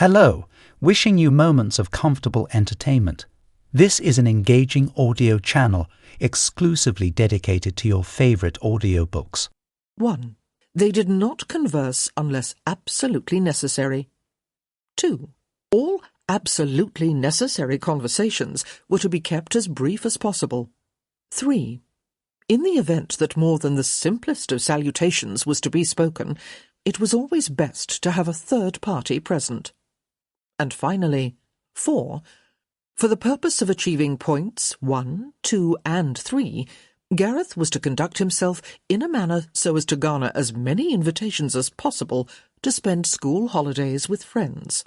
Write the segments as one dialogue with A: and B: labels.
A: Hello, wishing you moments of comfortable entertainment. This is an engaging audio channel exclusively dedicated to your favourite audiobooks.
B: 1. They did not converse unless absolutely necessary. 2. All absolutely necessary conversations were to be kept as brief as possible. 3. In the event that more than the simplest of salutations was to be spoken, it was always best to have a third party present. And finally, 4. For the purpose of achieving points 1, 2, and 3, Gareth was to conduct himself in a manner so as to garner as many invitations as possible to spend school holidays with friends.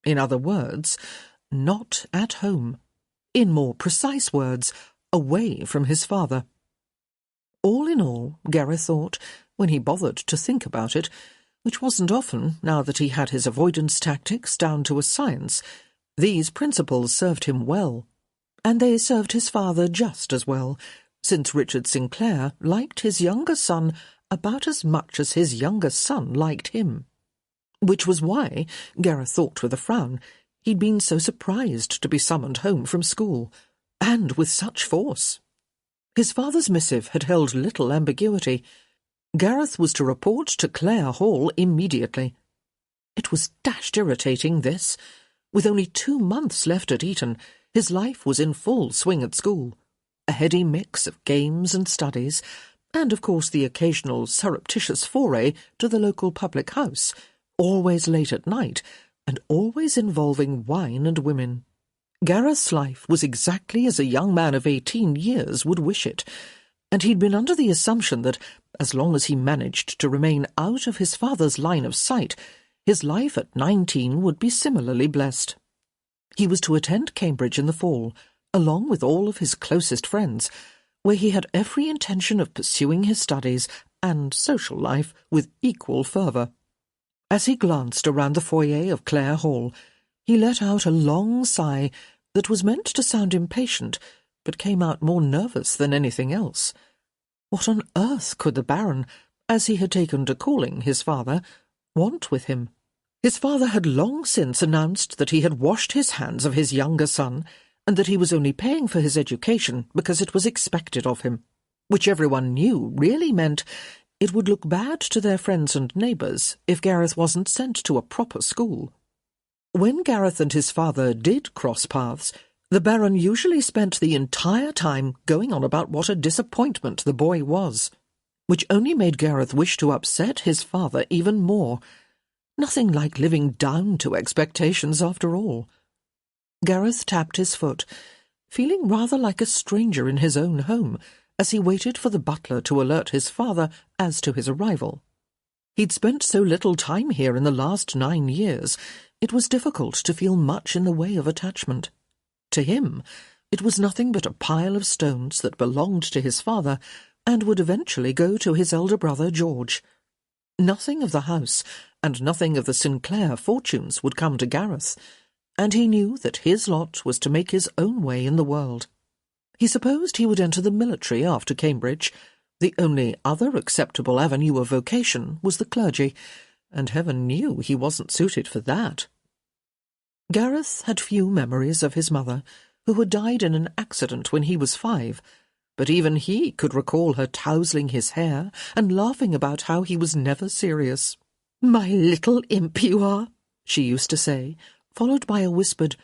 B: In other words, not at home. In more precise words, away from his father. All in all, Gareth thought, when he bothered to think about it, which wasn't often now that he had his avoidance tactics down to a science, these principles served him well. And they served his father just as well, since Richard Sinclair liked his younger son about as much as his younger son liked him. Which was why, Gareth thought with a frown, he'd been so surprised to be summoned home from school, and with such force. His father's missive had held little ambiguity. Gareth was to report to Clare Hall immediately. It was dashed irritating, this. With only 2 months left at Eton, his life was in full swing at school. A heady mix of games and studies, and of course the occasional surreptitious foray to the local public house, always late at night, and always involving wine and women. Gareth's life was exactly as a young man of 18 years would wish it, and he'd been under the assumption that, as long as he managed to remain out of his father's line of sight, his life at 19 would be similarly blessed. He was to attend Cambridge in the fall, along with all of his closest friends, where he had every intention of pursuing his studies and social life with equal fervour. As he glanced around the foyer of Clare Hall, he let out a long sigh that was meant to sound impatient, but came out more nervous than anything else. What on earth could the Baron, as he had taken to calling his father, want with him? His father had long since announced that he had washed his hands of his younger son, and that he was only paying for his education because it was expected of him, which everyone knew really meant it would look bad to their friends and neighbours if Gareth wasn't sent to a proper school. When Gareth and his father did cross paths, the Baron usually spent the entire time going on about what a disappointment the boy was, which only made Gareth wish to upset his father even more. Nothing like living down to expectations after all. Gareth tapped his foot, feeling rather like a stranger in his own home, as he waited for the butler to alert his father as to his arrival. He'd spent so little time here in the last 9 years, it was difficult to feel much in the way of attachment. To him, it was nothing but a pile of stones that belonged to his father and would eventually go to his elder brother George. Nothing of the house and nothing of the Sinclair fortunes would come to Gareth, and he knew that his lot was to make his own way in the world. He supposed he would enter the military after Cambridge. The only other acceptable avenue of vocation was the clergy, and heaven knew he wasn't suited for that. Gareth had few memories of his mother, who had died in an accident when he was 5, but even he could recall her tousling his hair and laughing about how he was never serious. "My little imp you are," she used to say, followed by a whispered,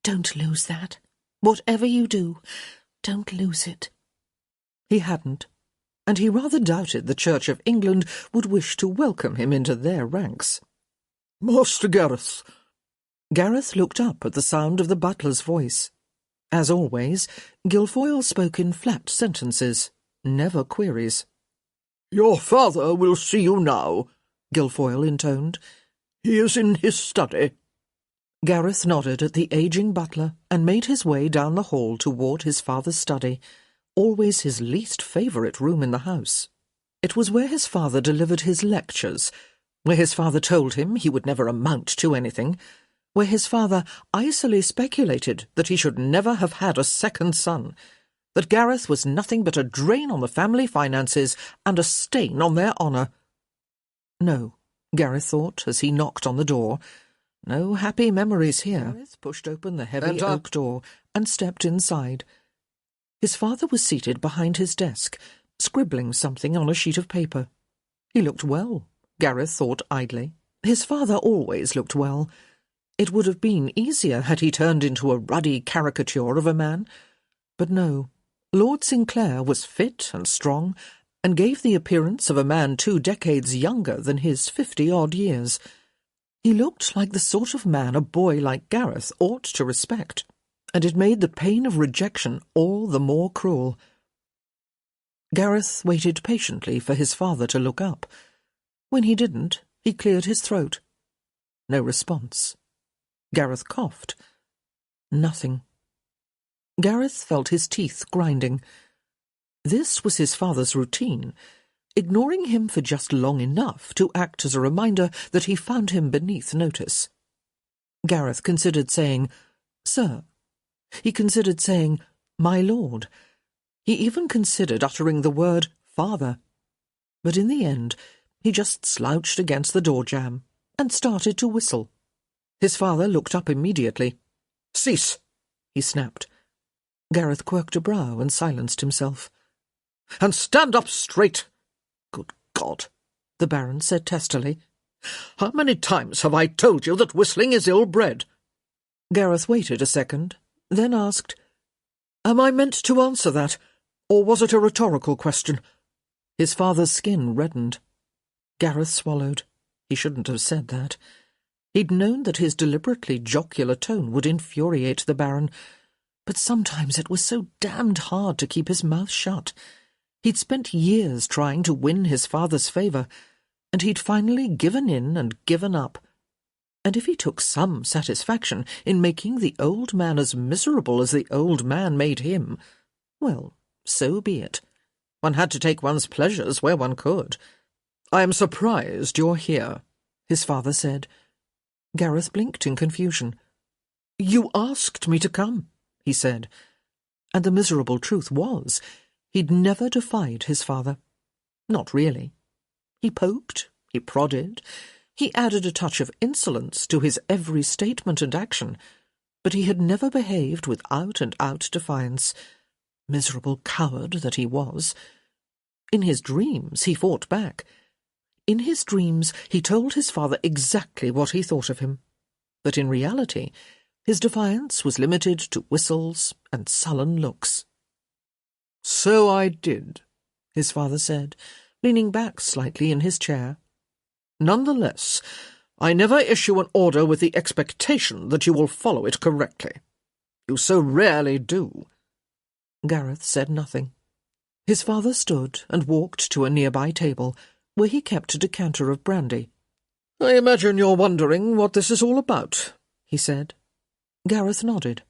B: "Don't lose that. Whatever you do, don't lose it." He hadn't, and he rather doubted the Church of England would wish to welcome him into their ranks. "Master Gareth." Gareth looked up at the sound of the butler's voice. As always, Guilfoyle spoke in flat sentences, never queries. "Your father will see you now," Guilfoyle intoned. "He is in his study." Gareth nodded at the ageing butler and made his way down the hall toward his father's study, always his least favourite room in the house. It was where his father delivered his lectures, where his father told him he would never amount to anything, where his father icily speculated that he should never have had a second son, that Gareth was nothing but a drain on the family finances and a stain on their honour. No, Gareth thought as he knocked on the door, No happy memories here. Gareth pushed open the heavy oak door and stepped inside. His father was seated behind his desk, scribbling something on a sheet of paper. He looked well, Gareth thought idly. His father always looked well. It would have been easier had he turned into a ruddy caricature of a man. But no, Lord Sinclair was fit and strong, and gave the appearance of a man 2 decades younger than his 50-odd years. He looked like the sort of man a boy like Gareth ought to respect, and it made the pain of rejection all the more cruel. Gareth waited patiently for his father to look up. When he didn't, he cleared his throat. No response. Gareth coughed. Nothing. Gareth felt his teeth grinding. This was his father's routine, ignoring him for just long enough to act as a reminder that he found him beneath notice. Gareth considered saying, "Sir." He considered saying, "My lord." He even considered uttering the word "father." But in the end, he just slouched against the door jamb and started to whistle. His father looked up immediately. "Cease," he snapped. Gareth quirked a brow and silenced himself. "And stand up straight." "Good God," the Baron said testily. "How many times have I told you that whistling is ill-bred?" Gareth waited a second, then asked, "Am I meant to answer that, or was it a rhetorical question?" His father's skin reddened. Gareth swallowed. He shouldn't have said that. He'd known that his deliberately jocular tone would infuriate the Baron, but sometimes it was so damned hard to keep his mouth shut. He'd spent years trying to win his father's favour, and he'd finally given in and given up. And if he took some satisfaction in making the old man as miserable as the old man made him, well, so be it. One had to take one's pleasures where one could. "I am surprised you're here," his father said. Gareth blinked in confusion. "You asked me to come," he said. And the miserable truth was, he'd never defied his father. Not really. He poked, he prodded, he added a touch of insolence to his every statement and action, but he had never behaved with out-and-out defiance. Miserable coward that he was. In his dreams he fought back. In his dreams he told his father exactly what he thought of him. But in reality, his defiance was limited to whistles and sullen looks. "So I did," his father said, leaning back slightly in his chair. "Nonetheless, I never issue an order with the expectation that you will follow it correctly. You so rarely do." Gareth said nothing. His father stood and walked to a nearby table, where he kept a decanter of brandy. "I imagine you're wondering what this is all about," he said. Gareth nodded,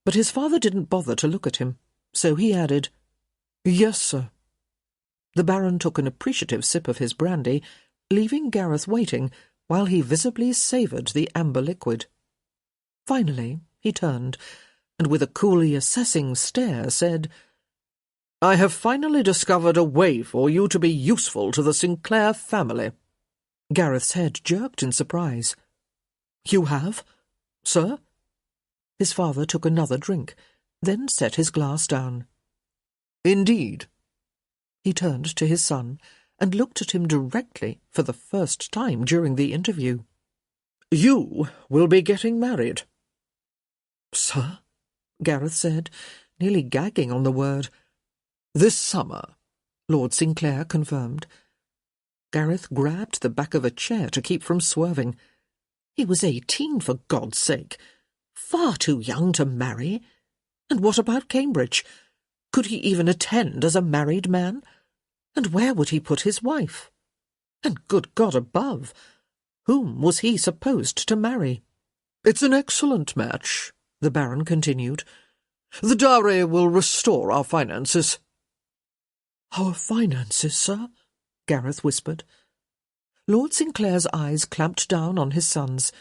B: but his father didn't bother to look at him, so he added, "Yes, sir." The Baron took an appreciative sip of his brandy, leaving Gareth waiting while he visibly savoured the amber liquid. Finally he turned, and with a coolly assessing stare said, "I have finally discovered a way for you to be useful to the Sinclair family." Gareth's head jerked in surprise. "You have, sir?" His father took another drink, then set his glass down. "Indeed." He turned to his son and looked at him directly for the first time during the interview. "You will be getting married." "Sir?" Gareth said, nearly gagging on the word. "This summer," Lord Sinclair confirmed. Gareth grabbed the back of a chair to keep from swerving. He was 18, for God's sake. Far too young to marry. And what about Cambridge? Could he even attend as a married man? And where would he put his wife? And good God above, whom was he supposed to marry? "It's an excellent match," the Baron continued. "The dowry will restore our finances." "Our finances, sir?" Gareth whispered. Lord Sinclair's eyes clamped down on his son's.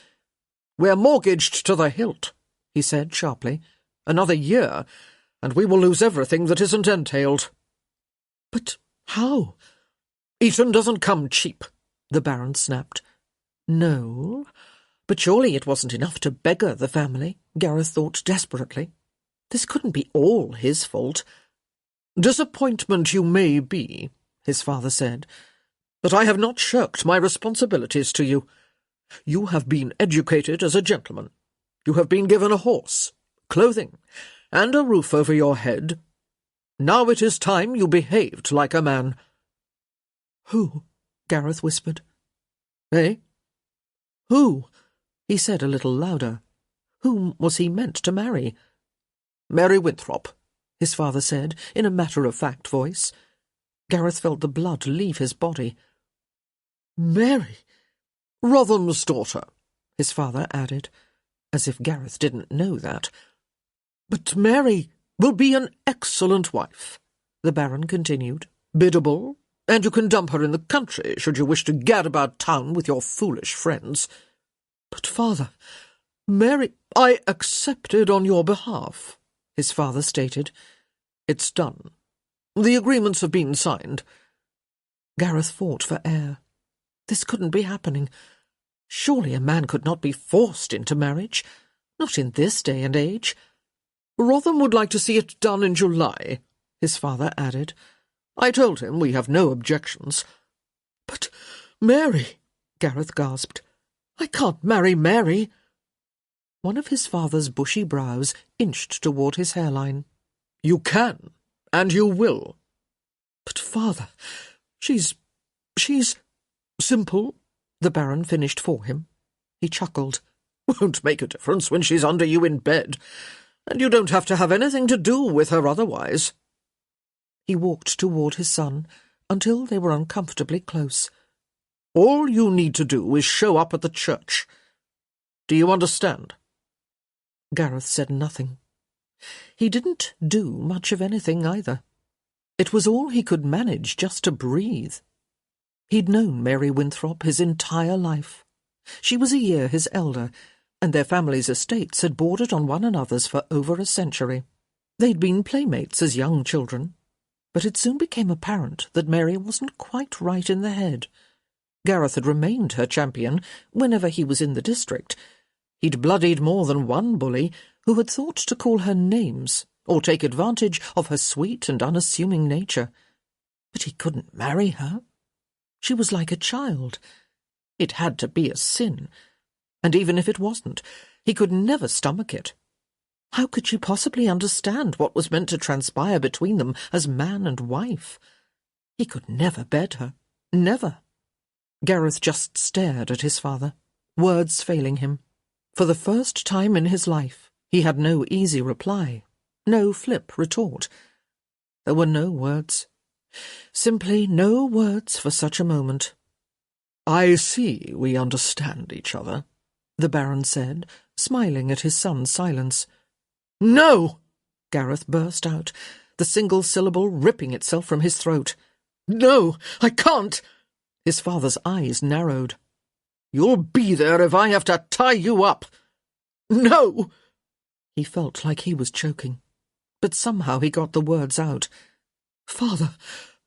B: "We're mortgaged to the hilt," he said sharply. "Another year, and we will lose everything that isn't entailed." "But how?" "Eton doesn't come cheap," the Baron snapped. "No, But surely it wasn't enough to beggar the family, Gareth thought desperately. This couldn't be all his fault. "Disappointment you may be," his father said, "but I have not shirked my responsibilities to you. You have been educated as a gentleman. You have been given a horse, clothing, and a roof over your head. Now it is time you behaved like a man." "Who?" Gareth whispered. "Eh? Who?" he said a little louder. Whom was he meant to marry? "Mary Winthrop," his father said, in a matter-of-fact voice. Gareth felt the blood leave his body. "Mary, Rotham's daughter," his father added, as if Gareth didn't know that. "But Mary will be an excellent wife," the Baron continued. "Biddable, and you can dump her in the country should you wish to gad about town with your foolish friends. But, father, Mary—" "I accepted on your behalf," his father stated. "It's done. The agreements have been signed." Gareth fought for air. This couldn't be happening. Surely a man could not be forced into marriage, not in this day and age. "Rotham would like to see it done in July," his father added. "I told him we have no objections." "But Mary," Gareth gasped, "I can't marry Mary." One of his father's bushy brows inched toward his hairline. "You can, and you will." "But, father, she's simple," the Baron finished for him. He chuckled. "Won't make a difference when she's under you in bed, and you don't have to have anything to do with her otherwise." He walked toward his son until they were uncomfortably close. "All you need to do is show up at the church. Do you understand?" Gareth said nothing. He didn't do much of anything either. It was all he could manage just to breathe. He'd known Mary Winthrop his entire life. She was a year his elder, and their family's estates had bordered on one another's for over a century. They'd been playmates as young children, but it soon became apparent that Mary wasn't quite right in the head. Gareth had remained her champion whenever he was in the district. He'd bloodied more than one bully who had thought to call her names or take advantage of her sweet and unassuming nature. But he couldn't marry her. She was like a child. It had to be a sin, and even if it wasn't, he could never stomach it. How could she possibly understand what was meant to transpire between them as man and wife? He could never bed her, never. Gareth just stared at his father, words failing him. For the first time in his life, he had no easy reply, no flip retort. There were no words. Simply no words for such a moment. "I see we understand each other," the Baron said, smiling at his son's silence. "No!" Gareth burst out, the single syllable ripping itself from his throat. "No, I can't!" His father's eyes narrowed. "You'll be there if I have to tie you up." "No!" He felt like he was choking, but somehow he got the words out. "Father,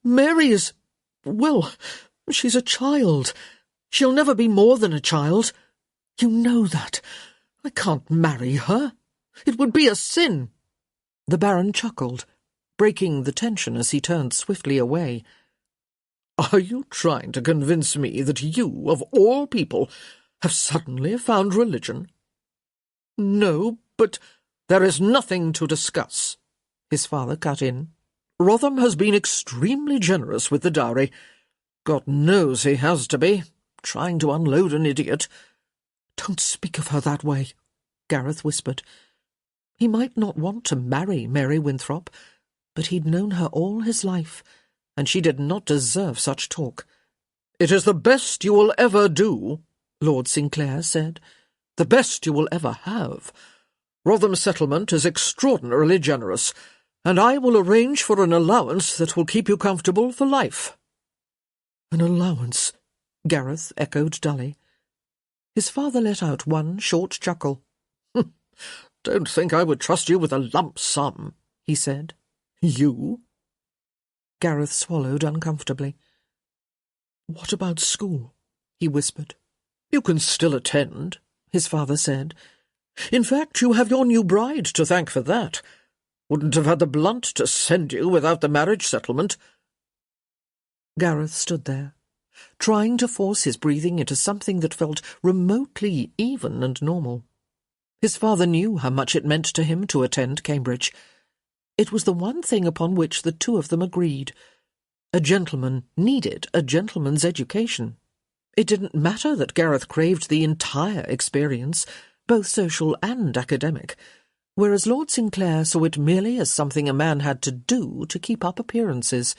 B: Mary is... well, she's a child. She'll never be more than a child. You know that. I can't marry her. It would be a sin." The Baron chuckled, breaking the tension as he turned swiftly away. "Are you trying to convince me that you, of all people, have suddenly found religion?" "No, but there is nothing to discuss," his father cut in. "Rotham has been extremely generous with the dowry. God knows he has to be, trying to unload an idiot." "Don't speak of her that way," Gareth whispered. He might not want to marry Mary Winthrop, but he'd known her all his life, and she did not deserve such talk. "It is the best you will ever do," Lord Sinclair said. "The best you will ever have. Rotham's settlement is extraordinarily generous, and I will arrange for an allowance that will keep you comfortable for life." "An allowance?" Gareth echoed dully. His father let out one short chuckle. "Don't think I would trust you with a lump sum," he said. "You?" Gareth swallowed uncomfortably. "What about school?" he whispered. "You can still attend," his father said. "In fact, you have your new bride to thank for that. Wouldn't have had the blunt to send you without the marriage settlement." Gareth stood there, trying to force his breathing into something that felt remotely even and normal. His father knew how much it meant to him to attend Cambridge. It was the one thing upon which the two of them agreed. A gentleman needed a gentleman's education. It didn't matter that Gareth craved the entire experience, both social and academic, whereas Lord Sinclair saw it merely as something a man had to do to keep up appearances.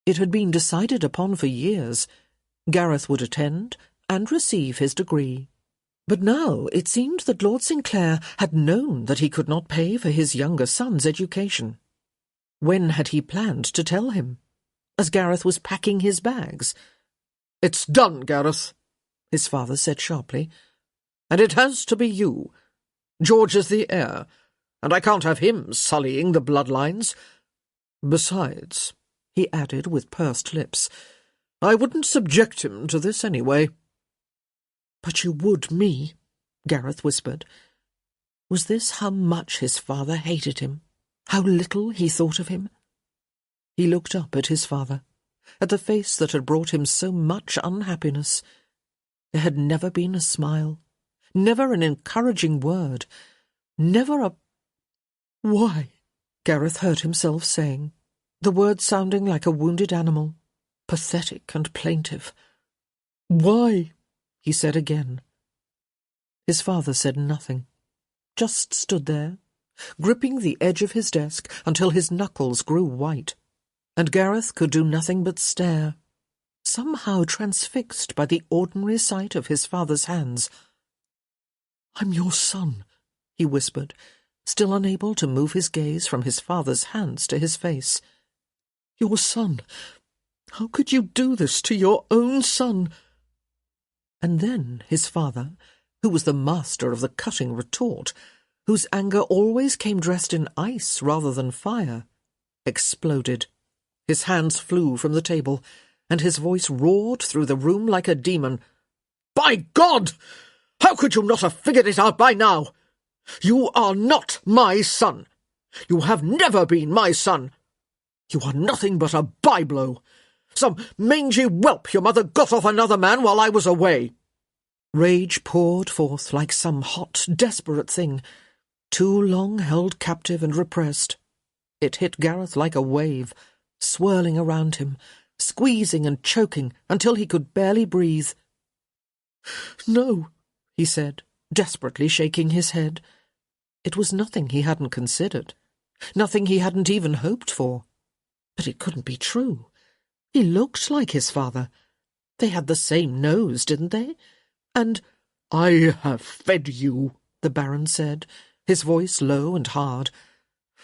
B: It had been decided upon for years. Gareth would attend and receive his degree. But now it seemed that Lord Sinclair had known that he could not pay for his younger son's education. When had he planned to tell him? As Gareth was packing his bags. "It's done, Gareth," his father said sharply. "And it has to be you. George is the heir, and I can't have him sullying the bloodlines. Besides," he added with pursed lips, "I wouldn't subject him to this anyway." "But you would me," Gareth whispered. Was this how much his father hated him? How little he thought of him? He looked up at his father, at the face that had brought him so much unhappiness. There had never been a smile, never an encouraging word, never a— "Why?" Gareth heard himself saying, the words sounding like a wounded animal, pathetic and plaintive. "Why?" he said again. His father said nothing, just stood there, gripping the edge of his desk until his knuckles grew white, and Gareth could do nothing but stare, somehow transfixed by the ordinary sight of his father's hands. "I'm your son," he whispered, still unable to move his gaze from his father's hands to his face. "Your son. How could you do this to your own son?" And then his father, who was the master of the cutting retort, whose anger always came dressed in ice rather than fire, exploded. His hands flew from the table, and his voice roared through the room like a demon. "By God! How could you not have figured it out by now? You are not my son. You have never been my son. You are nothing but a byblow. Some mangy whelp your mother got off another man while I was away." Rage poured forth like some hot, desperate thing, too long held captive and repressed. It hit Gareth like a wave, swirling around him, squeezing and choking until he could barely breathe. "No," he said, desperately shaking his head. It was nothing he hadn't considered, nothing he hadn't even hoped for. But it couldn't be true. He looked like his father. They had the same nose, didn't they? And— "I have fed you," the Baron said, his voice low and hard.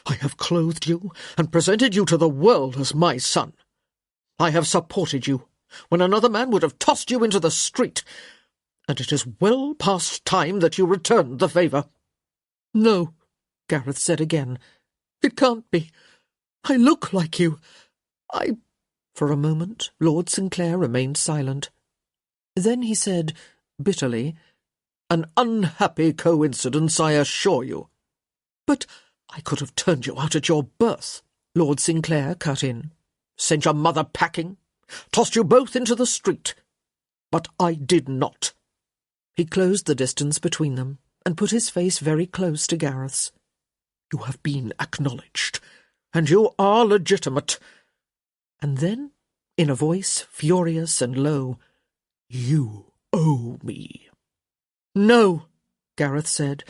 B: "I have clothed you and presented you to the world as my son. I have supported you when another man would have tossed you into the street, and it is well past time that you returned the favour." "No," Gareth said again. "It can't be. I look like you. For a moment, Lord Sinclair remained silent. Then he said, bitterly, "An unhappy coincidence, I assure you." "But I could have turned you out at your birth," Lord Sinclair cut in. "Sent your mother packing, tossed you both into the street. But I did not." He closed the distance between them and put his face very close to Gareth's. "You have been acknowledged, and you are legitimate." And then, in a voice furious and low, "You owe me." "No," Gareth said,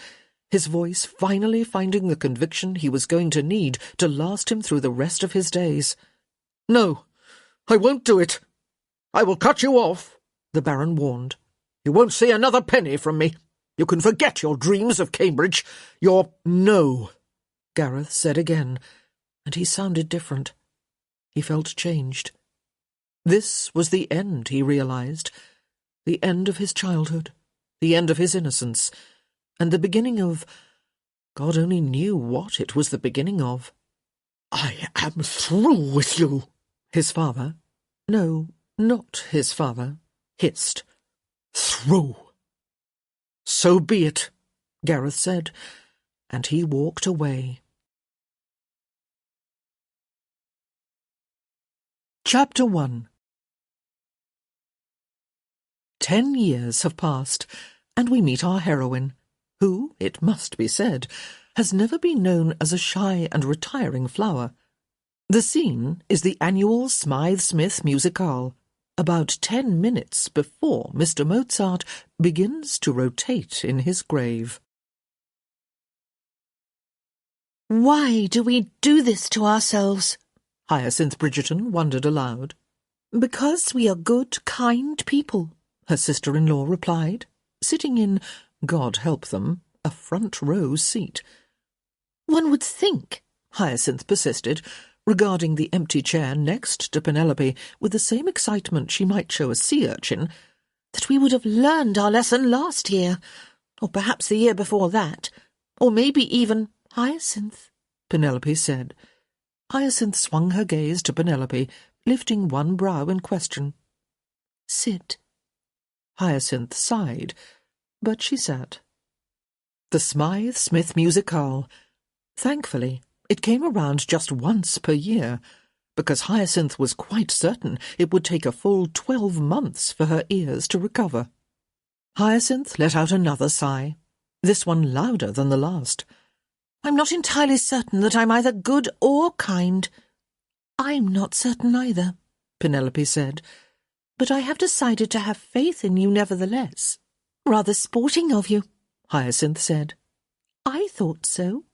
B: his voice finally finding the conviction he was going to need to last him through the rest of his days. "No, I won't do it. I will cut you off," the Baron warned. "You won't see another penny from me. You can forget your dreams of Cambridge. "No," Gareth said again, and he sounded different. He felt changed. This was the end, he realized. The end of his childhood, the end of his innocence, and the beginning of— God only knew what it was the beginning of. "I am through with you," his father— no, not his father— hissed. "Through. So be it, Gareth said, and he walked away. Chapter 1. 10 years have passed, and we meet our heroine, who, it must be said, has never been known as a shy and retiring flower. The scene is the annual Smythe-Smith musicale, about 10 minutes before Mr. Mozart begins to rotate in his grave.
C: Why do we do this to ourselves?
B: Hyacinth Bridgerton wondered aloud.
C: Because we are good, kind people,
B: her sister-in-law replied, sitting in, God help them, a front-row seat.
C: One would think,
B: Hyacinth persisted, regarding the empty chair next to Penelope with the same excitement she might show a sea urchin,
C: that we would have learned our lesson last year, or perhaps the year before that, or maybe even Hyacinth,
B: Penelope said. Hyacinth swung her gaze to Penelope, lifting one brow in question.
C: Sit.
B: Hyacinth sighed, but she sat. The Smythe-Smith musicale. Thankfully, it came around just once per year, because Hyacinth was quite certain it would take a full 12 months for her ears to recover. Hyacinth let out another sigh, this one louder than the last.
C: I'm not entirely certain that I'm either good or kind.
B: I'm not certain either, Penelope said, but I have decided to have faith in you nevertheless.
C: Rather sporting of you,
B: Hyacinth said.
C: I thought so.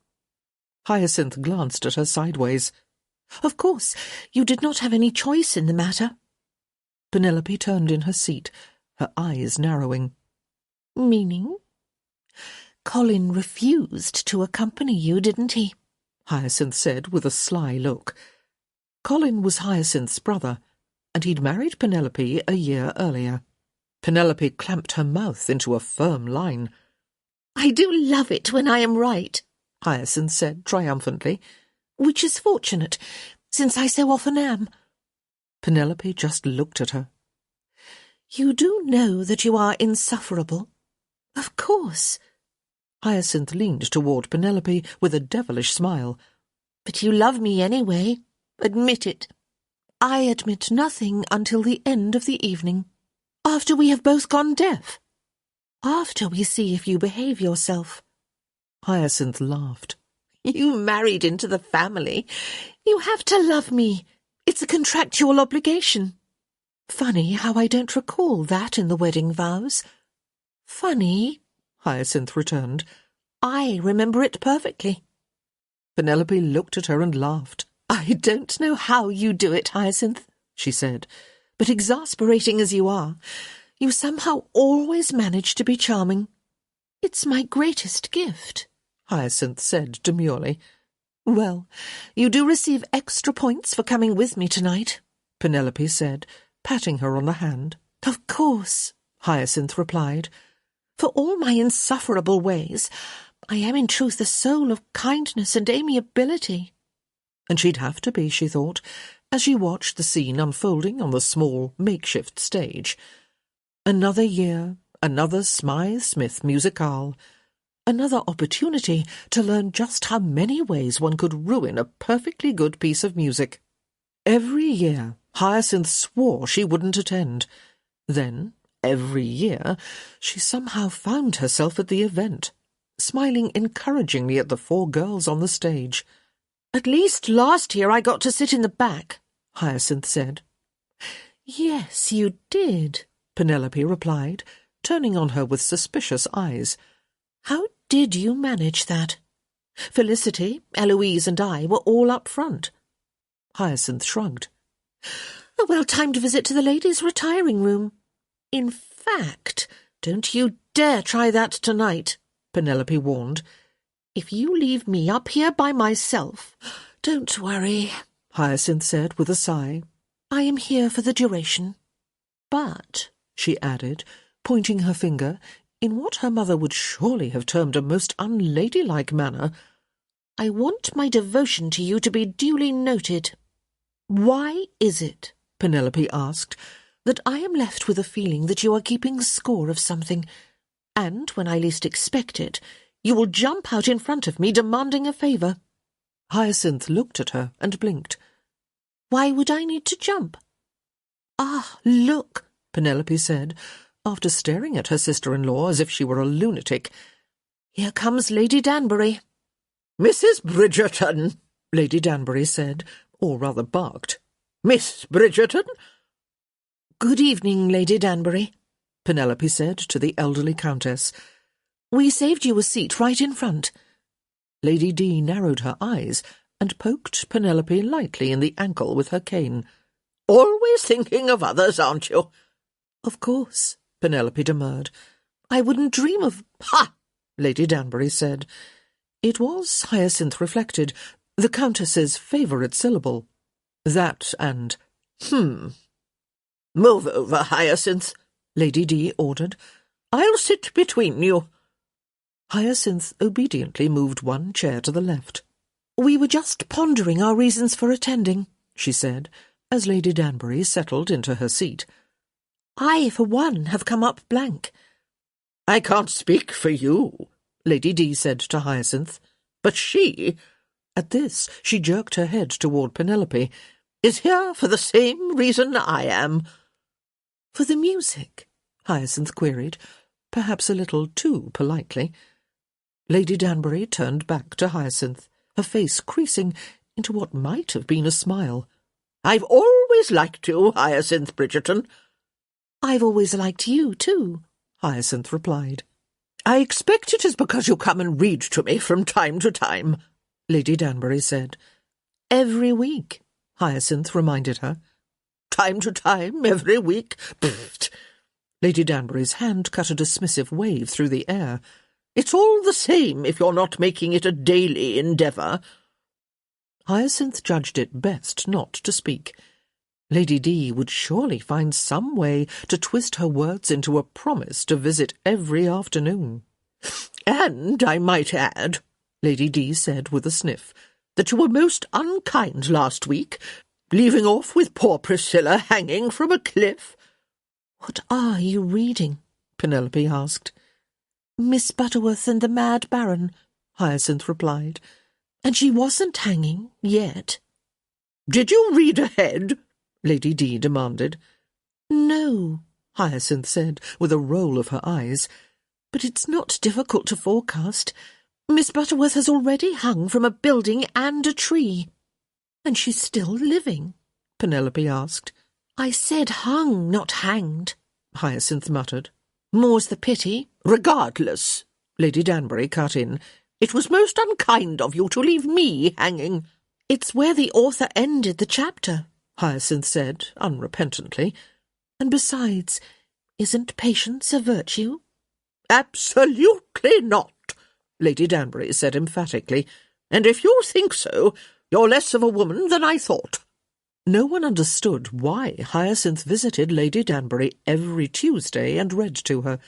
B: Hyacinth glanced at her sideways.
C: Of course, you did not have any choice in the matter.
B: Penelope turned in her seat, her eyes narrowing.
C: Meaning? Colin refused to accompany you, didn't he?
B: Hyacinth said with a sly look. Colin was Hyacinth's brother, and he'd married Penelope a year earlier. Penelope clamped her mouth into a firm line.
C: I do love it when I am right,
B: Hyacinth said triumphantly.
C: Which is fortunate, since I so often am.
B: Penelope just looked at her.
C: You do know that you are insufferable?
B: Of course. Hyacinth leaned toward Penelope with a devilish smile.
C: But you love me anyway. Admit it.
B: I admit nothing until the end of the evening.
C: After we have both gone deaf.
B: After we see if you behave yourself. Hyacinth laughed.
C: You married into the family. You have to love me. It's a contractual obligation.
B: Funny how I don't recall that in the wedding vows.
C: Funny,
B: Hyacinth returned.
C: I remember it perfectly.
B: Penelope looked at her and laughed.
C: I don't know how you do it, Hyacinth, she said, but exasperating as you are, you somehow always manage to be charming.
B: It's my greatest gift, Hyacinth said demurely.
C: Well, you do receive extra points for coming with me tonight,
B: Penelope said, patting her on the hand.
C: Of course,
B: Hyacinth replied.
C: For all my insufferable ways, I am in truth the soul of kindness and amiability.
B: And she'd have to be, she thought, as she watched the scene unfolding on the small, makeshift stage. Another year, another Smythe-Smith musicale, another opportunity to learn just how many ways one could ruin a perfectly good piece of music. Every year, Hyacinth swore she wouldn't attend. Then, every year, she somehow found herself at the event, smiling encouragingly at the 4 girls on the stage.
C: At least last year I got to sit in the back,
B: Hyacinth said.
C: Yes, you did,
B: Penelope replied, turning on her with suspicious eyes.
C: How did you manage that? Felicity, Eloise and I were all up front.
B: Hyacinth shrugged.
C: A well-timed visit to the ladies' retiring room. In fact, don't you dare try that tonight, Penelope warned. If you leave me up here by myself—
B: Don't worry, Hyacinth said with a sigh. I am here for the duration. But, she added, pointing her finger, in what her mother would surely have termed a most unladylike manner,
C: I want my devotion to you to be duly noted.
B: Why is it, Penelope asked, that I am left with a feeling that you are keeping score of something,
C: and when I least expect it, you will jump out in front of me demanding a favour."
B: Hyacinth looked at her and blinked.
C: "Why would I need to jump?"
B: "Ah, look," Penelope said, after staring at her sister-in-law as if she were a lunatic.
C: "Here comes Lady Danbury."
B: "Mrs. Bridgerton," Lady Danbury said, or rather barked. "Miss Bridgerton?"
C: "Good evening, Lady Danbury,"
B: Penelope said to the elderly countess.
C: "We saved you a seat right in front."
B: Lady D narrowed her eyes and poked Penelope lightly in the ankle with her cane. "Always thinking of others, aren't you?"
C: "Of course,"
B: Penelope demurred.
C: "I wouldn't dream of—"
B: "Ha!" Lady Danbury said. It was, Hyacinth reflected, the Countess's favourite syllable. That and "Move over, Hyacinth," Lady D ordered. "I'll sit between you." Hyacinth obediently moved one chair to the left.
C: "We were just pondering our reasons for attending,"
B: she said, as Lady Danbury settled into her seat.
C: "I, for one, have come up blank."
B: "I can't speak for you," Lady D said to Hyacinth, "but she—" At this she jerked her head toward Penelope. "Is here for the same reason I am."
C: "For the music?"
B: Hyacinth queried, perhaps a little too politely. Lady Danbury turned back to Hyacinth, her face creasing into what might have been a smile. "I've always liked you, Hyacinth Bridgerton."
C: "I've always liked you, too,"
B: Hyacinth replied. "I expect it is because you come and read to me from time to time," Lady Danbury said.
C: "Every week,"
B: Hyacinth reminded her. "Time to time, every week? Pfft!" Lady Danbury's hand cut a dismissive wave through the air. "It's all the same if you're not making it a daily endeavour." Hyacinth judged it best not to speak. Lady D would surely find some way to twist her words into a promise to visit every afternoon. "And I might add," Lady D said with a sniff, "that you were most unkind last week, leaving off with poor Priscilla hanging from a cliff."
C: "What are you reading?"
B: Penelope asked.
C: "Miss Butterworth and the Mad Baron,"
B: Hyacinth replied.
C: "And she wasn't hanging yet."
B: "Did you read ahead?" Lady D demanded.
C: "No,"
B: Hyacinth said, with a roll of her eyes.
C: "But it's not difficult to forecast. Miss Butterworth has already hung from a building and a tree." "And she's still living?"
B: Penelope asked.
C: "I said hung, not hanged,"
B: Hyacinth muttered.
C: "More's the pity."
B: "Regardless," Lady Danbury cut in, "it was most unkind of you to leave me hanging."
C: "It's where the author ended the chapter,"
B: Hyacinth said, unrepentantly.
C: "And besides, isn't patience a virtue?"
B: "Absolutely not," Lady Danbury said emphatically. "And if you think so, you're less of a woman than I thought." No one understood why Hyacinth visited Lady Danbury every Tuesday and read to her,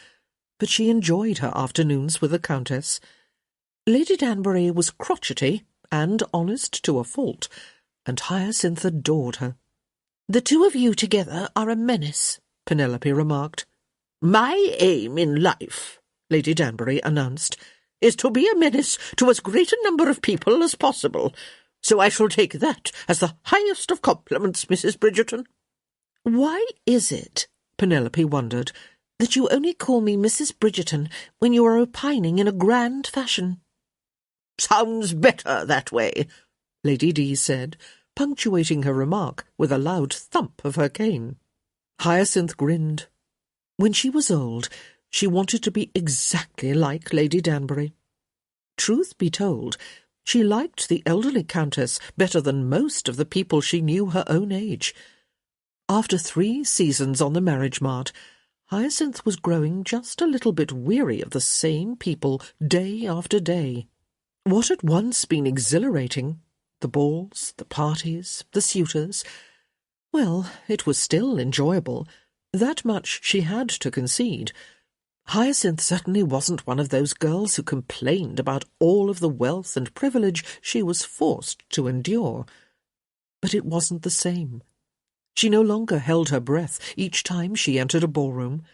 B: but she enjoyed her afternoons with the Countess. Lady Danbury was crotchety and honest to a fault, and Hyacinth adored her.
C: "The two of you together are a menace,"
B: Penelope remarked. "My aim in life," Lady Danbury announced, "is to be a menace to as great a number of people as possible, so I shall take that as the highest of compliments, Mrs. Bridgerton."
C: "Why is it," Penelope wondered, "that you only call me Mrs. Bridgerton when you are opining in a grand fashion?"
B: "Sounds better that way," Lady D said, punctuating her remark with a loud thump of her cane. Hyacinth grinned. When she was old, she wanted to be exactly like Lady Danbury. Truth be told, she liked the elderly Countess better than most of the people she knew her own age. After 3 seasons on the marriage mart, Hyacinth was growing just a little bit weary of the same people day after day. What had once been exhilarating, the balls, the parties, the suitors, well, it was still enjoyable. That much she had to concede. Hyacinth certainly wasn't one of those girls who complained about all of the wealth and privilege she was forced to endure. But it wasn't the same. She no longer held her breath each time she entered a ballroom,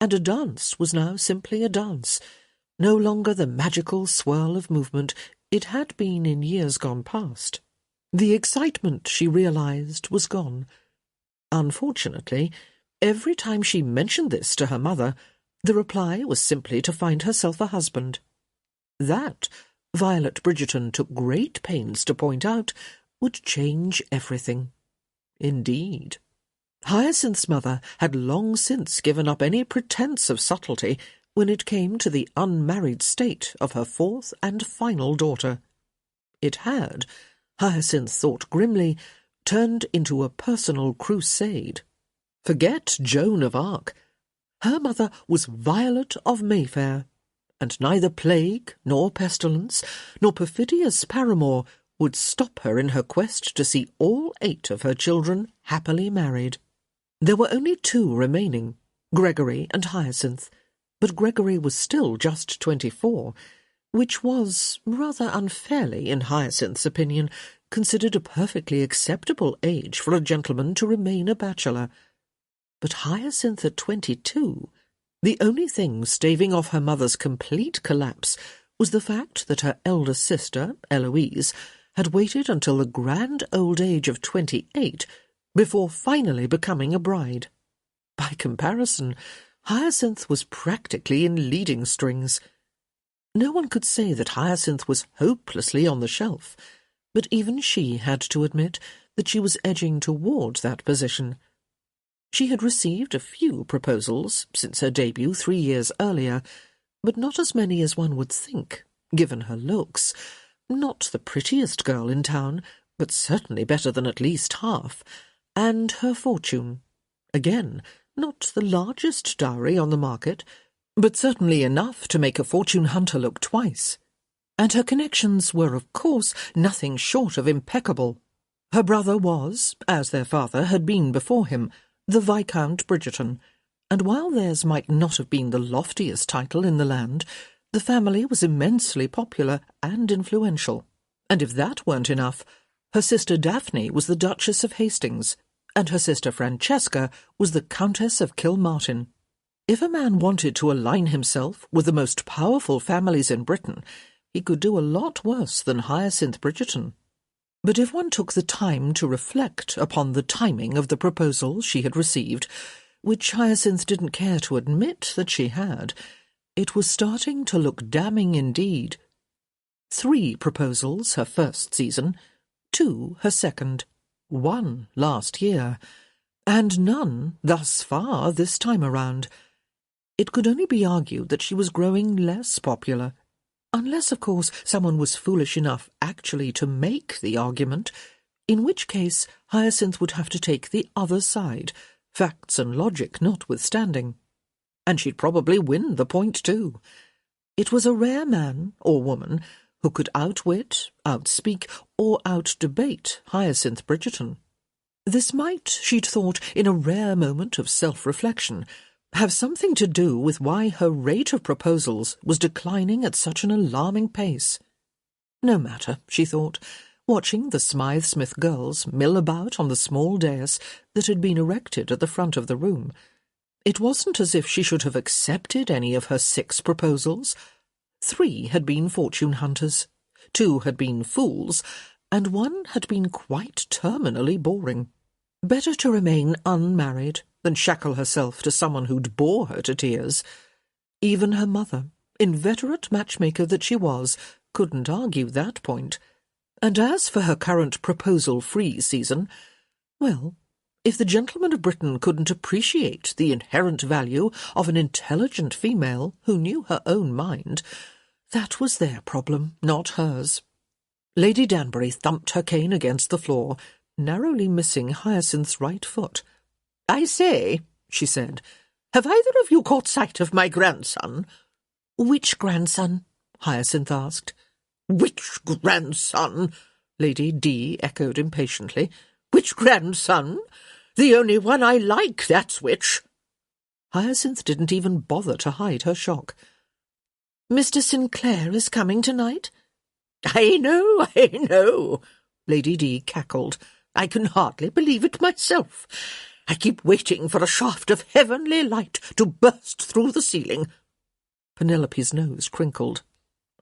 B: and a dance was now simply a dance, no longer the magical swirl of movement it had been in years gone past. The excitement, she realized, was gone. Unfortunately, every time she mentioned this to her mother, the reply was simply to find herself a husband. That, Violet Bridgerton took great pains to point out, would change everything. Indeed. Hyacinth's mother had long since given up any pretence of subtlety when it came to the unmarried state of her fourth and final daughter. It had, Hyacinth thought grimly, turned into a personal crusade. Forget Joan of Arc. Her mother was Violet of Mayfair, and neither plague, nor pestilence, nor perfidious paramour would stop her in her quest to see all 8 of her children happily married. There were only 2 remaining, Gregory and Hyacinth, but Gregory was still just 24, which was, rather unfairly in Hyacinth's opinion, considered a perfectly acceptable age for a gentleman to remain a bachelor. But Hyacinth at 22, the only thing staving off her mother's complete collapse was the fact that her elder sister, Eloise, had waited until the grand old age of 28 before finally becoming a bride. By comparison, Hyacinth was practically in leading strings. No one could say that Hyacinth was hopelessly on the shelf, but even she had to admit that she was edging toward that position. She had received a few proposals since her debut 3 years earlier, but not as many as one would think, given her looks. Not the prettiest girl in town, but certainly better than at least half, and her fortune. Again, not the largest dowry on the market, but certainly enough to make a fortune hunter look twice. And her connections were, of course, nothing short of impeccable. Her brother was, as their father had been before him, the Viscount Bridgerton, and while theirs might not have been the loftiest title in the land, the family was immensely popular and influential. And if that weren't enough, her sister Daphne was the Duchess of Hastings, and her sister Francesca was the Countess of Kilmartin. If a man wanted to align himself with the most powerful families in Britain, he could do a lot worse than Hyacinth Bridgerton. But if one took the time to reflect upon the timing of the proposals she had received, which Hyacinth didn't care to admit that she had, it was starting to look damning indeed. 3 proposals her first season, 2 her second, 1 last year, and none thus far this time around. It could only be argued that she was growing less popular, unless, of course, someone was foolish enough actually to make the argument, in which case Hyacinth would have to take the other side, facts and logic notwithstanding. And she'd probably win the point too. It was a rare man or woman who could outwit, outspeak, or outdebate Hyacinth Bridgerton. This might, she'd thought, in a rare moment of self-reflection, have something to do with why her rate of proposals was declining at such an alarming pace. No matter, she thought, watching the Smythe-Smith girls mill about on the small dais that had been erected at the front of the room. It wasn't as if she should have accepted any of her 6 proposals. 3 had been fortune hunters, 2 had been fools, and 1 had been quite terminally boring. Better to remain unmarried than shackle herself to someone who'd bore her to tears. Even her mother, inveterate matchmaker that she was, couldn't argue that point. And as for her current proposal-free season, well, if the gentlemen of Britain couldn't appreciate the inherent value of an intelligent female who knew her own mind, that was their problem, not hers. Lady Danbury thumped her cane against the floor, narrowly missing Hyacinth's right foot. "I say," she said, "have either of you caught sight of my grandson?" "Which grandson?" Hyacinth asked. "Which grandson?" Lady D echoed impatiently. "Which grandson? The only one I like, that's which." Hyacinth didn't even bother to hide her shock. "Mr. Sinclair is coming tonight?" I know, Lady D cackled. "I can hardly believe it myself. I keep waiting for a shaft of heavenly light to burst through the ceiling." Penelope's nose crinkled.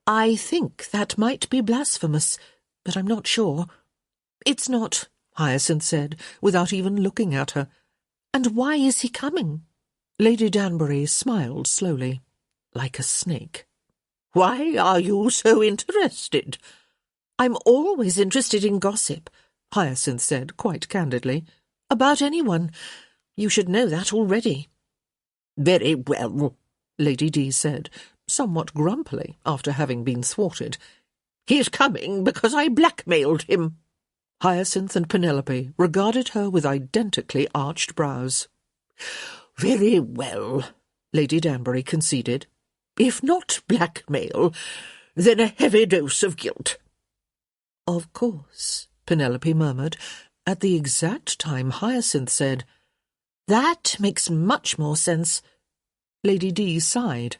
C: "I think that might be blasphemous, but I'm not sure."
B: "It's not," Hyacinth said, without even looking at her.
C: "And why is he coming?"
B: Lady Danbury smiled slowly, like a snake. "Why are you so interested?"
C: "I'm always interested in gossip," Hyacinth said quite candidly. "About anyone. You should know that already."
B: "Very well," Lady D said, somewhat grumpily after having been thwarted. "He's coming because I blackmailed him." Hyacinth and Penelope regarded her with identically arched brows. "Very well," Lady Danbury conceded. "If not blackmail, then a heavy dose of guilt."
C: "Of course," Penelope murmured, at the exact time Hyacinth said, "That makes much more sense."
B: Lady D sighed.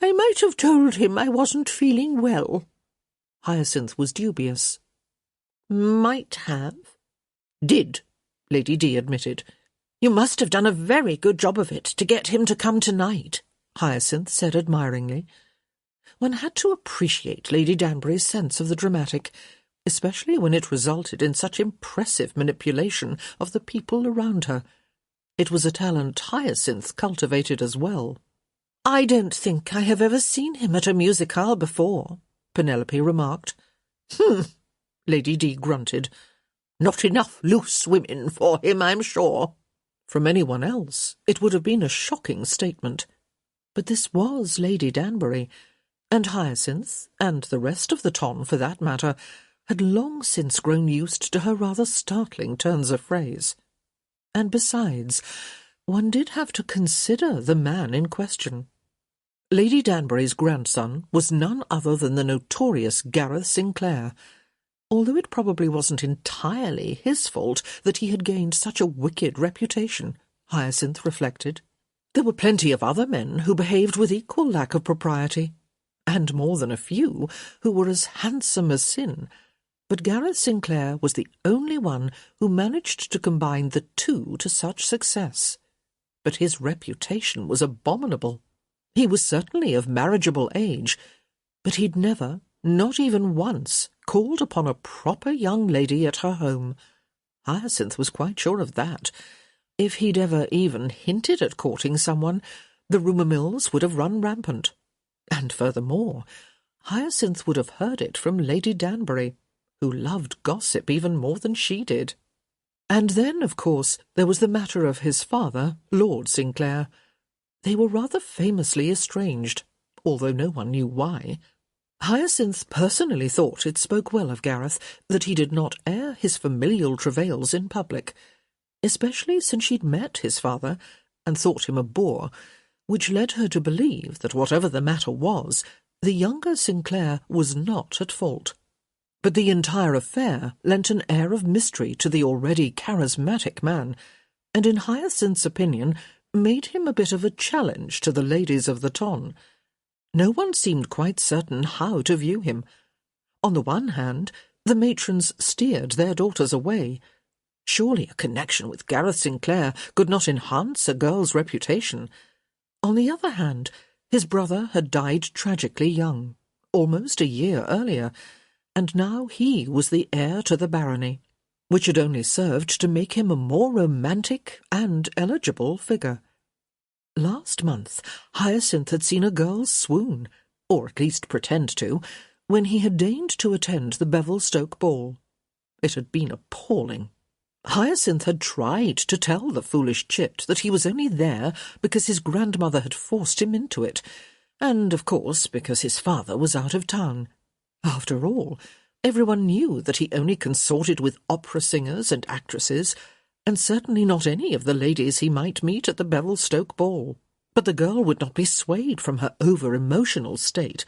B: "I might have told him I wasn't feeling well." Hyacinth was dubious.
C: "Might have?"
B: "Did," Lady D admitted.
C: "You must have done a very good job of it to get him to come tonight,"
B: Hyacinth said admiringly. One had to appreciate Lady Danbury's sense of the dramatic, especially when it resulted in such impressive manipulation of the people around her. It was a talent Hyacinth cultivated as well.
C: "I don't think I have ever seen him at a musicale before," Penelope remarked.
B: Lady D grunted. "Not enough loose women for him, I'm sure." From anyone else, it would have been a shocking statement. But this was Lady Danbury, and Hyacinth, and the rest of the ton for that matter, had long since grown used to her rather startling turns of phrase. And besides, one did have to consider the man in question. Lady Danbury's grandson was none other than the notorious Gareth Sinclair, although it probably wasn't entirely his fault that he had gained such a wicked reputation, Hyacinth reflected. There were plenty of other men who behaved with equal lack of propriety, and more than a few who were as handsome as sin, but Gareth Sinclair was the only one who managed to combine the two to such success. But his reputation was abominable. He was certainly of marriageable age, but he'd never, not even once, called upon a proper young lady at her home. Hyacinth was quite sure of that. If he'd ever even hinted at courting someone, the rumour mills would have run rampant. And furthermore, Hyacinth would have heard it from Lady Danbury, who loved gossip even more than she did. And then, of course, there was the matter of his father, Lord Sinclair. They were rather famously estranged, although no one knew why. Hyacinth personally thought it spoke well of Gareth that he did not air his familial travails in public, especially since she'd met his father and thought him a boor, which led her to believe that whatever the matter was, the younger Sinclair was not at fault. But the entire affair lent an air of mystery to the already charismatic man, and in Hyacinth's opinion made him a bit of a challenge to the ladies of the ton. No one seemed quite certain how to view him. On the one hand, the matrons steered their daughters away. Surely a connection with Gareth Sinclair could not enhance a girl's reputation. On the other hand, his brother had died tragically young, almost a year earlier, and now he was the heir to the barony, which had only served to make him a more romantic and eligible figure. Last month, Hyacinth had seen a girl swoon, or at least pretend to, when he had deigned to attend the Bevilstoke ball. It had been appalling. Hyacinth had tried to tell the foolish chit that he was only there because his grandmother had forced him into it, and, of course, because his father was out of town. After all, everyone knew that he only consorted with opera singers and actresses, and certainly not any of the ladies he might meet at the Bevilstoke ball. But the girl would not be swayed from her over-emotional state,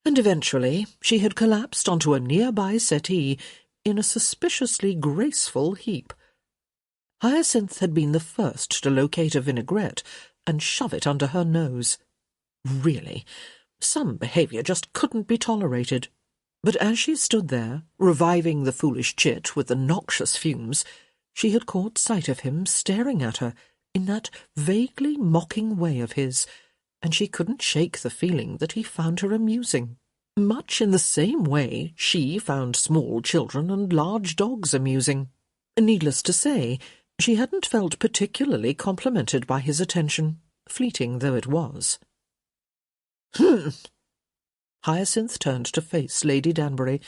B: and eventually she had collapsed onto a nearby settee in a suspiciously graceful heap. Hyacinth had been the first to locate a vinaigrette and shove it under her nose. Really, some behaviour just couldn't be tolerated. But as she stood there, reviving the foolish chit with the noxious fumes, She had caught sight of him staring at her in that vaguely mocking way of his, and she couldn't shake the feeling that he found her amusing, much in the same way she found small children and large dogs amusing. Needless to say, she hadn't felt particularly complimented by his attention, fleeting though it was. Hyacinth turned to face Lady Danbury,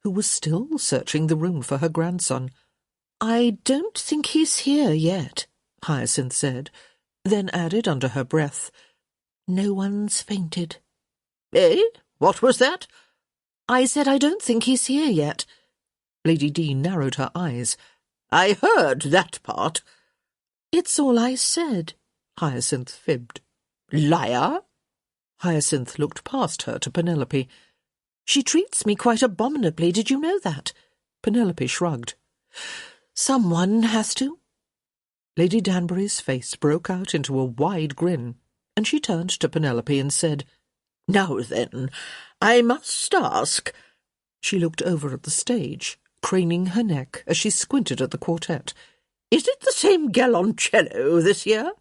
B: who was still searching the room for her grandson.
C: "I don't think he's here yet,"
B: Hyacinth said, then added under her breath,
C: "No one's fainted."
B: "Eh? What was that?"
C: "I said I don't think he's here yet."
B: Lady D narrowed her eyes. "I heard that part."
C: "It's all I said,"
B: Hyacinth fibbed. "Liar?" Hyacinth looked past her to Penelope.
C: "She treats me quite abominably, did you know that?"
B: Penelope shrugged.
C: "Someone has to."
B: Lady Danbury's face broke out into a wide grin, and she turned to Penelope and said, "Now then, I must ask—" She looked over at the stage, craning her neck as she squinted at the quartet. "Is it the same galoncello this year?"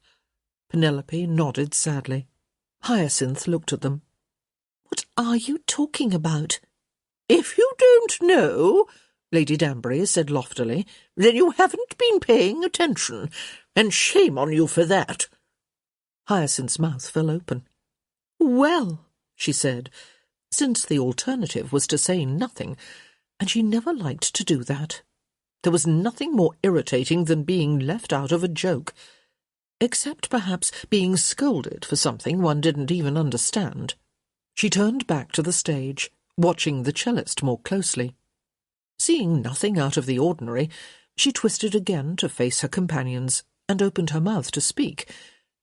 B: Penelope nodded sadly. Hyacinth looked at them.
C: "What are you talking about?"
B: "If you don't know," Lady Danbury said loftily, "then you haven't been paying attention, and shame on you for that." Hyacinth's mouth fell open.
C: "Well,"
B: she said, since the alternative was to say nothing, and she never liked to do that. There was nothing more irritating than being left out of a joke, except perhaps being scolded for something one didn't even understand. She turned back to the stage, watching the cellist more closely. Seeing nothing out of the ordinary, she twisted again to face her companions and opened her mouth to speak,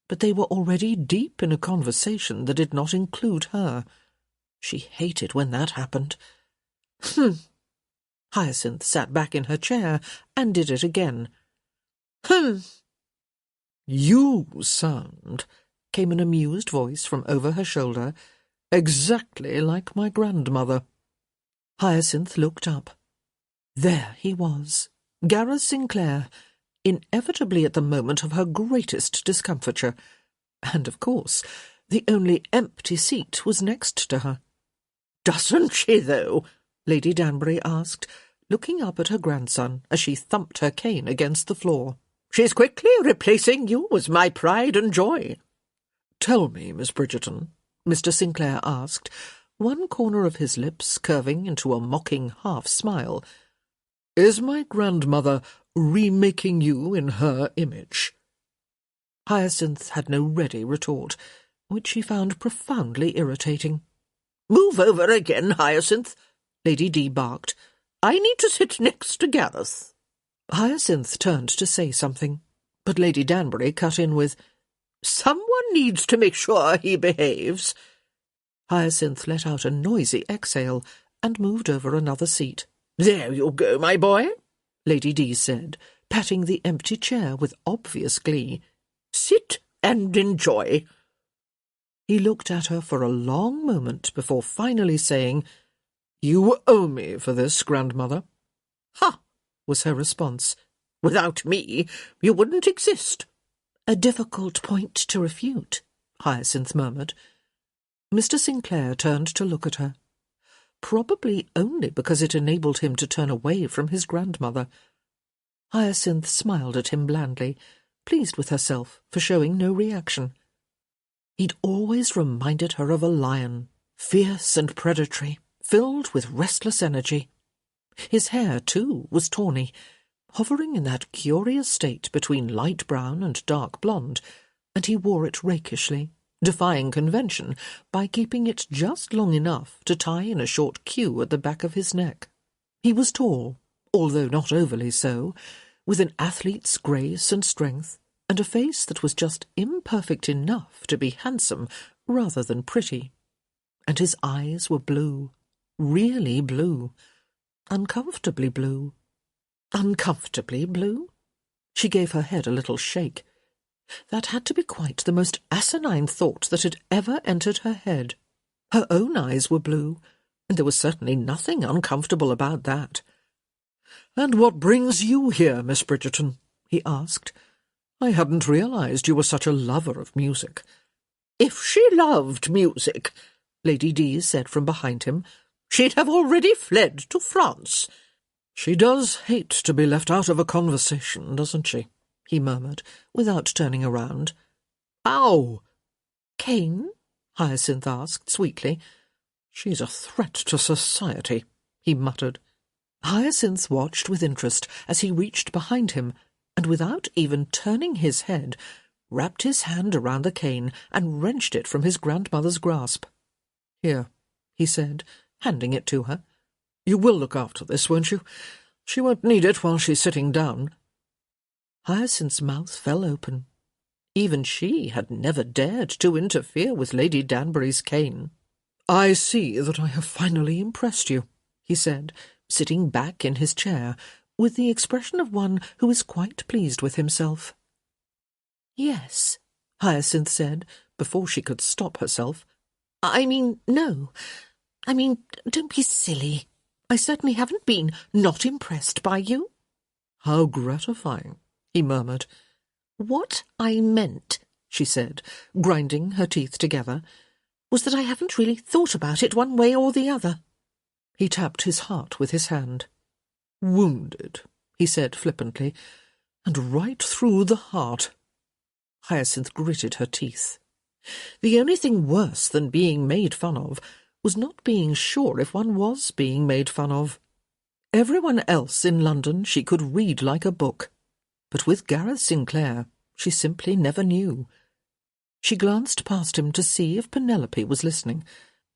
B: but they were already deep in a conversation that did not include her. She hated when that happened. Hyacinth sat back in her chair and did it again. "You sound," came an amused voice from over her shoulder, "exactly like my grandmother." Hyacinth looked up. There he was, Gareth Sinclair, inevitably at the moment of her greatest discomfiture, and, of course, the only empty seat was next to her. "Doesn't she, though?" Lady Danbury asked, looking up at her grandson as she thumped her cane against the floor. "She's quickly replacing you as my pride and joy." "Tell me, Miss Bridgerton," Mr. Sinclair asked, one corner of his lips curving into a mocking half-smile, "is my grandmother remaking you in her image?" Hyacinth had no ready retort, which she found profoundly irritating. "Move over again, Hyacinth," Lady D barked. "I need to sit next to Gareth." Hyacinth turned to say something, but Lady Danbury cut in with, "Someone needs to make sure he behaves." Hyacinth let out a noisy exhale and moved over another seat. "There you go, my boy," Lady D said, patting the empty chair with obvious glee. "Sit and enjoy." He looked at her for a long moment before finally saying, "You owe me for this, grandmother." "Ha!" was her response. "Without me, you wouldn't exist."
C: "A difficult point to refute,"
B: Hyacinth murmured. Mr. Sinclair turned to look at her, probably only because it enabled him to turn away from his grandmother. Hyacinth smiled at him blandly, pleased with herself for showing no reaction. He'd always reminded her of a lion, fierce and predatory, filled with restless energy. His hair, too, was tawny, hovering in that curious state between light brown and dark blonde, and he wore it rakishly, defying convention by keeping it just long enough to tie in a short queue at the back of his neck. He was tall, although not overly so, with an athlete's grace and strength, and a face that was just imperfect enough to be handsome rather than pretty. And his eyes were blue, really blue, uncomfortably blue. Uncomfortably blue? She gave her head a little shake. That had to be quite the most asinine thought that had ever entered her head. Her own eyes were blue, and there was certainly nothing uncomfortable about that. "And what brings you here, Miss Bridgerton?" he asked. "I hadn't realised you were such a lover of music."
C: "If she loved music," Lady Dees said from behind him, "she'd have already fled to France."
B: "She does hate to be left out of a conversation, doesn't she?" he murmured, without turning around.
C: "How?" "Cane?" Hyacinth asked sweetly.
B: "She's a threat to society," he muttered.
A: Hyacinth watched with interest as he reached behind him, and without even turning his head, wrapped his hand around the cane and wrenched it from his grandmother's grasp.
B: "Here," he said, handing it to her. "You will look after this, won't you? She won't need it while she's sitting down."
A: Hyacinth's mouth fell open. Even she had never dared to interfere with Lady Danbury's cane.
B: "I see that I have finally impressed you," he said,
A: sitting back in his chair, with the expression of one who is quite pleased with himself.
C: "Yes,"
A: Hyacinth said, before she could stop herself.
C: No. Don't be silly. I certainly haven't been not impressed by you."
B: "How gratifying," he murmured.
C: "What I meant," she said, grinding her teeth together, "was that I haven't really thought about it one way or the other."
A: He tapped his heart with his hand.
B: "Wounded," he said flippantly, "and right through the heart."
A: Hyacinth gritted her teeth. The only thing worse than being made fun of was not being sure if one was being made fun of. Everyone else in London she could read like a book, but with Gareth Sinclair she simply never knew. She glanced past him to see if Penelope was listening.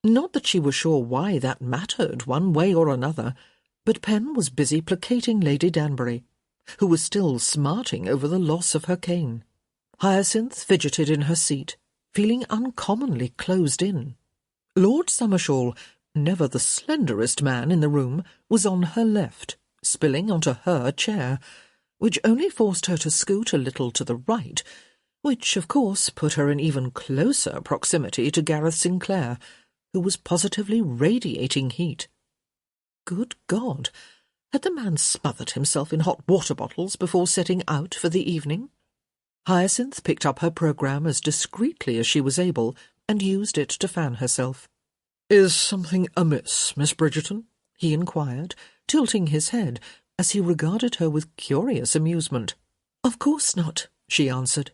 A: Not that she was sure why that mattered one way or another, but Pen was busy placating Lady Danbury, who was still smarting over the loss of her cane. Hyacinth fidgeted in her seat, feeling uncommonly closed in. Lord Summershaw, never the slenderest man in the room, was on her left, spilling onto her chair, which only forced her to scoot a little to the right, which, of course, put her in even closer proximity to Gareth Sinclair, who was positively radiating heat. Good God! Had the man smothered himself in hot water bottles before setting out for the evening? Hyacinth picked up her programme as discreetly as she was able and used it to fan herself.
B: "Is something amiss, Miss Bridgerton?"
A: he inquired, tilting his head as he regarded her with curious amusement.
C: "Of course not," she answered.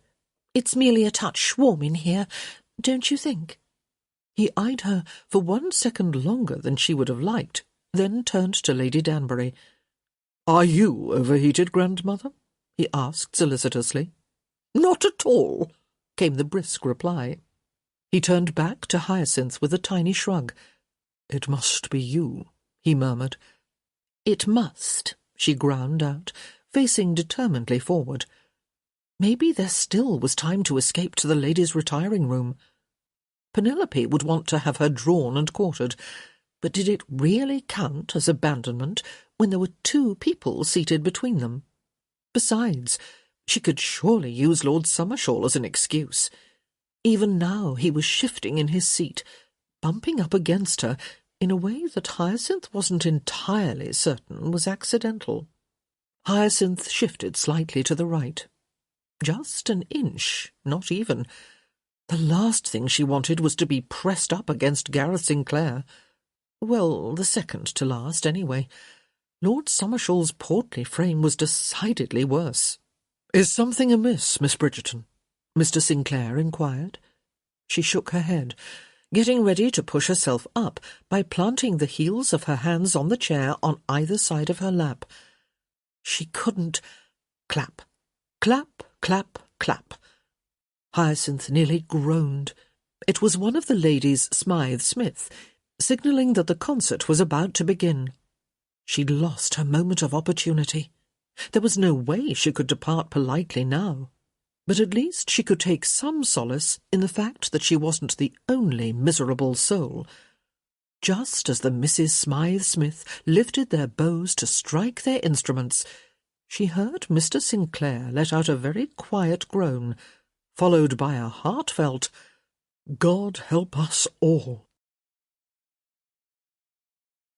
C: "It's merely a touch warm in here, don't you think?"
A: He eyed her for 1 second longer than she would have liked, then turned to Lady Danbury.
B: "Are you overheated, grandmother?"
A: he asked solicitously.
C: "Not at all,"
A: came the brisk reply. He turned back to Hyacinth with a tiny shrug.
B: "It must be you," he murmured.
A: "It must," she ground out, facing determinedly forward. Maybe there still was time to escape to the ladies' retiring room. Penelope would want to have her drawn and quartered, but did it really count as abandonment when there were 2 people seated between them? Besides, she could surely use Lord Summershaw as an excuse. Even now he was shifting in his seat, bumping up against her in a way that Hyacinth wasn't entirely certain was accidental. Hyacinth shifted slightly to the right. Just an inch, not even. The last thing she wanted was to be pressed up against Gareth Sinclair. Well, the second to last, anyway. Lord Summershaw's portly frame was decidedly worse.
B: "Is something amiss, Miss Bridgerton?"
A: Mr. Sinclair inquired. She shook her head, getting ready to push herself up by planting the heels of her hands on the chair on either side of her lap. She couldn't. Clap, clap, clap, clap. Hyacinth nearly groaned. It was one of the ladies, Smythe Smith, signalling that the concert was about to begin. She'd lost her moment of opportunity. There was no way she could depart politely now. But at least she could take some solace in the fact that she wasn't the only miserable soul. Just as the Mrs. Smythe Smith lifted their bows to strike their instruments, she heard Mr. Sinclair let out a very quiet groan, followed by a heartfelt, "God help us all."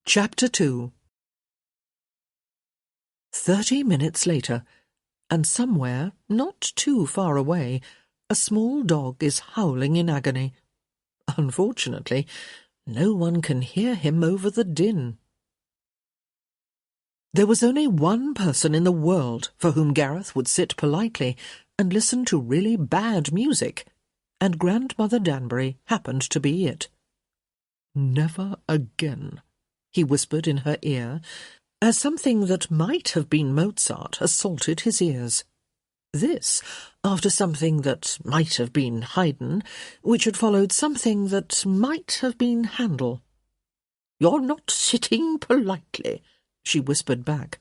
A: Chapter 2.
B: 30 minutes later, and somewhere, not too far away, a small dog is howling in agony. Unfortunately, no one can hear him over the din. There was only one person in the world for whom Gareth would sit politely and listen to really bad music, and Grandmother Danbury happened to be it. "Never again," he whispered in her ear, as something that might have been Mozart assaulted his ears. This, after something that might have been Haydn, which had followed something that might have been Handel. "You're not sitting politely," she whispered back.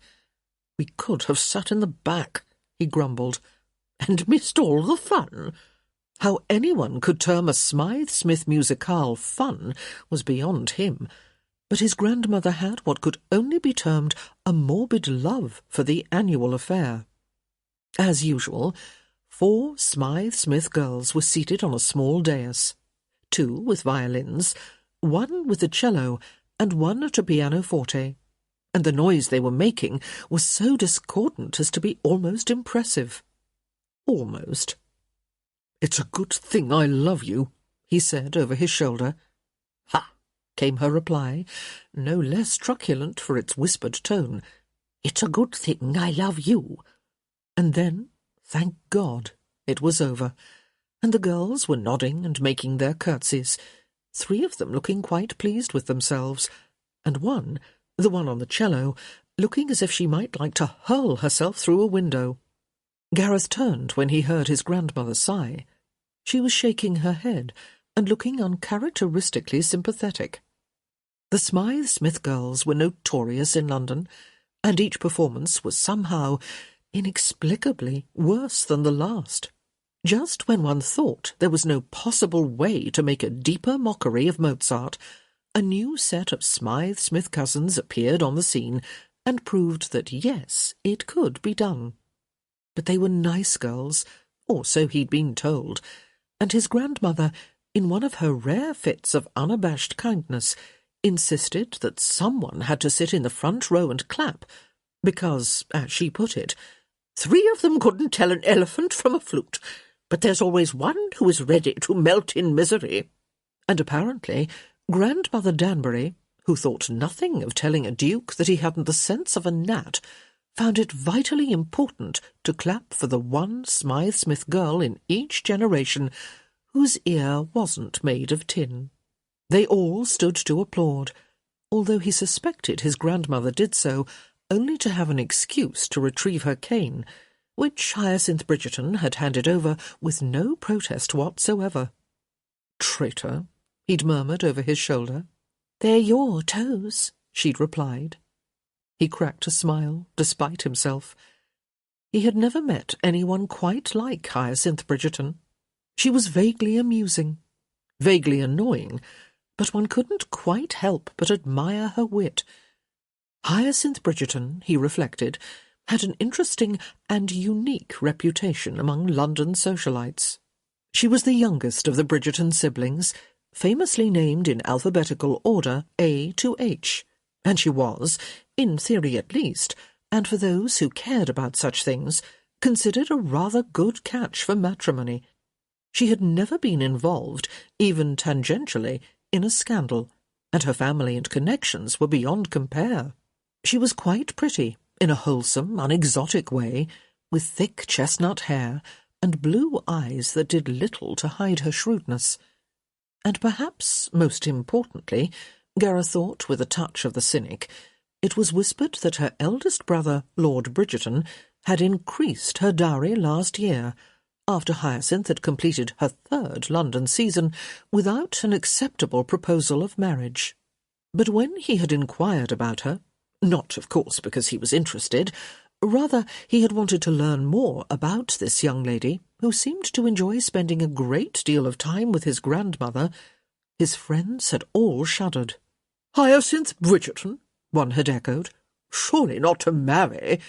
B: "We could have sat in the back," he grumbled, "and missed all the fun." How anyone could term a Smythe-Smith musicale fun was beyond him, but his grandmother had what could only be termed a morbid love for the annual affair. As usual, 4 Smythe-Smith girls were seated on a small dais, 2 with violins, 1 with a cello, and 1 at a pianoforte, and the noise they were making was so discordant as to be almost impressive. Almost. "It's a good thing I love you," he said over his shoulder. "Ha!" came her reply, no less truculent for its whispered tone. "It's a good thing I love you." And then, thank God, it was over, and the girls were nodding and making their curtsies, 3 of them looking quite pleased with themselves, and one, the one on the cello, looking as if she might like to hurl herself through a window. Gareth turned when he heard his grandmother sigh. She was shaking her head and looking uncharacteristically sympathetic. The Smythe-Smith girls were notorious in London, and each performance was somehow, inexplicably, worse than the last. Just when one thought there was no possible way to make a deeper mockery of Mozart, a new set of Smythe-Smith cousins appeared on the scene and proved that yes, it could be done. But they were nice girls, or so he'd been told, and his grandmother, in one of her rare fits of unabashed kindness, insisted that someone had to sit in the front row and clap, because, as she put it, 3 of them couldn't tell an elephant from a flute, but there's always one who is ready to melt in misery. And apparently Grandmother Danbury, who thought nothing of telling a duke that he hadn't the sense of a gnat, found it vitally important to clap for the one Smythe-Smith girl in each generation whose ear wasn't made of tin. They all stood to applaud, although he suspected his grandmother did so only to have an excuse to retrieve her cane, which Hyacinth Bridgerton had handed over with no protest whatsoever. "Traitor," he'd murmured over his shoulder. "They're your toes," she'd replied. He cracked a smile, despite himself. He had never met anyone quite like Hyacinth Bridgerton. She was vaguely amusing, vaguely annoying, but one couldn't quite help but admire her wit. Hyacinth Bridgerton, he reflected, had an interesting and unique reputation among London socialites. She was the youngest of the Bridgerton siblings, famously named in alphabetical order A to H, and she was, in theory at least, and for those who cared about such things, considered a rather good catch for matrimony. She had never been involved, even tangentially, in a scandal, and her family and connections were beyond compare. She was quite pretty, in a wholesome, unexotic way, with thick chestnut hair and blue eyes that did little to hide her shrewdness. And perhaps, most importantly, Gareth thought with a touch of the cynic, it was whispered that her eldest brother, Lord Bridgerton, had increased her dowry last year, after Hyacinth had completed her 3rd London season without an acceptable proposal of marriage. But when he had inquired about her, not, of course, because he was interested, rather he had wanted to learn more about this young lady, who seemed to enjoy spending a great deal of time with his grandmother, his friends had all shuddered. "Hyacinth Bridgerton," one had echoed. "Surely not to marry.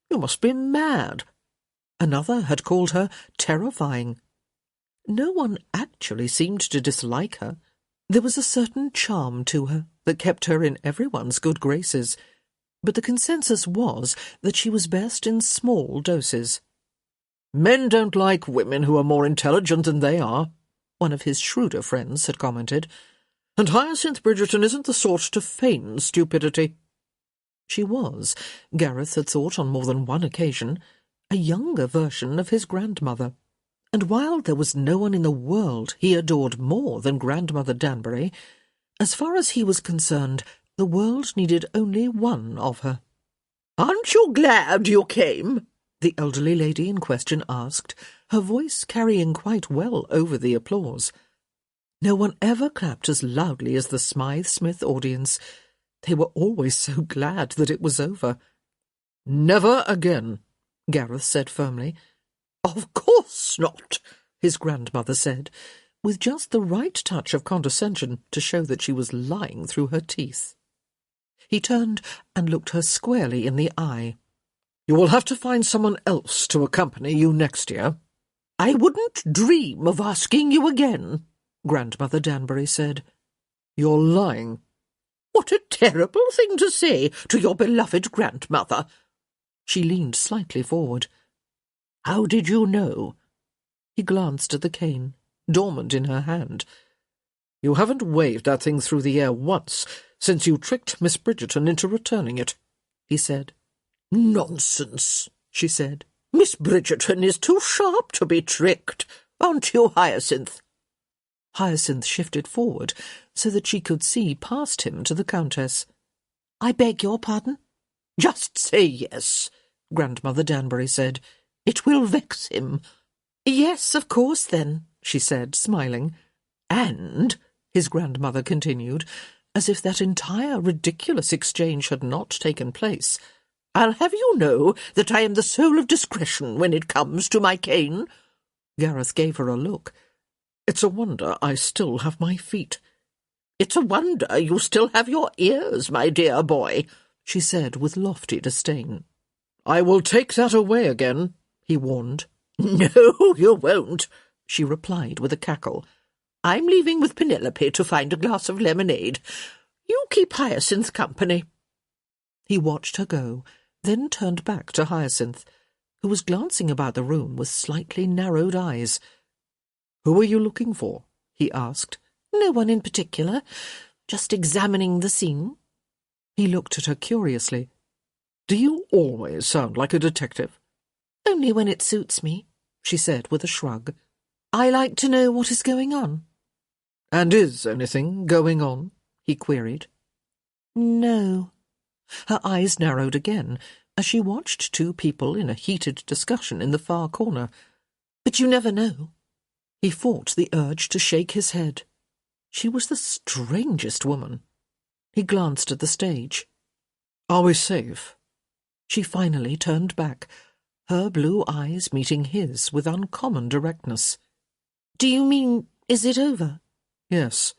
B: You must be mad." Another had called her terrifying. No one actually seemed to dislike her. There was a certain charm to her that kept her in everyone's good graces. but the consensus was that she was best in small doses. "Men don't like women who are more intelligent than they are," one of his shrewder friends had commented, "and Hyacinth Bridgerton isn't the sort to feign stupidity." She was, Gareth had thought on more than one occasion, a younger version of his grandmother, and while there was no one in the world he adored more than Grandmother Danbury, as far as he was concerned, the world needed only one of her. "Aren't you glad you came?" the elderly lady in question asked, her voice carrying quite well over the applause. No one ever clapped as loudly as the Smythe-Smith audience. They were always so glad that it was over. "Never again," Gareth said firmly. "Of course not," his grandmother said, with just the right touch of condescension to show that she was lying through her teeth. He turned and looked her squarely in the eye. "You will have to find someone else to accompany you next year." "I wouldn't dream of asking you again," Grandmother Danbury said. "You're lying." "What a terrible thing to say to your beloved grandmother." She leaned slightly forward. "How did you know?" He glanced at the cane, dormant in her hand. "You haven't waved that thing through the air once since you tricked Miss Bridgerton into returning it," he said. "Nonsense," she said. "Miss Bridgerton is too sharp to be tricked, aren't you, Hyacinth?" Hyacinth shifted forward so that she could see past him to the Countess. "I beg your pardon?" "Just say yes," Grandmother Danbury said. "It will vex him." "Yes, of course, then," she said, smiling. "And," his grandmother continued, as if that entire ridiculous exchange had not taken place, "I'll have you know that I am the soul of discretion when it comes to my cane." Gareth gave her a look. "It's a wonder I still have my feet." "It's a wonder you still have your ears, my dear boy," she said with lofty disdain. "I will take that away again," he warned. "No, you won't," she replied with a cackle. "I'm leaving with Penelope to find a glass of lemonade. You keep Hyacinth company." He watched her go, then turned back to Hyacinth, who was glancing about the room with slightly narrowed eyes. "Who are you looking for?" he asked. "No one in particular. Just examining the scene." He looked at her curiously. "Do you always sound like a detective?" "Only when it suits me," she said with a shrug. "I like to know what is going on." "And is anything going on?" he queried. "No." Her eyes narrowed again as she watched two people in a heated discussion in the far corner. "But you never know." He fought the urge to shake his head. She was the strangest woman. He glanced at the stage. "Are we safe?" She finally turned back, her blue eyes meeting his with uncommon directness. "Do you mean, is it over?" "Yes."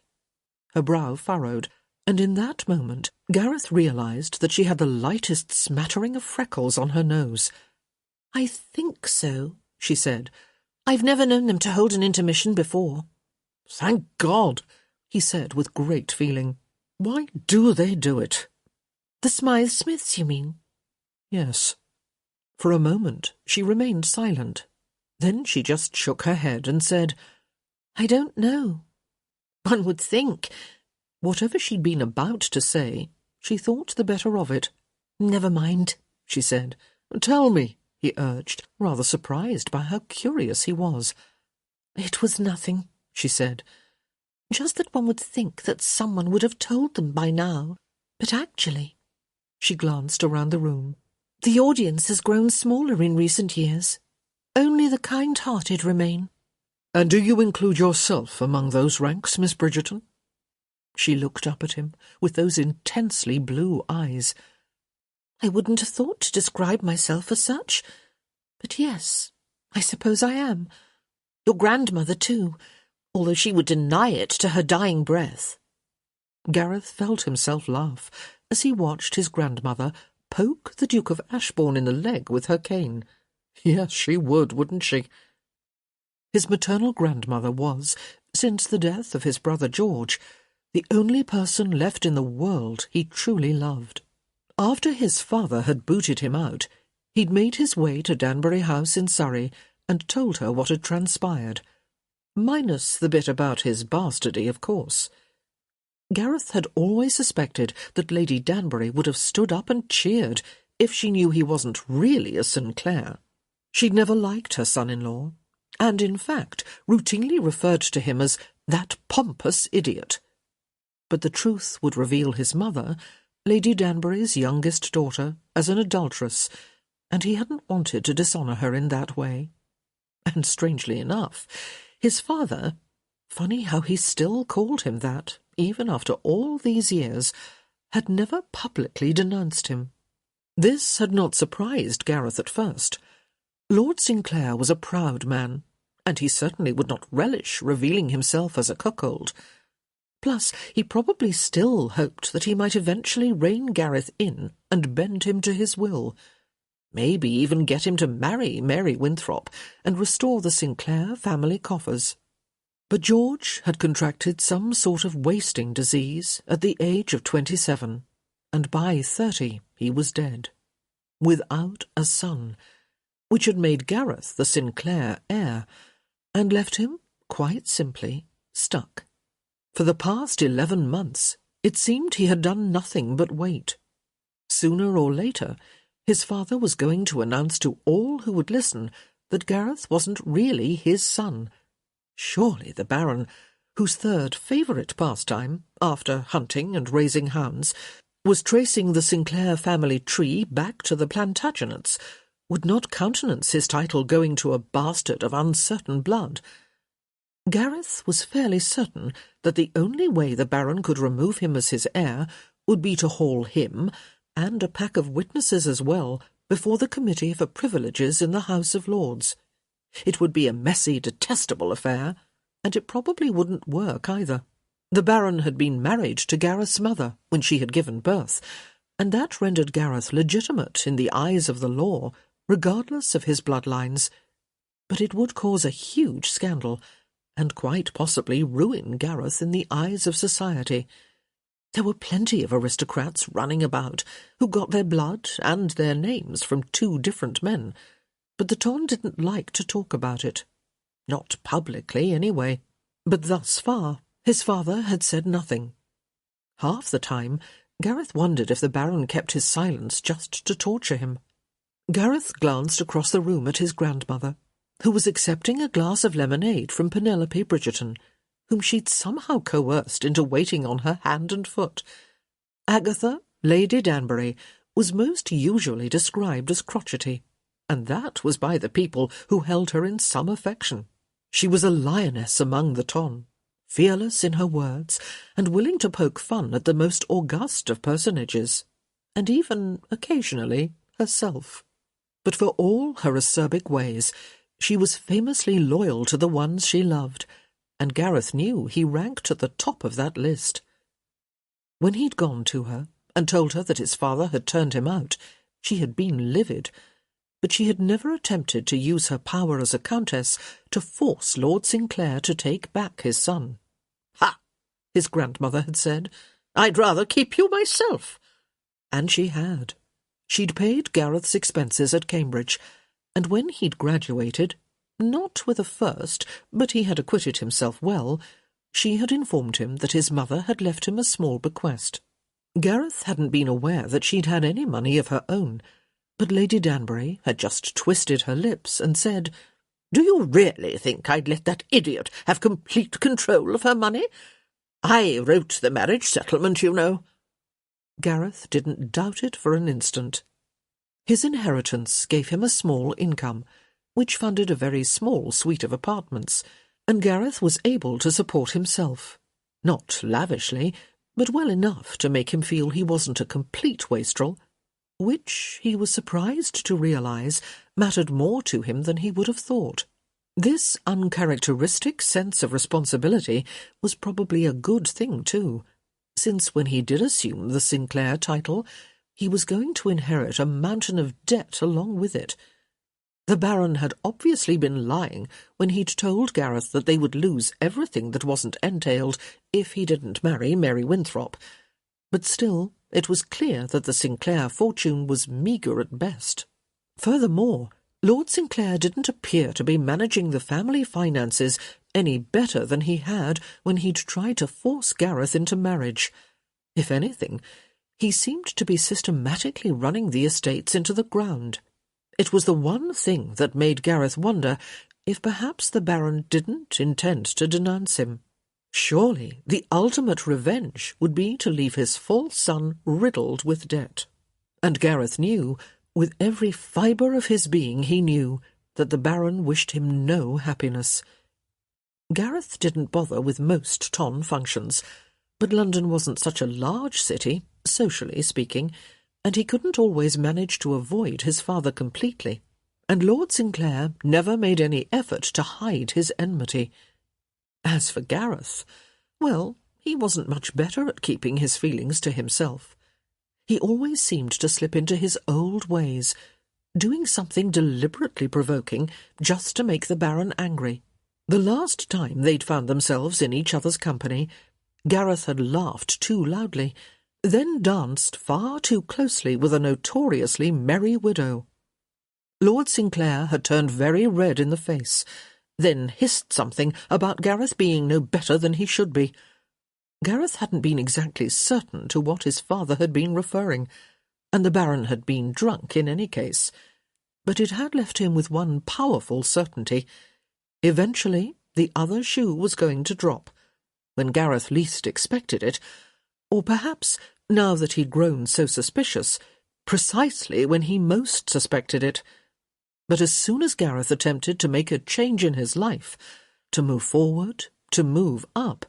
B: Her brow furrowed, and in that moment Gareth realized that she had the lightest smattering of freckles on her nose. "I think so," she said. "I've never known them to hold an intermission before." "Thank God," he said with great feeling. "Why do they do it?" "The Smythe-Smiths, you mean?" "Yes." For a moment she remained silent. Then she just shook her head and said, "I don't know." One would think. Whatever she'd been about to say, she thought the better of it. "Never mind," she said. "Tell me," he urged, rather surprised by how curious he was. "It was nothing," she said. "Just that one would think that someone would have told them by now. But actually—" She glanced around the room. "The audience has grown smaller in recent years. Only the kind-hearted remain." "And do you include yourself among those ranks, Miss Bridgerton?" She looked up at him with those intensely blue eyes. "I wouldn't have thought to describe myself as such. But yes, I suppose I am. Your grandmother, too, although she would deny it to her dying breath." Gareth felt himself laugh as he watched his grandmother poke the Duke of Ashbourne in the leg with her cane. Yes, she would, wouldn't she? His maternal grandmother was, since the death of his brother George, the only person left in the world he truly loved. After his father had booted him out, he'd made his way to Danbury House in Surrey and told her what had transpired, minus the bit about his bastardy, of course. Gareth had always suspected that Lady Danbury would have stood up and cheered if she knew he wasn't really a Sinclair. She'd never liked her son-in-law, and in fact routinely referred to him as that pompous idiot. But the truth would reveal his mother, Lady Danbury's youngest daughter, as an adulteress, and he hadn't wanted to dishonour her in that way. And strangely enough, his father, funny how he still called him that, even after all these years, had never publicly denounced him. This had not surprised Gareth at first. Lord Sinclair was a proud man, and he certainly would not relish revealing himself as a cuckold. Plus, he probably still hoped that he might eventually rein Gareth in and bend him to his will, maybe even get him to marry Mary Winthrop and restore the Sinclair family coffers. But George had contracted some sort of wasting disease at the age of 27, and by 30 he was dead, without a son, which had made Gareth the Sinclair heir, and left him, quite simply, stuck. For the past 11 months, it seemed he had done nothing but wait. Sooner or later, his father was going to announce to all who would listen that Gareth wasn't really his son. Surely the Baron, whose third favourite pastime, after hunting and raising hounds, was tracing the Sinclair family tree back to the Plantagenets, would not countenance his title going to a bastard of uncertain blood. Gareth was fairly certain that the only way the Baron could remove him as his heir would be to haul him, and a pack of witnesses as well, before the Committee for Privileges in the House of Lords. It would be a messy, detestable affair, and it probably wouldn't work either. The Baron had been married to Gareth's mother when she had given birth, and that rendered Gareth legitimate in the eyes of the law, regardless of his bloodlines. But it would cause a huge scandal, and quite possibly ruin Gareth in the eyes of society. There were plenty of aristocrats running about who got their blood and their names from 2 different men, but the Ton didn't like to talk about it. Not publicly, anyway. But thus far, his father had said nothing. Half the time, Gareth wondered if the Baron kept his silence just to torture him. Gareth glanced across the room at his grandmother, who was accepting a glass of lemonade from Penelope Bridgerton, whom she'd somehow coerced into waiting on her hand and foot. Agatha, Lady Danbury, was most usually described as crotchety, and that was by the people who held her in some affection. She was a lioness among the Ton, fearless in her words, and willing to poke fun at the most august of personages, and even, occasionally, herself. But for all her acerbic ways, she was famously loyal to the ones she loved, and Gareth knew he ranked at the top of that list. When he'd gone to her and told her that his father had turned him out, she had been livid, but she had never attempted to use her power as a countess to force Lord Sinclair to take back his son. "Ha!" his grandmother had said. "I'd rather keep you myself." And she had. She'd paid Gareth's expenses at Cambridge, and when he'd graduated, not with a first, but he had acquitted himself well, she had informed him that his mother had left him a small bequest. Gareth hadn't been aware that she'd had any money of her own, but Lady Danbury had just twisted her lips and said, "Do you really think I'd let that idiot have complete control of her money? I wrote the marriage settlement, you know." Gareth didn't doubt it for an instant. His inheritance gave him a small income, which funded a very small suite of apartments, and Gareth was able to support himself. Not lavishly, but well enough to make him feel he wasn't a complete wastrel, which, he was surprised to realise, mattered more to him than he would have thought. This uncharacteristic sense of responsibility was probably a good thing, too, since when he did assume the Sinclair title, he was going to inherit a mountain of debt along with it. The Baron had obviously been lying when he'd told Gareth that they would lose everything that wasn't entailed if he didn't marry Mary Winthrop, but still
A: it was clear that the Sinclair fortune was meagre at best. Furthermore, Lord Sinclair didn't appear to be managing the family finances any better than he had when he'd tried to force Gareth into marriage. If anything, he seemed to be systematically running the estates into the ground. It was the one thing that made Gareth wonder if perhaps the Baron didn't intend to denounce him. Surely the ultimate revenge would be to leave his false son riddled with debt. And Gareth knew, with every fibre of his being he knew, that the Baron wished him no happiness. Gareth didn't bother with most ton functions, but London wasn't such a large city, socially speaking, and he couldn't always manage to avoid his father completely, and Lord Sinclair never made any effort to hide his enmity. As for Gareth, well, he wasn't much better at keeping his feelings to himself. He always seemed to slip into his old ways, doing something deliberately provoking just to make the Baron angry. The last time they'd found themselves in each other's company, Gareth had laughed too loudly, then danced far too closely with a notoriously merry widow. Lord Sinclair had turned very red in the face, then hissed something about Gareth being no better than he should be. Gareth hadn't been exactly certain to what his father had been referring, and the Baron had been drunk in any case, but it had left him with one powerful certainty. Eventually the other shoe was going to drop, when Gareth least expected it, or perhaps, now that he'd grown so suspicious, precisely when he most suspected it. But as soon as Gareth attempted to make a change in his life, to move forward, to move up,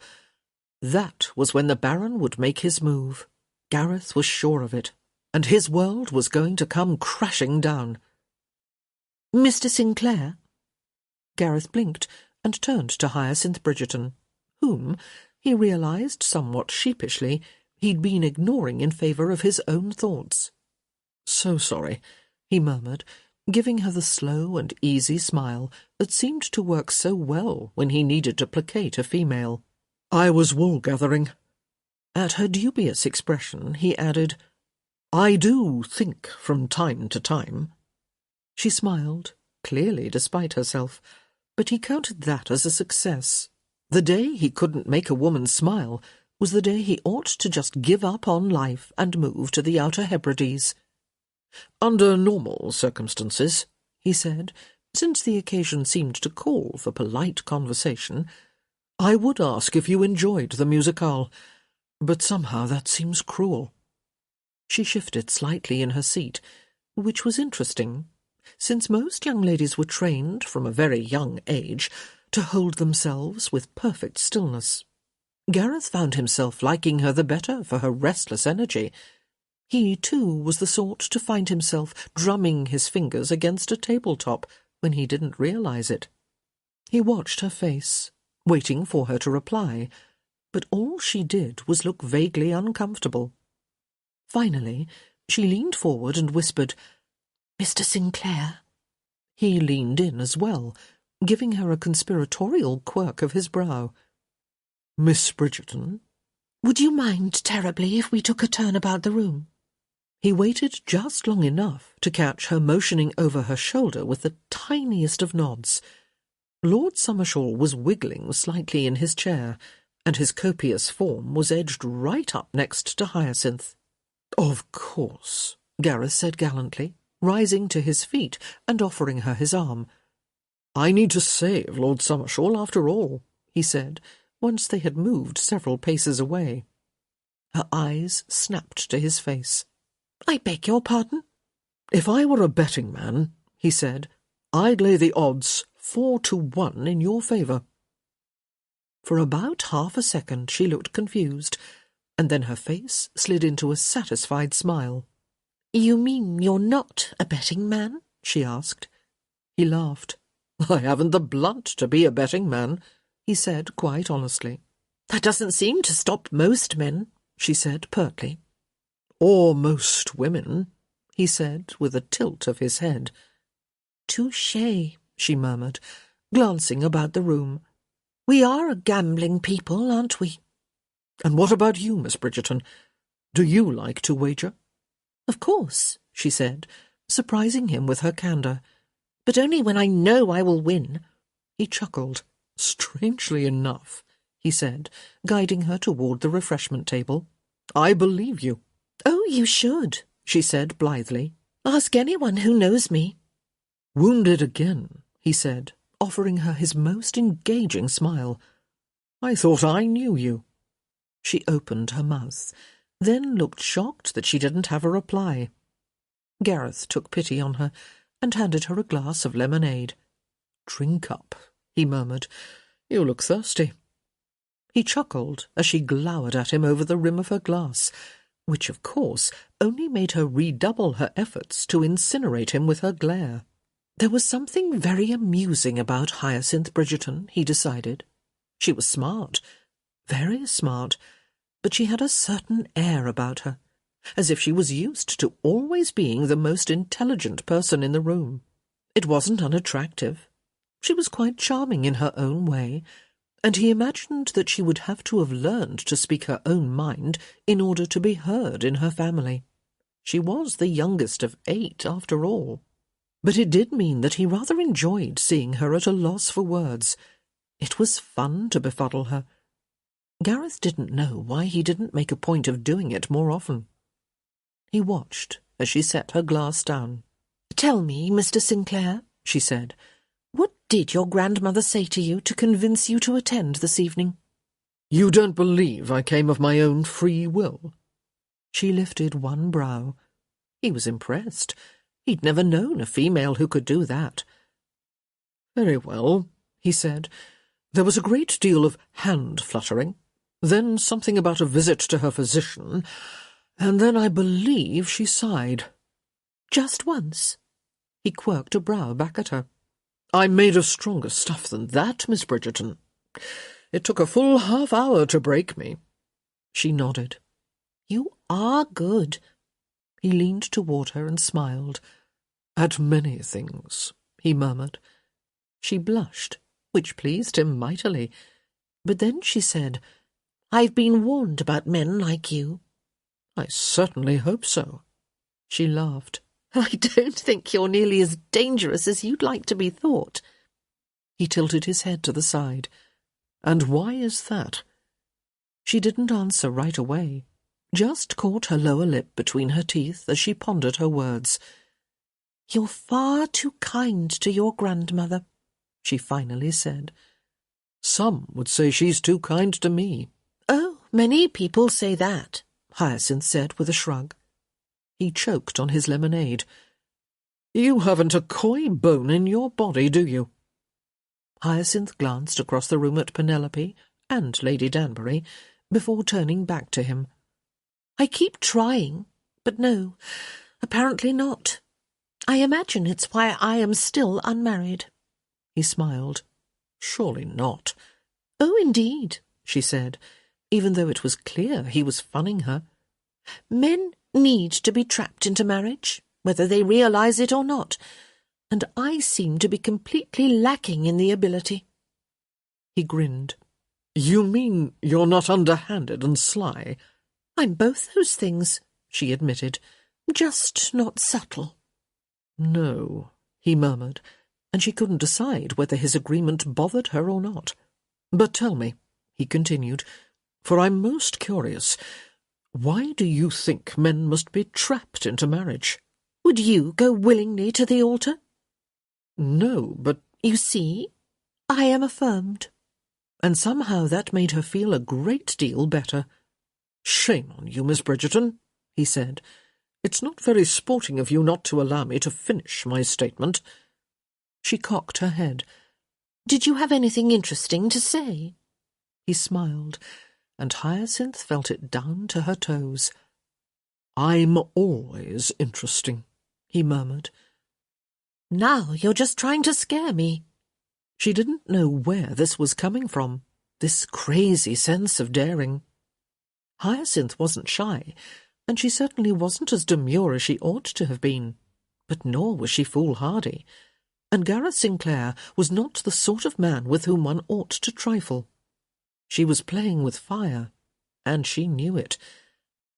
A: that was when the Baron would make his move. Gareth was sure of it, and his world was going to come crashing down.
C: "Mr. Sinclair?"
A: Gareth blinked and turned to Hyacinth Bridgerton, whom, he realised somewhat sheepishly, he'd been ignoring in favour of his own thoughts. "So sorry," he murmured, giving her the slow and easy smile that seemed to work so well when he needed to placate a female. "I was wool-gathering." At her dubious expression he added, "I do think from time to time." She smiled, clearly despite herself, but he counted that as a success. The day he couldn't make a woman smile was the day he ought to just give up on life and move to the Outer Hebrides. "Under normal circumstances," he said, since the occasion seemed to call for polite conversation, "I would ask if you enjoyed the musicale, but somehow that seems cruel." She shifted slightly in her seat, which was interesting, since most young ladies were trained from a very young age to hold themselves with perfect stillness. Gareth found himself liking her the better for her restless energy. He, too, was the sort to find himself drumming his fingers against a tabletop when he didn't realise it. He watched her face, waiting for her to reply, but all she did was look vaguely uncomfortable. Finally, she leaned forward and whispered, "Mr. Sinclair." He leaned in as well, giving her a conspiratorial quirk of his brow. "Miss Bridgerton?"
C: "Would you mind terribly if we took a turn about the room?"
A: He waited just long enough to catch her motioning over her shoulder with the tiniest of nods. Lord Summershaw was wiggling slightly in his chair, and his copious form was edged right up next to Hyacinth. "Of course," Gareth said gallantly, rising to his feet and offering her his arm. "I need to save Lord Summershaw after all," he said, once they had moved several paces away. Her eyes snapped to his face.
C: "I beg your pardon?"
A: "If I were a betting man," he said, "I'd lay the odds 4-1 in your favour." For about half a second she looked confused, and then her face slid into a satisfied smile.
C: "You mean you're not a betting man?"
A: she asked. He laughed. "I haven't the blood to be a betting man," he said quite honestly.
C: "That doesn't seem to stop most men," she said pertly.
A: "Or most women," he said with a tilt of his head.
C: "Touché,"
A: she murmured, glancing about the room.
C: "We are a gambling people, aren't we?"
A: "And what about you, Miss Bridgerton?
B: Do you like to wager?"
C: "Of course," she said, surprising him with her candour. "But only when I know I will win."
B: He chuckled. "Strangely enough," he said, guiding her toward the refreshment table. "I believe you."
C: "Oh, you should," she said blithely. "Ask anyone who knows me."
B: "Wounded again," he said, offering her his most engaging smile. "I thought I knew you." She opened her mouth, then looked shocked that she didn't have a reply. Gareth took pity on her and handed her a glass of lemonade. "Drink up," he murmured. "You look thirsty." He chuckled as she glowered at him over the rim of her glass, which, of course, only made her redouble her efforts to incinerate him with her glare. There was something very amusing about Hyacinth Bridgerton, he decided. She was smart, very smart, but she had a certain air about her, as if she was used to always being the most intelligent person in the room. It wasn't unattractive. She was quite charming in her own way, and he imagined that she would have to have learned to speak her own mind in order to be heard in her family. She was the youngest of 8, after all. But it did mean that he rather enjoyed seeing her at a loss for words. It was fun to befuddle her. Gareth didn't know why he didn't make a point of doing it more often. He watched as she set her glass down.
C: "Tell me, Mr. Sinclair," she said, "what did your grandmother say to you to convince you to attend this evening?"
B: "You don't believe I came of my own free will?" She lifted one brow. He was impressed. He'd never known a female who could do that. "Very well," he said. "There was a great deal of hand-fluttering, then something about a visit to her physician, and then I believe she sighed."
C: "Just once?"
B: He quirked a brow back at her. "I'm made of stronger stuff than that, Miss Bridgerton. It took a full half-hour to break me." She nodded.
C: "You are good."
B: He leaned toward her and smiled. "At many things," he murmured. She blushed, which pleased him mightily. But then she said,
C: "I've been warned about men like you."
B: "I certainly hope so." She laughed.
C: "I don't think you're nearly as dangerous as you'd like to be thought."
B: He tilted his head to the side. "And why is that?" She didn't answer right away, just caught her lower lip between her teeth as she pondered her words.
C: "You're far too kind to your grandmother,"
B: she finally said. "Some would say she's too kind to me."
C: "Oh, many people say that,"
B: Hyacinth said with a shrug. He choked on his lemonade. "You haven't a coy bone in your body, do you?" Hyacinth glanced across the room at Penelope and Lady Danbury before turning back to him.
C: "I keep trying, but no, apparently not. I imagine it's why I am still unmarried."
B: He smiled. "Surely not."
C: "Oh, indeed,"
B: she said, even though it was clear he was funning her.
C: "Men need to be trapped into marriage, whether they realize it or not, and I seem to be completely lacking in the ability."
B: He grinned. "You mean you're not underhanded and sly?"
C: "I'm both those things," she admitted, "just not subtle."
B: "No," he murmured, and she couldn't decide whether his agreement bothered her or not. "But tell me," he continued, "for I'm most curious, why do you think men must be trapped into marriage?"
C: "Would you go willingly to the altar?"
B: "No, but—"
C: "You see, I am affirmed."
B: And somehow that made her feel a great deal better. "Shame on you, Miss Bridgerton," he said. "It's not very sporting of you not to allow me to finish my statement." She cocked her head.
C: "Did you have anything interesting to say?"
B: He smiled, and Hyacinth felt it down to her toes. "I'm always interesting," he murmured.
C: "Now you're just trying to scare me."
B: She didn't know where this was coming from, this crazy sense of daring. Hyacinth wasn't shy, and she certainly wasn't as demure as she ought to have been, but nor was she foolhardy, and Gareth Sinclair was not the sort of man with whom one ought to trifle. She was playing with fire, and she knew it.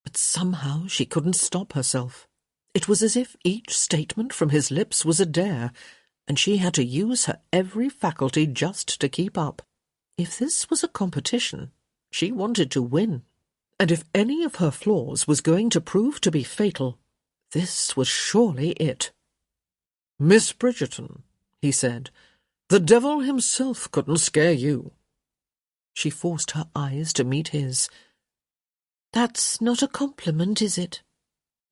B: But somehow she couldn't stop herself. It was as if each statement from his lips was a dare, and she had to use her every faculty just to keep up. If this was a competition, she wanted to win, and if any of her flaws was going to prove to be fatal, this was surely it.
A: "Miss Bridgerton," he said, "the devil himself couldn't scare you."
B: She forced her eyes to meet his.
C: "That's not a compliment, is it?"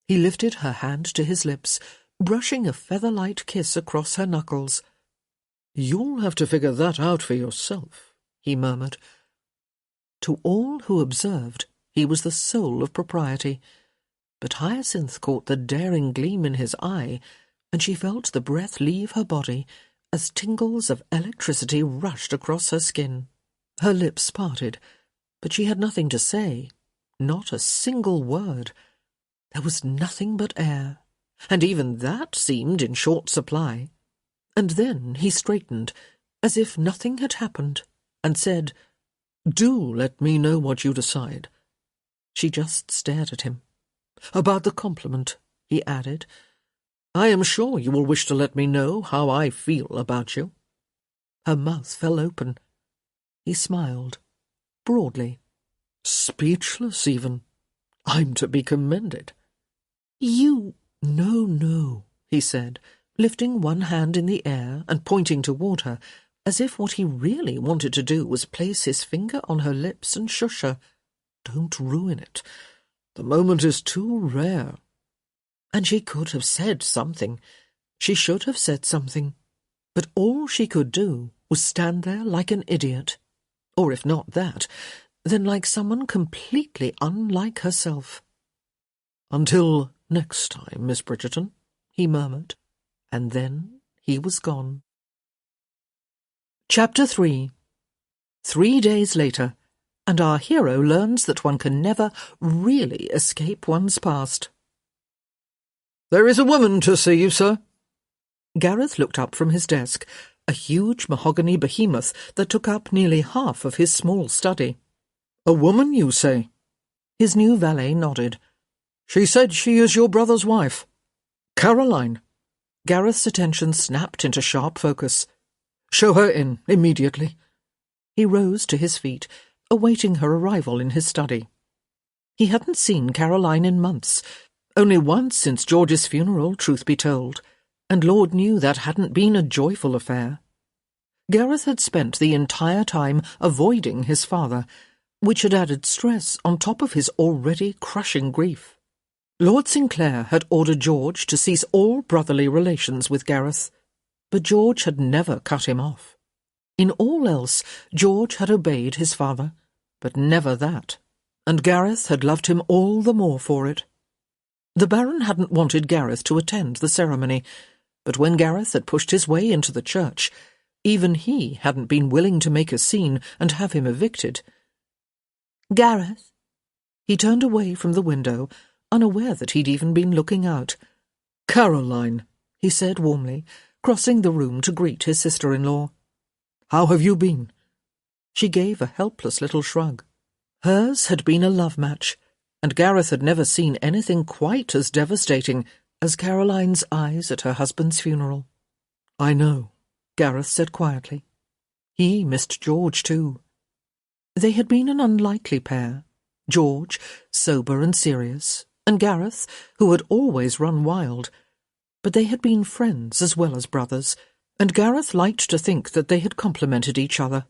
B: He lifted her hand to his lips, brushing a feather-light kiss across her knuckles.
A: "You'll have to figure that out for yourself," he murmured.
B: To all who observed, he was the soul of propriety, but Hyacinth caught the daring gleam in his eye, and she felt the breath leave her body as tingles of electricity rushed across her skin. Her lips parted, but she had nothing to say, not a single word. There was nothing but air, and even that seemed in short supply. And then he straightened, as if nothing had happened, and said,
A: "Do let me know what you decide."
B: She just stared at him.
A: "About the compliment," he added, "I am sure you will wish to let me know how I feel about you."
B: Her mouth fell open. He smiled, broadly.
A: "Speechless, even. I'm to be commended."
C: "You—"
B: No, he said, lifting one hand in the air and pointing toward her, as if what he really wanted to do was place his finger on her lips and shush her.
A: "Don't ruin it. The moment is too rare."
B: And she could have said something. She should have said something. But all she could do was stand there like an idiot. Or if not that, then like someone completely unlike herself.
A: "Until next time, Miss Bridgerton,"
B: he murmured, and then he was gone. Chapter 3. 3 days later, and our hero learns that one can never really escape one's past.
A: "There is a woman to see you, sir."
B: Gareth looked up from his desk, a huge mahogany behemoth that took up nearly half of his small study.
A: "A woman, you say?"
B: His new valet nodded.
A: "She said she is your brother's wife. Caroline."
B: Gareth's attention snapped into sharp focus.
A: "Show her in, immediately."
B: He rose to his feet, awaiting her arrival in his study. He hadn't seen Caroline in months, only once since George's funeral, truth be told, and Lord knew that hadn't been a joyful affair. Gareth had spent the entire time avoiding his father, which had added stress on top of his already crushing grief. Lord Sinclair had ordered George to cease all brotherly relations with Gareth, but George had never cut him off. In all else, George had obeyed his father, but never that, and Gareth had loved him all the more for it. The Baron hadn't wanted Gareth to attend the ceremony, but when Gareth had pushed his way into the church, even he hadn't been willing to make a scene and have him evicted.
C: "Gareth?"
B: He turned away from the window, unaware that he'd even been looking out.
A: "Caroline,"
B: he said warmly, crossing the room to greet his sister-in-law.
A: "How have you been?"
B: She gave a helpless little shrug. Hers had been a love match, and Gareth had never seen anything quite as devastating as Caroline's eyes at her husband's funeral.
A: "I know,"
B: Gareth said quietly. He missed George too. They had been an unlikely pair, George, sober and serious, and Gareth, who had always run wild. But they had been friends as well as brothers, and Gareth liked to think that they had complemented each other.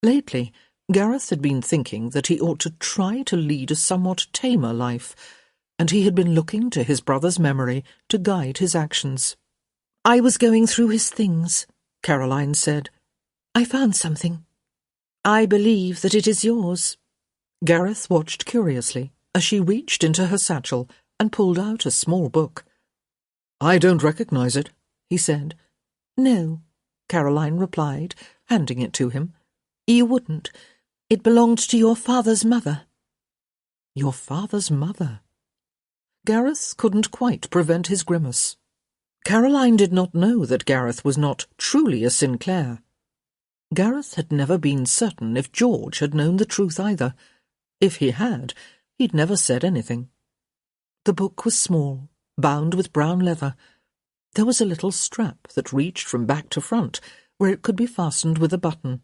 B: Lately, Gareth had been thinking that he ought to try to lead a somewhat tamer life, and he had been looking to his brother's memory to guide his actions. "I was going through his things," Caroline said. "I found something. I believe that it is yours." Gareth watched curiously as she reached into her satchel and pulled out a small book.
A: "I don't recognize it,"
B: he said. "No," Caroline replied, handing it to him. "You wouldn't. It belonged to your father's mother." Your father's mother? Gareth couldn't quite prevent his grimace. Caroline did not know that Gareth was not truly a Sinclair. Gareth had never been certain if George had known the truth either. If he had, He'd never said anything. The book was small, bound with brown leather. There was a little strap that reached from back to front, where it could be fastened with a button.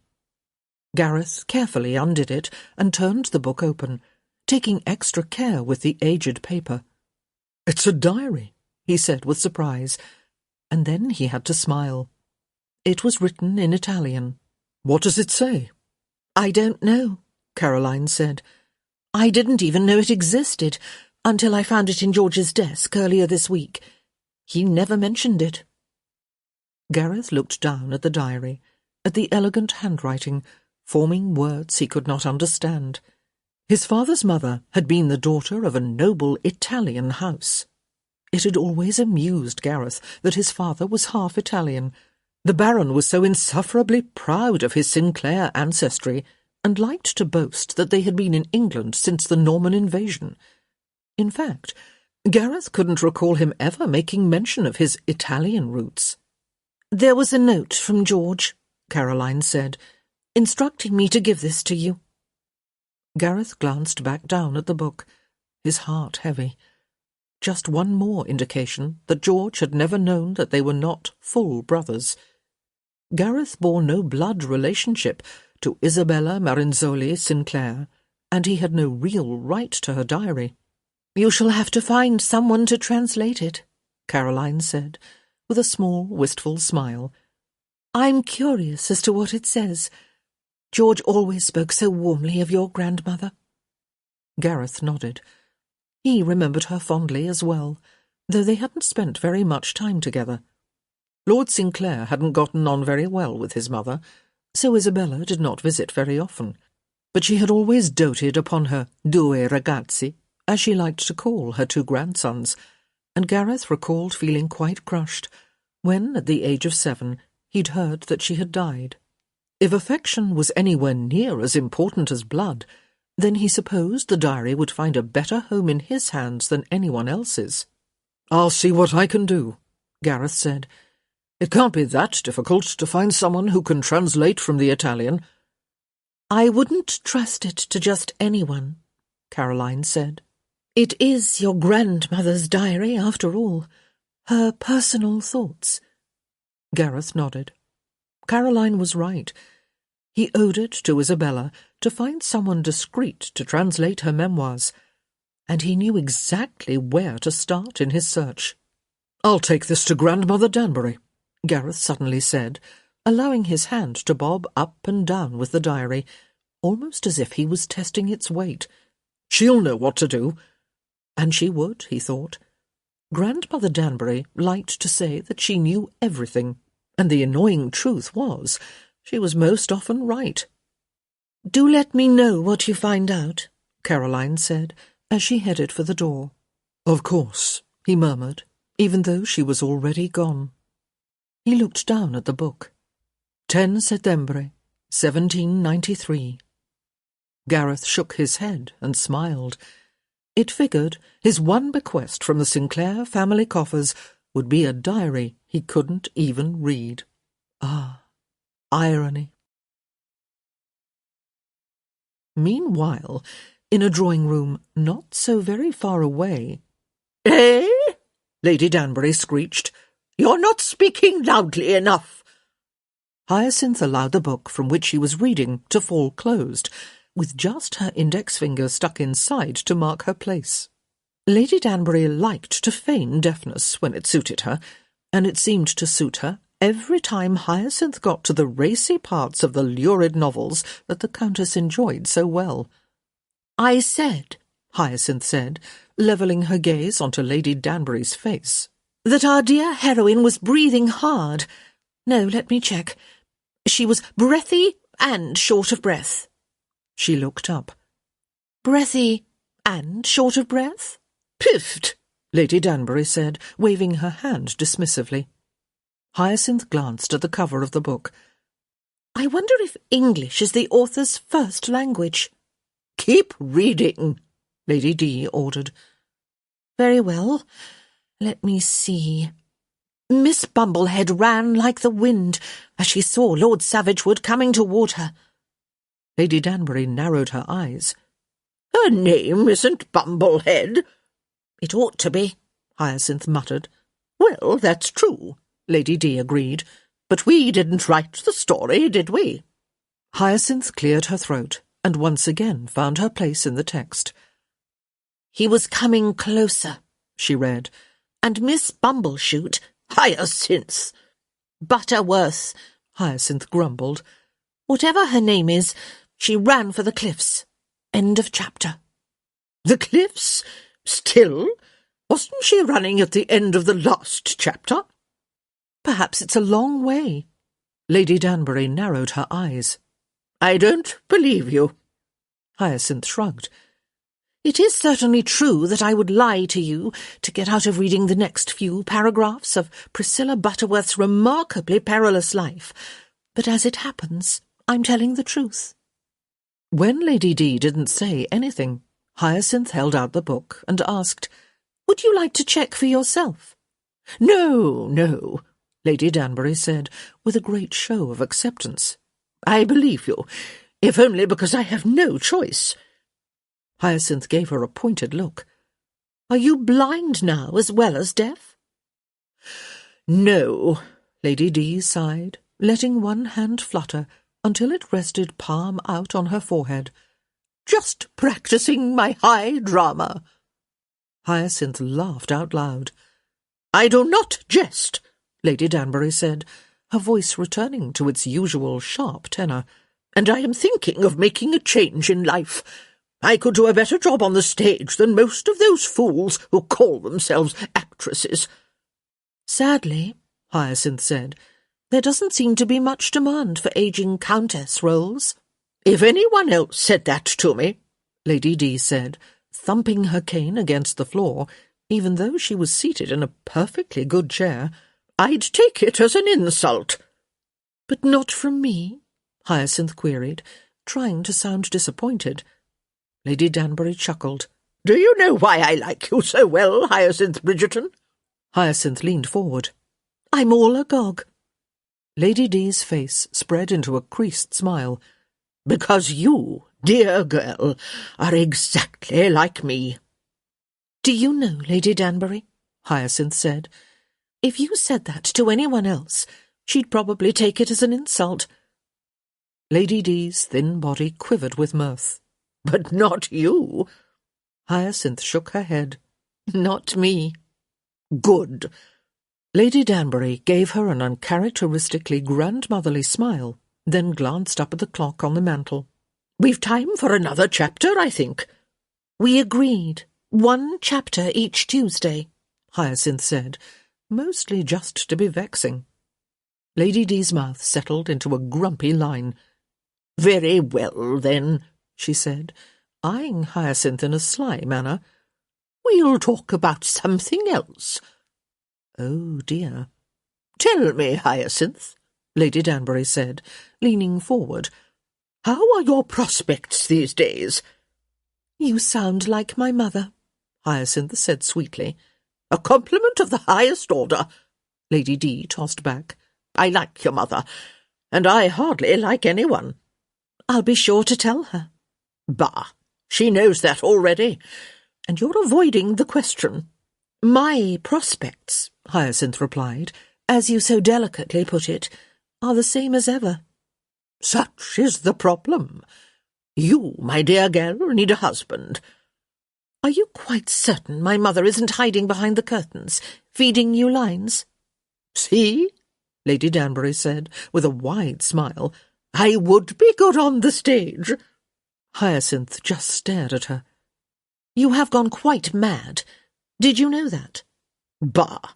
B: Gareth carefully undid it and turned the book open, taking extra care with the aged paper. "It's a diary," he said with surprise, and then he had to smile. It was written in Italian. "What does it say?"
C: "I don't know," Caroline said. "I didn't even know it existed until I found it in George's desk earlier this week. He never mentioned it."
B: Gareth looked down at the diary, at the elegant handwriting, forming words he could not understand. His father's mother had been the daughter of a noble Italian house. It had always amused Gareth that his father was half Italian. The Baron was so insufferably proud of his Sinclair ancestry, and liked to boast that they had been in England since the Norman invasion. In fact, Gareth couldn't recall him ever making mention of his Italian roots.
C: "There was a note from George," Caroline said, "instructing me to give this to you."
B: Gareth glanced back down at the book, his heart heavy. Just one more indication that George had never known that they were not full brothers. Gareth bore no blood relationship to Isabella Marinzoli Sinclair, and he had no real right to her diary.
C: "You shall have to find someone to translate it," Caroline said, with a small, wistful smile. "I'm curious as to what it says. George always spoke so warmly of your grandmother."
B: Gareth nodded. He remembered her fondly as well, though they hadn't spent very much time together. Lord Sinclair hadn't gotten on very well with his mother, so Isabella did not visit very often, but she had always doted upon her due ragazzi, as she liked to call her two grandsons, and Gareth recalled feeling quite crushed when, at the age of 7, he'd heard that she had died. If affection was anywhere near as important as blood, then he supposed the diary would find a better home in his hands than anyone else's. "I'll see what I can do," Gareth said. "It can't be that difficult to find someone who can translate from the Italian."
C: "I wouldn't trust it to just anyone," Caroline said. "It is your grandmother's diary, after all. Her personal thoughts."
B: Gareth nodded. Caroline was right. He owed it to Isabella to find someone discreet to translate her memoirs, and he knew exactly where to start in his search. "I'll take this to Grandmother Danbury," Gareth suddenly said, allowing his hand to bob up and down with the diary, almost as if he was testing its weight. "She'll know what to do." And she would, he thought. Grandmother Danbury liked to say that she knew everything, and the annoying truth was, she was most often right.
C: "Do let me know what you find out,"
B: Caroline said, as she headed for the door. "Of course," he murmured, even though she was already gone. He looked down at the book. 10 Settembre, 1793. Gareth shook his head and smiled. It figured his one bequest from the Sinclair family coffers would be a diary he couldn't even read. Ah, irony. Meanwhile, in a drawing-room not so very far away...
A: "Eh?" Lady Danbury screeched. "You're not speaking loudly enough."
B: Hyacinth allowed the book from which she was reading to fall closed, with just her index finger stuck inside to mark her place. Lady Danbury liked to feign deafness when it suited her, and it seemed to suit her every time Hyacinth got to the racy parts of the lurid novels that the Countess enjoyed so well.
C: "I said,"
B: Hyacinth said, levelling her gaze onto Lady Danbury's face,
C: "that our dear heroine was breathing hard. No, let me check. She was breathy and short of breath."
B: She looked up.
C: "Breathy and short of breath?"
A: "Piffed,"
B: Lady Danbury said, waving her hand dismissively. Hyacinth glanced at the cover of the book.
C: "I wonder if English is the author's first language."
A: "Keep reading,"
B: Lady D ordered.
C: "Very well. Let me see. Miss Bumblehead ran like the wind as she saw Lord Savagewood coming toward her."
B: Lady Danbury narrowed her eyes. Her name isn't Bumblehead."
C: "It ought to be," Hyacinth muttered.
B: "Well, that's true," Lady D agreed. "But we didn't write the story, did we?"
A: Hyacinth cleared her throat and once again found her place in the text.
C: "He was coming closer,"
A: she read.
C: "and Miss Bumbleshoot—"
B: "Hyacinth!"
C: "Butterworth,"
A: Hyacinth grumbled.
C: "Whatever her name is, she ran for the cliffs. End of chapter."
B: "The cliffs? Still? Wasn't she running at the end of the last chapter?"
A: "Perhaps it's a long way." Lady Danbury narrowed her eyes.
B: "I don't believe you."
A: Hyacinth shrugged.
C: "It is certainly true that I would lie to you to get out of reading the next few paragraphs of Priscilla Butterworth's remarkably perilous life, but as it happens, I'm telling the truth."
A: When Lady D didn't say anything, Hyacinth held out the book and asked, "Would you like to check for yourself?"
B: "No, no,"
A: Lady Danbury said, with a great show of acceptance.
B: "I believe you, if only because I have no choice."
A: Hyacinth gave her a pointed look.
C: "Are you blind now as well as deaf?"
B: "No,"
A: Lady D sighed, letting one hand flutter until it rested palm out on her forehead.
B: "Just practising my high drama."
A: Hyacinth laughed out loud.
B: "I do not jest,"
A: Lady Danbury said, her voice returning to its usual sharp tenor.
B: "And I am thinking of making a change in life. I could do a better job on the stage than most of those fools who call themselves actresses."
C: "Sadly," Hyacinth said, "there doesn't seem to be much demand for aging countess roles."
B: "If anyone else said that to me,"
A: Lady D said, thumping her cane against the floor, even though she was seated in a perfectly good chair,
B: "I'd take it as an insult."
A: "But not from me?" Hyacinth queried, trying to sound disappointed. Lady Danbury chuckled.
B: "Do you know why I like you so well, Hyacinth Bridgerton?"
A: Hyacinth leaned forward.
C: "I'm all agog."
A: Lady D's face spread into a creased smile.
B: "Because you, dear girl, are exactly like me."
C: "Do you know, Lady Danbury," Hyacinth said, "if you said that to anyone else, she'd probably take it as an insult."
A: Lady D's thin body quivered with mirth.
B: "But not you."
A: Hyacinth shook her head.
C: "Not me."
B: "Good."
A: Lady Danbury gave her an uncharacteristically grandmotherly smile, then glanced up at the clock on the mantel.
B: "We've time for another chapter, I think."
C: "We agreed. 1 chapter each Tuesday,"
A: Hyacinth said, mostly just to be vexing. Lady D's mouth settled into a grumpy line.
B: "Very well, then," she said,
A: eyeing Hyacinth in a sly manner.
B: "We'll talk about something else."
A: "Oh, dear."
B: "Tell me, Hyacinth," Lady Danbury said, leaning forward, "how are your prospects these days?"
C: "You sound like my mother,"
A: Hyacinth said sweetly.
B: "A compliment of the highest order,"
A: Lady D tossed back.
B: "I like your mother, and I hardly like anyone."
C: "I'll be sure to tell her."
B: "Bah, she knows that already, and you're avoiding the question."
C: "My prospects," Hyacinth replied, "as you so delicately put it, are the same as ever."
B: "Such is the problem. You, my dear girl, need a husband."
C: "Are you quite certain my mother isn't hiding behind the curtains, feeding you lines?"
B: "See,"
A: Lady Danbury said, with a wide smile,
B: "I would be good on the stage."
A: Hyacinth just stared at her.
C: "You have gone quite mad. Did you know that?"
B: "Bah,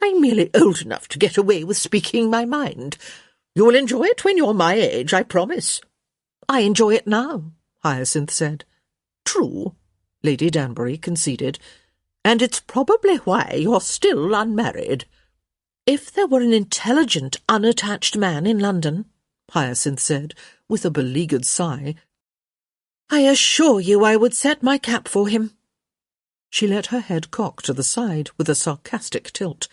B: I'm merely old enough to get away with speaking my mind. You will enjoy it when you're my age, I promise."
C: "I enjoy it now," Hyacinth said.
B: "True," Lady Danbury conceded, "and it's probably why you're still unmarried."
C: "If there were an intelligent, unattached man in London,"
A: Hyacinth said, with a beleaguered sigh,
C: "I assure you I would set my cap for him."
A: She let her head cock to the side with a sarcastic tilt.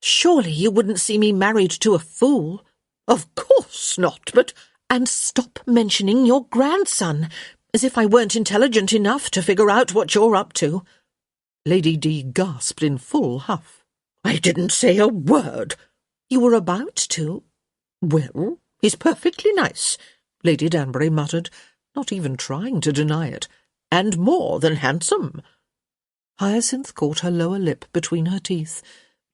C: "Surely you wouldn't see me married to a fool."
B: "Of course not, but—"
C: "And stop mentioning your grandson. As if I weren't intelligent enough to figure out what you're up to.
B: Lady D gasped in full huff.
A: I didn't say a word.
C: You were about to.
A: Well, he's perfectly nice,
B: Lady Danbury muttered, not even trying to deny it.
A: And more than handsome.
B: Hyacinth caught her lower lip between her teeth,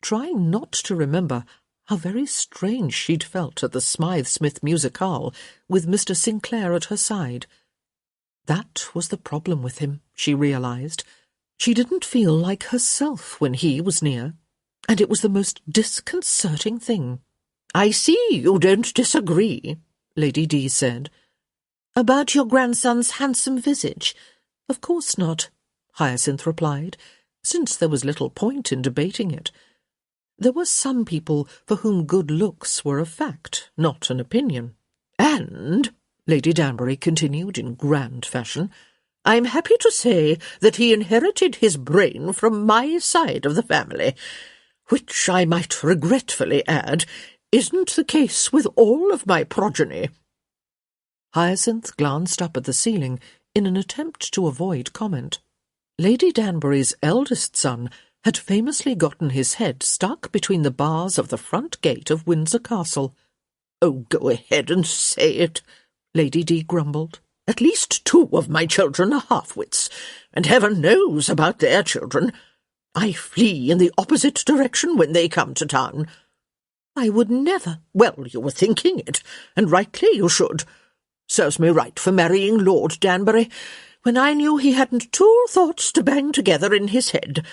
B: trying not to remember how very strange she'd felt at the Smythe-Smith musicale with Mr. Sinclair at her side. That was the problem with him, she realised. She didn't feel like herself when he was near, and it was the most disconcerting thing.
A: I see you don't disagree,
B: Lady D said.
C: About your grandson's handsome visage?
B: Of course not, Hyacinth replied, since there was little point in debating it. There were some people for whom good looks were a fact, not an opinion.
A: And,
B: Lady Danbury continued in grand fashion,
A: I'm happy to say that he inherited his brain from my side of the family, which, I might regretfully add, isn't the case with all of my progeny.
B: Hyacinth glanced up at the ceiling in an attempt to avoid comment. Lady Danbury's eldest son had famously gotten his head stuck between the bars of the front gate of Windsor Castle.
A: Oh, go ahead and say it,
B: Lady D grumbled.
A: At least 2 of my children are half-wits, and heaven knows about their children. I flee in the opposite direction when they come to town.
C: I would never.
A: Well, you were thinking it, and rightly you should. Serves me right for marrying Lord Danbury, when I knew he hadn't 2 thoughts to bang together in his head.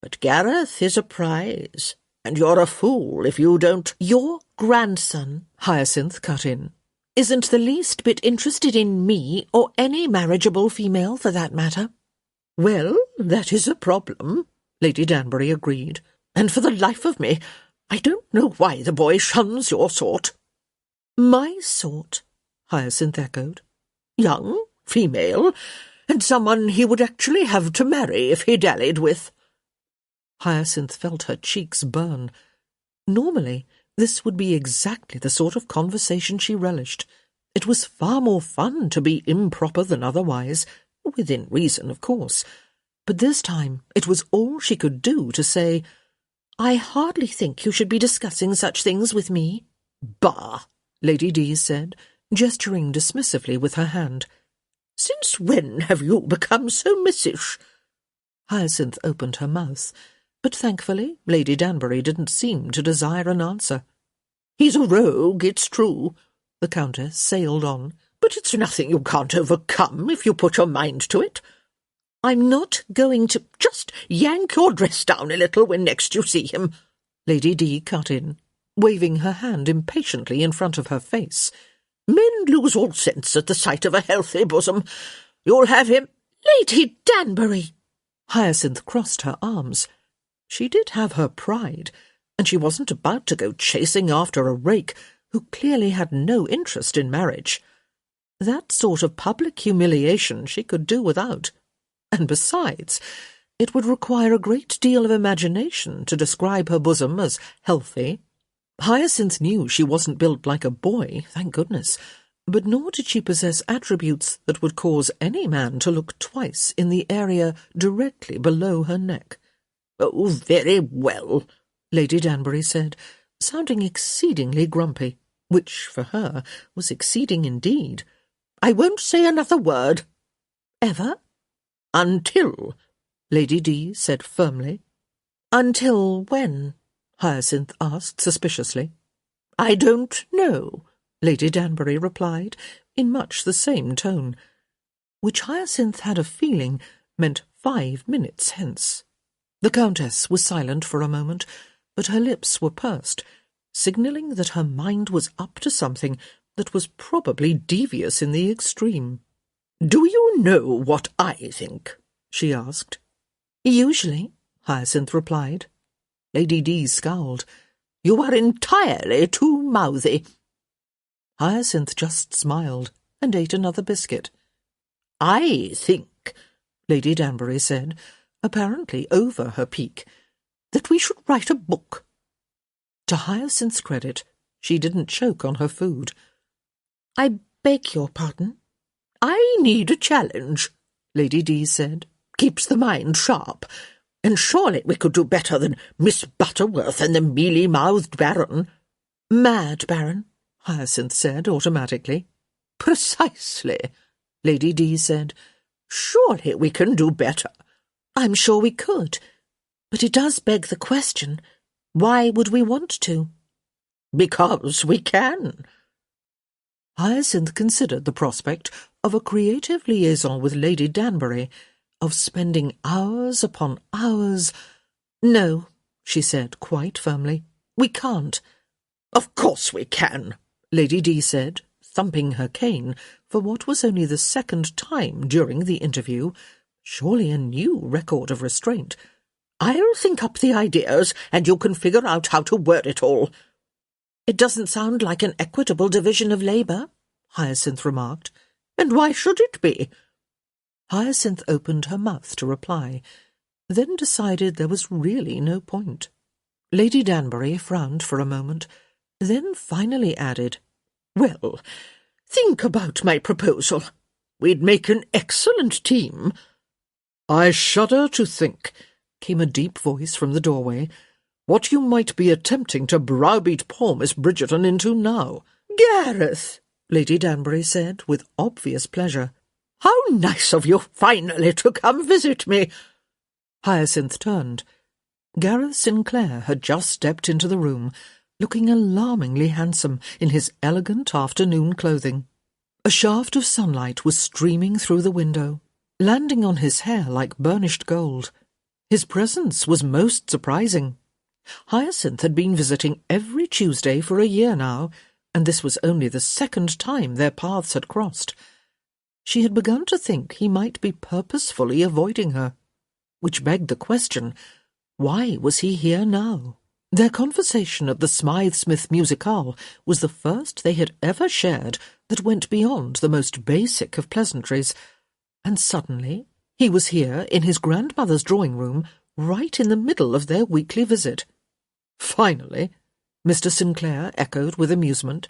A: But Gareth is a prize, and you're a fool if you don't—
C: Your grandson,
B: Hyacinth cut in,
C: isn't the least bit interested in me or any marriageable female for that matter.
A: Well, that is a problem,
B: Lady Danbury agreed,
A: and for the life of me, I don't know why the boy shuns your sort.
C: My sort,
B: Hyacinth echoed.
A: Young, female, and someone he would actually have to marry if he dallied with.
B: Hyacinth felt her cheeks burn. Normally, this would be exactly the sort of conversation she relished. It was far more fun to be improper than otherwise, within reason, of course. But this time it was all she could do to say,
C: I hardly think you should be discussing such things with me.
A: Bah,
B: Lady D said, gesturing dismissively with her hand.
A: Since when have you become so missish?
B: Hyacinth opened her mouth, but thankfully Lady Danbury didn't seem to desire an answer.
A: He's a rogue, it's true,
B: the Countess sailed on,
A: but it's nothing you can't overcome if you put your mind to it.
C: I'm not going to—
A: Just yank your dress down a little when next you see him,
B: Lady D cut in, waving her hand impatiently in front of her face.
A: Men lose all sense at the sight of a healthy bosom. You'll have him—
C: Lady Danbury!
B: Hyacinth crossed her arms. She did have her pride, and she wasn't about to go chasing after a rake who clearly had no interest in marriage. That sort of public humiliation she could do without. And besides, it would require a great deal of imagination to describe her bosom as healthy. Hyacinth knew she wasn't built like a boy, thank goodness, but nor did she possess attributes that would cause any man to look twice in the area directly below her neck.
A: Oh, very well,
B: Lady Danbury said, sounding exceedingly grumpy, which, for her, was exceeding indeed.
A: I won't say another word.
C: Ever?
A: Until,
B: Lady D said firmly.
C: Until when?
B: Hyacinth asked suspiciously.
A: I don't know,
B: Lady Danbury replied, in much the same tone, which Hyacinth had a feeling meant 5 minutes hence. The Countess was silent for a moment, but her lips were pursed, signalling that her mind was up to something that was probably devious in the extreme.
A: Do you know what I think? She asked.
C: Usually,
B: Hyacinth replied. Lady D scowled.
A: You are entirely too mouthy.
B: Hyacinth just smiled and ate another biscuit.
A: I think,
B: Lady Danbury said, apparently over her pique,
A: that we should write a book.
B: To Hyacinth's credit, she didn't choke on her food.
C: I beg your pardon?
B: I need a challenge, Lady Dees said. Keeps the mind sharp. And surely we could do better than Miss Butterworth and the mealy-mouthed Baron. Mad Baron, Hyacinth said automatically. Precisely, Lady Dees said. Surely we can do better. I'm sure we could. But it does beg the question, why would we want to? Because we can. Hyacinth considered the prospect of a creative liaison with Lady Danbury, of spending hours upon hours. No, she said quite firmly, we can't. Of course we can, Lady D said, thumping her cane for what was only the second time during the interview, surely a new record of restraint. I'll think up the ideas, and you can figure out how to word it all. It doesn't sound like an equitable division of labour, Hyacinth remarked. And why should it be? Hyacinth opened her mouth to reply, then decided there was really no point. Lady Danbury frowned for a moment, then finally added, Well, think about my proposal. We'd make an excellent team. I shudder to think, came a deep voice from the doorway, what you might be attempting to browbeat poor Miss Bridgerton into now. Gareth, Lady Danbury said with obvious pleasure. How nice of you finally to come visit me. Hyacinth turned. Gareth Sinclair had just stepped into the room, looking alarmingly handsome in his elegant afternoon clothing. A shaft of sunlight was streaming through the window, landing on his hair like burnished gold. His presence was most surprising. Hyacinth had been visiting every Tuesday for a year now, and this was only the second time their paths had crossed. She had begun to think he might be purposefully avoiding her, which begged the question, why was he here now? Their conversation at the Smythe-Smith Musicale was the first they had ever shared that went beyond the most basic of pleasantries, and suddenly he was here in his grandmother's drawing-room, right in the middle of their weekly visit. Finally, Mr. Sinclair echoed with amusement.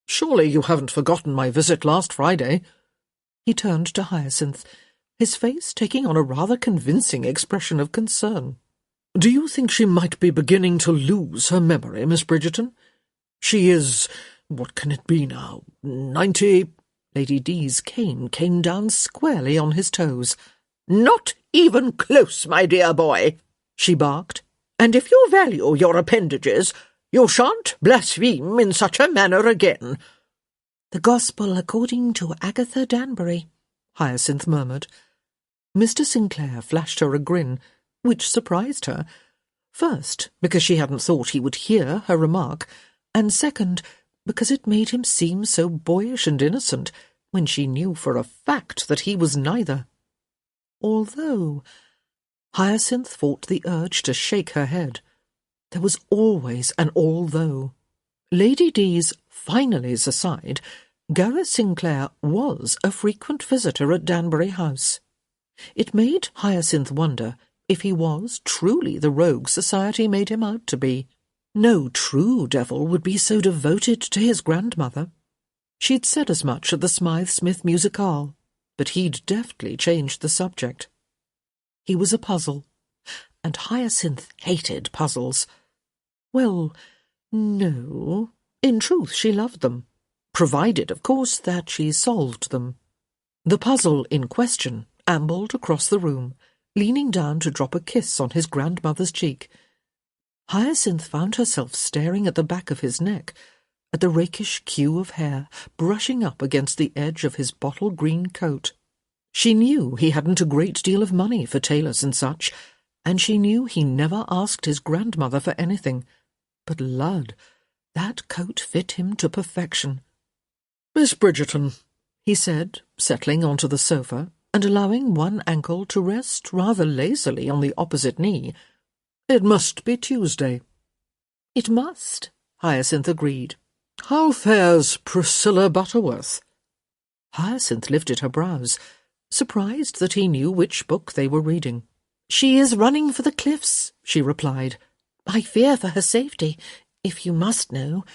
B: Surely you haven't forgotten my visit last Friday? He turned to Hyacinth, his face taking on a rather convincing expression of concern. Do you think she might be beginning to lose her memory, Miss Bridgerton? She is, what can it be now, 90... Lady Dees' cane came down squarely on his toes. Not even close, my dear boy, she barked. And if you value your appendages, you shan't blaspheme in such a manner again. The Gospel according to Agatha Danbury, Hyacinth murmured. Mr. Sinclair flashed her a grin, which surprised her. First, because she hadn't thought he would hear her remark, and second, because it made him seem so boyish and innocent when she knew for a fact that he was neither. Although Hyacinth fought the urge to shake her head. There was always an although. Lady Dees' finallys aside, Gareth Sinclair was a frequent visitor at Danbury House. It made Hyacinth wonder if he was truly the rogue society made him out to be. No true devil would be so devoted to his grandmother. She'd said as much at the Smythe-Smith Musicale, but he'd deftly changed the subject. He was a puzzle, and Hyacinth hated puzzles. Well, no, in truth she loved them, provided, of course, that she solved them. The puzzle in question ambled across the room, leaning down to drop a kiss on his grandmother's cheek. Hyacinth found herself staring at the back of his neck, at the rakish queue of hair brushing up against the edge of his bottle-green coat. She knew he hadn't a great deal of money for tailors and such, and she knew he never asked his grandmother for anything. But lud, that coat fit him to perfection. Miss Bridgerton, he said, settling onto the sofa and allowing one ankle to rest rather lazily on the opposite knee. It must be Tuesday. It must, Hyacinth agreed. How fares Priscilla Butterworth? Hyacinth lifted her brows, surprised that he knew which book they were reading. She is running for the cliffs, she replied. I fear for her safety, if you must know.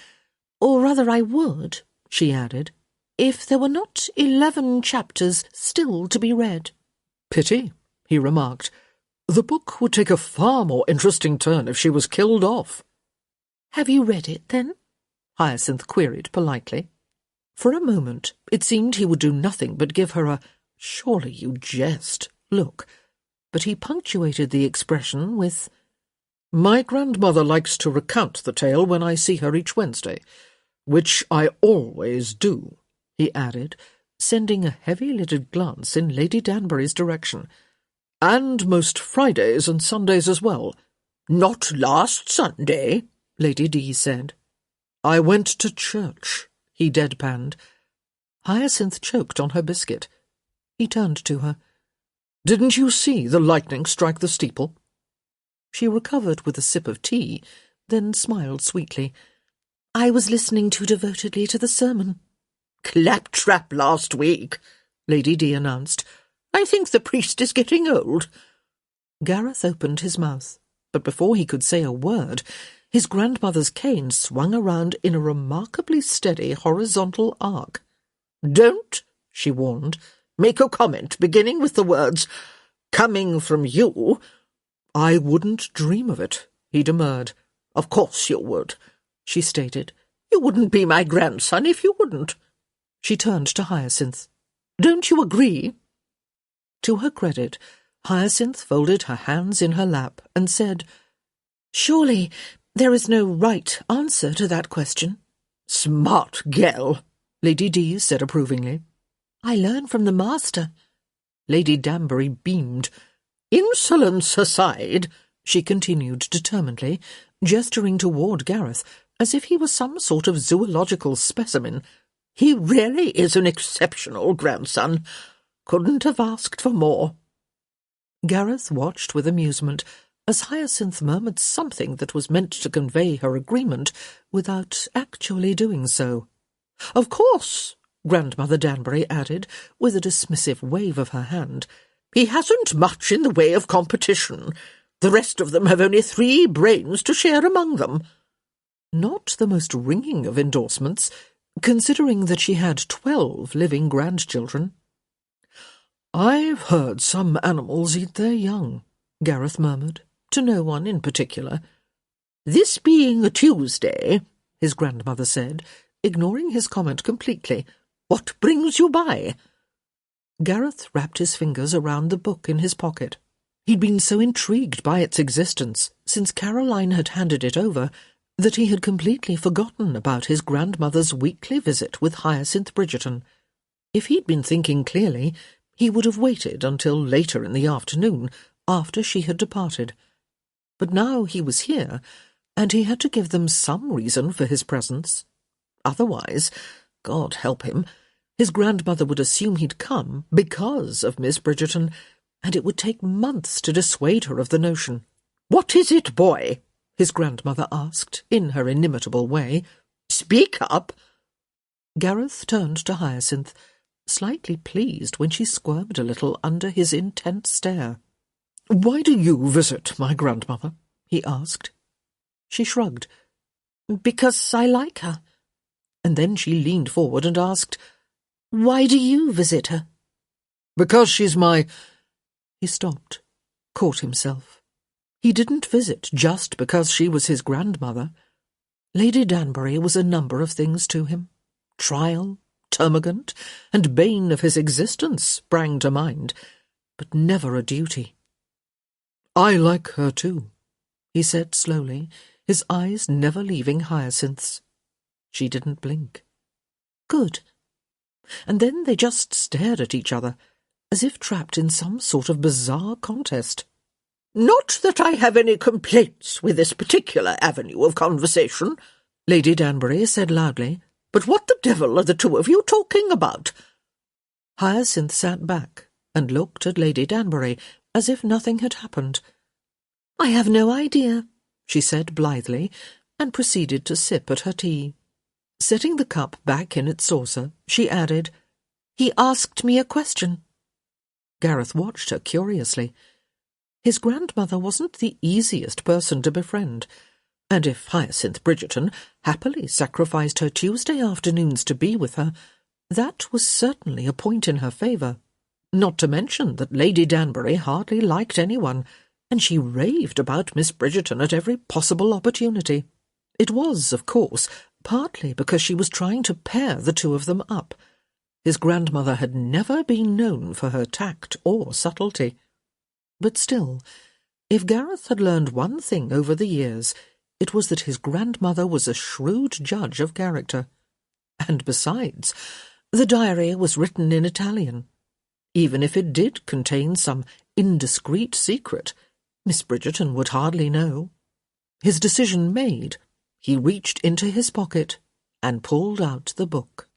B: Or rather I would, she added,
C: if there were not 11 chapters still to be read.
B: Pity, he remarked. The book would take a far more interesting turn if she was killed off.
C: Have you read it, then?
B: Hyacinth queried politely. For a moment it seemed he would do nothing but give her a "surely you jest" look, but he punctuated the expression with, "My grandmother likes to recount the tale when I see her each Wednesday, which I always do," he added, sending a heavy-lidded glance in Lady Danbury's direction. "And most Fridays and Sundays as well."
A: "Not last Sunday," Lady D said.
B: "I went to church," he deadpanned. Hyacinth choked on her biscuit. He turned to her. "Didn't you see the lightning strike the steeple?" She recovered with a sip of tea, then smiled sweetly.
C: "I was listening too devotedly to the sermon."
A: "Claptrap last week," Lady D announced. "I think the priest is getting old."
B: Gareth opened his mouth, but before he could say a word, his grandmother's cane swung around in a remarkably steady horizontal arc.
A: "Don't," she warned, "make a comment beginning with the words, 'coming from you.'"
B: "I wouldn't dream of it," he demurred.
A: "Of course you would," she stated. "You wouldn't be my grandson if you wouldn't."
B: She turned to Hyacinth.
A: "Don't you agree?"
B: To her credit, Hyacinth folded her hands in her lap and said,
C: "Surely there is no right answer to that question."
A: "Smart girl,"
B: Lady D said approvingly.
C: "I learn from the master."
B: Lady Danbury beamed.
A: "Insolence aside,"
B: she continued determinedly, gesturing toward Gareth as if he was some sort of zoological specimen,
A: "he really is an exceptional grandson. Couldn't have asked for more."
B: Gareth watched with amusement as Hyacinth murmured something that was meant to convey her agreement without actually doing so.
A: "Of course,"
B: Grandmother Danbury added, with a dismissive wave of her hand,
A: "he hasn't much in the way of competition. The rest of them have only 3 brains to share among them."
B: Not the most ringing of endorsements, considering that she had 12 living grandchildren. "I've heard some animals eat their young," Gareth murmured, to no one in particular.
A: "This being a Tuesday,"
B: his grandmother said, ignoring his comment completely,
A: "what brings you by?"
B: Gareth wrapped his fingers around the book in his pocket. He'd been so intrigued by its existence since Caroline had handed it over that he had completely forgotten about his grandmother's weekly visit with Hyacinth Bridgerton. If he'd been thinking clearly, he would have waited until later in the afternoon, after she had departed. But now he was here, and he had to give them some reason for his presence. Otherwise, God help him, his grandmother would assume he'd come because of Miss Bridgerton, and it would take months to dissuade her of the notion.
A: "What is it, boy?"
B: his grandmother asked, in her inimitable way.
A: "Speak up."
B: Gareth turned to Hyacinth, slightly pleased when she squirmed a little under his intense stare. "Why do you visit my grandmother?" he asked. She shrugged.
C: "Because I like her."
B: And then she leaned forward and asked,
C: "Why do you visit her?"
B: "Because she's my—" He stopped, caught himself. He didn't visit just because she was his grandmother. Lady Danbury was a number of things to him. Trial, termagant, and bane of his existence sprang to mind, but never a duty. "I like her too," he said slowly, his eyes never leaving Hyacinth's. She didn't blink. "Good." And then they just stared at each other, as if trapped in some sort of bizarre contest.
A: "Not that I have any complaints with this particular avenue of conversation," Lady Danbury said loudly, "but what the devil are the two of you talking about?"
B: Hyacinth sat back and looked at Lady Danbury as if nothing had happened.
C: "I have no idea,"
B: she said blithely, and proceeded to sip at her tea. Setting the cup back in its saucer, she added,
C: "He asked me a question."
B: Gareth watched her curiously. His grandmother wasn't the easiest person to befriend, and if Hyacinth Bridgerton happily sacrificed her Tuesday afternoons to be with her, That was certainly a point in her favour, not to mention that Lady Danbury hardly liked anyone, and she raved about Miss Bridgerton at every possible opportunity. It was, of course, partly because she was trying to pair the two of them up. His grandmother had never been known for her tact or subtlety. But still, if Gareth had learned one thing over the years, it was that his grandmother was a shrewd judge of character. And besides, the diary was written in Italian. Even if it did contain some indiscreet secret, Miss Bridgerton would hardly know. His decision made, he reached into his pocket and pulled out the book.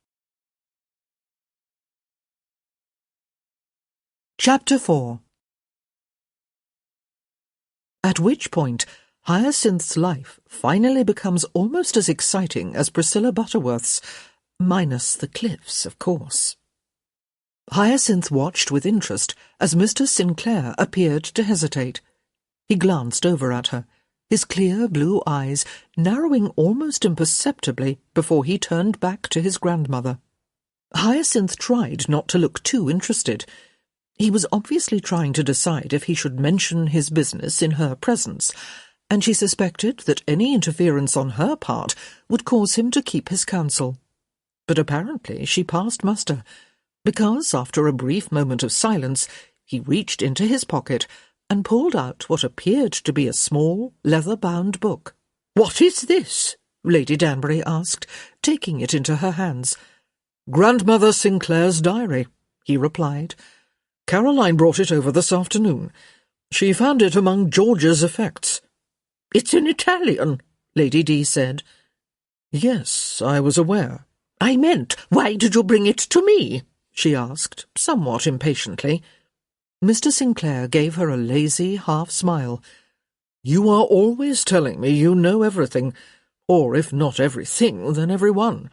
B: Chapter 4. At which point, Hyacinth's life finally becomes almost as exciting as Priscilla Butterworth's, minus the cliffs, of course. Hyacinth watched with interest as Mr. Sinclair appeared to hesitate. He glanced over at her, his clear blue eyes narrowing almost imperceptibly before he turned back to his grandmother. Hyacinth tried not to look too interested. He was obviously trying to decide if he should mention his business in her presence, and she suspected that any interference on her part would cause him to keep his counsel. But apparently she passed muster, because, after a brief moment of silence, he reached into his pocket and pulled out what appeared to be a small, leather-bound book. "What is this?" Lady Danbury asked, taking it into her hands. "Grandmother Sinclair's diary," he replied. "Caroline brought it over this afternoon. She found it among George's effects." "It's in Italian," Lady D said. "Yes, I was aware." "I meant, why did you bring it to me?" she asked, somewhat impatiently. Mr. Sinclair gave her a lazy half-smile. "You are always telling me you know everything, or if not everything, then everyone."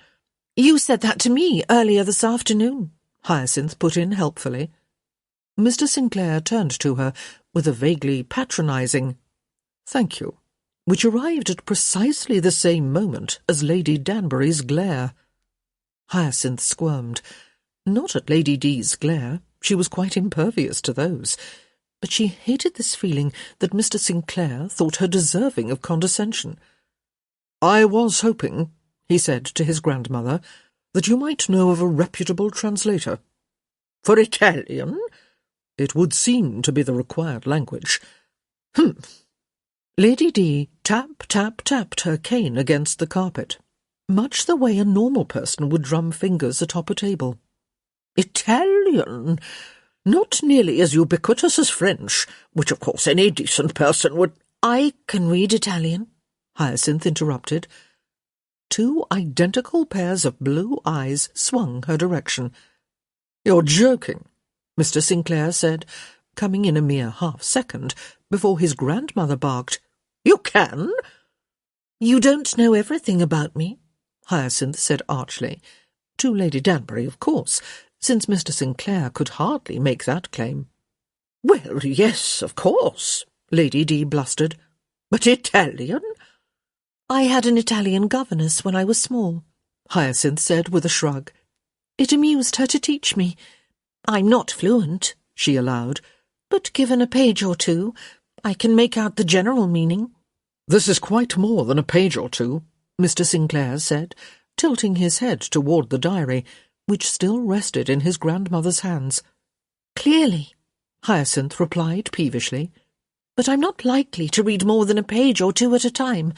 B: "You said that to me earlier this afternoon," Hyacinth put in helpfully. Mr. Sinclair turned to her with a vaguely patronising "Thank you," which arrived at precisely the same moment as Lady Danbury's glare. Hyacinth squirmed. Not at Lady D's glare. She was quite impervious to those. But she hated this feeling that Mr. Sinclair thought her deserving of condescension. "I was hoping," he said to his grandmother, "that you might know of a reputable translator." "For Italian?" "It would seem to be the required language." "Humph." Lady D tapped her cane against the carpet, much the way a normal person would drum fingers atop a table. "Italian? Not nearly as ubiquitous as French, which of course any decent person would—" "I can read Italian," Hyacinth interrupted. Two identical pairs of blue eyes swung her direction. "You're joking," Mr. Sinclair said, coming in a mere half-second before his grandmother barked, "You can?" "You don't know everything about me," Hyacinth said archly, to Lady Danbury, of course, since Mr. Sinclair could hardly make that claim. "Well, yes, of course," Lady D blustered. "But Italian?" "I had an Italian governess when I was small," Hyacinth said with a shrug. "It amused her to teach me. I'm not fluent," she allowed, "but given a page or two, I can make out the general meaning." "This is quite more than a page or two," Mr. Sinclair said, tilting his head toward the diary, which still rested in his grandmother's hands. "Clearly," Hyacinth replied peevishly, "but I'm not likely to read more than a page or two at a time.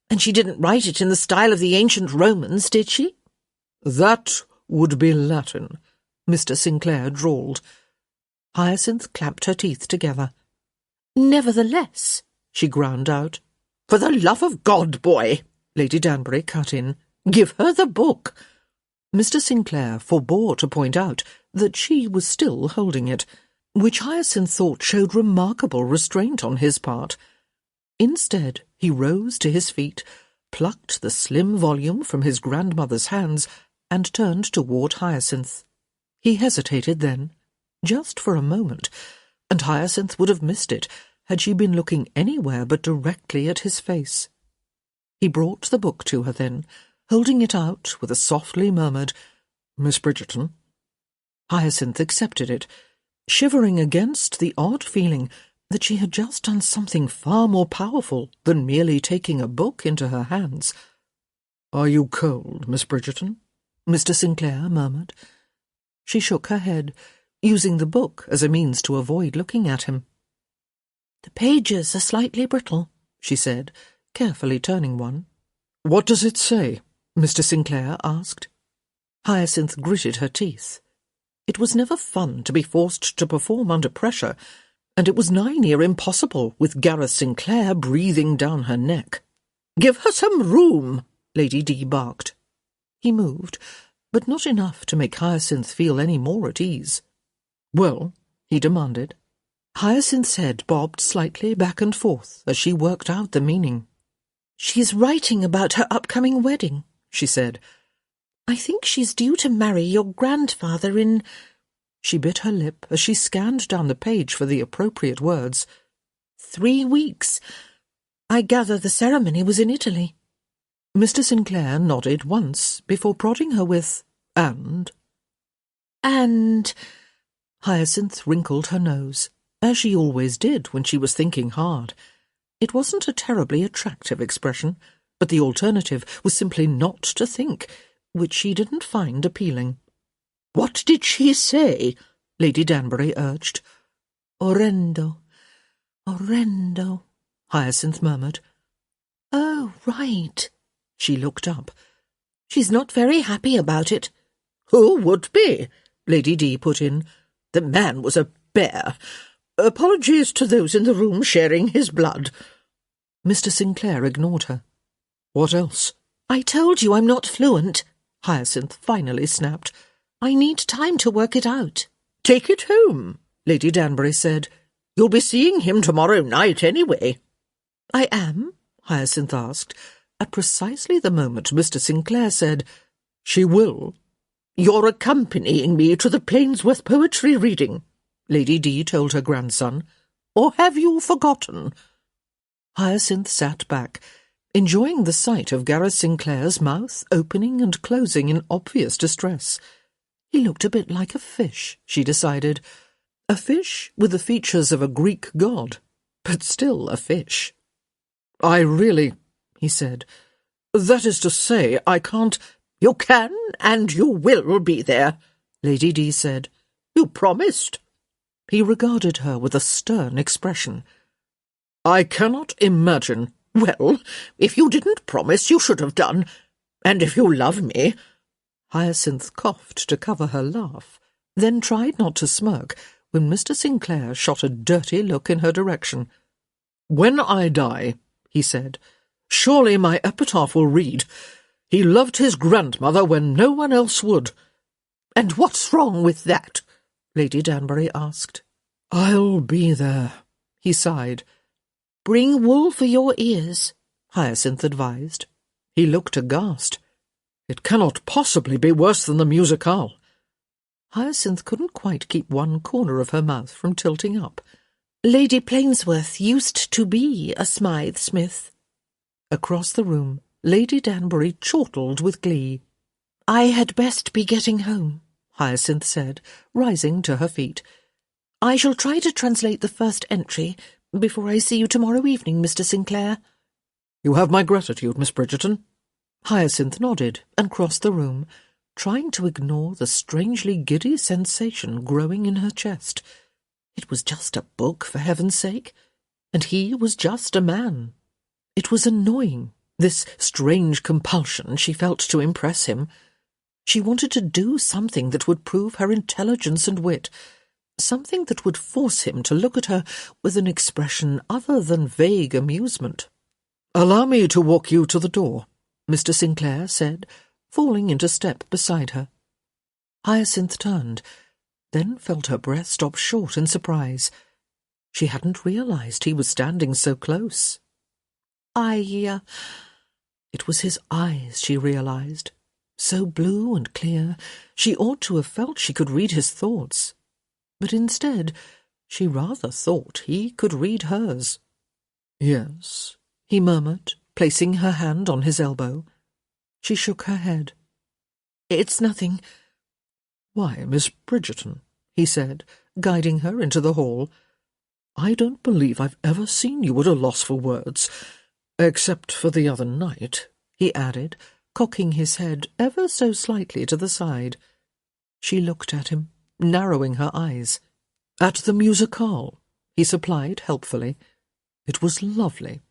B: And she didn't write it in the style of the ancient Romans, did she?" "That would be Latin," Mr. Sinclair drawled. Hyacinth clapped her teeth together. "Nevertheless," she ground out. "For the love of God, boy," Lady Danbury cut in, "give her the book." Mr. Sinclair forbore to point out that she was still holding it, which Hyacinth thought showed remarkable restraint on his part. Instead, he rose to his feet, plucked the slim volume from his grandmother's hands, and turned toward Hyacinth. He hesitated then, just for a moment, and Hyacinth would have missed it had she been looking anywhere but directly at his face. He brought the book to her then, holding it out with a softly murmured, Miss Bridgerton?" Hyacinth accepted it, shivering against the odd feeling that she had just done something far more powerful than merely taking a book into her hands. "Are you cold, Miss Bridgerton?" Mr. Sinclair murmured. She shook her head, using the book as a means to avoid looking at him.
C: "The pages are slightly brittle," she said, carefully turning one.
B: "What does it say?"
A: Mr. Sinclair asked. Hyacinth gritted her teeth. It was never fun to be forced to perform under pressure, and it was nigh near impossible with Gareth Sinclair breathing down her neck. "Give her some room," Lady D barked. He moved, but not enough to make Hyacinth feel any more at ease. "Well?" he demanded. Hyacinth's head bobbed slightly back and forth as she worked out the meaning.
C: "She's writing about her upcoming wedding," she said. "I think she's due to marry your grandfather in—"
A: She bit her lip as she scanned down the page for the appropriate words.
C: 3 weeks. I gather the ceremony was in Italy."
A: Mr. Sinclair nodded once before prodding her with, "And?"
C: "And—"
A: Hyacinth wrinkled her nose, as she always did when she was thinking hard. It wasn't a terribly attractive expression, but the alternative was simply not to think, which she didn't find appealing. "What did she say?" Lady Danbury urged.
C: "Orrendo, orrendo,"
A: Hyacinth murmured.
C: "Oh, right."
A: She looked up.
C: "She's not very happy about it."
A: "Who would be?" Lady D put in. "The man was a bear. Apologies to those in the room sharing his blood." Mr. Sinclair ignored her. "What else?"
C: "I told you I'm not fluent," Hyacinth finally snapped. "I need time to work it out."
A: "Take it home," Lady Danbury said. "You'll be seeing him tomorrow night anyway."
C: "I am?"
A: Hyacinth asked, at precisely the moment Mr. Sinclair said, "She will." "You're accompanying me to the Plainsworth poetry reading," Lady D told her grandson. "Or have you forgotten?" Hyacinth sat back, enjoying the sight of Gareth Sinclair's mouth opening and closing in obvious distress. He looked a bit like a fish, she decided. A fish with the features of a Greek god, but still a fish. "I really," he said. "That is to say, I can't—" "You can and you will be there," Lady D said. "You promised." He regarded her with a stern expression. "I cannot imagine—" "Well, if you didn't promise, you should have done. And if you love me—" Hyacinth coughed to cover her laugh, then tried not to smirk when Mr. Sinclair shot a dirty look in her direction. "When I die," he said, "surely my epitaph will read, 'He loved his grandmother when no one else would.'" "And what's wrong with that?" Lady Danbury asked. "I'll be there," he sighed.
C: "Bring wool for your ears,"
A: Hyacinth advised. He looked aghast. "It cannot possibly be worse than the musicale." Hyacinth couldn't quite keep one corner of her mouth from tilting up.
C: "Lady Plainsworth used to be a Smythe Smith."
A: Across the room, Lady Danbury chortled with glee.
C: "I had best be getting home,"
A: Hyacinth said, rising to her feet.
C: "I shall try to translate the first entry before I see you tomorrow evening, Mr. Sinclair."
A: "You have my gratitude, Miss Bridgerton." Hyacinth nodded and crossed the room, trying to ignore the strangely giddy sensation growing in her chest. It was just a book, for heaven's sake, and he was just a man. It was annoying, this strange compulsion she felt to impress him. She wanted to do something that would prove her intelligence and wit, something that would force him to look at her with an expression other than vague amusement. "Allow me to walk you to the door," Mr. Sinclair said, falling into step beside her. Hyacinth turned, then felt her breath stop short in surprise. She hadn't realized he was standing so close. It was his eyes, she realized. So blue and clear, she ought to have felt she could read his thoughts. But instead, she rather thought he could read hers. "Yes," he murmured, placing her hand on his elbow. She shook her head.
C: "It's nothing.
B: "Why, Miss Bridgerton," he said, guiding her into the hall, "I don't believe I've ever seen you at a loss for words. Except for the other night," he added, cocking his head ever so slightly to the side. She looked at him, narrowing her eyes. "At the musicale," he supplied helpfully. "It was lovely."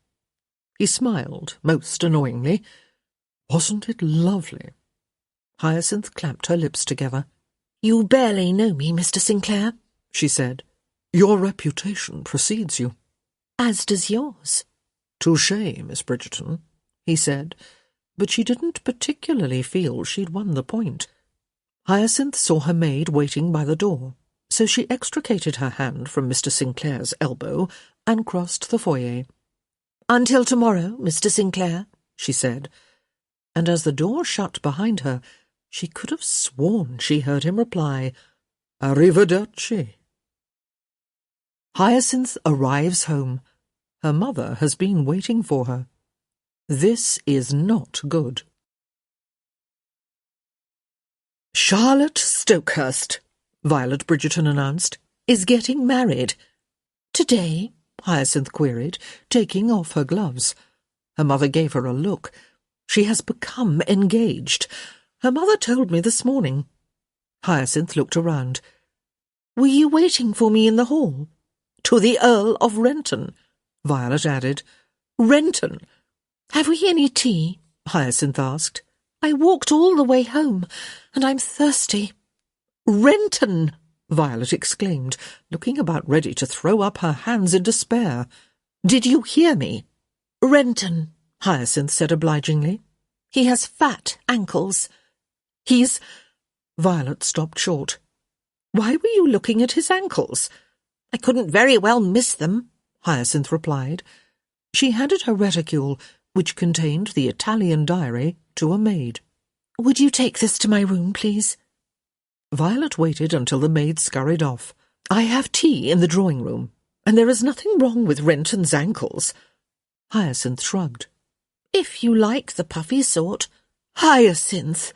B: He smiled, most annoyingly. "Wasn't it lovely?" Hyacinth clamped her lips together.
C: "You barely know me, Mr. Sinclair," she said.
B: "Your reputation precedes you."
C: "As does yours."
B: "Touché, Miss Bridgerton," he said, but she didn't particularly feel she'd won the point. Hyacinth saw her maid waiting by the door, so she extricated her hand from Mr. Sinclair's elbow and crossed the foyer.
C: "Until tomorrow, Mr. Sinclair," she said,
B: and as the door shut behind her, she could have sworn she heard him reply, "Arrivederci." Hyacinth arrives home. Her mother has been waiting for her. This is not good. "Charlotte Stokehurst," Violet Bridgerton announced, "is getting married."
C: "Today?"
B: Hyacinth queried, taking off her gloves. Her mother gave her a look. "She has become engaged. Her mother told me this morning." Hyacinth looked around.
C: "Were you waiting for me in the hall?"
B: "To the Earl of Renton," Violet added. "Renton."
C: "Have we any tea?"
B: Hyacinth asked.
C: "I walked all the way home, and I'm thirsty."
B: "Renton!" Violet exclaimed, looking about ready to throw up her hands in despair. "Did you hear me?"
C: "Renton,"
B: Hyacinth said obligingly.
C: "He has fat ankles."
B: "He's—" Violet stopped short. "Why were you looking at his ankles?"
C: "I couldn't very well miss them,"
B: Hyacinth replied. She handed her reticule, which contained the Italian diary, to a maid.
C: "Would you take this to my room, please?"
B: Violet waited until the maid scurried off. "I have tea in the drawing-room, and there is nothing wrong with Renton's ankles." Hyacinth shrugged.
C: "If you like the puffy sort."
B: "Hyacinth!"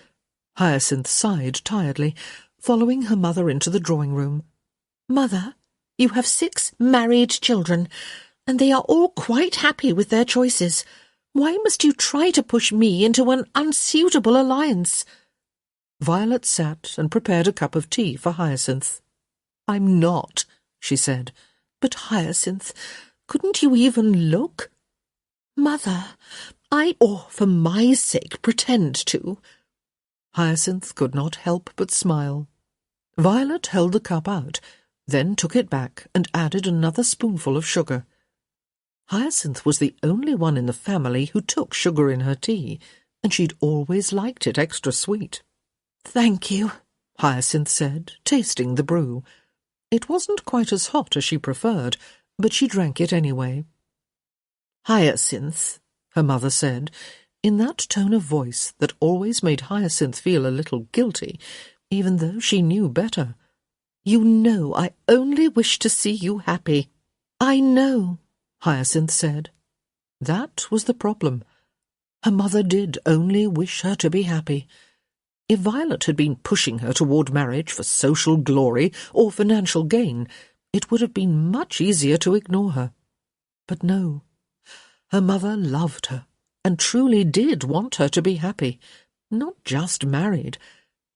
B: Hyacinth sighed tiredly, following her mother into the drawing-room.
C: "Mother, you have 6 married children, and they are all quite happy with their choices. Why must you try to push me into an unsuitable alliance?"
B: Violet sat and prepared a cup of tea for Hyacinth. "I'm not," she said. "But, Hyacinth, couldn't you even look?"
C: "Mother,
B: or for my sake pretend to." Hyacinth could not help but smile. Violet held the cup out, then took it back and added another spoonful of sugar. Hyacinth was the only one in the family who took sugar in her tea, and she'd always liked it extra sweet.
C: "Thank you,"
B: Hyacinth said, tasting the brew. It wasn't quite as hot as she preferred, but she drank it anyway. "Hyacinth," her mother said, in that tone of voice that always made Hyacinth feel a little guilty, even though she knew better. "You know I only wish to see you happy."
C: "I know,"
B: Hyacinth said. That was the problem. Her mother did only wish her to be happy. If Violet had been pushing her toward marriage for social glory or financial gain, it would have been much easier to ignore her. But no. Her mother loved her, and truly did want her to be happy, not just married,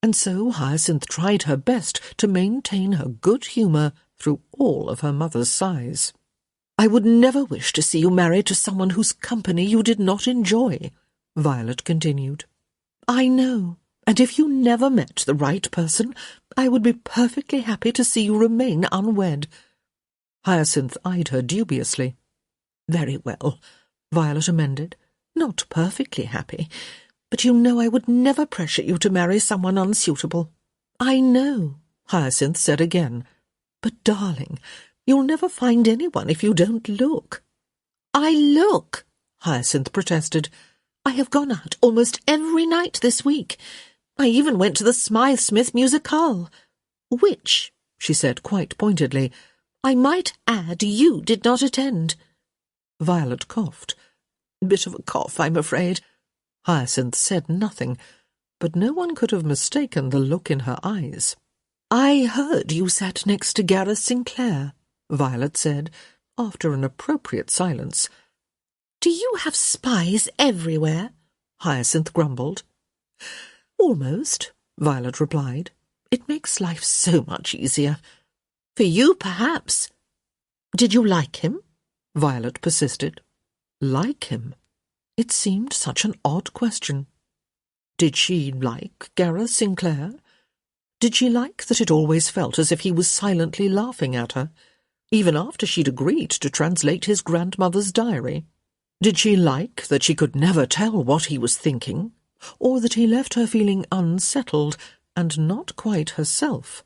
B: and so Hyacinth tried her best to maintain her good humour through all of her mother's sighs. "I would never wish to see you married to someone whose company you did not enjoy," Violet continued. "I know, and if you never met the right person, I would be perfectly happy to see you remain unwed." Hyacinth eyed her dubiously. "Very well," Violet amended. "Not perfectly happy, but you know I would never pressure you to marry someone unsuitable." "I know," Hyacinth said again. "But, darling, you'll never find anyone if you don't look." "I look," Hyacinth protested. "I have gone out almost every night this week. I even went to the Smythe-Smith musicale, which," she said quite pointedly, "I might add you did not attend." Violet coughed. "Bit of a cough, I'm afraid." Hyacinth said nothing, but no one could have mistaken the look in her eyes. "I heard you sat next to Gareth Sinclair," Violet said, after an appropriate silence.
C: "Do you have spies everywhere?"
B: Hyacinth grumbled. "Almost," Violet replied. "It makes life so much easier."
C: "For you, perhaps. Did you like him?"
B: Violet persisted. Like him? It seemed such an odd question. Did she like Gareth Sinclair? Did she like that it always felt as if he was silently laughing at her, even after she'd agreed to translate his grandmother's diary? Did she like that she could never tell what he was thinking, or that he left her feeling unsettled and not quite herself?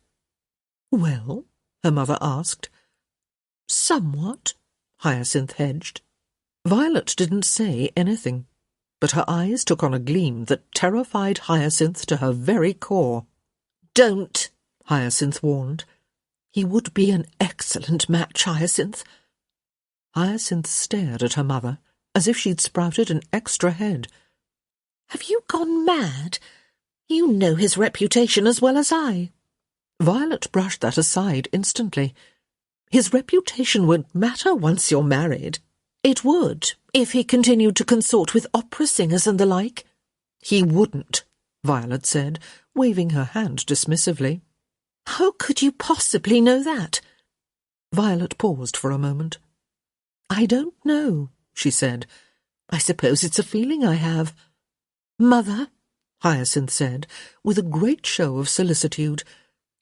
B: "Well?" her mother asked. "Somewhat," Hyacinth hedged. Violet didn't say anything, but her eyes took on a gleam that terrified Hyacinth to her very core.
C: "Don't,"
B: Hyacinth warned. "He would be an excellent match, Hyacinth." Hyacinth stared at her mother, as if she'd sprouted an extra head.
C: "Have you gone mad? You know his reputation as well as I."
B: Violet brushed that aside instantly. "His reputation won't matter once you're married."
C: "It would, if he continued to consort with opera singers and the like."
B: "He wouldn't," Violet said, waving her hand dismissively.
C: "How could you possibly know that?"
B: Violet paused for a moment. "I don't know," she said. "I suppose it's a feeling I have."
C: "Mother,"
B: Hyacinth said, with a great show of solicitude,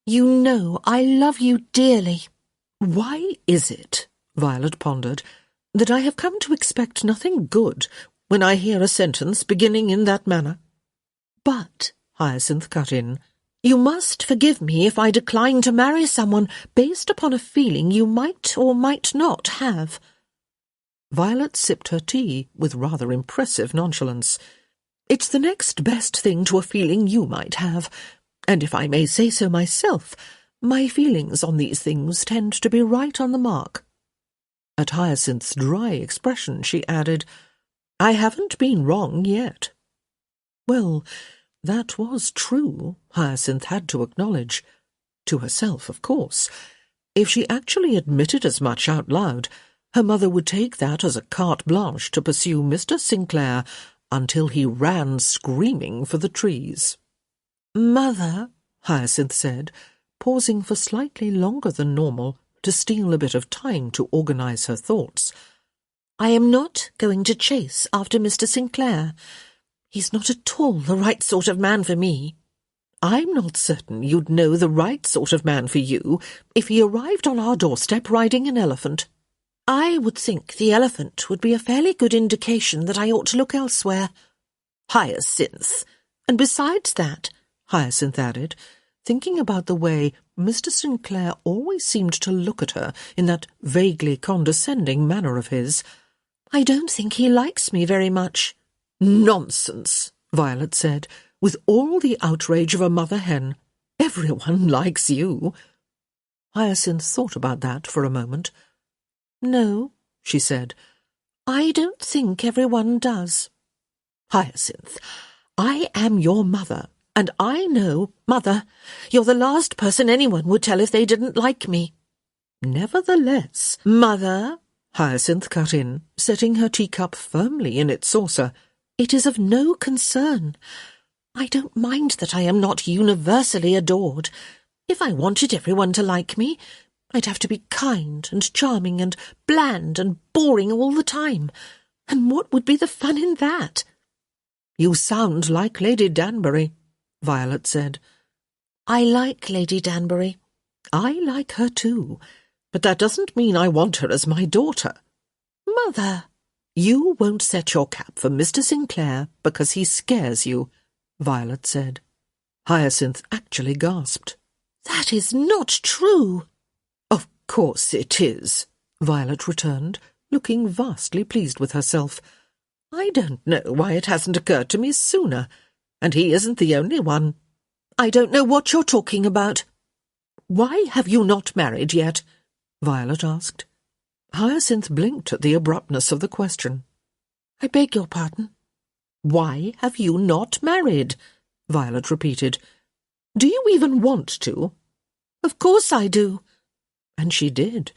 C: "you know I love you dearly."
B: "Why is it," Violet pondered, "that I have come to expect nothing good when I hear a sentence beginning in that manner?"
C: "But,"
B: Hyacinth cut in,
C: "you must forgive me if I decline to marry someone based upon a feeling you might or might not have."
B: Violet sipped her tea with rather impressive nonchalance. "It's the next best thing to a feeling you might have, and if I may say so myself, my feelings on these things tend to be right on the mark." At Hyacinth's dry expression she added, "I haven't been wrong yet." Well, that was true, Hyacinth had to acknowledge. To herself, of course. If she actually admitted as much out loud, her mother would take that as a carte blanche to pursue Mr. Sinclair until he ran screaming for the trees.
C: "Mother,"
B: Hyacinth said, pausing for slightly longer than normal to steal a bit of time to organise her thoughts,
C: "I am not going to chase after Mr. Sinclair. He's not at all the right sort of man for me."
B: "I'm not certain you'd know the right sort of man for you if he arrived on our doorstep riding an elephant."
C: "I would think the elephant would be a fairly good indication that I ought to look elsewhere."
B: "Hyacinth.
C: And besides that,"
B: Hyacinth added, thinking about the way Mr. Sinclair always seemed to look at her in that vaguely condescending manner of his,
C: "I don't think he likes me very much."
B: "Nonsense," Violet said, with all the outrage of a mother hen. "Everyone likes you." Hyacinth thought about that for a moment.
C: "No,"
B: she said,
C: "I don't think everyone does."
B: "Hyacinth, I am your mother, and I know—"
C: "Mother, you're the last person anyone would tell if they didn't like me."
B: "Nevertheless—"
C: "Mother,"
B: Hyacinth cut in, setting her teacup firmly in its saucer,
C: "it is of no concern. I don't mind that I am not universally adored. If I wanted everyone to like me, I'd have to be kind and charming and bland and boring all the time. And what would be the fun in that?"
B: "You sound like Lady Danbury," Violet said.
C: "I like Lady Danbury."
B: "I like her too, but that doesn't mean I want her as my daughter."
C: "Mother."
B: "You won't set your cap for Mr. Sinclair because he scares you," Violet said. Hyacinth actually gasped.
C: "That is not true."
B: "Of course it is," Violet returned, looking vastly pleased with herself. "I don't know why it hasn't occurred to me sooner, and he isn't the only one."
C: "I don't know what you're talking about."
B: "Why have you not married yet?" Violet asked. Hyacinth blinked at the abruptness of the question.
C: "I beg your pardon?"
B: "Why have you not married?" Violet repeated. "Do you even want to?"
C: Of course I do.
B: And she did.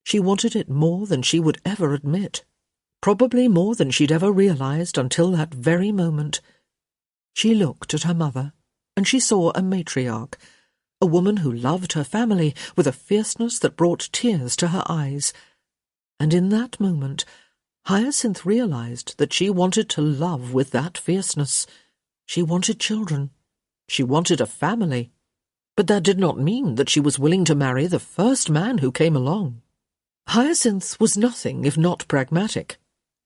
B: She wanted it more than she would ever admit, probably more than she'd ever realized until that very moment. She looked at her mother, and she saw a matriarch, a woman who loved her family with a fierceness that brought tears to her eyes. And in that moment, Hyacinth realized that she wanted to love with that fierceness. She wanted children. She wanted a family. But that did not mean that she was willing to marry the first man who came along. Hyacinth was nothing if not pragmatic.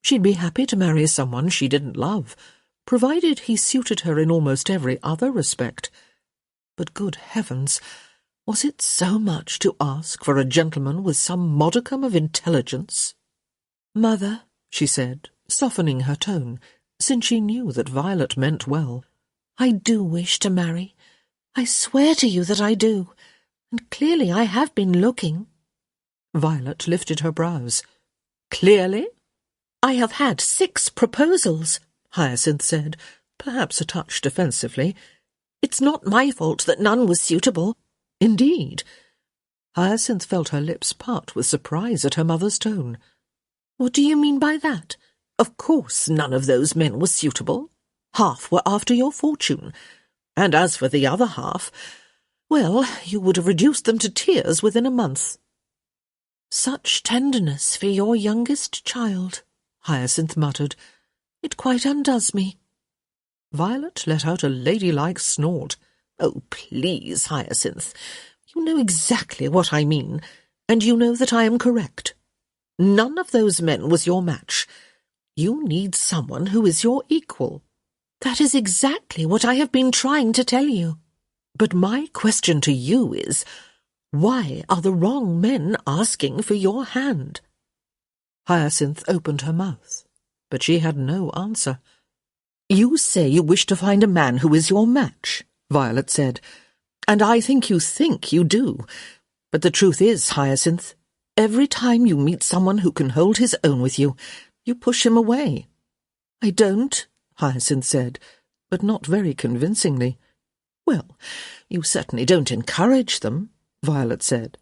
B: She'd be happy to marry someone she didn't love, provided he suited her in almost every other respect. But good heavens, was it so much to ask for a gentleman with some modicum of intelligence? "Mother," she said, softening her tone, since she knew that Violet meant well, "I do wish to marry. I swear to you that I do, and clearly I have been looking." Violet lifted her brows. "Clearly?" "I have had 6 proposals," Hyacinth said, perhaps a touch defensively. "It's not my fault that none was suitable." "Indeed?" Hyacinth felt her lips part with surprise at her mother's tone. "What do you mean by that? Of course none of those men was suitable. Half were after your fortune, and as for the other half, well, you would have reduced them to tears within a month." "Such tenderness for your youngest child," Hyacinth muttered. "It quite undoes me." Violet let out a ladylike snort. "Oh, please, Hyacinth. You know exactly what I mean, and you know that I am correct. None of those men was your match. You need someone who is your equal." "That is exactly what I have been trying to tell you." "But my question to you is, why are the wrong men asking for your hand?" Hyacinth opened her mouth, but she had no answer. "You say you wish to find a man who is your match," Violet said, "and I think you do. But the truth is, Hyacinth, every time you meet someone who can hold his own with you, you push him away." "I don't," Hyacinth said, but not very convincingly. "Well, you certainly don't encourage them," Violet said.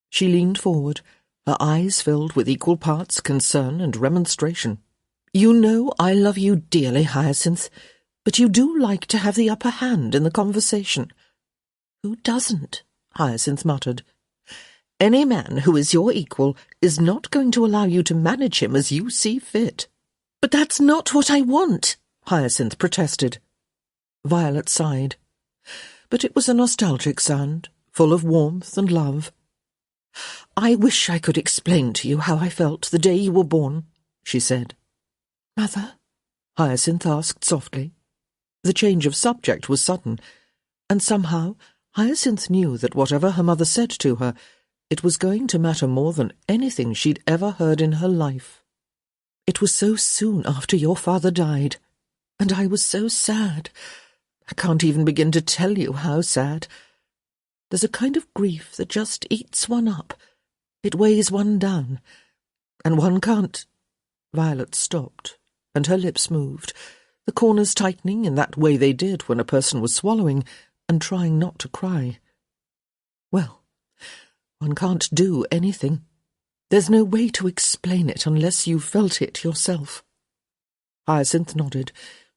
B: She leaned forward, her eyes filled with equal parts concern and remonstration. "You know I love you dearly, Hyacinth, but you do like to have the upper hand in the conversation." "Who doesn't?" Hyacinth muttered. "Any man who is your equal is not going to allow you to manage him as you see fit." "But that's not what I want," Hyacinth protested. Violet sighed. But it was a nostalgic sound, full of warmth and love. "I wish I could explain to you how I felt the day you were born," she said. "Mother?" Hyacinth asked softly. The change of subject was sudden, and somehow Hyacinth knew that whatever her mother said to her, it was going to matter more than anything she'd ever heard in her life. "It was so soon after your father died, and I was so sad. I can't even begin to tell you how sad. There's a kind of grief that just eats one up. It weighs one down, and one can't—" Violet stopped, and her lips moved, the corners tightening in that way they did when a person was swallowing and trying not to cry. "Well, one can't do anything. There's no way to explain it unless you've felt it yourself." Hyacinth nodded,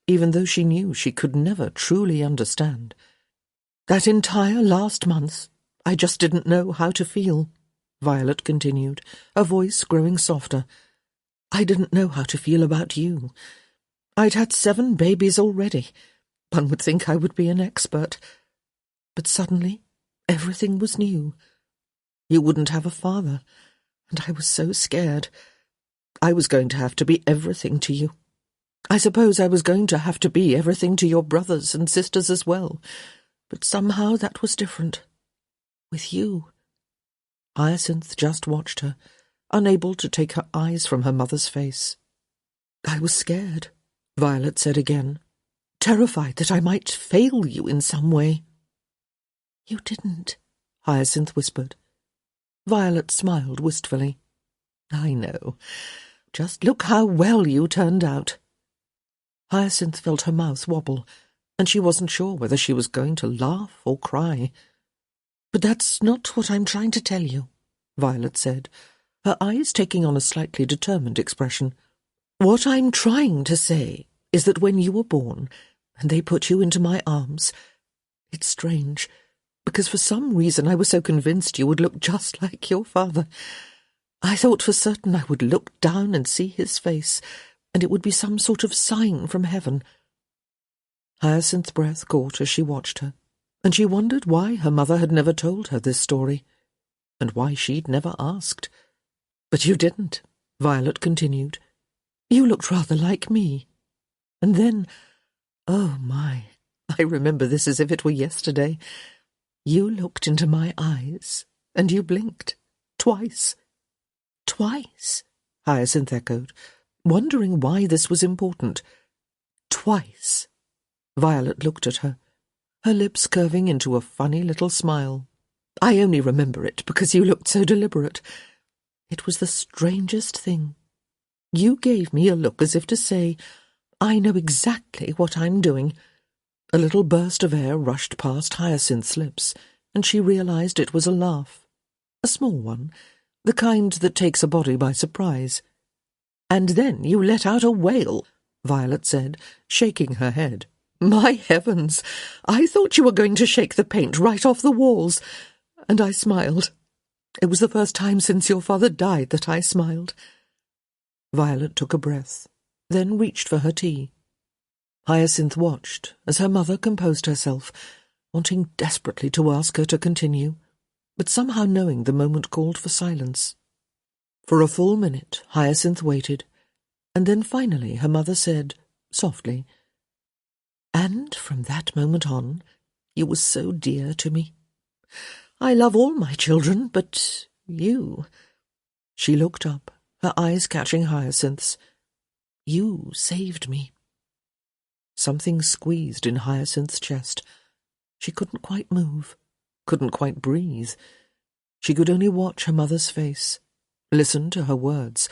B: even though she knew she could never truly understand. "That entire last month, I just didn't know how to feel," Violet continued, her voice growing softer. "I didn't know how to feel about you. I'd had 7 babies already. One would think I would be an expert. But suddenly, everything was new. You wouldn't have a father, and I was so scared. I was going to have to be everything to you. I suppose I was going to have to be everything to your brothers and sisters as well, but somehow that was different. With you." Hyacinth just watched her, unable to take her eyes from her mother's face. "I was scared," Violet said again, "terrified that I might fail you in some way." "You didn't," Hyacinth whispered. Violet smiled wistfully. "I know. Just look how well you turned out." Hyacinth felt her mouth wobble, and she wasn't sure whether she was going to laugh or cry. But that's not what I'm trying to tell you, Violet said, her eyes taking on a slightly determined expression. What I'm trying to say is that when you were born, and they put you into my arms, it's strange, because for some reason I was so convinced you would look just like your father. I thought for certain I would look down and see his face, and it would be some sort of sign from heaven. Hyacinth's breath caught as she watched her, and she wondered why her mother had never told her this story, and why she'd never asked. But you didn't, Violet continued. You looked rather like me. And then, oh my, I remember this as if it were yesterday. You looked into my eyes, and you blinked. Twice. Twice, Hyacinth echoed, wondering why this was important. Twice. Violet looked at her, her lips curving into a funny little smile. I only remember it because you looked so deliberate. It was the strangest thing. You gave me a look as if to say, I know exactly what I'm doing. A little burst of air rushed past Hyacinth's lips, and she realized it was a laugh. A small one, the kind that takes a body by surprise. And then you let out a wail, Violet said, shaking her head. My heavens! I thought you were going to shake the paint right off the walls. And I smiled. It was the first time since your father died that I smiled. Violet took a breath, then reached for her tea. Hyacinth watched as her mother composed herself, wanting desperately to ask her to continue, but somehow knowing the moment called for silence. For a full minute Hyacinth waited, and then finally her mother said, softly, And from that moment on, you were so dear to me. I love all my children, but you... She looked up, her eyes catching Hyacinth's. You saved me. Something squeezed in Hyacinth's chest. She couldn't quite move, couldn't quite breathe. She could only watch her mother's face, listen to her words,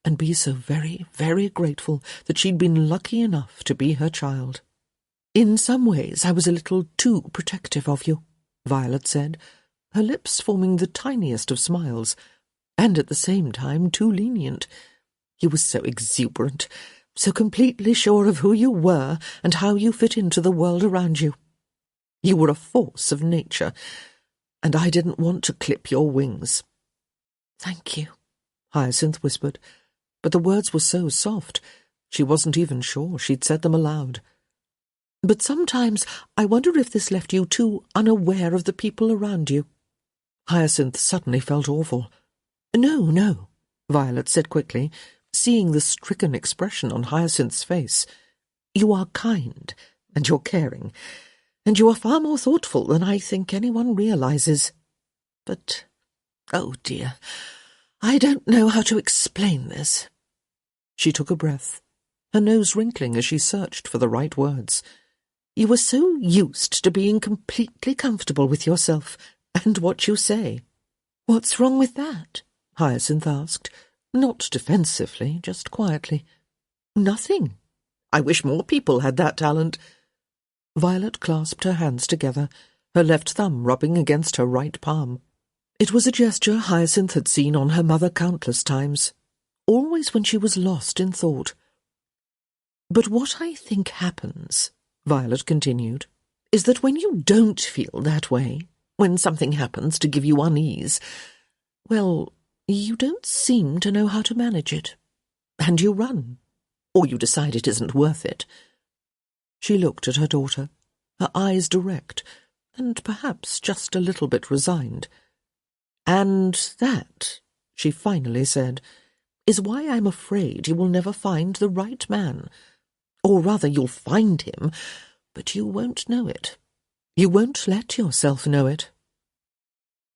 B: and be so very, very grateful that she'd been lucky enough to be her child. In some ways I was a little too protective of you, Violet said, her lips forming the tiniest of smiles, and at the same time too lenient. You were so exuberant, so completely sure of who you were and how you fit into the world around you. You were a force of nature, and I didn't want to clip your wings. Thank you, Hyacinth whispered, but the words were so soft, she wasn't even sure she'd said them aloud. But sometimes I wonder if this left you too unaware of the people around you. Hyacinth suddenly felt awful. No, no, Violet said quickly, seeing the stricken expression on Hyacinth's face. You are kind, and you're caring, and you are far more thoughtful than I think anyone realizes. But, oh dear, I don't know how to explain this. She took a breath, her nose wrinkling as she searched for the right words. You were so used to being completely comfortable with yourself and what you say. What's wrong with that? Hyacinth asked, not defensively, just quietly. Nothing. I wish more people had that talent. Violet clasped her hands together, her left thumb rubbing against her right palm. It was a gesture Hyacinth had seen on her mother countless times, always when she was lost in thought. But what I think happens, Violet continued, is that when you don't feel that way, when something happens to give you unease, well, you don't seem to know how to manage it, and you run, or you decide it isn't worth it. She looked at her daughter, her eyes direct, and perhaps just a little bit resigned. And that, she finally said, is why I'm afraid you will never find the right man. Or rather, you'll find him, but you won't know it. You won't let yourself know it.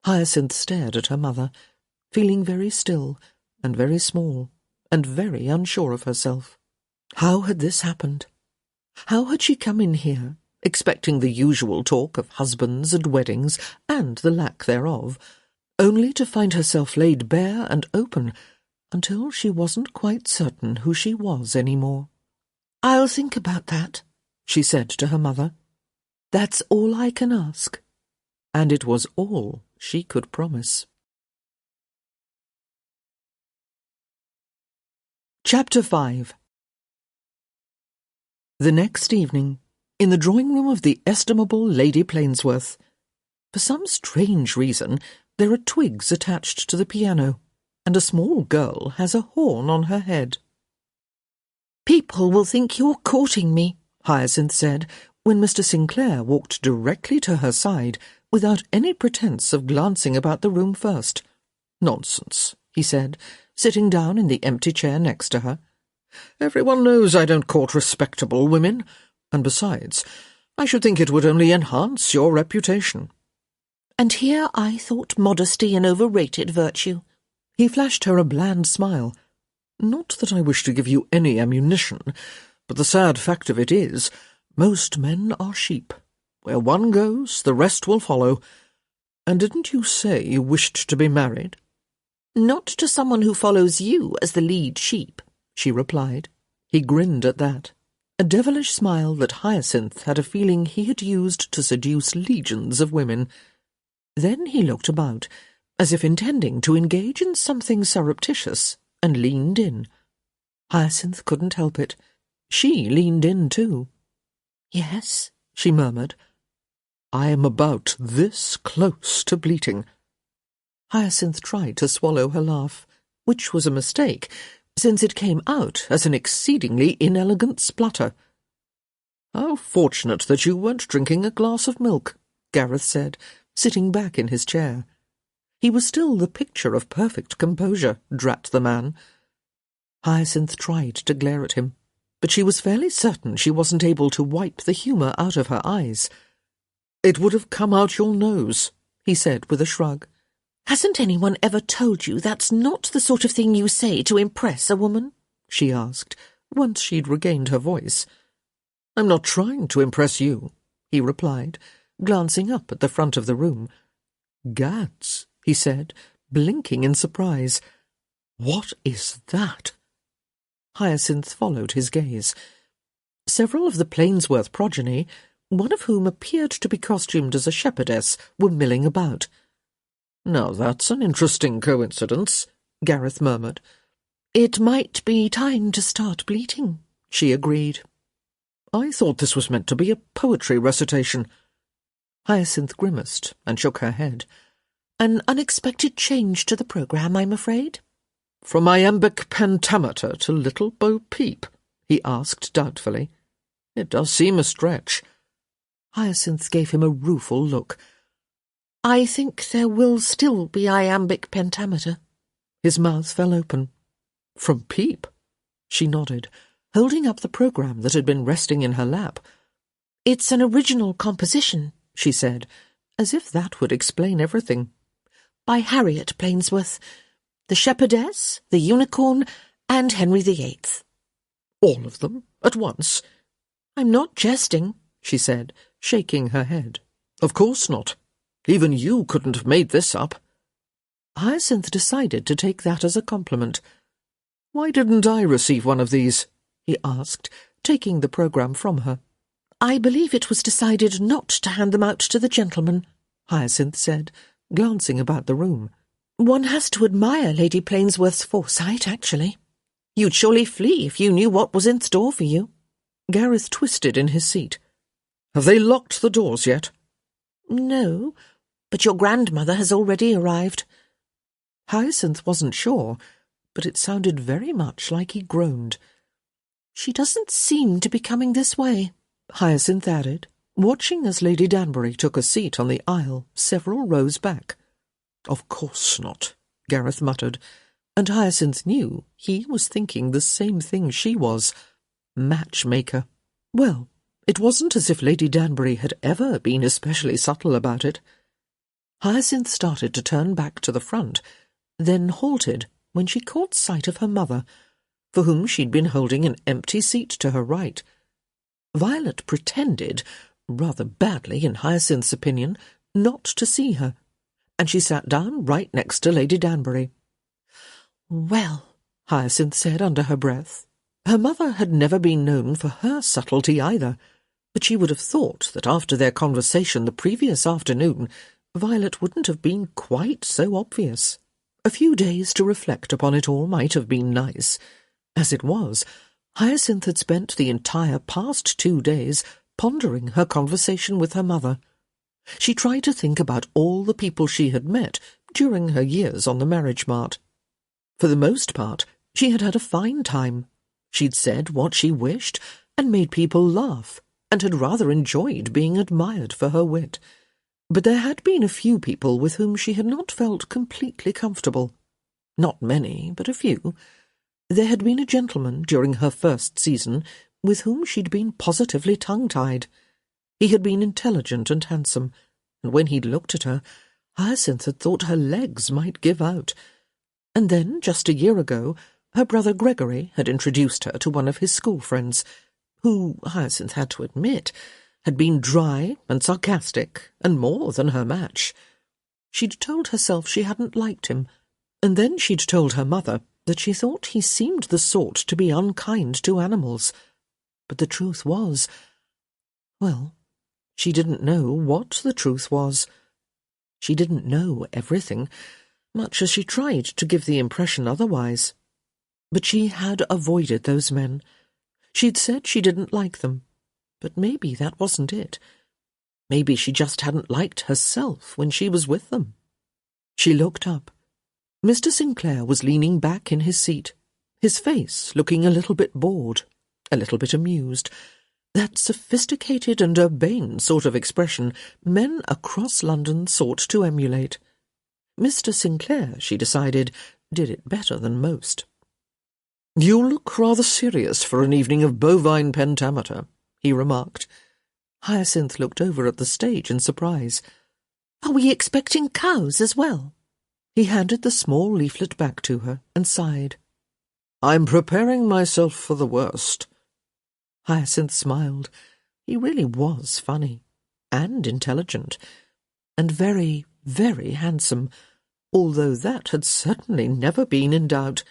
B: Hyacinth stared at her mother, feeling very still and very small and very unsure of herself. How had this happened? How had she come in here, expecting the usual talk of husbands and weddings and the lack thereof, only to find herself laid bare and open until she wasn't quite certain who she was any more? I'll think about that, she said to her mother. That's all I can ask. and it was all she could promise. Chapter 5. The next evening, in the drawing-room of the estimable Lady Plainsworth, for some strange reason there are twigs attached to the piano, and a small girl has a horn on her head.
C: "People will think you're courting me,"
B: Hyacinth said, when Mr. Sinclair walked directly to her side, without any pretence of glancing about the room first. "Nonsense," he said, sitting down in the empty chair next to her. "Everyone knows I don't court respectable women, and besides, I should think it would only enhance your reputation."
C: "And here I thought modesty an overrated virtue."
B: He flashed her a bland smile. "Not that I wish to give you any ammunition, but the sad fact of it is, most men are sheep. Where one goes, the rest will follow. And didn't you say you wished to be married?"
C: "Not to someone who follows you as the lead sheep,"
B: she replied. He grinned at that, a devilish smile that Hyacinth had a feeling he had used to seduce legions of women. Then he looked about, as if intending to engage in something surreptitious, and leaned in. Hyacinth couldn't help it. She leaned in too.
C: "Yes,"
B: she murmured. "I am about this close to bleating." Hyacinth tried to swallow her laugh, which was a mistake, since it came out as an exceedingly inelegant splutter. "How fortunate that you weren't drinking a glass of milk," Gareth said, sitting back in his chair. He was still the picture of perfect composure, drat the man. Hyacinth tried to glare at him, but she was fairly certain she wasn't able to wipe the humour out of her eyes. "It would have come out your nose," he said with a shrug.
C: "Hasn't anyone ever told you that's not the sort of thing you say to impress a woman?"
B: she asked, once she'd regained her voice. "I'm not trying to impress you," he replied, glancing up at the front of the room. "Gads," he said, blinking in surprise. "What is that?" Hyacinth followed his gaze. Several of the Plainsworth progeny, one of whom appeared to be costumed as a shepherdess, were milling about. "Now that's an interesting coincidence," Gareth murmured.
C: "It might be time to start bleating,"
B: she agreed. "I thought this was meant to be a poetry recitation." Hyacinth grimaced and shook her head.
C: "An unexpected change to the programme, I'm afraid."
B: "From iambic pentameter to Little Bo Peep?" he asked doubtfully. "It does seem a stretch." Hyacinth gave him a rueful look.
C: "I think there will still be iambic pentameter."
B: His mouth fell open. "From Peep?" She nodded, holding up the programme that had been resting in her lap.
C: "It's an original composition," she said,
B: as if that would explain everything.
C: "By Harriet Plainsworth, the Shepherdess, the Unicorn, and Henry VIII.
B: "All of them at once?"
C: "I'm not jesting,"
B: she said, shaking her head. "Of course not. Even you couldn't have made this up." Hyacinth decided to take that as a compliment. "Why didn't I receive one of these?" he asked, taking the programme from her.
C: "I believe it was decided not to hand them out to the gentlemen,"
B: Hyacinth said, glancing about the room.
C: "One has to admire Lady Plainsworth's foresight, actually. You'd surely flee if you knew what was in store for you."
B: Gareth twisted in his seat. "Have they locked the doors yet?"
C: "No, but your grandmother has already arrived."
B: Hyacinth wasn't sure, but it sounded very much like he groaned.
C: "She doesn't seem to be coming this way,"
B: Hyacinth added, watching as Lady Danbury took a seat on the aisle several rows back. "Of course not," Gareth muttered, and Hyacinth knew he was thinking the same thing she was. Matchmaker. Well, it wasn't as if Lady Danbury had ever been especially subtle about it. Hyacinth started to turn back to the front, then halted when she caught sight of her mother, for whom she'd been holding an empty seat to her right. Violet pretended, rather badly in Hyacinth's opinion, not to see her, and she sat down right next to Lady Danbury. "Well," Hyacinth said under her breath. Her mother had never been known for her subtlety either, but she would have thought that after their conversation the previous afternoon, Violet wouldn't have been quite so obvious. A few days to reflect upon it all might have been nice. As it was, Hyacinth had spent the entire past 2 days pondering her conversation with her mother. She tried to think about all the people she had met during her years on the marriage mart. For the most part, she had had a fine time. She'd said what she wished and made people laugh, and had rather enjoyed being admired for her wit. But there had been a few people with whom she had not felt completely comfortable. Not many, but a few. There had been a gentleman during her first season with whom she'd been positively tongue-tied. He had been intelligent and handsome, and when he'd looked at her, Hyacinth had thought her legs might give out. And then, just a year ago, her brother Gregory had introduced her to one of his school friends, who, Hyacinth had to admit, had been dry and sarcastic and more than her match. She'd told herself she hadn't liked him, and then she'd told her mother that she thought he seemed the sort to be unkind to animals. But the truth was, well, she didn't know what the truth was. She didn't know everything, much as she tried to give the impression otherwise. But she had avoided those men. She'd said she didn't like them, but maybe that wasn't it. Maybe she just hadn't liked herself when she was with them. She looked up. Mr. Sinclair was leaning back in his seat, his face looking a little bit bored, a little bit amused. That sophisticated and urbane sort of expression men across London sought to emulate. Mr. Sinclair, she decided, did it better than most. "You look rather serious for an evening of bovine pentameter," he remarked. Hyacinth looked over at the stage in surprise.
C: "Are we expecting cows as well?"
B: He handed the small leaflet back to her and sighed. "I'm preparing myself for the worst." Hyacinth smiled. He really was funny, and intelligent, and very, very handsome, although that had certainly never been in doubt.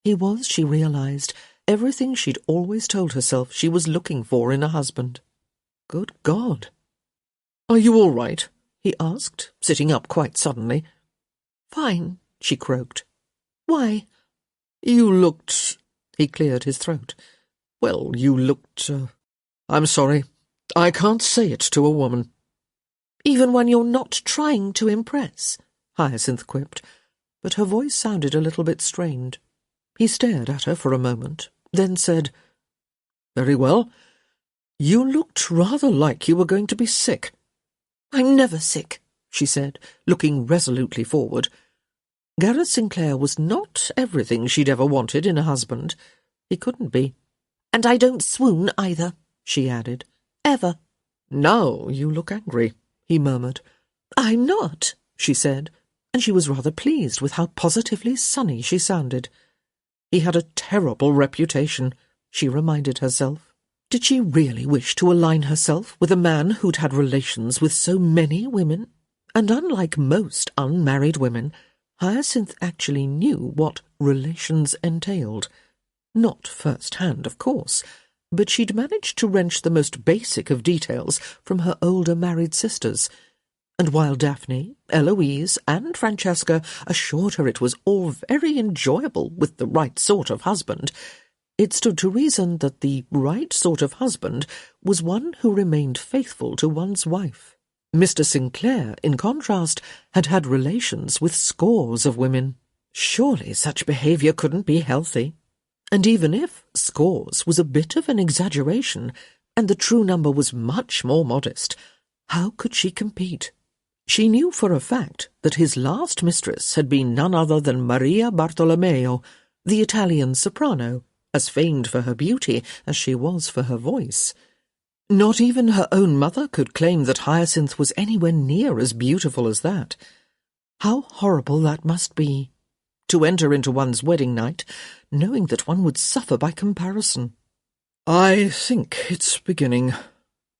B: He was, she realized, everything she'd always told herself she was looking for in a husband. Good God! "Are you all right?" he asked, sitting up quite suddenly.
C: "Fine,"
B: she croaked.
C: "Why?"
B: "You looked—" He cleared his throat. "Well, you looked— I'm sorry. I can't say it to a woman."
C: "Even when you're not trying to impress?"
B: Hyacinth quipped, but her voice sounded a little bit strained. He stared at her for a moment, then said, "Very well. You looked rather like you were going to be sick."
C: "I'm never sick,"
B: she said, looking resolutely forward. Gareth Sinclair was not everything she'd ever wanted in a husband. He couldn't be.
C: "And I don't swoon either," she added. "Ever."
B: "Now you look angry," he murmured.
C: "I'm not,"
B: she said, and she was rather pleased with how positively sunny she sounded. He had a terrible reputation, she reminded herself. Did she really wish to align herself with a man who'd had relations with so many women? And unlike most unmarried women, Hyacinth actually knew what relations entailed. Not first-hand, of course, but she'd managed to wrench the most basic of details from her older married sisters, and while Daphne, Eloise, and Francesca assured her it was all very enjoyable with the right sort of husband, it stood to reason that the right sort of husband was one who remained faithful to one's wife. Mr. Sinclair, in contrast, had had relations with scores of women. Surely such behaviour couldn't be healthy. And even if scores was a bit of an exaggeration, and the true number was much more modest, how could she compete? She knew for a fact that his last mistress had been none other than Maria Bartolomeo, the Italian soprano, as famed for her beauty as she was for her voice. Not even her own mother could claim that Hyacinth was anywhere near as beautiful as that. How horrible that must be, to enter into one's wedding night, knowing that one would suffer by comparison. "I think it's beginning,"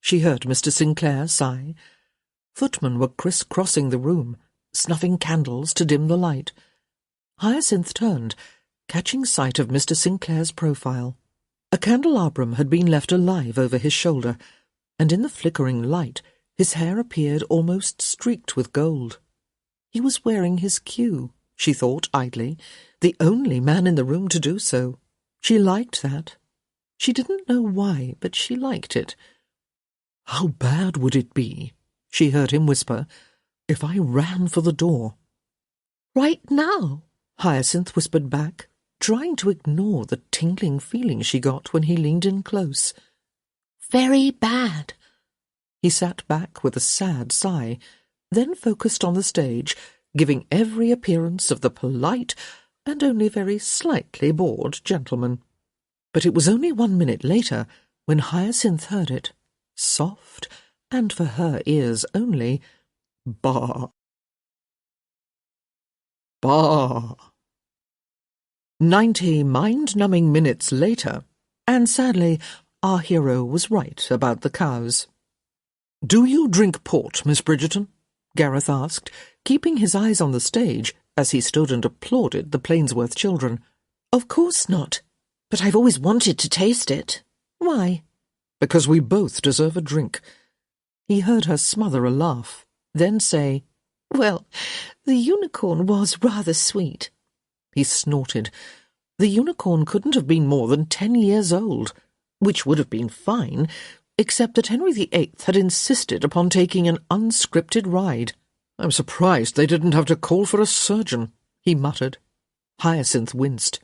B: she heard Mr. Sinclair sigh. Footmen were criss-crossing the room, snuffing candles to dim the light. Hyacinth turned, catching sight of Mr. Sinclair's profile. A candelabrum had been left alive over his shoulder, and in the flickering light His hair appeared almost streaked with gold. He was wearing his queue, she thought idly, the only man in the room to do so. She liked that. She didn't know why, but she liked it. "How bad would it be," she heard him whisper, "if I ran for the door?"
C: "Right now?"
B: Hyacinth whispered back, trying to ignore the tingling feeling she got when he leaned in close.
C: "Very bad."
B: He sat back with a sad sigh, then focused on the stage, giving every appearance of the polite and only very slightly bored gentleman. But it was only 1 minute later when Hyacinth heard it, soft, and for her ears only, "Bah! Bah!" 90 mind-numbing minutes later, and sadly, our hero was right about the cows. "Do you drink port, Miss Bridgerton?" Gareth asked, keeping his eyes on the stage as he stood and applauded the Plainsworth children.
C: "Of course not, but I've always wanted to taste it. Why?"
B: "Because we both deserve a drink." He heard her smother a laugh, then say,
C: "Well, the unicorn was rather sweet."
B: He snorted. The unicorn couldn't have been more than 10 years old, which would have been fine, except that Henry VIII had insisted upon taking an unscripted ride. "I'm surprised they didn't have to call for a surgeon," he muttered. Hyacinth winced.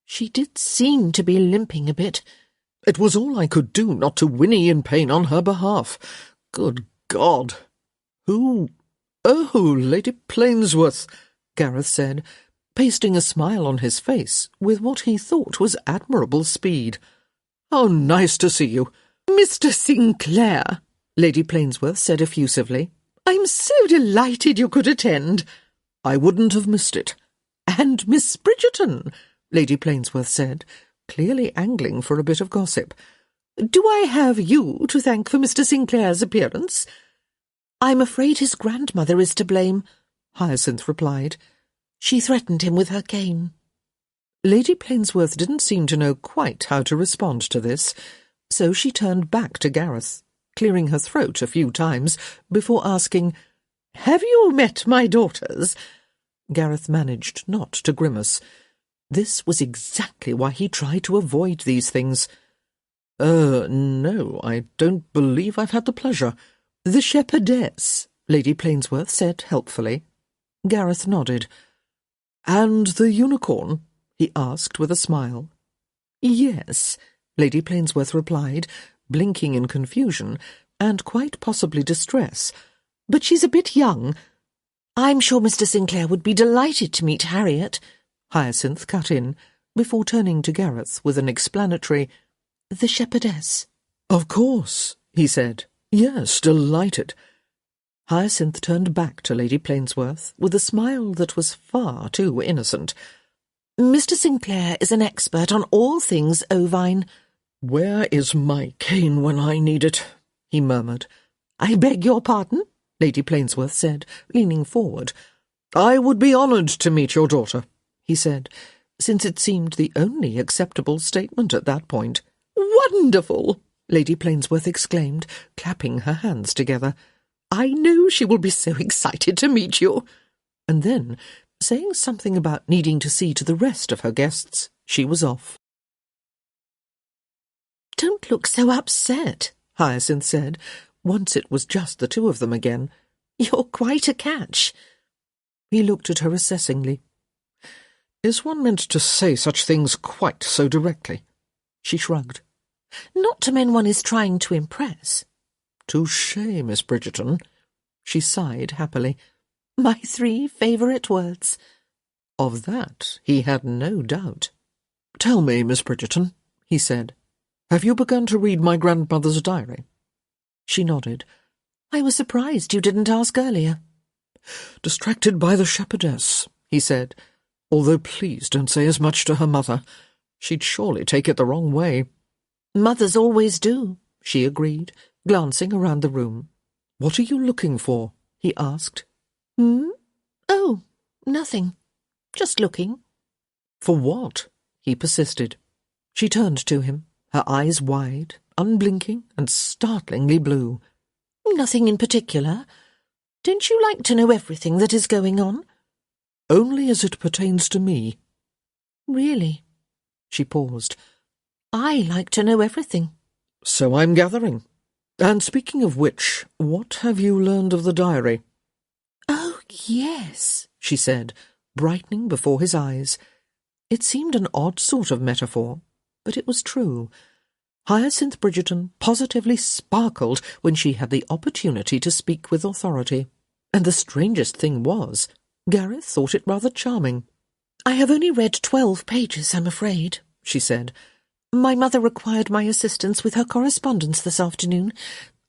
C: "She did seem to be limping a bit."
B: "It was all I could do not to whinny in pain on her behalf. Good God!" "Who? Oh, Lady Plainsworth," Gareth said, pasting a smile on his face with what he thought was admirable speed. "How nice to see you."
C: "Mr. Sinclair,"
B: Lady Plainsworth said effusively.
C: "I'm so delighted you could attend."
B: "I wouldn't have missed it."
C: "And Miss Bridgerton,"
B: Lady Plainsworth said, clearly angling for a bit of gossip.
C: "Do I have you to thank for Mr. Sinclair's appearance?" "I'm afraid his grandmother is to blame," Hyacinth replied. "She threatened him with her cane."
B: Lady Plainsworth didn't seem to know quite how to respond to this, so she turned back to Gareth, clearing her throat a few times before asking,
C: "Have you met my daughters?"
B: Gareth managed not to grimace. This was exactly why he tried to avoid these things. No, I don't believe I've had the pleasure."
C: "The shepherdess,"
B: Lady Plainsworth said helpfully. Gareth nodded. "And the unicorn?" he asked with a smile.
C: "Yes,"
B: Lady Plainsworth replied, blinking in confusion and quite possibly distress.
C: "But she's a bit young. I'm sure Mr. Sinclair would be delighted to meet Harriet,"
B: Hyacinth cut in, before turning to Gareth with an explanatory,
C: "The shepherdess."
B: "Of course," he said. "Yes, delighted." Hyacinth turned back to Lady Plainsworth with a smile that was far too innocent.
C: "Mr. Sinclair is an expert on all things ovine."
B: "Where is my cane when I need it?" he murmured.
C: "I beg your pardon?"
B: Lady Plainsworth said, leaning forward. "I would be honoured to meet your daughter," he said, since it seemed the only acceptable statement at that point.
C: "Wonderful!"
B: Lady Plainsworth exclaimed, clapping her hands together.
C: "I know she will be so excited to meet you."
B: And then, saying something about needing to see to the rest of her guests, she was off.
C: "Don't look so upset,"
B: Hyacinth said, once it was just the two of them again.
C: "You're quite a catch."
B: He looked at her assessingly. "Is one meant to say such things quite so directly?" She shrugged.
C: "Not to men one is trying to impress."
B: "Touché, Miss Bridgerton." She sighed happily.
C: "My 3 favourite words."
B: Of that he had no doubt. "Tell me, Miss Bridgerton," he said, "have you begun to read my grandmother's diary?" She nodded.
C: "I was surprised you didn't ask earlier."
B: "Distracted by the shepherdess," he said, "although please don't say as much to her mother. She'd surely take it the wrong way."
C: "Mothers always do,"
B: she agreed, glancing around the room. "What are you looking for?" he asked.
C: "Oh, nothing. Just looking."
B: "For what?" he persisted. She turned to him, her eyes wide, unblinking and startlingly blue.
C: Nothing in particular. Don't you like to know everything that is going on?
B: Only as it pertains to me.
C: Really?
B: She paused.
C: I like to know everything.
B: So I'm gathering. And speaking of which, what have you learned of the diary?
C: Oh, yes,
B: she said, brightening before his eyes. It seemed an odd sort of metaphor, but it was true. Hyacinth Bridgerton positively sparkled when she had the opportunity to speak with authority. And the strangest thing was, Gareth thought it rather charming.
C: I have only read 12 pages, I'm afraid, she said. My mother required my assistance with her correspondence this afternoon,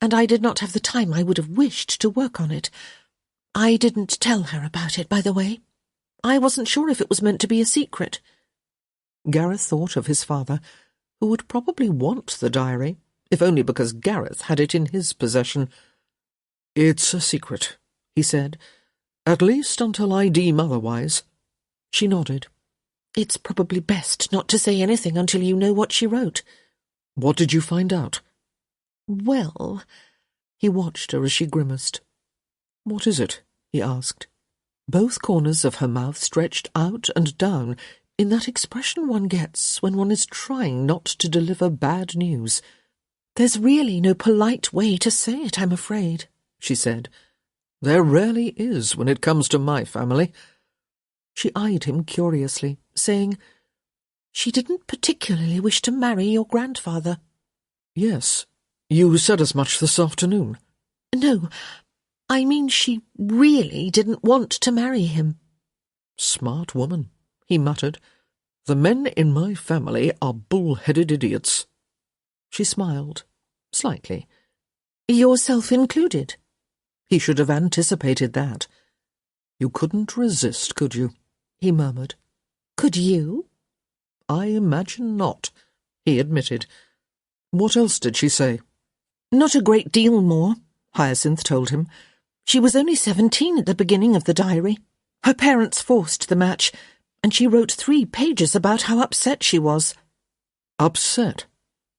C: and I did not have the time I would have wished to work on it. I didn't tell her about it, by the way. I wasn't sure if it was meant to be a secret.
B: Gareth thought of his father, who would probably want the diary, if only because Gareth had it in his possession. It's a secret, he said, at least until I deem otherwise. She nodded.
C: It's probably best not to say anything until you know what she wrote.
B: What did you find out?
C: Well...
B: He watched her as she grimaced. What is it? He asked. Both corners of her mouth stretched out and down in that expression one gets when one is trying not to deliver bad news.
C: There's really no polite way to say it, I'm afraid, she said.
B: There rarely is when it comes to my family. She eyed him curiously, saying,
C: She didn't particularly wish to marry your grandfather.
B: Yes, you said as much this afternoon.
C: No, I mean she really didn't want to marry him.
B: Smart woman, he muttered. The men in my family are bull-headed idiots. She smiled, slightly.
C: Yourself included.
B: He should have anticipated that. You couldn't resist, could you? He murmured.
C: Could you?
B: I imagine not, he admitted. What else did she say?
C: Not a great deal more, Hyacinth told him. She was only 17 at the beginning of the diary. Her parents forced the match, and she wrote 3 pages about how upset she was.
B: Upset?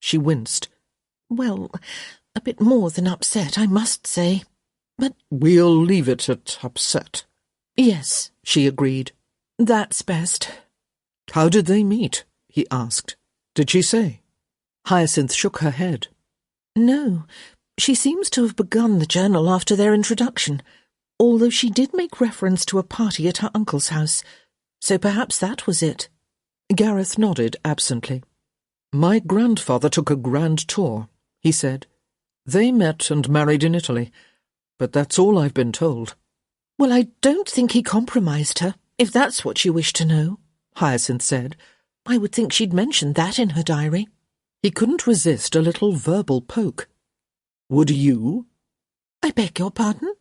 B: She winced.
C: Well, a bit more than upset, I must say. But
B: we'll leave it at upset.
C: Yes,
B: she agreed.
C: That's best.
B: How did they meet? He asked. Did she say? Hyacinth shook her head.
C: No, she seems to have begun the journal after their introduction, although she did make reference to a party at her uncle's house, so perhaps that was it.
B: Gareth nodded absently. My grandfather took a grand tour, he said. They met and married in Italy, but that's all I've been told.
C: Well, I don't think he compromised her, if that's what you wish to know, Hyacinth said. I would think she'd mentioned that in her diary.
B: He couldn't resist a little verbal poke. Would you?
C: I beg your pardon?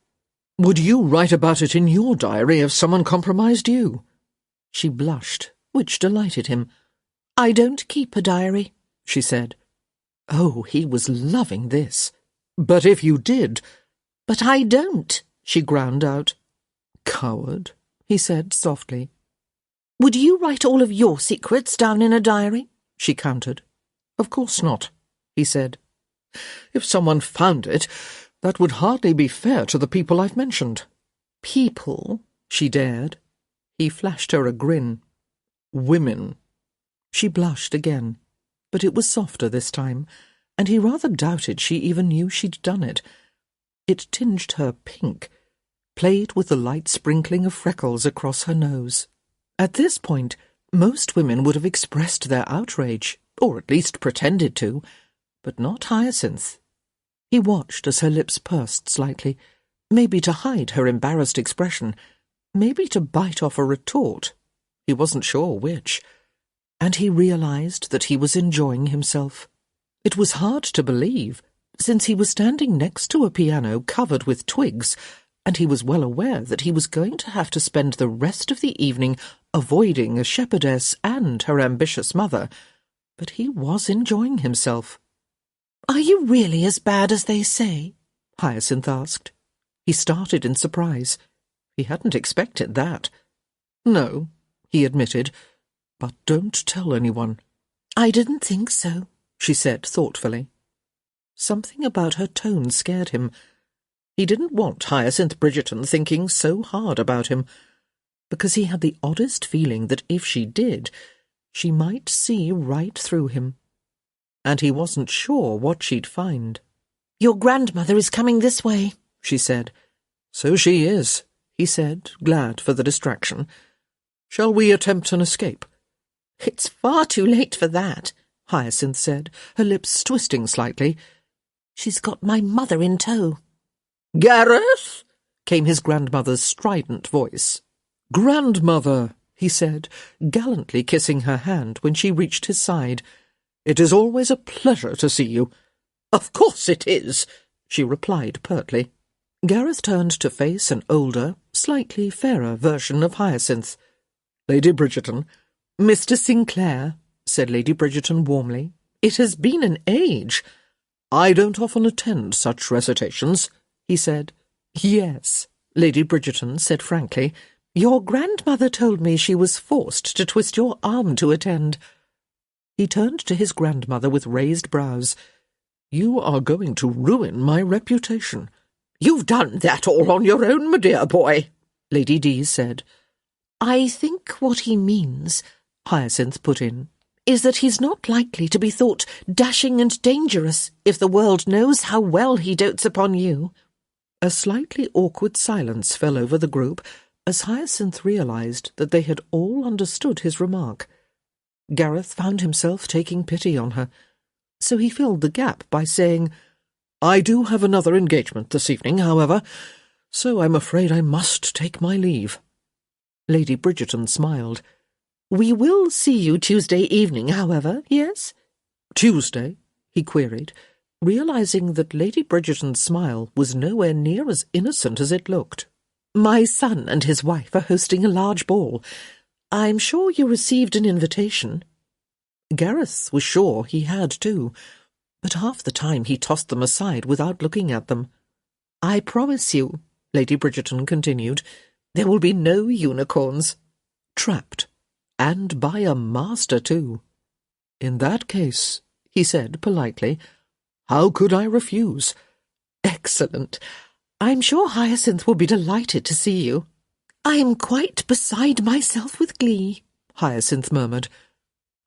B: Would you write about it in your diary if someone compromised you? She blushed, which delighted him.
C: I don't keep a diary, she said.
B: Oh, he was loving this. But if you did...
C: But I don't, she ground out.
B: Coward, he said softly.
C: Would you write all of your secrets down in a diary? She countered.
B: Of course not, he said. If someone found it, that would hardly be fair to the people I've mentioned.
C: People?
B: She dared. He flashed her a grin. Women. She blushed again, but it was softer this time, and he rather doubted she even knew she'd done it. It tinged her pink, played with the light sprinkling of freckles across her nose. At this point, most women would have expressed their outrage, or at least pretended to, but not Hyacinth. He watched as her lips pursed slightly, maybe to hide her embarrassed expression, maybe to bite off a retort. He wasn't sure which. And he realized that he was enjoying himself. It was hard to believe, since he was standing next to a piano covered with twigs, and he was well aware that he was going to have to spend the rest of the evening avoiding a shepherdess and her ambitious mother, but he was enjoying himself.
C: Are you really as bad as they say?
B: Hyacinth asked. He started in surprise. He hadn't expected that. No, he admitted, but don't tell anyone.
C: I didn't think so,
B: she said thoughtfully. Something about her tone scared him. He didn't want Hyacinth Bridgerton thinking so hard about him, because he had the oddest feeling that if she did, she might see right through him. And he wasn't sure what she'd find.
C: "Your grandmother is coming this way,"
B: she said. "So she is," he said, glad for the distraction. "Shall we attempt an escape?"
C: "It's far too late for that,"
B: Hyacinth said, her lips twisting slightly.
C: "She's got my mother in tow."
B: "Gareth!" came his grandmother's strident voice. "Grandmother," he said, gallantly kissing her hand when she reached his side. "It is always a pleasure to see you." "Of course it is," she replied pertly. Gareth turned to face an older, slightly fairer version of Hyacinth. "Lady Bridgerton."
C: "Mr. Sinclair,"
B: said Lady Bridgerton warmly. "It has been an age." "I don't often attend such recitations," he said. "Yes," Lady Bridgerton said frankly. "Your grandmother told me she was forced to twist your arm to attend." He turned to his grandmother with raised brows. "You are going to ruin my reputation."
C: "You've done that all on your own, my dear boy,"
B: Lady D said.
C: "I think what he means," Hyacinth put in, "is that he's not likely to be thought dashing and dangerous if the world knows how well he dotes upon you."
B: A slightly awkward silence fell over the group as Hyacinth realized that they had all understood his remark. Gareth found himself taking pity on her, so he filled the gap by saying, "I do have another engagement this evening, however, so I'm afraid I must take my leave." Lady Bridgerton smiled.
C: "We will see you Tuesday evening, however, yes?"
B: "Tuesday?" he queried, realizing that Lady Bridgerton's smile was nowhere near as innocent as it looked.
C: "My son and his wife are hosting a large ball. I'm sure you received an invitation."
B: Gareth was sure he had too, but half the time he tossed them aside without looking at them.
C: "I promise you," Lady Bridgerton continued, "there will be no unicorns."
B: Trapped, and by a master too. "In that case," he said politely, "how could I refuse?"
C: "Excellent. I'm sure Hyacinth will be delighted to see you." "I am quite beside myself with glee,"
B: Hyacinth murmured.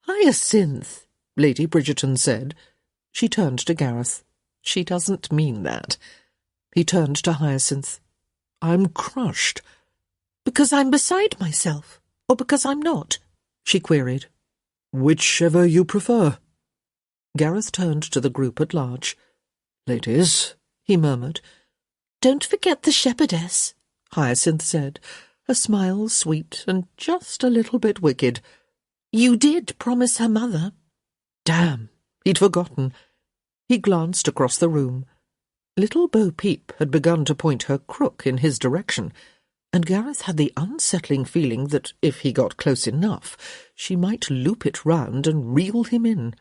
C: "Hyacinth,"
B: Lady Bridgerton said. She turned to Gareth. "She doesn't mean that." He turned to Hyacinth. "I'm crushed."
C: "Because I'm beside myself, or because I'm not?"
B: she queried. "Whichever you prefer." Gareth turned to the group at large. "Ladies," he murmured.
C: "Don't forget the shepherdess,"
B: Hyacinth said, a smile sweet and just a little bit wicked.
C: "You did promise her mother."
B: Damn, he'd forgotten. He glanced across the room. Little Bo Peep had begun to point her crook in his direction, and Gareth had the unsettling feeling that if he got close enough, she might loop it round and reel him in.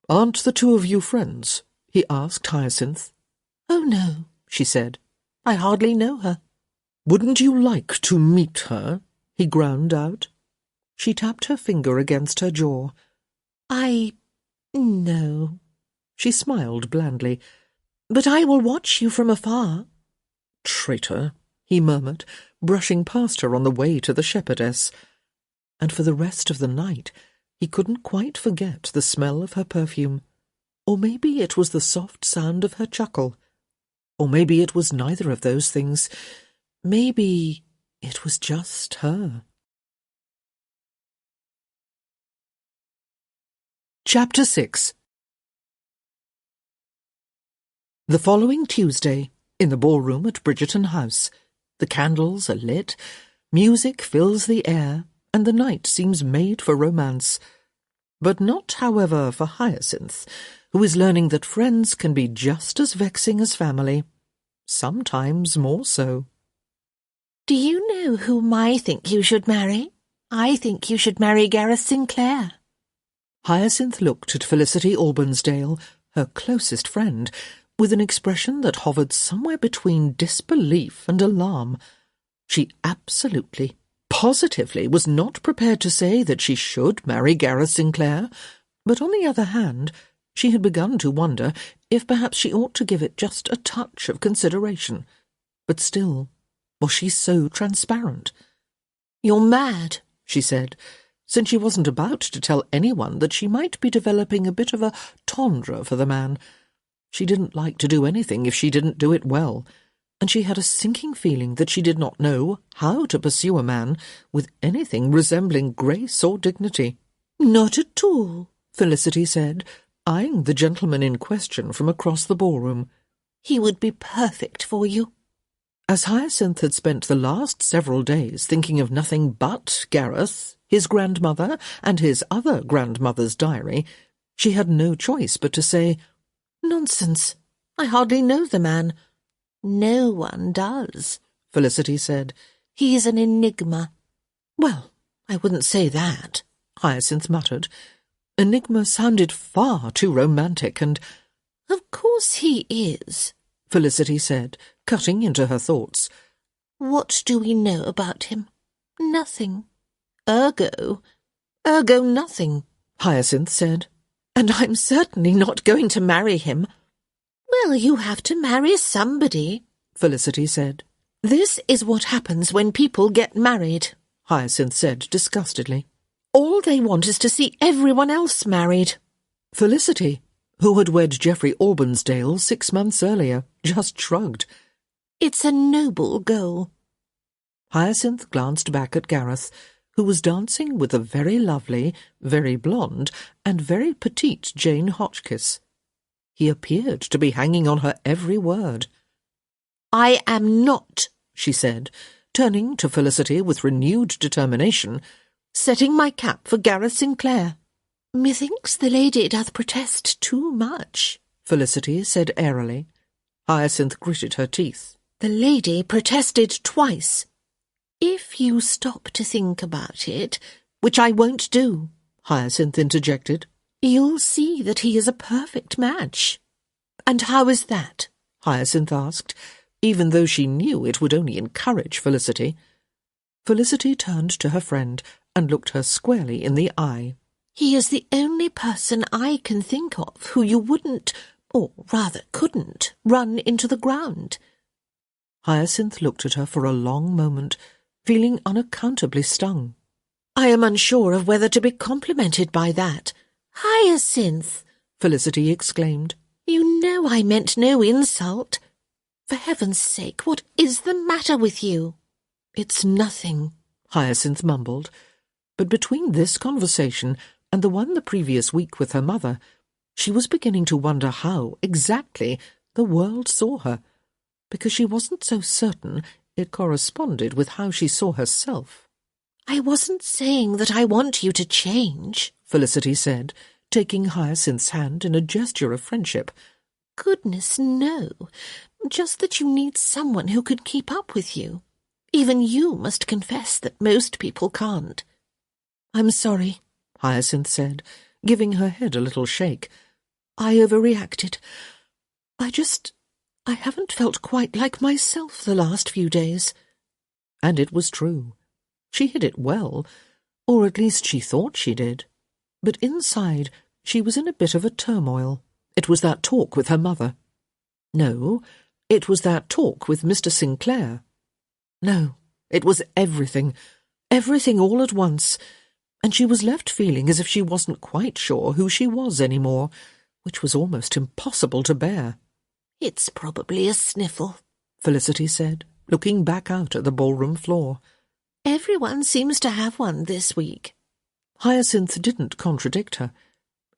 B: "Aren't the two of you friends?" he asked Hyacinth.
C: "Oh, no," she said. "I hardly know her."
B: "Wouldn't you like to meet her?" he ground out. She tapped her finger against her jaw.
C: No.
B: She smiled blandly.
C: "But I will watch you from afar."
B: "Traitor," he murmured, brushing past her on the way to the shepherdess. And for the rest of the night he couldn't quite forget the smell of her perfume. Or maybe it was the soft sound of her chuckle. Or maybe it was neither of those things. Maybe it was just her. Chapter 6. The following Tuesday, in the ballroom at Bridgerton House, the candles are lit, music fills the air, and the night seems made for romance. But not, however, for Hyacinth, who is learning that friends can be just as vexing as family, sometimes more so.
C: "Do you know whom I think you should marry? I think you should marry Gareth Sinclair."
B: Hyacinth looked at Felicity Albansdale, her closest friend, with an expression that hovered somewhere between disbelief and alarm. She absolutely, positively was not prepared to say that she should marry Gareth Sinclair, but on the other hand, she had begun to wonder if perhaps she ought to give it just a touch of consideration, But still, was she so transparent?
C: "You're mad,"
B: she said, since she wasn't about to tell anyone that she might be developing a bit of a tendre for the man. She didn't like to do anything if she didn't do it well, and she had a sinking feeling that she did not know how to pursue a man with anything resembling grace or dignity.
C: "Not at all,"
B: Felicity said, eyeing the gentleman in question from across the ballroom.
C: "He would be perfect for you."
B: As Hyacinth had spent the last several days thinking of nothing but Gareth, his grandmother, and his other grandmother's diary, she had no choice but to say,
C: "Nonsense. I hardly know the man." "No one does,"
B: Felicity said.
C: "He's an enigma."
B: "Well, I wouldn't say that," Hyacinth muttered. Enigma sounded far too romantic and—
C: "Of course he is,"
B: Felicity said, cutting into her thoughts.
C: "What do we know about him? Nothing. Ergo nothing,"
B: Hyacinth said. "And I'm certainly not going to marry him."
C: "Well, you have to marry somebody,"
B: Felicity said.
C: "This is what happens when people get married,"
B: Hyacinth said disgustedly.
C: "All they want is to see everyone else married."
B: Felicity, who had wed Geoffrey Albansdale 6 months earlier, just shrugged.
C: "It's a noble goal."
B: Hyacinth glanced back at Gareth, who was dancing with a very lovely, very blonde, and very petite Jane Hotchkiss. He appeared to be hanging on her every word.
C: "I am not,"
B: she said, turning to Felicity with renewed determination,
C: "setting my cap for Gareth Sinclair." "Methinks the lady doth protest too much,"
B: Felicity said airily. Hyacinth gritted her teeth.
C: "The lady protested twice." "If you stop to think about it, which I won't do,"
B: Hyacinth interjected,
C: "you'll see that he is a perfect match." "And how is that?"
B: Hyacinth asked, even though she knew it would only encourage Felicity. Felicity turned to her friend and looked her squarely in the eye.
C: "He is the only person I can think of who you wouldn't, or rather couldn't, run into the ground."
B: Hyacinth looked at her for a long moment, feeling unaccountably stung.
C: "I am unsure of whether to be complimented by that." "Hyacinth!"
B: Felicity exclaimed.
C: "You know I meant no insult. For heaven's sake, what is the matter with you?"
B: "It's nothing," Hyacinth mumbled. But between this conversation and the one the previous week with her mother, she was beginning to wonder how, exactly, the world saw her, because she wasn't so certain it corresponded with how she saw herself.
C: "I wasn't saying that I want you to change,"
B: Felicity said, taking Hyacinth's hand in a gesture of friendship.
C: "Goodness, no. Just that you need someone who could keep up with you. Even you must confess that most people can't."
B: "I'm sorry," Hyacinth said, giving her head a little shake. "I overreacted. I haven't felt quite like myself the last few days." And it was true. She hid it well, or at least she thought she did. But inside she was in a bit of a turmoil. It was that talk with her mother. No, it was that talk with Mr. Sinclair. No, it was everything all at once, and she was left feeling as if she wasn't quite sure who she was any more, which was almost impossible to bear.
C: "It's probably a sniffle,"
B: Felicity said, looking back out at the ballroom floor.
C: "Everyone seems to have one this week."
B: Hyacinth didn't contradict her.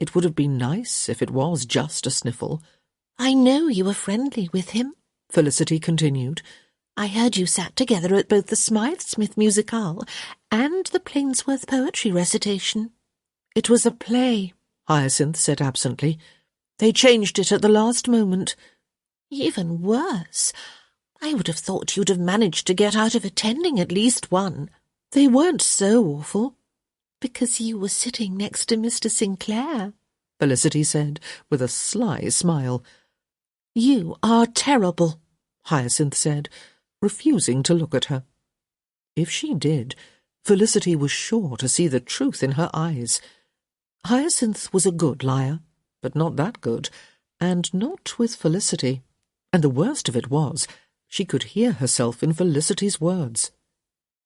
B: It would have been nice if it was just a sniffle.
C: "I know you were friendly with him,"
B: Felicity continued.
C: "I heard you sat together at both the Smythe-Smith Musicale and the Plainsworth poetry recitation."
B: "It was a play," Hyacinth said absently. "They changed it at the last moment."
C: "Even worse. I would have thought you'd have managed to get out of attending at least one."
B: "They weren't so awful."
C: "Because you were sitting next to Mr. Sinclair,"
B: Felicity said, with a sly smile.
C: "You are terrible,"
B: Hyacinth said, refusing to look at her. If she did, Felicity was sure to see the truth in her eyes. Hyacinth was a good liar, but not that good, and not with Felicity. And the worst of it was, She could hear herself in Felicity's words.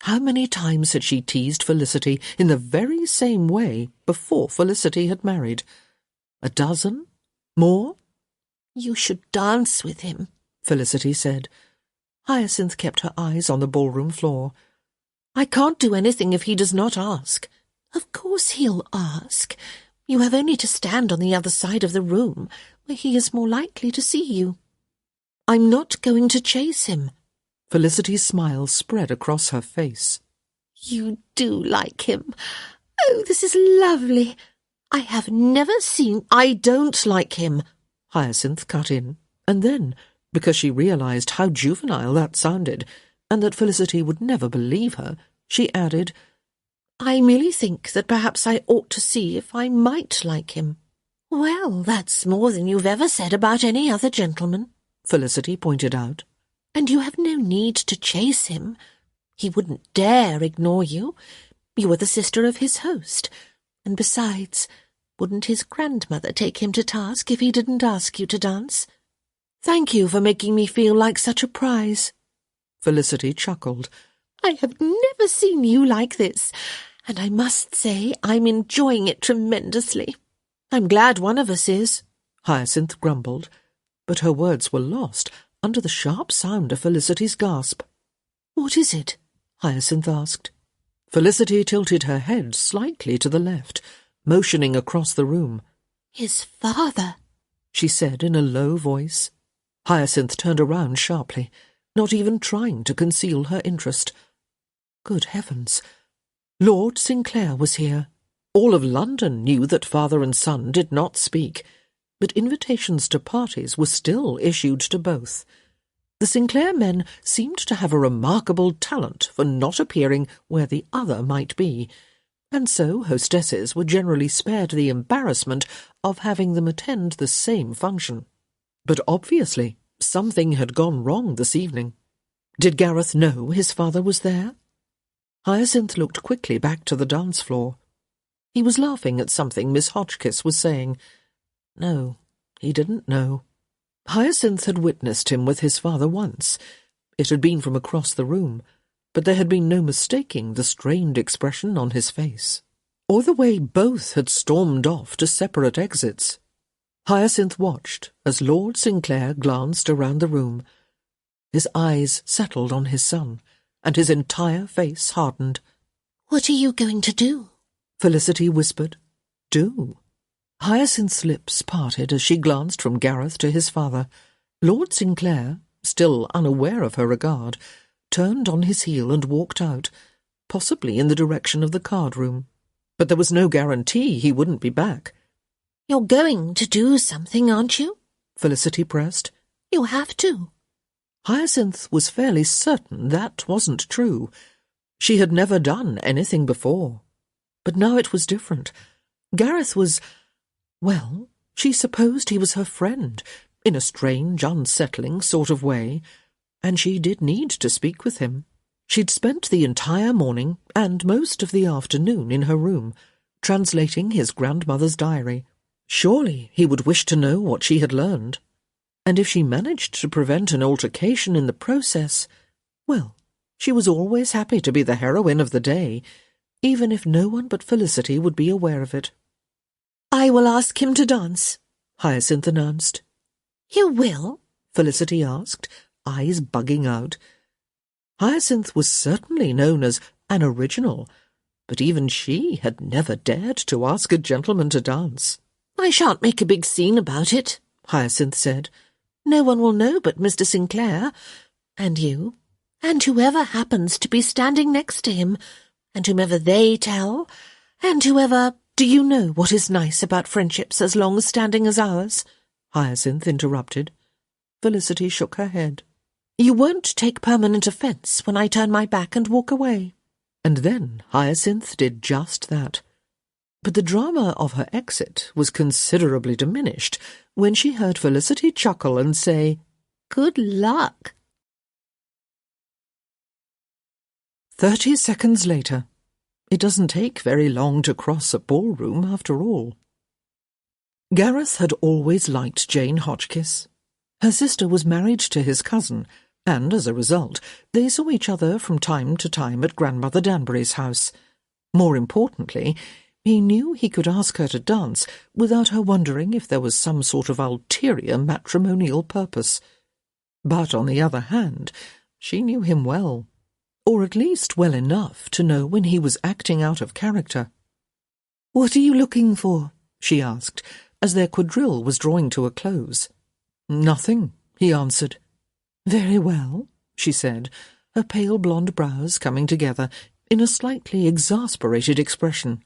B: How many times had she teased Felicity in the very same way before Felicity had married? A dozen? More?
C: "You should dance with him,"
B: Felicity said. Hyacinth kept her eyes on the ballroom floor.
C: "I can't do anything if he does not ask." "Of course he'll ask. You have only to stand on the other side of the room, where he is more likely to see you." "I'm not going to chase him."
B: Felicity's smile spread across her face.
C: "You do like him. Oh, this is lovely. I have never seen—"
B: "I don't like him," Hyacinth cut in, and then, because she realized how juvenile that sounded, and that Felicity would never believe her, she added,
C: "I merely think that perhaps I ought to see if I might like him." "Well, that's more than you've ever said about any other gentleman,"
B: Felicity pointed out.
C: "And you have no need to chase him. He wouldn't dare ignore you. You are the sister of his host. And besides, wouldn't his grandmother take him to task if he didn't ask you to dance?"
B: "Thank you for making me feel like such a prize." Felicity chuckled.
C: "I have never seen you like this, and I must say I'm enjoying it tremendously."
B: "I'm glad one of us is," Hyacinth grumbled, but her words were lost under the sharp sound of Felicity's gasp. "What is it?" Hyacinth asked. Felicity tilted her head slightly to the left, motioning across the room.
C: "His father,"
B: she said in a low voice. Hyacinth turned around sharply, not even trying to conceal her interest. Good heavens! Lord Sinclair was here. All of London knew that father and son did not speak, but invitations to parties were still issued to both. The Sinclair men seemed to have a remarkable talent for not appearing where the other might be, and so hostesses were generally spared the embarrassment of having them attend the same function. But obviously something had gone wrong this evening. Did Gareth know his father was there? Hyacinth looked quickly back to the dance floor. He was laughing at something Miss Hotchkiss was saying. No, he didn't know. Hyacinth had witnessed him with his father once. It had been from across the room, but there had been no mistaking the strained expression on his face, or the way both had stormed off to separate exits. Hyacinth watched as Lord Sinclair glanced around the room. His eyes settled on his son, and his entire face hardened.
C: "What are you going to do?"
B: Felicity whispered. "Do?" Hyacinth's lips parted as she glanced from Gareth to his father. Lord Sinclair, still unaware of her regard, turned on his heel and walked out, possibly in the direction of the card-room. But there was no guarantee he wouldn't be back.
C: "You're going to do something, aren't you?"
B: Felicity pressed.
C: "You have to."
B: Hyacinth was fairly certain that wasn't true. She had never done anything before. But now it was different. Gareth was... well, she supposed he was her friend, in a strange, unsettling sort of way, and she did need to speak with him. She'd spent the entire morning and most of the afternoon in her room, translating his grandmother's diary. Surely he would wish to know what she had learned. And if she managed to prevent an altercation in the process, well, she was always happy to be the heroine of the day, even if no one but Felicity would be aware of it.
C: "I will ask him to dance,"
B: Hyacinth announced.
C: "You will?"
B: Felicity asked, eyes bugging out. Hyacinth was certainly known as an original, but even she had never dared to ask a gentleman to dance.
C: "I shan't make a big scene about it,"
B: Hyacinth said.
C: "No one will know but Mr. Sinclair, and you, and whoever happens to be standing next to him, and whomever they tell, and whoever—"
B: "Do you know what is nice about friendships as long-standing as ours?" Hyacinth interrupted. Felicity shook her head. "You won't take permanent offence when I turn my back and walk away." And then Hyacinth did just that. But the drama of her exit was considerably diminished when she heard Felicity chuckle and say,
C: "Good luck."
B: 30 seconds later. It doesn't take very long to cross a ballroom, after all. Gareth had always liked Jane Hotchkiss. Her sister was married to his cousin, and as a result they saw each other from time to time at Grandmother Danbury's house. More importantly, he knew he could ask her to dance without her wondering if there was some sort of ulterior matrimonial purpose. But on the other hand, she knew him well, or at least well enough to know when he was acting out of character. "What are you looking for?" she asked, as their quadrille was drawing to a close. "Nothing," he answered. "Very well," she said, her pale blonde brows coming together in a slightly exasperated expression.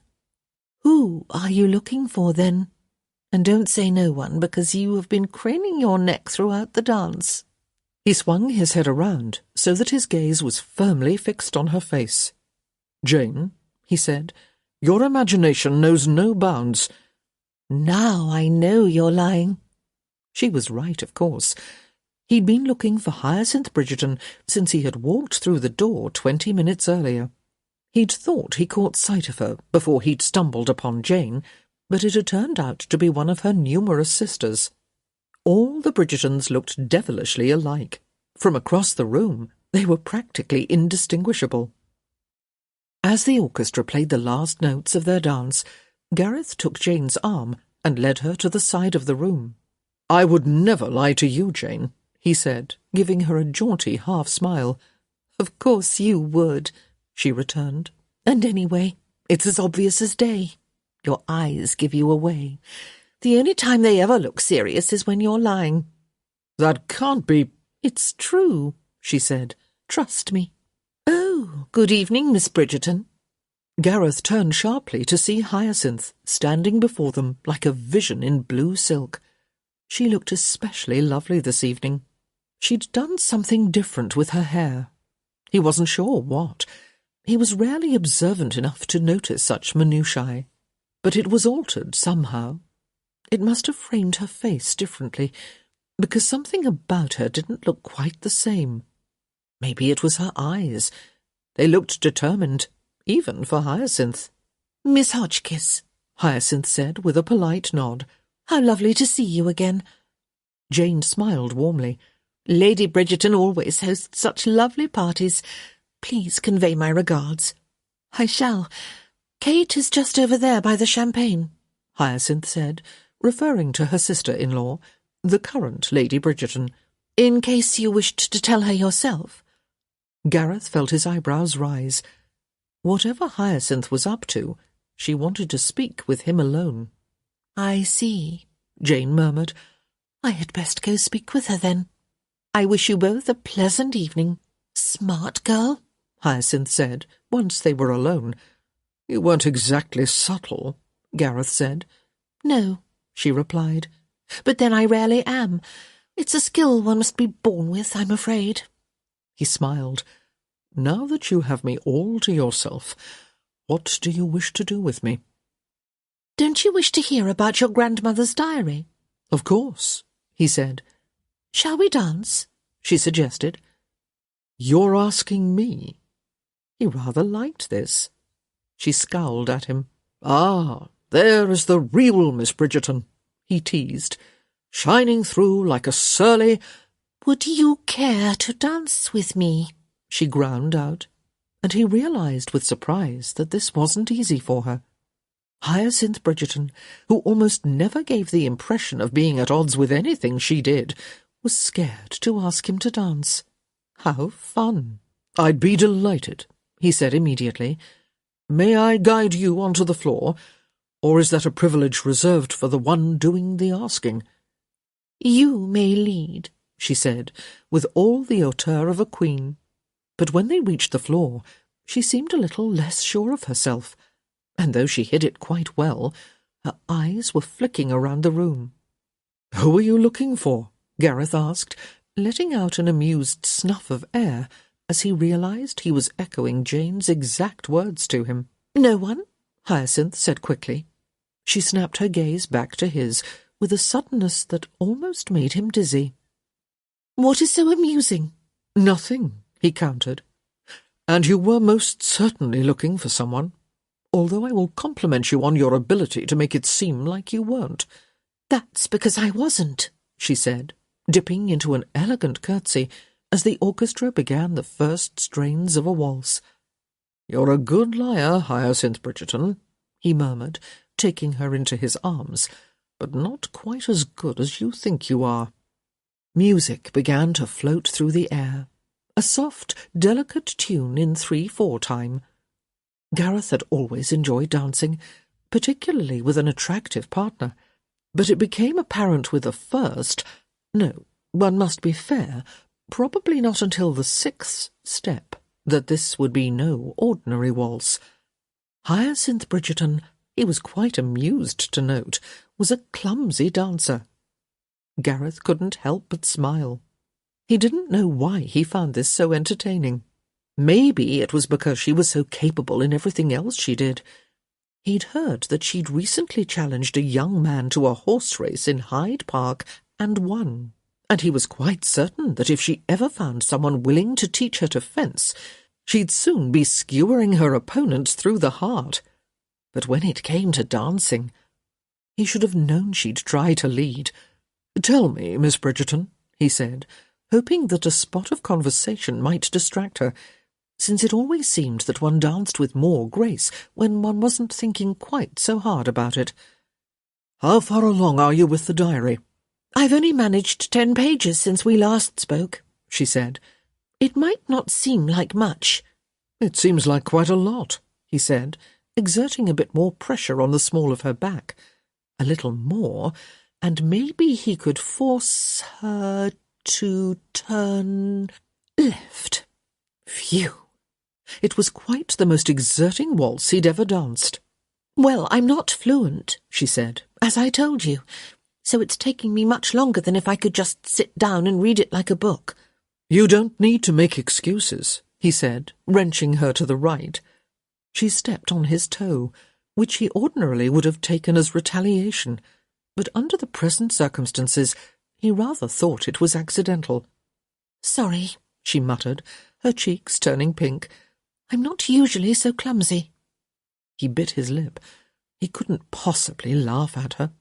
B: "Who are you looking for, then? And don't say no one, because you have been craning your neck throughout the dance." He swung his head around so that his gaze was firmly fixed on her face. "Jane," he said, "your imagination knows no bounds." "Now I know you're lying." She was right, of course. He'd been looking for Hyacinth Bridgerton since he had walked through the door 20 minutes earlier. He'd thought he caught sight of her before he'd stumbled upon Jane, but it had turned out to be one of her numerous sisters. All the Bridgertons looked devilishly alike. From across the room, they were practically indistinguishable. As the orchestra played the last notes of their dance, Gareth took Jane's arm and led her to the side of the room. "I would never lie to you, Jane," he said, giving her a jaunty half-smile. "Of course you would," she returned. "And anyway, it's as obvious as day. Your eyes give you away. The only time they ever look serious is when you're lying." "That can't be—" "It's true," she said. "Trust me." "Oh, good evening, Miss Bridgerton." Gareth turned sharply to see Hyacinth standing before them like a vision in blue silk. She looked especially lovely this evening. She'd done something different with her hair. He wasn't sure what. He was rarely observant enough to notice such minutiae. But it was altered somehow. It must have framed her face differently, because something about her didn't look quite the same. Maybe it was her eyes. They looked determined, even for Hyacinth. "Miss Hotchkiss," Hyacinth said with a polite nod. "How lovely to see you again." Jane smiled warmly. "Lady Bridgerton always hosts such lovely parties. Please convey my regards." "I shall. Kate is just over there by the champagne," Hyacinth said, referring to her sister-in-law, the current Lady Bridgerton, "in case you wished to tell her yourself." Gareth felt his eyebrows rise. Whatever Hyacinth was up to, she wanted to speak with him alone. "I see," Jane murmured. "I had best go speak with her, then. I wish you both a pleasant evening." "Smart girl," Hyacinth said, once they were alone. "You weren't exactly subtle," Gareth said. "No," she replied. "But then I rarely am. It's a skill one must be born with, I'm afraid." He smiled. "Now that you have me all to yourself, what do you wish to do with me?" "Don't you wish to hear about your grandmother's diary?" "Of course," he said. "Shall we dance?" she suggested. "You're asking me?" He rather liked this. She scowled at him. "Ah, there is the real Miss Bridgerton," he teased, "shining through like a surly—" "Would you care to dance with me?" she ground out, and he realized with surprise that this wasn't easy for her. Hyacinth Bridgerton, who almost never gave the impression of being at odds with anything she did, was scared to ask him to dance. How fun! "I'd be delighted," he said immediately. "May I guide you onto the floor, or is that a privilege reserved for the one doing the asking?" "You may lead," she said, with all the hauteur of a queen. But when they reached the floor, she seemed a little less sure of herself, and though she hid it quite well, her eyes were flicking around the room. "Who are you looking for?" Gareth asked, letting out an amused snuff of air as he realized he was echoing Jane's exact words to him. "No one," Hyacinth said quickly. She snapped her gaze back to his with a suddenness that almost made him dizzy. "What is so amusing?" "Nothing," he countered. "And you were most certainly looking for someone, although I will compliment you on your ability to make it seem like you weren't." "That's because I wasn't," she said, dipping into an elegant curtsy as the orchestra began the first strains of a waltz. "You're a good liar, Hyacinth Bridgerton," he murmured, taking her into his arms, "but not quite as good as you think you are." Music began to float through the air, a soft, delicate tune in 3/4 time. Gareth had always enjoyed dancing, particularly with an attractive partner, but it became apparent with the first— no, one must be fair, probably not until the 6th step— that this would be no ordinary waltz. Hyacinth Bridgerton, he was quite amused to note, was a clumsy dancer. Gareth couldn't help but smile. He didn't know why he found this so entertaining. Maybe it was because she was so capable in everything else she did. He'd heard that she'd recently challenged a young man to a horse race in Hyde Park and won, and he was quite certain that if she ever found someone willing to teach her to fence, she'd soon be skewering her opponents through the heart. But when it came to dancing, he should have known she'd try to lead. "Tell me, Miss Bridgerton," he said, hoping that a spot of conversation might distract her, since it always seemed that one danced with more grace when one wasn't thinking quite so hard about it. "How far along are you with the diary?"
C: "I've only managed 10 pages since we last spoke," she said. "It might not seem like much."
B: "It seems like quite a lot," he said, exerting a bit more pressure on the small of her back. A little more, and maybe he could force her to turn left. Phew! It was quite the most exerting waltz he'd ever danced.
C: "Well, I'm not fluent," she said, "as I told you, so it's taking me much longer than if I could just sit down and read it like a book."
B: "You don't need to make excuses," he said, wrenching her to the right. She stepped on his toe, which he ordinarily would have taken as retaliation, but under the present circumstances he rather thought it was accidental.
C: "Sorry,"
B: she muttered, her cheeks turning pink.
C: "I'm not usually so clumsy."
B: He bit his lip. He couldn't possibly laugh at her.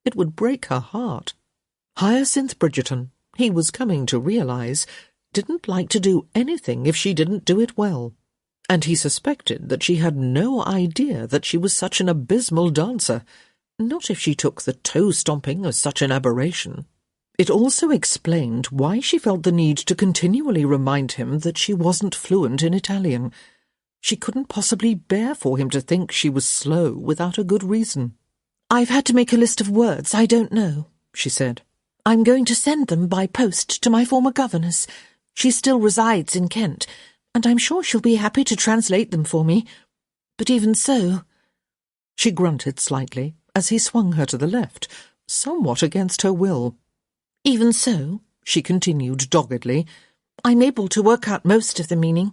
B: It would break her heart. Hyacinth Bridgerton, he was coming to realize, didn't like to do anything if she didn't do it well, and he suspected that she had no idea that she was such an abysmal dancer, not if she took the toe-stomping as such an aberration. It also explained why she felt the need to continually remind him that she wasn't fluent in Italian. She couldn't possibly bear for him to think she was slow without a good reason.
C: "I've had to make a list of words I don't know," she said. "I'm going to send them by post to my former governess. She still resides in Kent, and I'm sure she'll be happy to translate them for me. But even so—"
B: She grunted slightly as he swung her to the left, somewhat against her will.
C: "Even so," she continued doggedly, "I'm able to work out most of the meaning.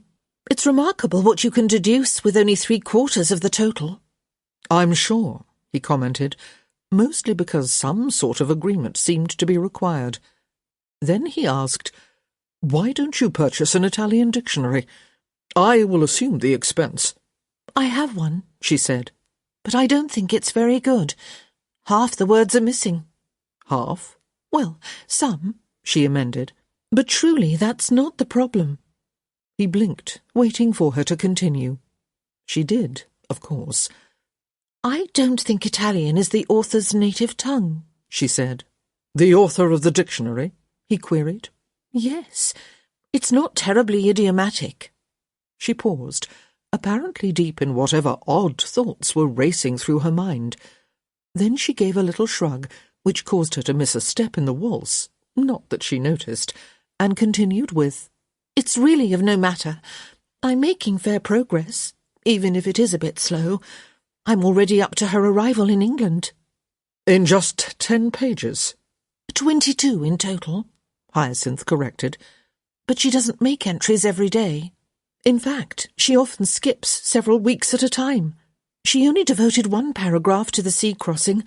C: It's remarkable what you can deduce with only 3/4 of the total."
B: "I'm sure," he commented, mostly because some sort of agreement seemed to be required. Then he asked, "Why don't you purchase an Italian dictionary? I will assume the expense."
C: "I have one," she said, "but I don't think it's very good. Half the words are missing."
B: "Half?"
C: "Well, some," she amended. "But truly that's not the problem."
B: He blinked, waiting for her to continue. She did, of course.
C: "I don't think Italian is the author's native tongue," she said.
B: "The author of the dictionary?" he queried.
C: "Yes. It's not terribly idiomatic."
B: She paused, apparently deep in whatever odd thoughts were racing through her mind. Then she gave a little shrug, which caused her to miss a step in the waltz, not that she noticed, and continued with, "It's really of no matter. I'm making fair progress, even if it is a bit slow. I'm already up to her arrival in England." "In just 10 pages?"
C: 22 in total," Hyacinth corrected. "But she doesn't make entries every day. In fact, she often skips several weeks at a time. She only devoted 1 paragraph to the sea crossing,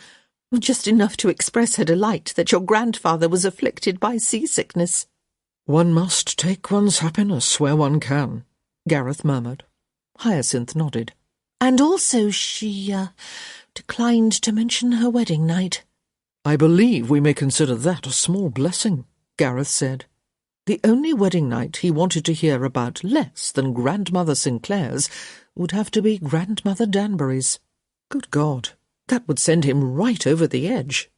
C: just enough to express her delight that your grandfather was afflicted by seasickness."
B: "One must take one's happiness where one can," Gareth murmured. Hyacinth nodded.
C: "And also she, declined to mention her wedding night."
B: "I believe we may consider that a small blessing," Gareth said. The only wedding night he wanted to hear about less than Grandmother Sinclair's would have to be Grandmother Danbury's. Good God, that would send him right over the edge.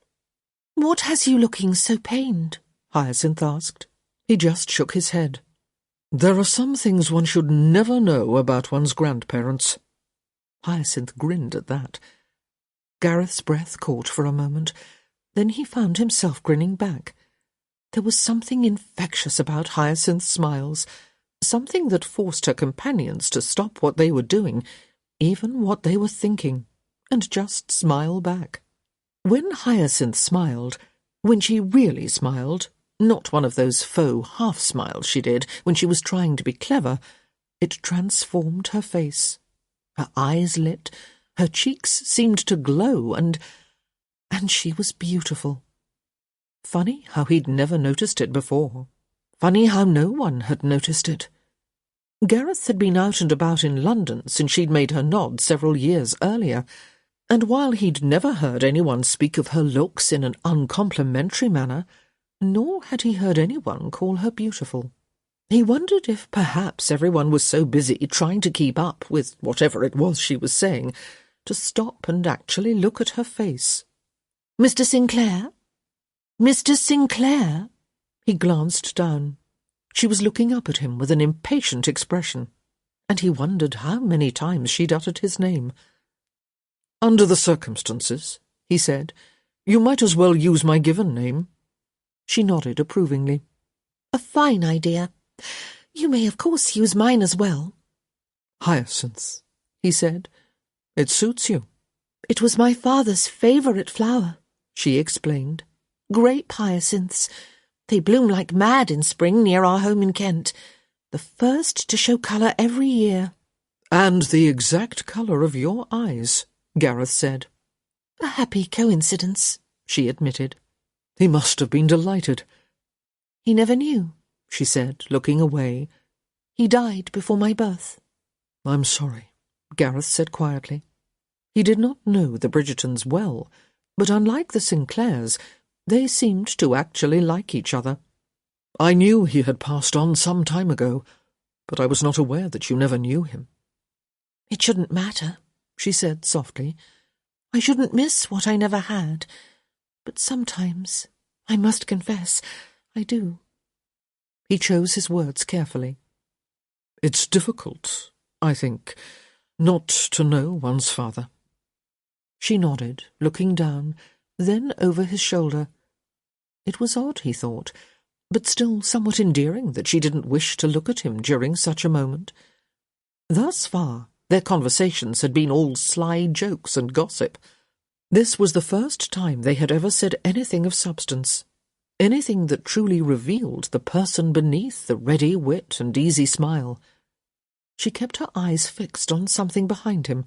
C: "What has you looking so pained?"
B: Hyacinth asked. He just shook his head. There are some things one should never know about one's grandparents. Hyacinth grinned at that. Gareth's breath caught for a moment. Then he found himself grinning back. There was something infectious about Hyacinth's smiles, something that forced her companions to stop what they were doing, even what they were thinking, and just smile back. When Hyacinth smiled, when she really smiled, not one of those faux half-smiles she did when she was trying to be clever, it transformed her face. Her eyes lit, her cheeks seemed to glow, and she was beautiful. Funny how he'd never noticed it before. Funny how no one had noticed it. Gareth had been out and about in London since she'd made her nod several years earlier, and while he'd never heard anyone speak of her looks in an uncomplimentary manner, nor had he heard anyone call her beautiful. He wondered if perhaps everyone was so busy trying to keep up with whatever it was she was saying, to stop and actually look at her face.
C: "Mr. Sinclair? Mr. Sinclair?"
B: He glanced down. She was looking up at him with an impatient expression, and he wondered how many times she'd uttered his name. "Under the circumstances," he said, "you might as well use my given name." She nodded approvingly.
C: "A fine idea. You may, of course, use mine as well."
B: "Hyacinth," he said. "It suits you."
C: "It was my father's favourite flower," she explained. "Grape hyacinths. They bloom like mad in spring near our home in Kent. The first to show colour every year."
B: "And the exact colour of your eyes," Gareth said.
C: "A happy coincidence," she admitted.
B: He must have been delighted.
C: "He never knew," she said, looking away. "He died before my birth."
B: "I'm sorry," Gareth said quietly. He did not know the Bridgertons well, but unlike the Sinclairs, they seemed to actually like each other. "I knew he had passed on some time ago, but I was not aware that you never knew him."
C: "It shouldn't matter," she said softly. "I shouldn't miss what I never had. But sometimes, I must confess, I do."
B: He chose his words carefully. "It's difficult, I think, not to know one's father." She nodded, looking down, then over his shoulder. It was odd, he thought, but still somewhat endearing that she didn't wish to look at him during such a moment. Thus far, their conversations had been all sly jokes and gossip. This was the first time they had ever said anything of substance, anything that truly revealed the person beneath the ready wit and easy smile. She kept her eyes fixed on something behind him,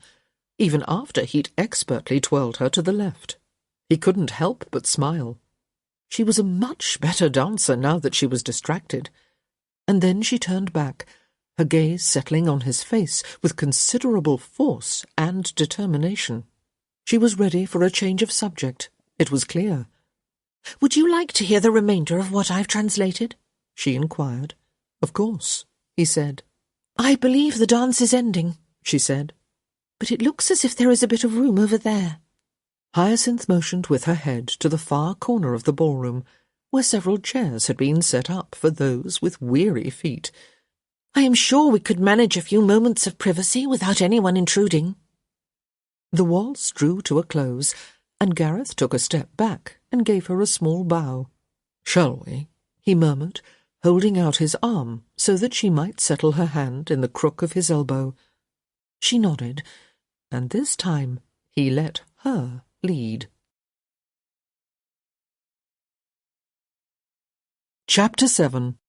B: even after he'd expertly twirled her to the left. He couldn't help but smile. She was a much better dancer now that she was distracted. And then she turned back, her gaze settling on his face with considerable force and determination. She was ready for a change of subject, it was clear.
C: "Would you like to hear the remainder of what I've translated?"
B: she inquired. "Of course," he said.
C: "I believe the dance is ending," she said, "but it looks as if there is a bit of room over there."
B: Hyacinth motioned with her head to the far corner of the ballroom, where several chairs had been set up for those with weary feet.
C: "I am sure we could manage a few moments of privacy without anyone intruding."
B: The waltz drew to a close, and Gareth took a step back and gave her a small bow. "Shall we?" he murmured, holding out his arm so that she might settle her hand in the crook of his elbow. She nodded, and this time he let her lead. Chapter 7.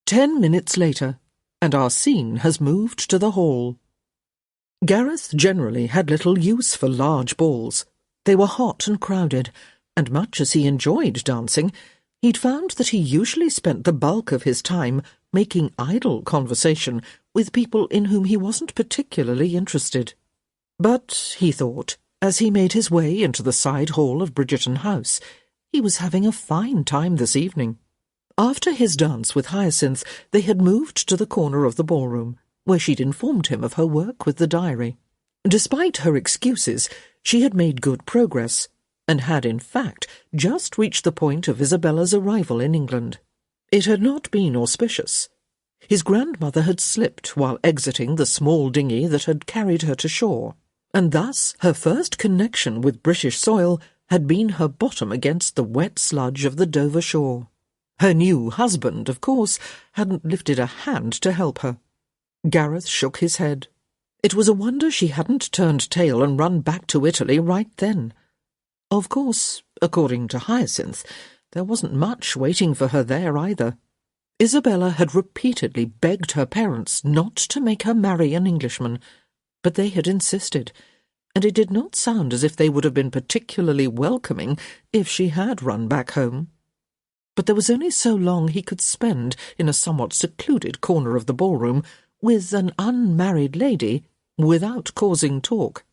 B: 10 minutes later, and our scene has moved to the hall. Gareth generally had little use for large balls. They were hot and crowded, and much as he enjoyed dancing, he'd found that he usually spent the bulk of his time making idle conversation with people in whom he wasn't particularly interested. But, he thought, as he made his way into the side hall of Bridgerton House, he was having a fine time this evening. After his dance with Hyacinth, they had moved to the corner of the ballroom, where she'd informed him of her work with the diary. Despite her excuses, she had made good progress, and had, in fact, just reached the point of Isabella's arrival in England. It had not been auspicious. His grandmother had slipped while exiting the small dinghy that had carried her to shore, and thus her first connection with British soil had been her bottom against the wet sludge of the Dover shore. Her new husband, of course, hadn't lifted a hand to help her. Gareth shook his head. It was a wonder she hadn't turned tail and run back to Italy right then. Of course, according to Hyacinth, there wasn't much waiting for her there either. Isabella had repeatedly begged her parents not to make her marry an Englishman, but they had insisted, and it did not sound as if they would have been particularly welcoming if she had run back home. But there was only so long he could spend in a somewhat secluded corner of the ballroom with an unmarried lady without causing talk.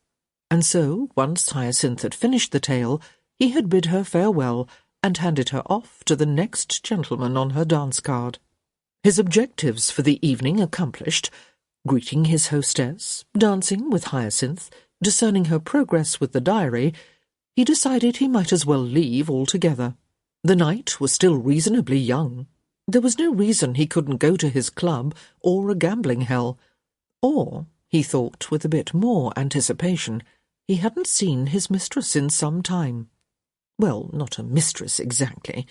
B: And so, once Hyacinth had finished the tale, he had bid her farewell and handed her off to the next gentleman on her dance card. His objectives for the evening accomplished, greeting his hostess, dancing with Hyacinth, discerning her progress with the diary, he decided he might as well leave altogether. The night was still reasonably young. There was no reason he couldn't go to his club or a gambling hell. Or, he thought with a bit more anticipation, he hadn't seen his mistress in some time. Well, not a mistress exactly.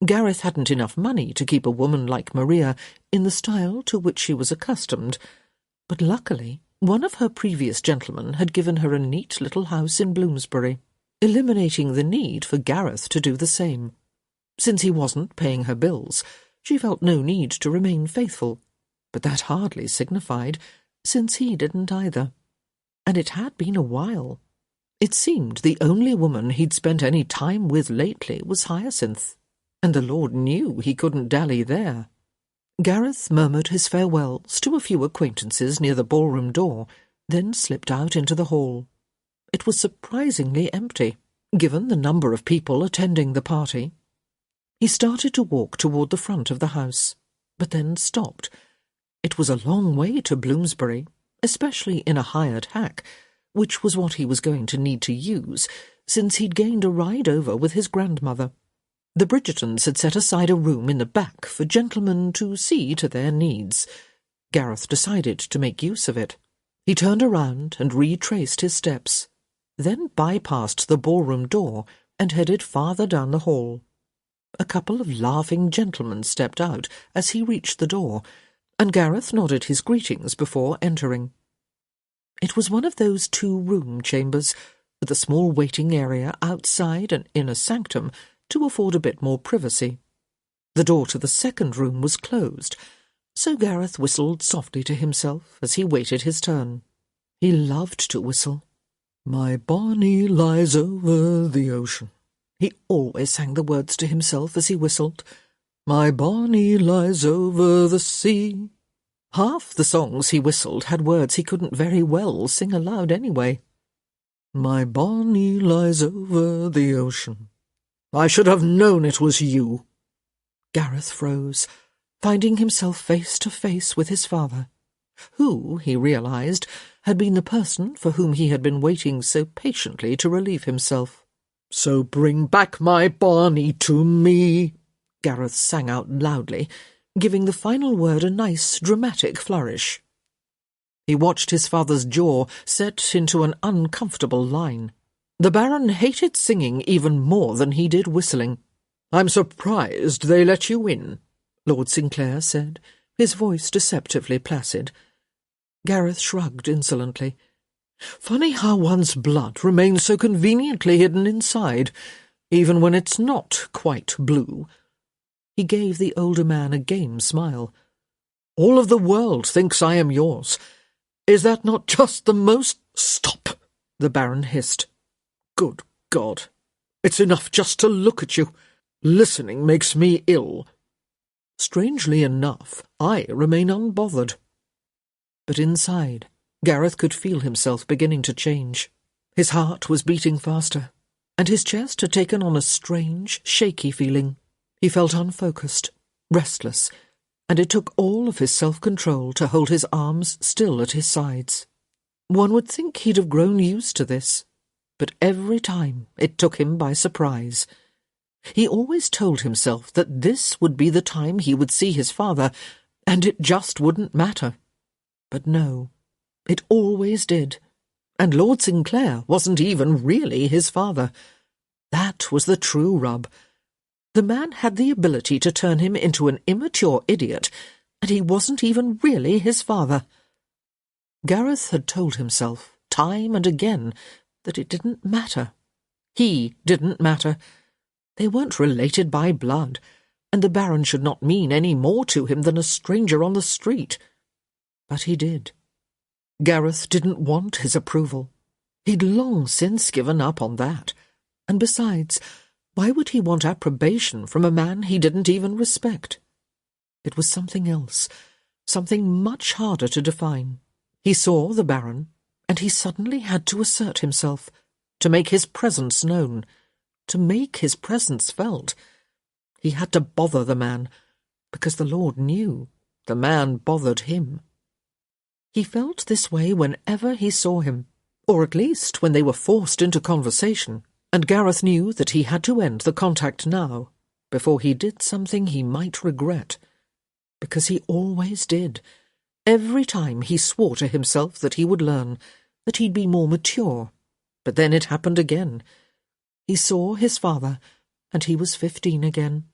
B: Gareth hadn't enough money to keep a woman like Maria in the style to which she was accustomed, but luckily one of her previous gentlemen had given her a neat little house in Bloomsbury, eliminating the need for Gareth to do the same. Since he wasn't paying her bills, she felt no need to remain faithful, but that hardly signified, since he didn't either. And it had been a while. It seemed the only woman he'd spent any time with lately was Hyacinth, and the Lord knew he couldn't dally there. Gareth murmured his farewells to a few acquaintances near the ballroom door, then slipped out into the hall. It was surprisingly empty, given the number of people attending the party. He started to walk toward the front of the house, but then stopped. It was a long way to Bloomsbury, especially in a hired hack, which was what he was going to need to use, since he'd gained a ride over with his grandmother. The Bridgertons had set aside a room in the back for gentlemen to see to their needs. Gareth decided to make use of it. He turned around and retraced his steps, then bypassed the ballroom door and headed farther down the hall. A couple of laughing gentlemen stepped out as he reached the door, and Gareth nodded his greetings before entering. It was one of those two-room chambers, with a small waiting area outside an inner sanctum to afford a bit more privacy. The door to the second room was closed, so Gareth whistled softly to himself as he waited his turn. He loved to whistle. "My bonnie lies over the ocean." He always sang the words to himself as he whistled. "My bonnie lies over the sea." Half the songs he whistled had words he couldn't very well sing aloud anyway. "My bonnie lies over the ocean. I should have known it was you." Gareth froze, finding himself face to face with his father, who, he realized, had been the person for whom he had been waiting so patiently to relieve himself. "So bring back my bonnie to me," Gareth sang out loudly, giving the final word a nice, dramatic flourish. He watched his father's jaw set into an uncomfortable line. The Baron hated singing even more than he did whistling. "I'm surprised they let you in," Lord Sinclair said, his voice deceptively placid. Gareth shrugged insolently. Funny how one's blood remains so conveniently hidden inside, even when it's not quite blue. He gave the older man a game smile. "All of the world thinks I am yours. Is that not just the most—" "Stop," the Baron hissed. "Good God. It's enough just to look at you. Listening makes me ill." Strangely enough, I remain unbothered. But inside, Gareth could feel himself beginning to change. His heart was beating faster, and his chest had taken on a strange, shaky feeling. He felt unfocused, restless, and it took all of his self-control to hold his arms still at his sides. One would think he'd have grown used to this, but every time it took him by surprise. He always told himself that this would be the time he would see his father, and it just wouldn't matter. But no, it always did, and Lord Sinclair wasn't even really his father. That was the true rub. The man had the ability to turn him into an immature idiot, and he wasn't even really his father. Gareth had told himself, time and again, that it didn't matter. He didn't matter. They weren't related by blood, and the Baron should not mean any more to him than a stranger on the street. But he did. Gareth didn't want his approval. He'd long since given up on that. And besides, why would he want approbation from a man he didn't even respect? It was something else, something much harder to define. He saw the Baron, and he suddenly had to assert himself, to make his presence known, to make his presence felt. He had to bother the man, because the Lord knew the man bothered him. He felt this way whenever he saw him, or at least when they were forced into conversation, and Gareth knew that he had to end the contact now, before he did something he might regret, because he always did. Every time he swore to himself that he would learn, that he'd be more mature. But then it happened again. He saw his father, and he was 15 again,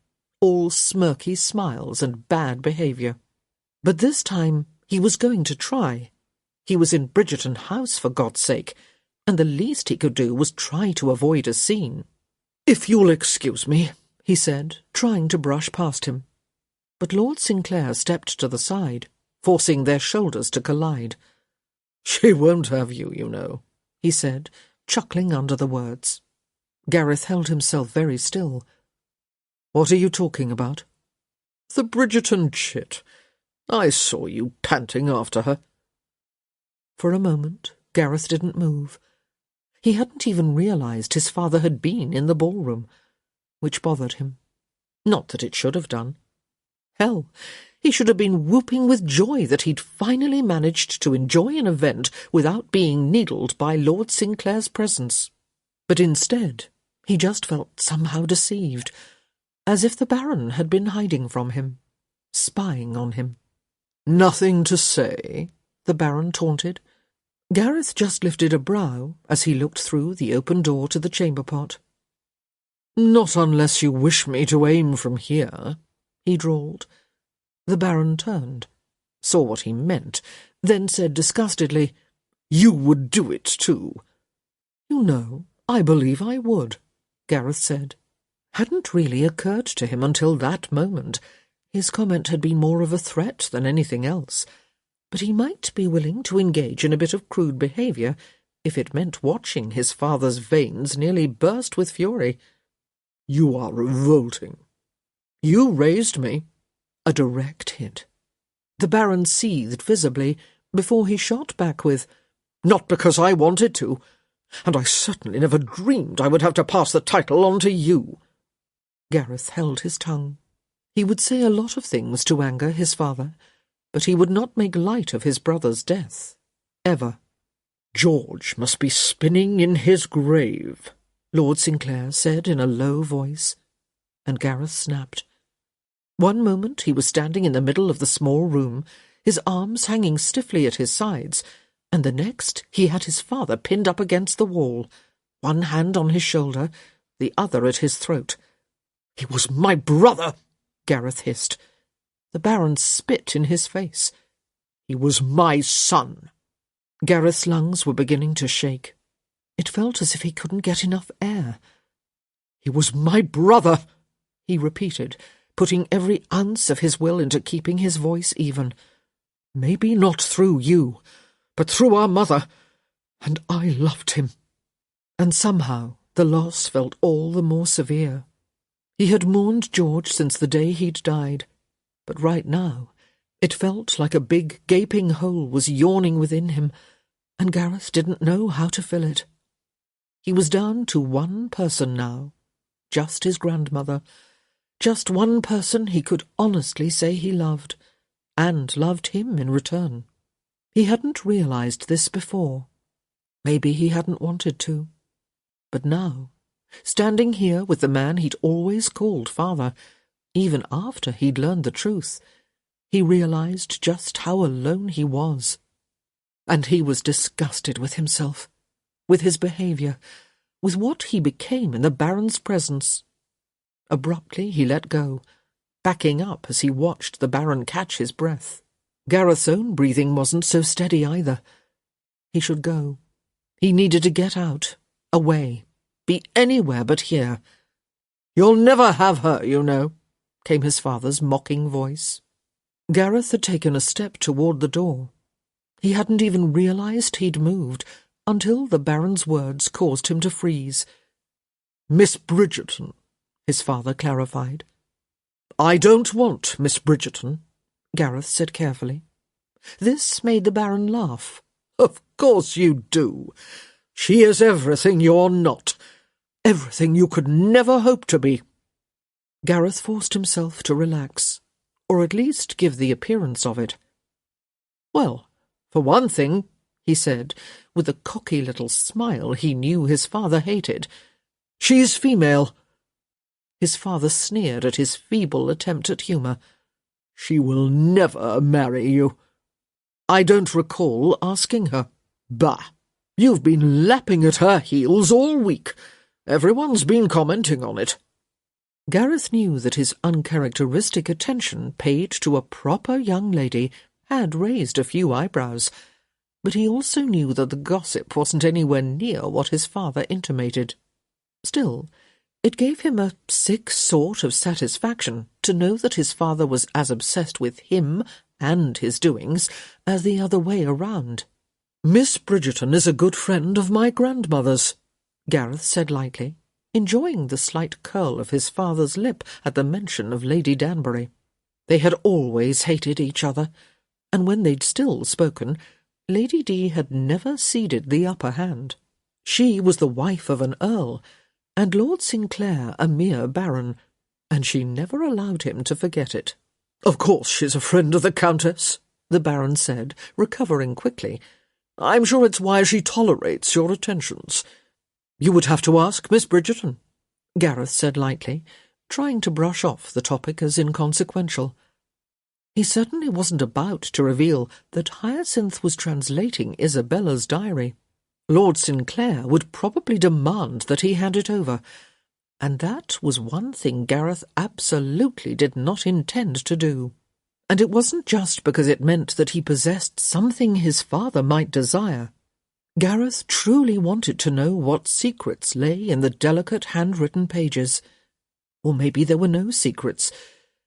B: all smirky smiles and bad behaviour. But this time he was going to try. He was in Bridgerton House, for God's sake, and the least he could do was try to avoid a scene. "If you'll excuse me," he said, trying to brush past him. But Lord Sinclair stepped to the side, forcing their shoulders to collide. "She won't have you, you know," he said, chuckling under the words. Gareth held himself very still. "What are you talking about?" "The Bridgerton chit. I saw you panting after her." For a moment, Gareth didn't move. He hadn't even realized his father had been in the ballroom, which bothered him. Not that it should have done. Hell, he should have been whooping with joy that he'd finally managed to enjoy an event without being needled by Lord Sinclair's presence. But instead, he just felt somehow deceived, as if the Baron had been hiding from him, spying on him. "Nothing to say?" the Baron taunted. Gareth just lifted a brow as he looked through the open door to the chamber pot. "Not unless you wish me to aim from here," he drawled. The Baron turned, saw what he meant, then said disgustedly, "You would do it too." "You know, I believe I would," Gareth said. Hadn't really occurred to him until that moment. His comment had been more of a threat than anything else, but he might be willing to engage in a bit of crude behaviour if it meant watching his father's veins nearly burst with fury. "You are revolting. You raised me." A direct hit. The Baron seethed visibly before he shot back with, "Not because I wanted to, and I certainly never dreamed I would have to pass the title on to you." Gareth held his tongue. He would say a lot of things to anger his father, but he would not make light of his brother's death. Ever. "George must be spinning in his grave," Lord Sinclair said in a low voice, and Gareth snapped. One moment he was standing in the middle of the small room, his arms hanging stiffly at his sides, and the next he had his father pinned up against the wall, one hand on his shoulder, the other at his throat. "He was my brother," Gareth hissed. The Baron spit in his face. "He was my son." Gareth's lungs were beginning to shake. It felt as if he couldn't get enough air. "He was my brother," he repeated, putting every ounce of his will into keeping his voice even. "Maybe not through you, but through our mother, and I loved him." And somehow the loss felt all the more severe. He had mourned George since the day he'd died, but right now it felt like a big gaping hole was yawning within him, and Gareth didn't know how to fill it. He was down to one person now, just his grandmother, Just one person he could honestly say he loved, and loved him in return. He hadn't realized this before. Maybe he hadn't wanted to. But now, standing here with the man he'd always called father, even after he'd learned the truth, he realized just how alone he was. And he was disgusted with himself, with his behaviour, with what he became in the Baron's presence. Abruptly he let go, backing up as he watched the Baron catch his breath. Gareth's own breathing wasn't so steady either. He should go. He needed to get out, away, be anywhere but here. "You'll never have her, you know," came his father's mocking voice. Gareth had taken a step toward the door. He hadn't even realized he'd moved until the Baron's words caused him to freeze. "Miss Bridgerton," his father clarified. "I don't want Miss Bridgerton," Gareth said carefully. This made the Baron laugh. "Of course you do. She is everything you're not, everything you could never hope to be." Gareth forced himself to relax, or at least give the appearance of it. "Well, for one thing," he said, with a cocky little smile he knew his father hated, "she's female." His father sneered at his feeble attempt at humour. "She will never marry you." "I don't recall asking her." "Bah! You've been lapping at her heels all week. Everyone's been commenting on it." Gareth knew that his uncharacteristic attention paid to a proper young lady had raised a few eyebrows, but he also knew that the gossip wasn't anywhere near what his father intimated. Still, it gave him a sick sort of satisfaction to know that his father was as obsessed with him and his doings as the other way around. "Miss Bridgerton is a good friend of my grandmother's," Gareth said lightly, enjoying the slight curl of his father's lip at the mention of Lady Danbury. They had always hated each other, and when they'd still spoken, Lady D had never ceded the upper hand. She was the wife of an earl, and Lord Sinclair a mere baron, and she never allowed him to forget it. "Of course she's a friend of the Countess," the Baron said, recovering quickly. "I'm sure it's why she tolerates your attentions." "You would have to ask Miss Bridgerton," Gareth said lightly, trying to brush off the topic as inconsequential. He certainly wasn't about to reveal that Hyacinth was translating Isabella's diary. Lord Sinclair would probably demand that he hand it over, and that was one thing Gareth absolutely did not intend to do. And it wasn't just because it meant that he possessed something his father might desire. Gareth truly wanted to know what secrets lay in the delicate handwritten pages. Or maybe there were no secrets,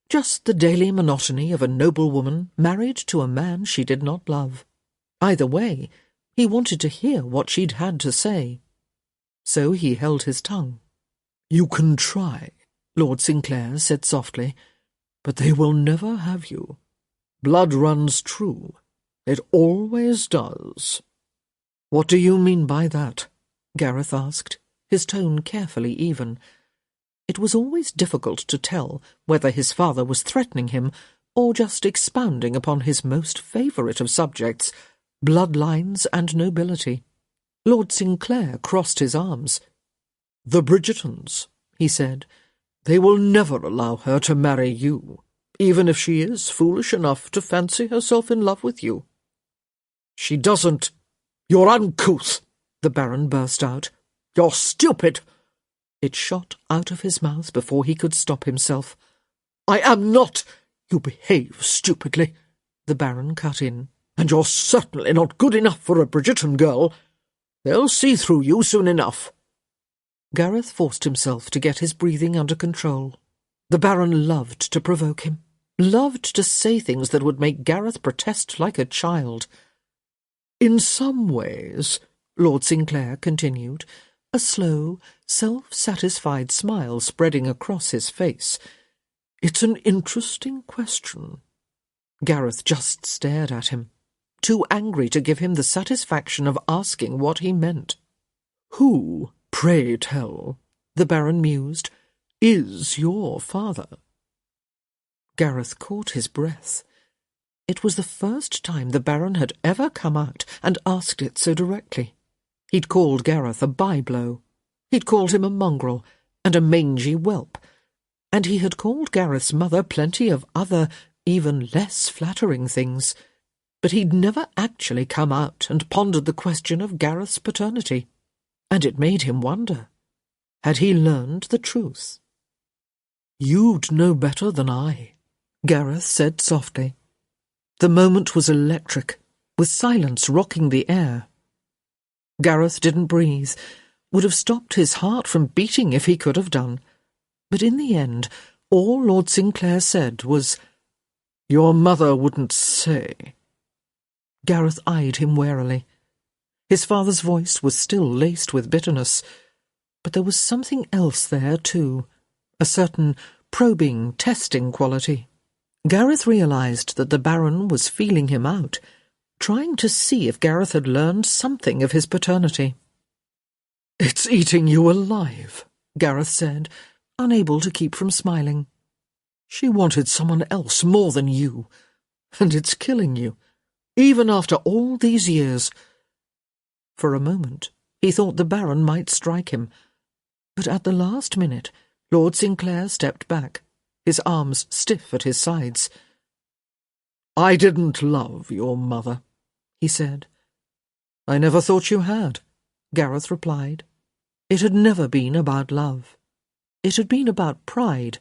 B: just the daily monotony of a noblewoman married to a man she did not love. Either way, he wanted to hear what she'd had to say. So he held his tongue. "You can try," Lord Sinclair said softly, "but they will never have you. Blood runs true. It always does." "What do you mean by that?" Gareth asked, his tone carefully even. It was always difficult to tell whether his father was threatening him or just expounding upon his most favourite of subjects, bloodlines and nobility. Lord Sinclair crossed his arms. "The Bridgertons," he said. "They will never allow her to marry you, even if she is foolish enough to fancy herself in love with you." "She doesn't. You're uncouth," the Baron burst out. "You're stupid." It shot out of his mouth before he could stop himself. "I am not. You behave stupidly," the Baron cut in. "And you're certainly not good enough for a Bridgerton girl. They'll see through you soon enough." Gareth forced himself to get his breathing under control. The Baron loved to provoke him, loved to say things that would make Gareth protest like a child. "In some ways," Lord Sinclair continued, a slow, self-satisfied smile spreading across his face, "it's an interesting question." Gareth just stared at him, too angry to give him the satisfaction of asking what he meant. "Who, pray tell," the Baron mused, "is your father?" Gareth caught his breath. It was the first time the Baron had ever come out and asked it so directly. He'd called Gareth a byblow. He'd called him a mongrel and a mangy whelp. And he had called Gareth's mother plenty of other, even less flattering things. But he'd never actually come out and pondered the question of Gareth's paternity. And it made him wonder. Had he learned the truth? "You'd know better than I," Gareth said softly. The moment was electric, with silence rocking the air. Gareth didn't breathe, would have stopped his heart from beating if he could have done. But in the end, all Lord Sinclair said was, "Your mother wouldn't say." Gareth eyed him warily. His father's voice was still laced with bitterness, but there was something else there too, a certain probing, testing quality. Gareth realized that the Baron was feeling him out, trying to see if Gareth had learned something of his paternity. "It's eating you alive," Gareth said, unable to keep from smiling. "She wanted someone else more than you, and it's killing you, even after all these years." For a moment, he thought the Baron might strike him, but at the last minute, Lord Sinclair stepped back, his arms stiff at his sides. "I didn't love your mother," he said. "I never thought you had," Gareth replied. It had never been about love. It had been about pride.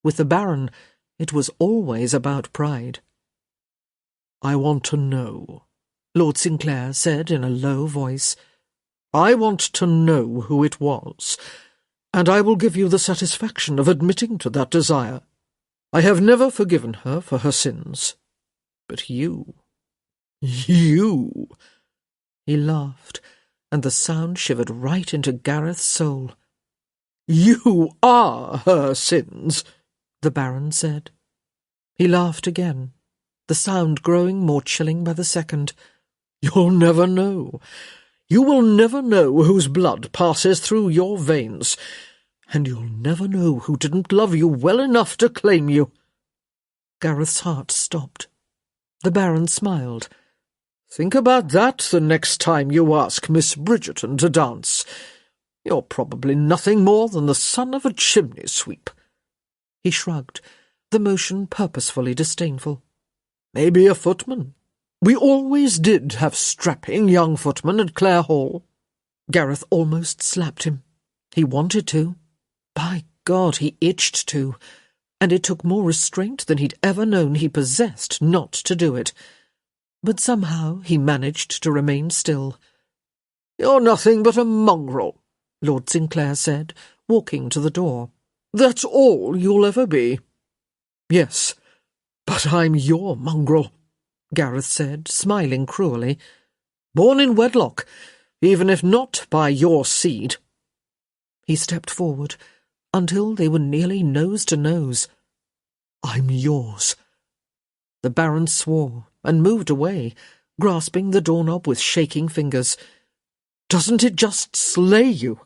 B: With the Baron, it was always about pride. "I want to know," Lord Sinclair said in a low voice. "I want to know who it was, and I will give you the satisfaction of admitting to that desire. I have never forgiven her for her sins. But you... you..." He laughed, and the sound shivered right into Gareth's soul. "You are her sins," the Baron said. He laughed again, the sound growing more chilling by the second. "You'll never know. You will never know whose blood passes through your veins, and you'll never know who didn't love you well enough to claim you." Gareth's heart stopped. The Baron smiled. "Think about that the next time you ask Miss Bridgerton to dance. You're probably nothing more than the son of a chimney sweep." He shrugged, the motion purposefully disdainful. "Maybe a footman. We always did have strapping young footmen at Clare Hall." Gareth almost slapped him. He wanted to. By God, he itched to, and it took more restraint than he'd ever known he possessed not to do it. But somehow he managed to remain still. "You're nothing but a mongrel," Lord Sinclair said, walking to the door. "That's all you'll ever be." "Yes, but I'm your mongrel," Gareth said, smiling cruelly. "Born in wedlock, even if not by your seed." He stepped forward, until they were nearly nose to nose. "I'm yours." The Baron swore and moved away, grasping the doorknob with shaking fingers. "Doesn't it just slay you?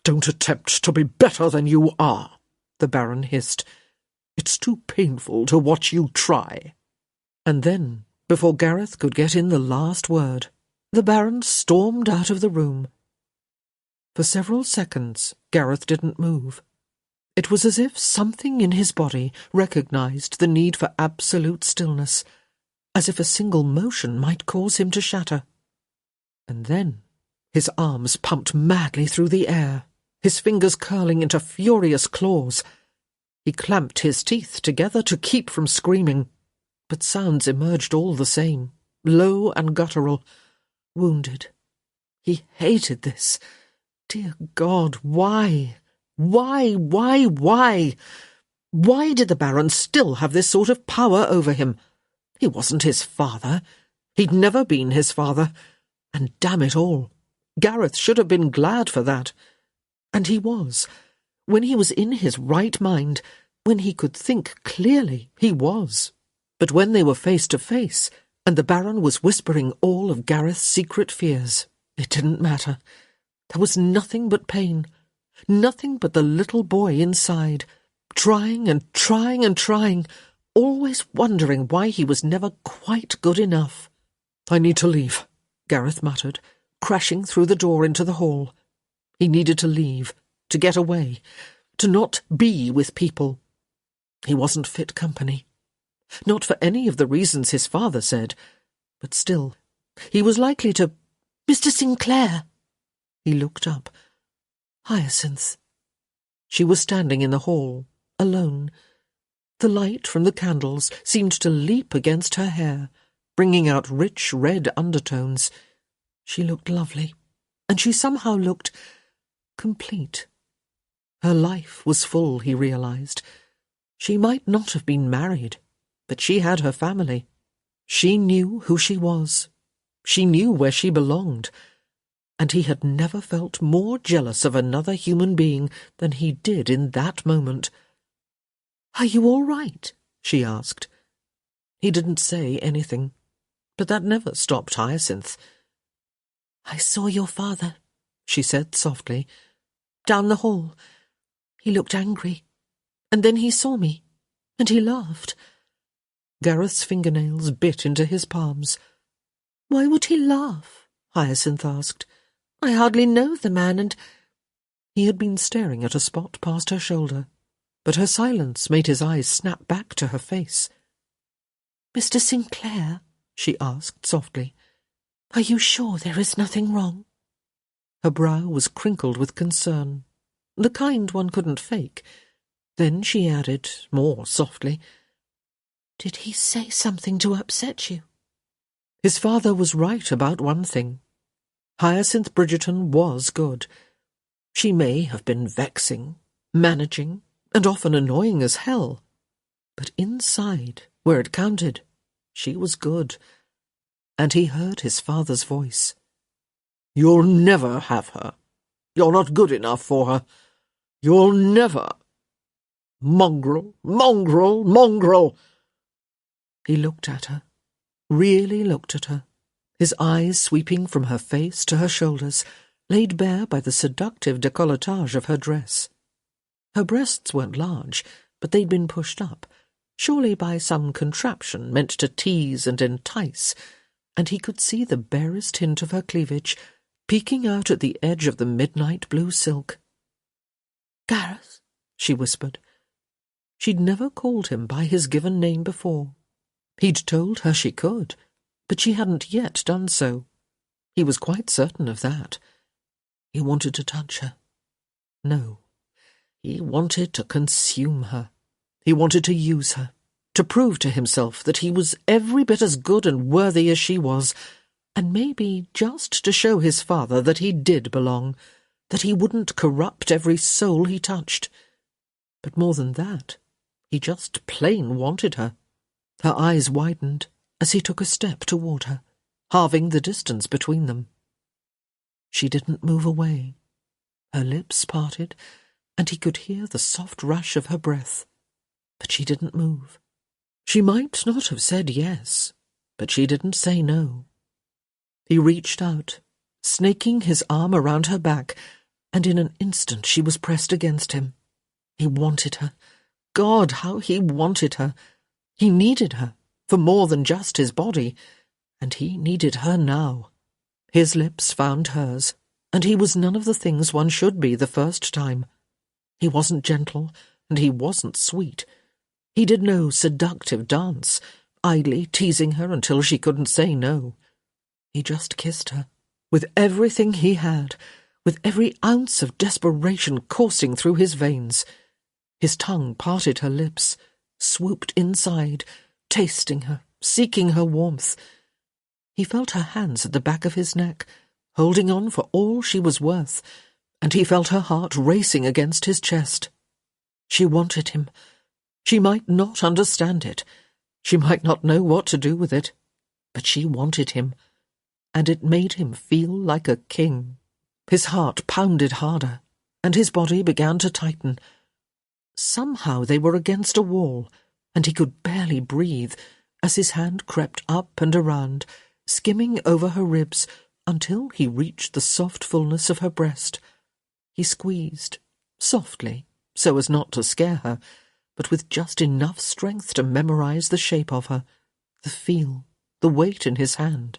B: Don't attempt to be better than you are," the Baron hissed. "It's too painful to watch you try." And then, before Gareth could get in the last word, the Baron stormed out of the room. For several seconds, Gareth didn't move. It was as if something in his body recognized the need for absolute stillness, as if a single motion might cause him to shatter. And then his arms pumped madly through the air, his fingers curling into furious claws. He clamped his teeth together to keep from screaming, but sounds emerged all the same, low and guttural, wounded. He hated this. Dear God, why? Why? Why did the Baron still have this sort of power over him? He wasn't his father. He'd never been his father. And damn it all, Gareth should have been glad for that. And he was. When he was in his right mind, when he could think clearly, he was. But when they were face to face, and the Baron was whispering all of Gareth's secret fears, it didn't matter. There was nothing but pain, nothing but the little boy inside, trying and trying and trying, always wondering why he was never quite good enough. "I need to leave," Gareth muttered, crashing through the door into the hall. He needed to leave, to get away, to not be with people. He wasn't fit company. Not for any of the reasons his father said, but still, he was likely to—
C: "Mr. Sinclair!"
B: He looked up. Hyacinth. She was standing in the hall, alone. The light from the candles seemed to leap against her hair, bringing out rich red undertones. She looked lovely, and she somehow looked complete. Her life was full, he realized. She might not have been married, but she had her family. She knew who she was. She knew where she belonged. And he had never felt more jealous of another human being than he did in that moment. "Are you all right?" she asked. He didn't say anything, but that never stopped Hyacinth. "I saw your father," she said softly, "down the hall. He looked angry, and then he saw me, and he laughed." Gareth's fingernails bit into his palms. "Why would he laugh?" Hyacinth asked. "I hardly know the man, and—" He had been staring at a spot past her shoulder, but her silence made his eyes snap back to her face. "Mr. Sinclair," she asked softly, "are you sure there is nothing wrong?" Her brow was crinkled with concern, the kind one couldn't fake. Then she added, more softly, "Did he say something to upset you?" His father was right about one thing. Hyacinth Bridgerton was good. She may have been vexing, managing, and often annoying as hell, but inside, where it counted, she was good. And he heard his father's voice. "You'll never have her. You're not good enough for her. You'll never. Mongrel, mongrel, mongrel." He looked at her, really looked at her, his eyes sweeping from her face to her shoulders, laid bare by the seductive décolletage of her dress. Her breasts weren't large, but they'd been pushed up, surely by some contraption meant to tease and entice, and he could see the barest hint of her cleavage peeking out at the edge of the midnight blue silk. "Gareth," she whispered. She'd never called him by his given name before. He'd told her she could, but she hadn't yet done so. He was quite certain of that. He wanted to touch her. No, he wanted to consume her. He wanted to use her, to prove to himself that he was every bit as good and worthy as she was, and maybe just to show his father that he did belong, that he wouldn't corrupt every soul he touched. But more than that, he just plain wanted her. Her eyes widened as he took a step toward her, halving the distance between them. She didn't move away. Her lips parted, and he could hear the soft rush of her breath. But she didn't move. She might not have said yes, but she didn't say no. He reached out, snaking his arm around her back, and in an instant she was pressed against him. He wanted her. God, how he wanted her! He needed her, for more than just his body, and he needed her now. His lips found hers, and he was none of the things one should be the first time. He wasn't gentle, and he wasn't sweet. He did no seductive dance, idly teasing her until she couldn't say no. He just kissed her, with everything he had, with every ounce of desperation coursing through his veins. His tongue parted her lips, swooped inside, tasting her, seeking her warmth. He felt her hands at the back of his neck, holding on for all she was worth, and he felt her heart racing against his chest. She wanted him. She might not understand it. She might not know what to do with it. But she wanted him, and it made him feel like a king. His heart pounded harder, and his body began to tighten. Somehow they were against a wall, and he could barely breathe as his hand crept up and around, skimming over her ribs until he reached the soft fullness of her breast. He squeezed, softly, so as not to scare her, but with just enough strength to memorize the shape of her, the feel, the weight in his hand.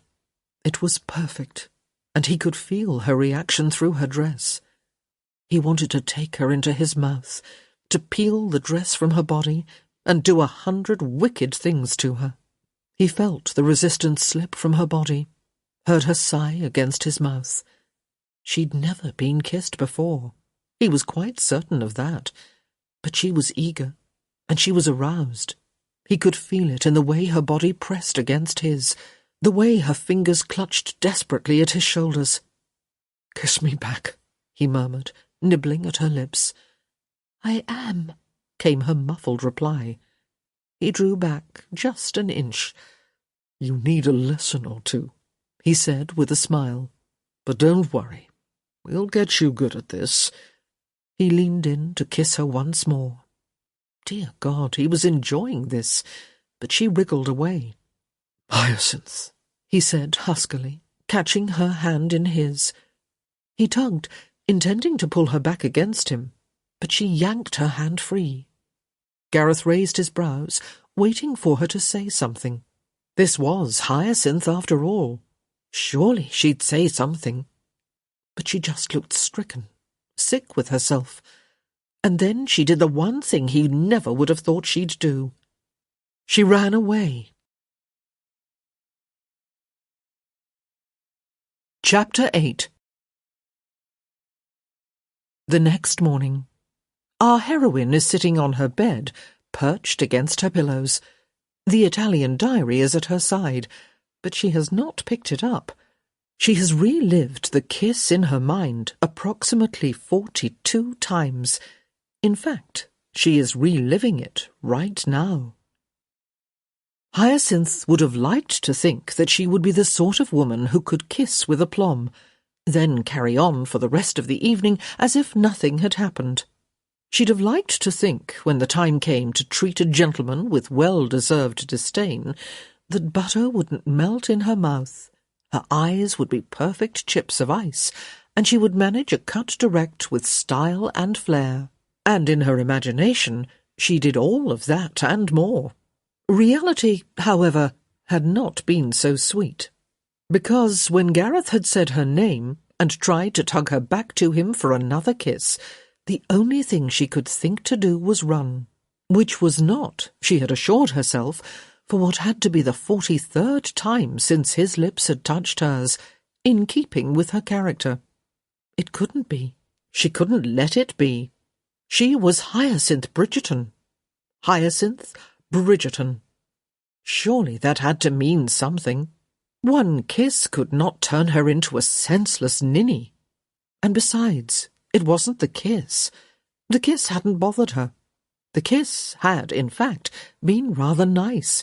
B: It was perfect, and he could feel her reaction through her dress. He wanted to take her into his mouth, to peel the dress from her body, and do 100 wicked things to her. He felt the resistance slip from her body, heard her sigh against his mouth. She'd never been kissed before. He was quite certain of that. But she was eager, and she was aroused. He could feel it in the way her body pressed against his, the way her fingers clutched desperately at his shoulders. "Kiss me back," he murmured, nibbling at her lips.
C: "I am,"
B: came her muffled reply. He drew back just an inch.
A: "You need a lesson or two,"
B: he said with a smile.
A: "But don't worry. We'll get you good at this."
B: He leaned in to kiss her once more. Dear God, he was enjoying this, but she wriggled away.
A: "Hyacinth,"
B: he said huskily, catching her hand in his. He tugged, intending to pull her back against him, but she yanked her hand free. Gareth raised his brows, waiting for her to say something. This was Hyacinth after all. Surely she'd say something. But she just looked stricken, sick with herself. And then she did the one thing he never would have thought she'd do. She ran away. Chapter 8. The next morning, our heroine is sitting on her bed, perched against her pillows. The Italian diary is at her side, but she has not picked it up. She has relived the kiss in her mind approximately 42 times. In fact, she is reliving it right now. Hyacinth would have liked to think that she would be the sort of woman who could kiss with aplomb, then carry on for the rest of the evening as if nothing had happened. She'd have liked to think, when the time came to treat a gentleman with well-deserved disdain, that butter wouldn't melt in her mouth, her eyes would be perfect chips of ice, and she would manage a cut direct with style and flair. And in her imagination, she did all of that and more. Reality, however, had not been so sweet. Because when Gareth had said her name and tried to tug her back to him for another kiss, the only thing she could think to do was run, which was not, she had assured herself, for what had to be the 43rd time since his lips had touched hers, in keeping with her character. It couldn't be. She couldn't let it be. She was Hyacinth Bridgerton. Hyacinth Bridgerton. Surely that had to mean something. One kiss could not turn her into a senseless ninny. And besides, it wasn't the kiss. The kiss hadn't bothered her. The kiss had, in fact, been rather nice,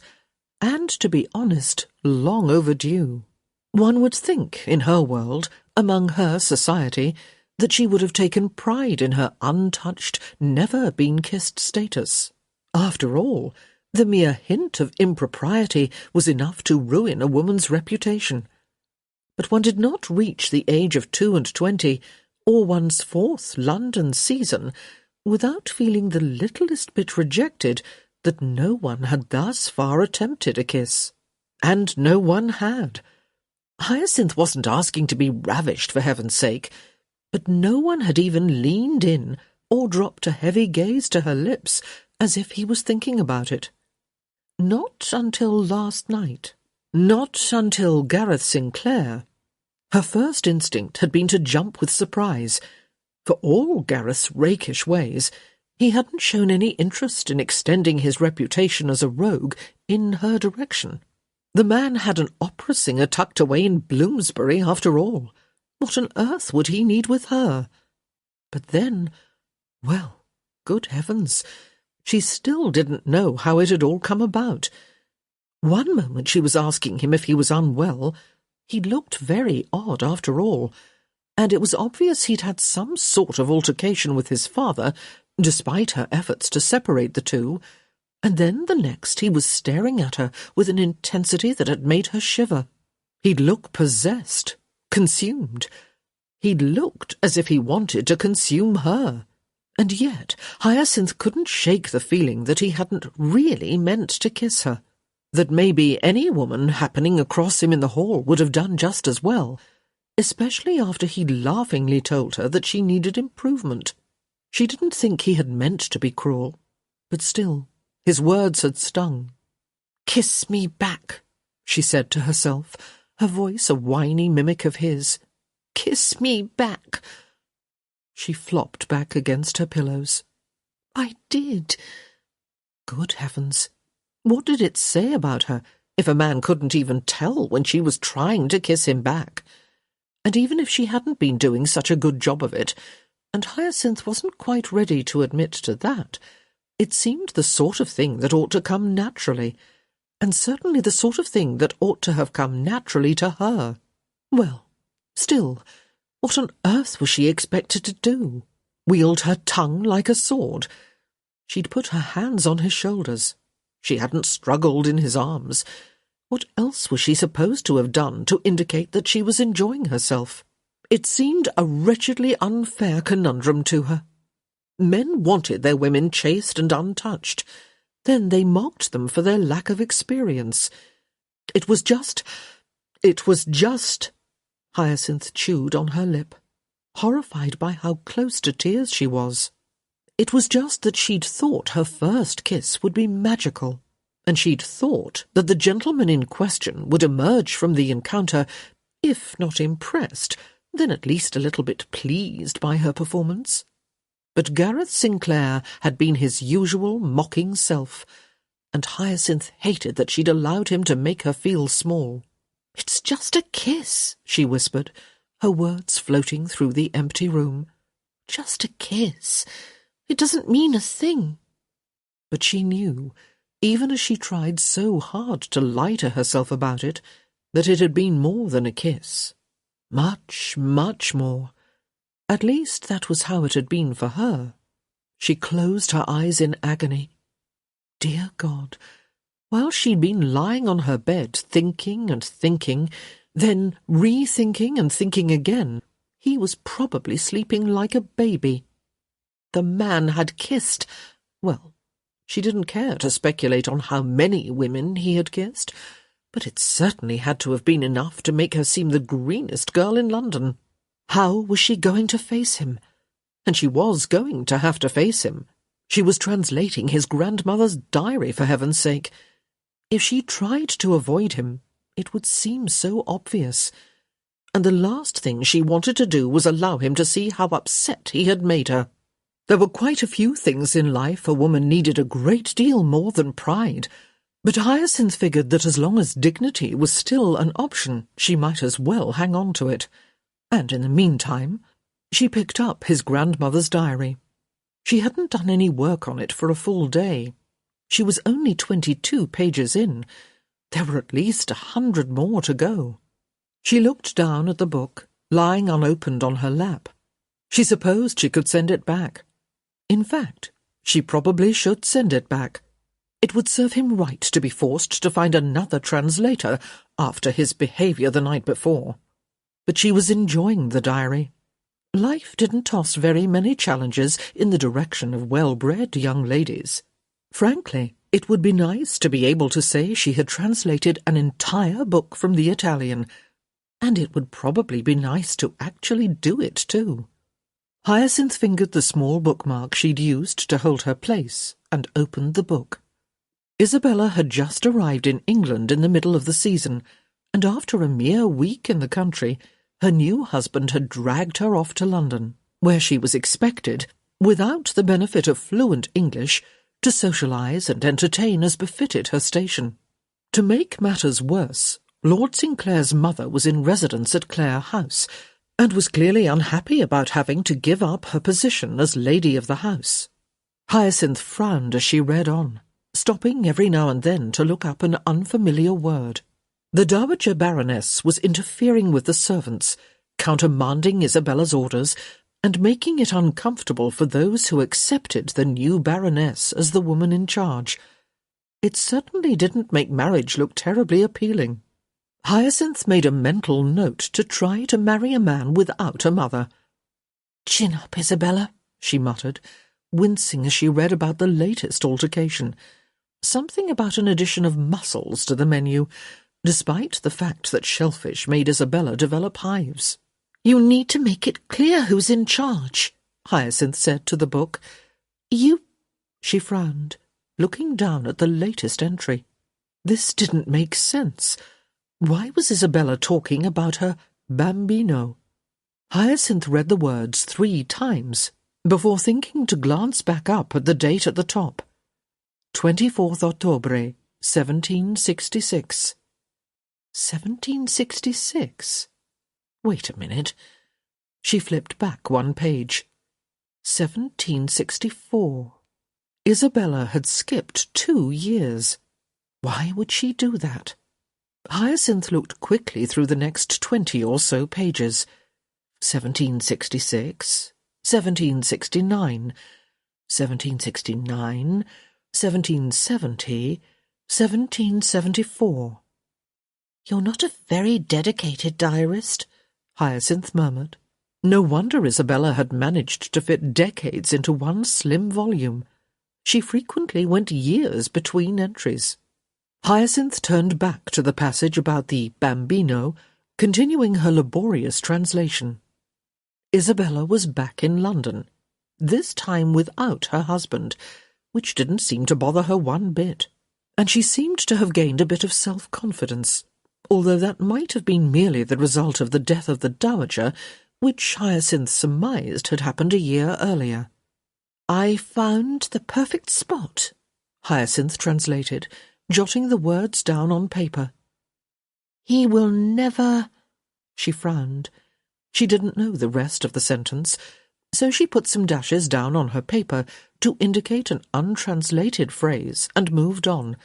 B: and, to be honest, long overdue. One would think, in her world, among her society, that she would have taken pride in her untouched, never-been-kissed status. After all, the mere hint of impropriety was enough to ruin a woman's reputation. But one did not reach the age of 22, or one's 4th London season, without feeling the littlest bit rejected that no one had thus far attempted a kiss. And no one had. Hyacinth wasn't asking to be ravished, for heaven's sake, but no one had even leaned in or dropped a heavy gaze to her lips as if he was thinking about it. Not until last night. Not until Gareth Sinclair. Her first instinct had been to jump with surprise. For all Gareth's rakish ways, he hadn't shown any interest in extending his reputation as a rogue in her direction. The man had an opera singer tucked away in Bloomsbury, after all. What on earth would he need with her? But then, well, good heavens, she still didn't know how it had all come about. One moment she was asking him if he was unwell. He looked very odd after all, and it was obvious he'd had some sort of altercation with his father, despite her efforts to separate the two, and then the next he was staring at her with an intensity that had made her shiver. He'd looked possessed, consumed. He'd looked as if he wanted to consume her. And yet Hyacinth couldn't shake the feeling that he hadn't really meant to kiss her, that maybe any woman happening across him in the hall would have done just as well, especially after he'd laughingly told her that she needed improvement. She didn't think he had meant to be cruel, but still, his words had stung. "Kiss me back," she said to herself, her voice a whiny mimic of his. "Kiss me back." She flopped back against her pillows. "I did." Good heavens! What did it say about her if a man couldn't even tell when she was trying to kiss him back? And even if she hadn't been doing such a good job of it, and Hyacinth wasn't quite ready to admit to that, it seemed the sort of thing that ought to come naturally, and certainly the sort of thing that ought to have come naturally to her. Well, still, what on earth was she expected to do? Wield her tongue like a sword? She'd put her hands on his shoulders. She hadn't struggled in his arms. What else was she supposed to have done to indicate that she was enjoying herself? It seemed a wretchedly unfair conundrum to her. Men wanted their women chaste and untouched. Then they mocked them for their lack of experience. It was just... Hyacinth chewed on her lip, horrified by how close to tears she was. It was just that she'd thought her first kiss would be magical, and she'd thought that the gentleman in question would emerge from the encounter, if not impressed, then at least a little bit pleased by her performance. But Gareth Sinclair had been his usual mocking self, and Hyacinth hated that she'd allowed him to make her feel small. "It's just a kiss," she whispered, her words floating through the empty room. "Just a kiss. It doesn't mean a thing." But she knew, even as she tried so hard to lie to herself about it, that it had been more than a kiss. Much, much more. At least that was how it had been for her. She closed her eyes in agony. Dear God, while she'd been lying on her bed thinking and thinking, then rethinking and thinking again, he was probably sleeping like a baby. The man had kissed. Well, she didn't care to speculate on how many women he had kissed, but it certainly had to have been enough to make her seem the greenest girl in London. How was she going to face him? And she was going to have to face him. She was translating his grandmother's diary, for heaven's sake. If she tried to avoid him, it would seem so obvious. And the last thing she wanted to do was allow him to see how upset he had made her. There were quite a few things in life a woman needed a great deal more than pride, but Hyacinth figured that as long as dignity was still an option, she might as well hang on to it. And in the meantime, she picked up his grandmother's diary. She hadn't done any work on it for a full day. She was only 22 pages in. There were at least 100 more to go. She looked down at the book, lying unopened on her lap. She supposed she could send it back. In fact, she probably should send it back. It would serve him right to be forced to find another translator after his behaviour the night before. But she was enjoying the diary. Life didn't toss very many challenges in the direction of well-bred young ladies. Frankly, it would be nice to be able to say she had translated an entire book from the Italian, and it would probably be nice to actually do it too. Hyacinth fingered the small bookmark she'd used to hold her place and opened the book. Isabella had just arrived in England in the middle of the season, and after a mere week in the country, her new husband had dragged her off to London, where she was expected, without the benefit of fluent English, to socialise and entertain as befitted her station. To make matters worse, Lord Sinclair's mother was in residence at Clare House, and was clearly unhappy about having to give up her position as lady of the house. Hyacinth frowned as she read on, stopping every now and then to look up an unfamiliar word. The Dowager Baroness was interfering with the servants, countermanding Isabella's orders, and making it uncomfortable for those who accepted the new Baroness as the woman in charge. It certainly didn't make marriage look terribly appealing. Hyacinth made a mental note to try to marry a man without a mother. "Chin up, Isabella," she muttered, wincing as she read about the latest altercation. Something about an addition of mussels to the menu, despite the fact that shellfish made Isabella develop hives.
C: "You need to make it clear who's in charge,"
B: Hyacinth said to the book.
C: "You—"
B: She frowned, looking down at the latest entry. This didn't make sense. Why was Isabella talking about her bambino? Hyacinth read the words 3 times before thinking to glance back up at the date at the top. 24th Octobre, 1766. 1766? Wait a minute. She flipped back 1 page. 1764. Isabella had skipped 2 years. Why would she do that? Hyacinth looked quickly through the next 20 or so pages. 1766, 1769, 1769, 1770, 1774.
C: "You're not a very dedicated diarist,"
B: Hyacinth murmured. No wonder Isabella had managed to fit decades into 1 slim volume. She frequently went years between entries. Hyacinth turned back to the passage about the bambino, continuing her laborious translation. Isabella was back in London, this time without her husband, which didn't seem to bother her 1 bit, and she seemed to have gained a bit of self-confidence, although that might have been merely the result of the death of the dowager, which Hyacinth surmised had happened a year earlier.
C: "I found the perfect spot,"
B: Hyacinth translated, jotting the words down on paper.
C: "He will never—"
B: She frowned. She didn't know the rest of the sentence, so she put some dashes down on her paper to indicate an untranslated phrase and moved on.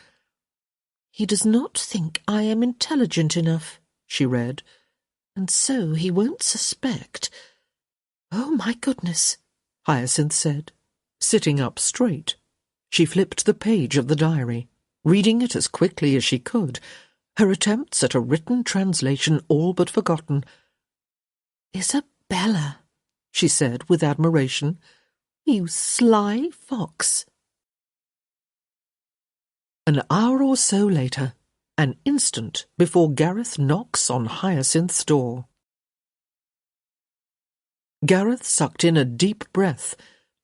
C: "He does not think I am intelligent enough," she read, "and so he won't suspect." "Oh, my goodness,"
B: Hyacinth said, sitting up straight. She flipped the page of the diary, reading it as quickly as she could, her attempts at a written translation all but forgotten.
C: "Isabella,"
B: she said with admiration,
C: "you sly fox."
B: An hour or so later, an instant before Gareth knocks on Hyacinth's door. Gareth sucked in a deep breath,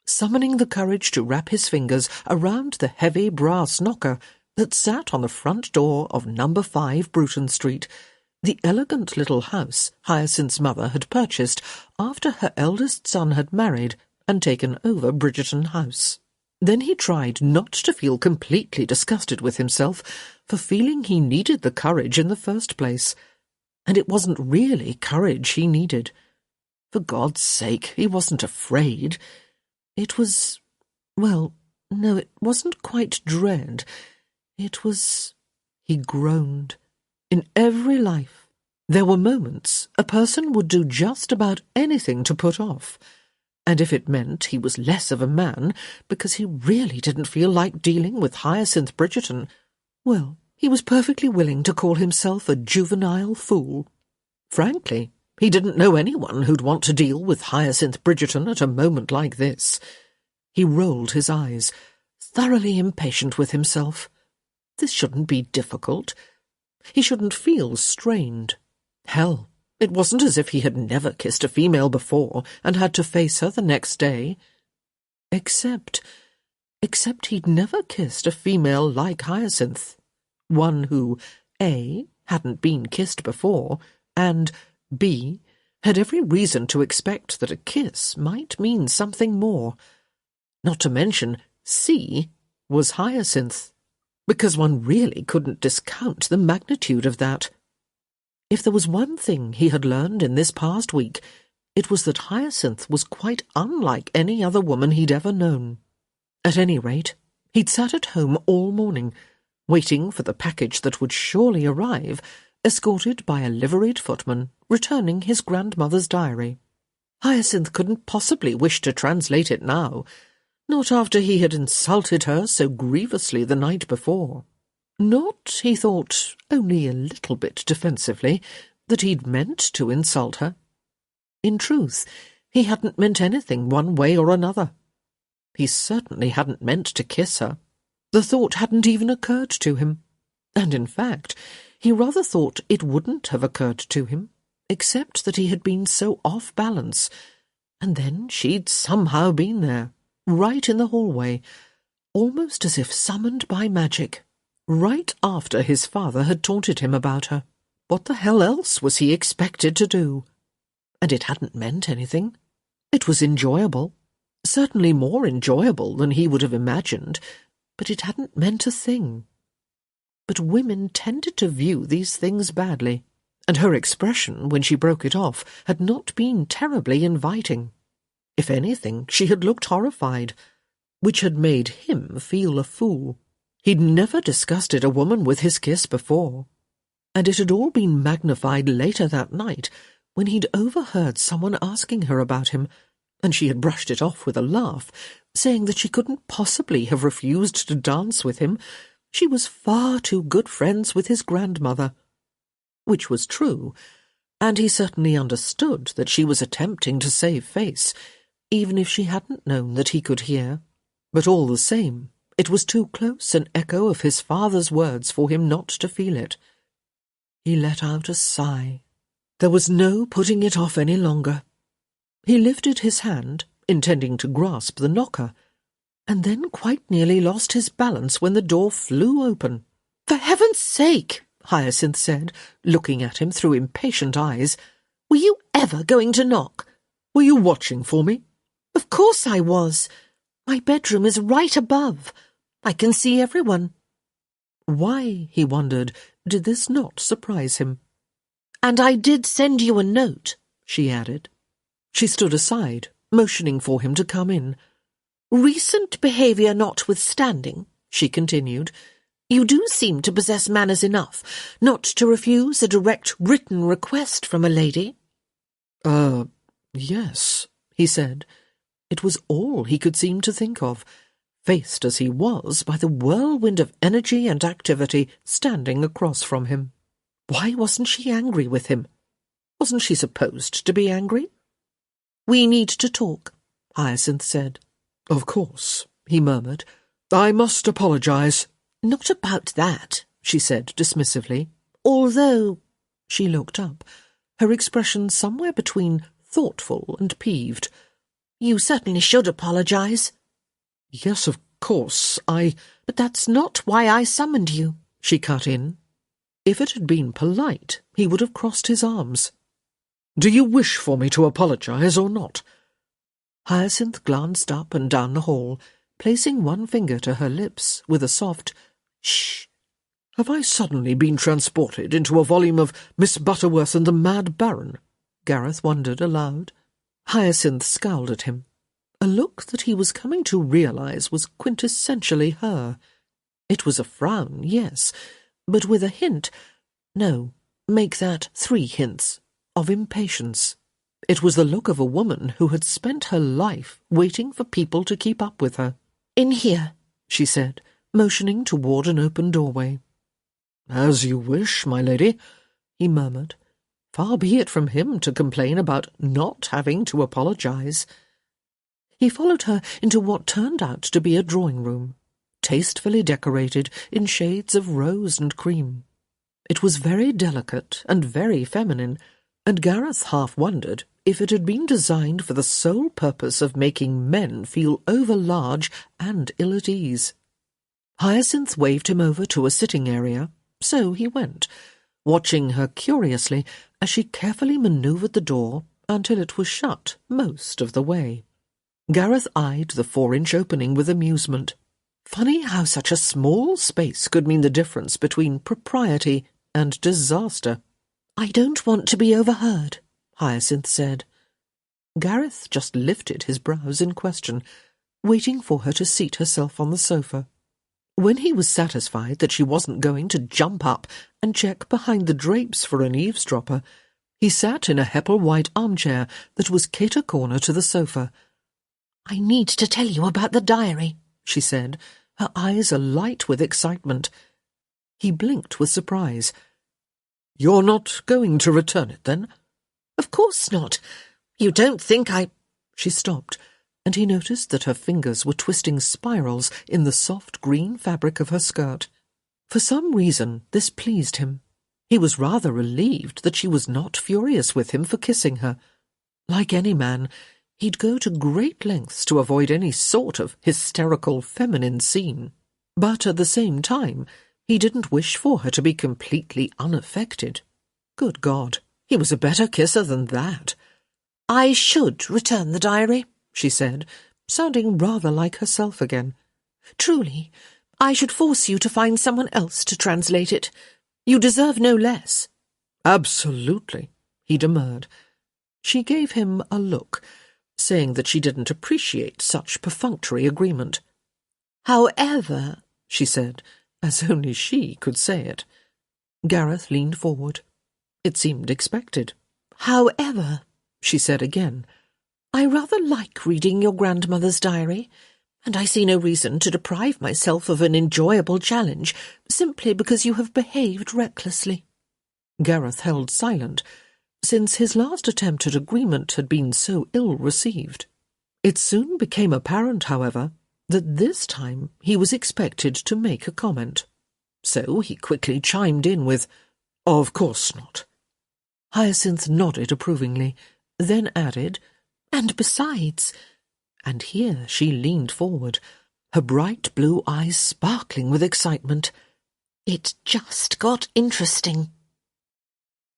B: summoning the courage to wrap his fingers around the heavy brass knocker that sat on the front door of No. 5 Bruton Street, the elegant little house Hyacinth's mother had purchased after her eldest son had married and taken over Bridgerton House. Then he tried not to feel completely disgusted with himself for feeling he needed the courage in the first place. And it wasn't really courage he needed. For God's sake, he wasn't afraid. It was... well, no, it wasn't quite dread. It was... He groaned. In every life, there were moments a person would do just about anything to put off, and if it meant he was less of a man because he really didn't feel like dealing with Hyacinth Bridgerton, well, he was perfectly willing to call himself a juvenile fool. Frankly, he didn't know anyone who'd want to deal with Hyacinth Bridgerton at a moment like this. He rolled his eyes, thoroughly impatient with himself. This shouldn't be difficult. He shouldn't feel strained. Hell, it wasn't as if he had never kissed a female before and had to face her the next day. Except he'd never kissed a female like Hyacinth. One who, A, hadn't been kissed before, and, B, had every reason to expect that a kiss might mean something more. Not to mention, C was Hyacinth, because one really couldn't discount the magnitude of that. If there was one thing he had learned in this past week, it was that Hyacinth was quite unlike any other woman he'd ever known. At any rate, he'd sat at home all morning, waiting for the package that would surely arrive, escorted by a liveried footman returning his grandmother's diary. Hyacinth couldn't possibly wish to translate it now, not after he had insulted her so grievously the night before. Not, he thought, only a little bit defensively, that he'd meant to insult her. In truth, he hadn't meant anything one way or another. He certainly hadn't meant to kiss her. The thought hadn't even occurred to him. And in fact, he rather thought it wouldn't have occurred to him, except that he had been so off balance. And then she'd somehow been there, right in the hallway, almost as if summoned by magic, right after his father had taunted him about her. What the hell else was he expected to do? And it hadn't meant anything. It was enjoyable, certainly more enjoyable than he would have imagined, but it hadn't meant a thing. But women tended to view these things badly, and her expression, when she broke it off, had not been terribly inviting. If anything, she had looked horrified, which had made him feel a fool. He'd never disgusted a woman with his kiss before, and it had all been magnified later that night when he'd overheard someone asking her about him, and she had brushed it off with a laugh, saying that she couldn't possibly have refused to dance with him. She was far too good friends with his grandmother. Which was true, and he certainly understood that she was attempting to save face, even if she hadn't known that he could hear. But all the same, it was too close an echo of his father's words for him not to feel it. He let out a sigh. There was no putting it off any longer. He lifted his hand, intending to grasp the knocker, and then quite nearly lost his balance when the door flew open. "For heaven's sake," Hyacinth said, looking at him through impatient eyes, "were you ever going to knock?" "Were you watching for me?" "Of course I was. My bedroom is right above. I can see everyone." Why, he wondered, did this not surprise him? "And I did send you a note," she added. She stood aside, motioning for him to come in. "Recent behaviour notwithstanding," she continued, "you do seem to possess manners enough not to refuse a direct written request from a lady." Yes," he said. It was all he could seem to think of, faced as he was by the whirlwind of energy and activity standing across from him. Why wasn't she angry with him? Wasn't she supposed to be angry?
C: "We need to talk,"
B: Hyacinth said. "Of course," he murmured. "I must apologize."
C: "Not about that," she said dismissively. "Although—"
B: She looked up, her expression somewhere between thoughtful and peeved.
C: "You certainly should apologize."
B: "Yes, of course,
C: But that's not why I summoned you,"
B: she cut in. If it had been polite, he would have crossed his arms. "Do you wish for me to apologize or not?" Hyacinth glanced up and down the hall, placing one finger to her lips with a soft "shh." "Have I suddenly been transported into a volume of Miss Butterworth and the Mad Baron?" Gareth wondered aloud. Hyacinth scowled at him, a look that he was coming to realize was quintessentially her. It was a frown, yes, but with a hint— no, make that 3 hints— of impatience. It was the look of a woman who had spent her life waiting for people to keep up with her.
C: "In here,"
B: she said, motioning toward an open doorway. "As you wish, my lady," he murmured. Far be it from him to complain about not having to apologize. He followed her into what turned out to be a drawing-room, tastefully decorated in shades of rose and cream. It was very delicate and very feminine, and Gareth half wondered if it had been designed for the sole purpose of making men feel over-large and ill at ease. Hyacinth waved him over to a sitting area, so he went, watching her curiously as she carefully manoeuvred the door until it was shut most of the way. Gareth eyed the 4-inch opening with amusement. Funny how such a small space could mean the difference between propriety and disaster.
C: "I don't want to be overheard,"
B: Hyacinth said. Gareth just lifted his brows in question, waiting for her to seat herself on the sofa. When he was satisfied that she wasn't going to jump up and check behind the drapes for an eavesdropper, he sat in a Heppel-white armchair that was cater-corner to the sofa.
C: "I need to tell you about the diary,"
B: she said, her eyes alight with excitement. He blinked with surprise. "You're not going to return it, then?"
C: "Of course not. You don't think I—"
B: She stopped, and he noticed that her fingers were twisting spirals in the soft green fabric of her skirt. For some reason, this pleased him. He was rather relieved that she was not furious with him for kissing her. Like any man, he'd go to great lengths to avoid any sort of hysterical feminine scene. But at the same time, he didn't wish for her to be completely unaffected. Good God, he was a better kisser than that.
C: "I should return the diary,"
B: she said, sounding rather like herself again.
C: "Truly, I should force you to find someone else to translate it. You deserve no less."
B: "Absolutely," he demurred. She gave him a look, saying that she didn't appreciate such perfunctory agreement.
C: "However,"
B: she said, as only she could say it. Gareth leaned forward. It seemed expected.
C: "However,"
B: she said again,
C: "I rather like reading your grandmother's diary, and I see no reason to deprive myself of an enjoyable challenge simply because you have behaved recklessly."
B: Gareth held silent, since his last attempt at agreement had been so ill-received. It soon became apparent, however, that this time he was expected to make a comment. So he quickly chimed in with, "Of course not." Hyacinth nodded approvingly, then added,
C: "And besides—"
B: and here she leaned forward, her bright blue eyes sparkling with excitement,
C: "it just got interesting."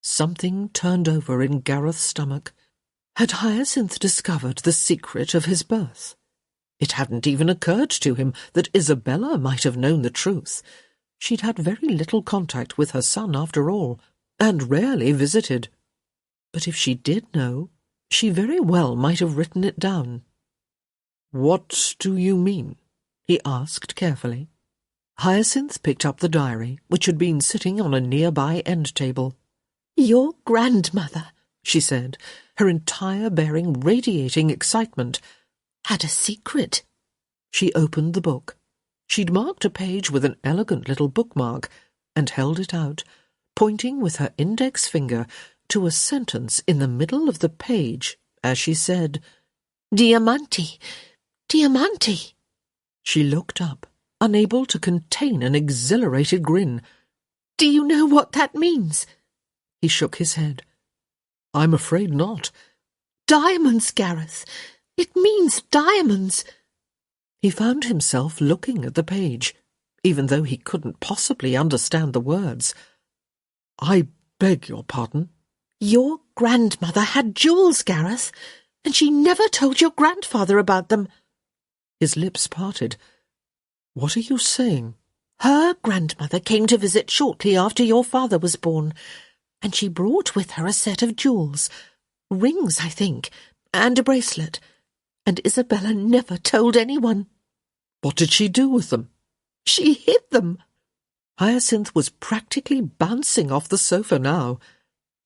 B: Something turned over in Gareth's stomach. Had Hyacinth discovered the secret of his birth? It hadn't even occurred to him that Isabella might have known the truth. She'd had very little contact with her son after all, and rarely visited. But if she did know, she very well might have written it down. "What do you mean?" he asked carefully. Hyacinth picked up the diary, which had been sitting on a nearby end table.
C: "Your grandmother,"
B: she said, her entire bearing radiating excitement,
C: "had a secret."
B: She opened the book. She'd marked a page with an elegant little bookmark and held it out, pointing with her index finger to a sentence in the middle of the page as she said,
C: "Diamanti, Diamanti."
B: She looked up, unable to contain an exhilarated grin.
C: "Do you know what that means?"
B: He shook his head. "I'm afraid not."
C: "Diamonds, Gareth. It means diamonds."
B: He found himself looking at the page, even though he couldn't possibly understand the words. "I beg your pardon?"
C: "Your grandmother had jewels, Gareth, and she never told your grandfather about them."
B: His lips parted. "What are you saying?"
C: "Her grandmother came to visit shortly after your father was born, and she brought with her a set of jewels, rings, I think, and a bracelet, and Isabella never told anyone."
B: "What did she do with them?"
C: "She hid them."
B: Hyacinth was practically bouncing off the sofa now.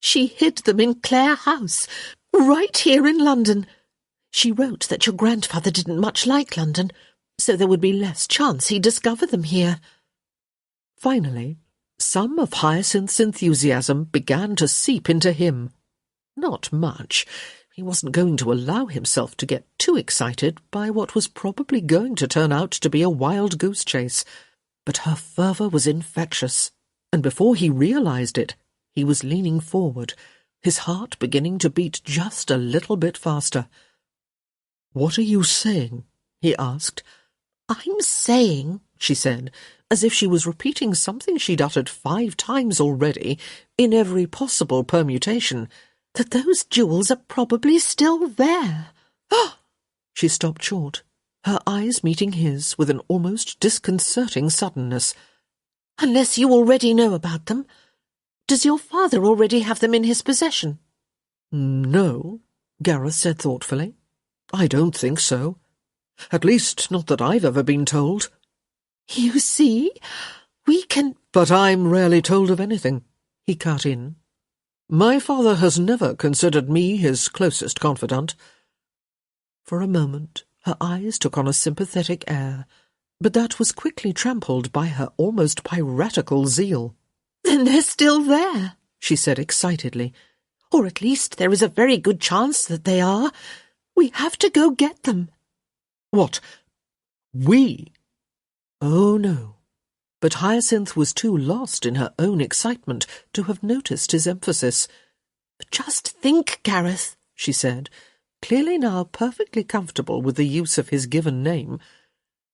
C: "She hid them in Clare House, right here in London. She wrote that your grandfather didn't much like London, so there would be less chance he'd discover them here."
B: Finally, some of Hyacinth's enthusiasm began to seep into him. Not much. He wasn't going to allow himself to get too excited by what was probably going to turn out to be a wild goose chase. But her fervour was infectious, and before he realised it, he was leaning forward, his heart beginning to beat just a little bit faster. "What are you saying?" he asked.
C: "I'm saying," she said, as if she was repeating something she'd uttered 5 times already, in every possible permutation, "that those jewels are probably still there." She stopped short, her eyes meeting his with an almost disconcerting suddenness. "Unless you already know about them. Does your father already have them in his possession?"
B: "No," Gareth said thoughtfully. "I don't think so. At least, not that I've ever been told."
C: "You see, we can—"
B: "But I'm rarely told of anything," he cut in. "My father has never considered me his closest confidant." For a moment, her eyes took on a sympathetic air, but that was quickly trampled by her almost piratical zeal.
C: "Then they're still there,"
B: she said excitedly.
C: "Or at least there is a very good chance that they are. We have to go get them."
B: What? We? Oh, no. But Hyacinth was too lost in her own excitement to have noticed his emphasis.
C: Just think, Gareth, she said,
B: clearly now perfectly comfortable with the use of his given name.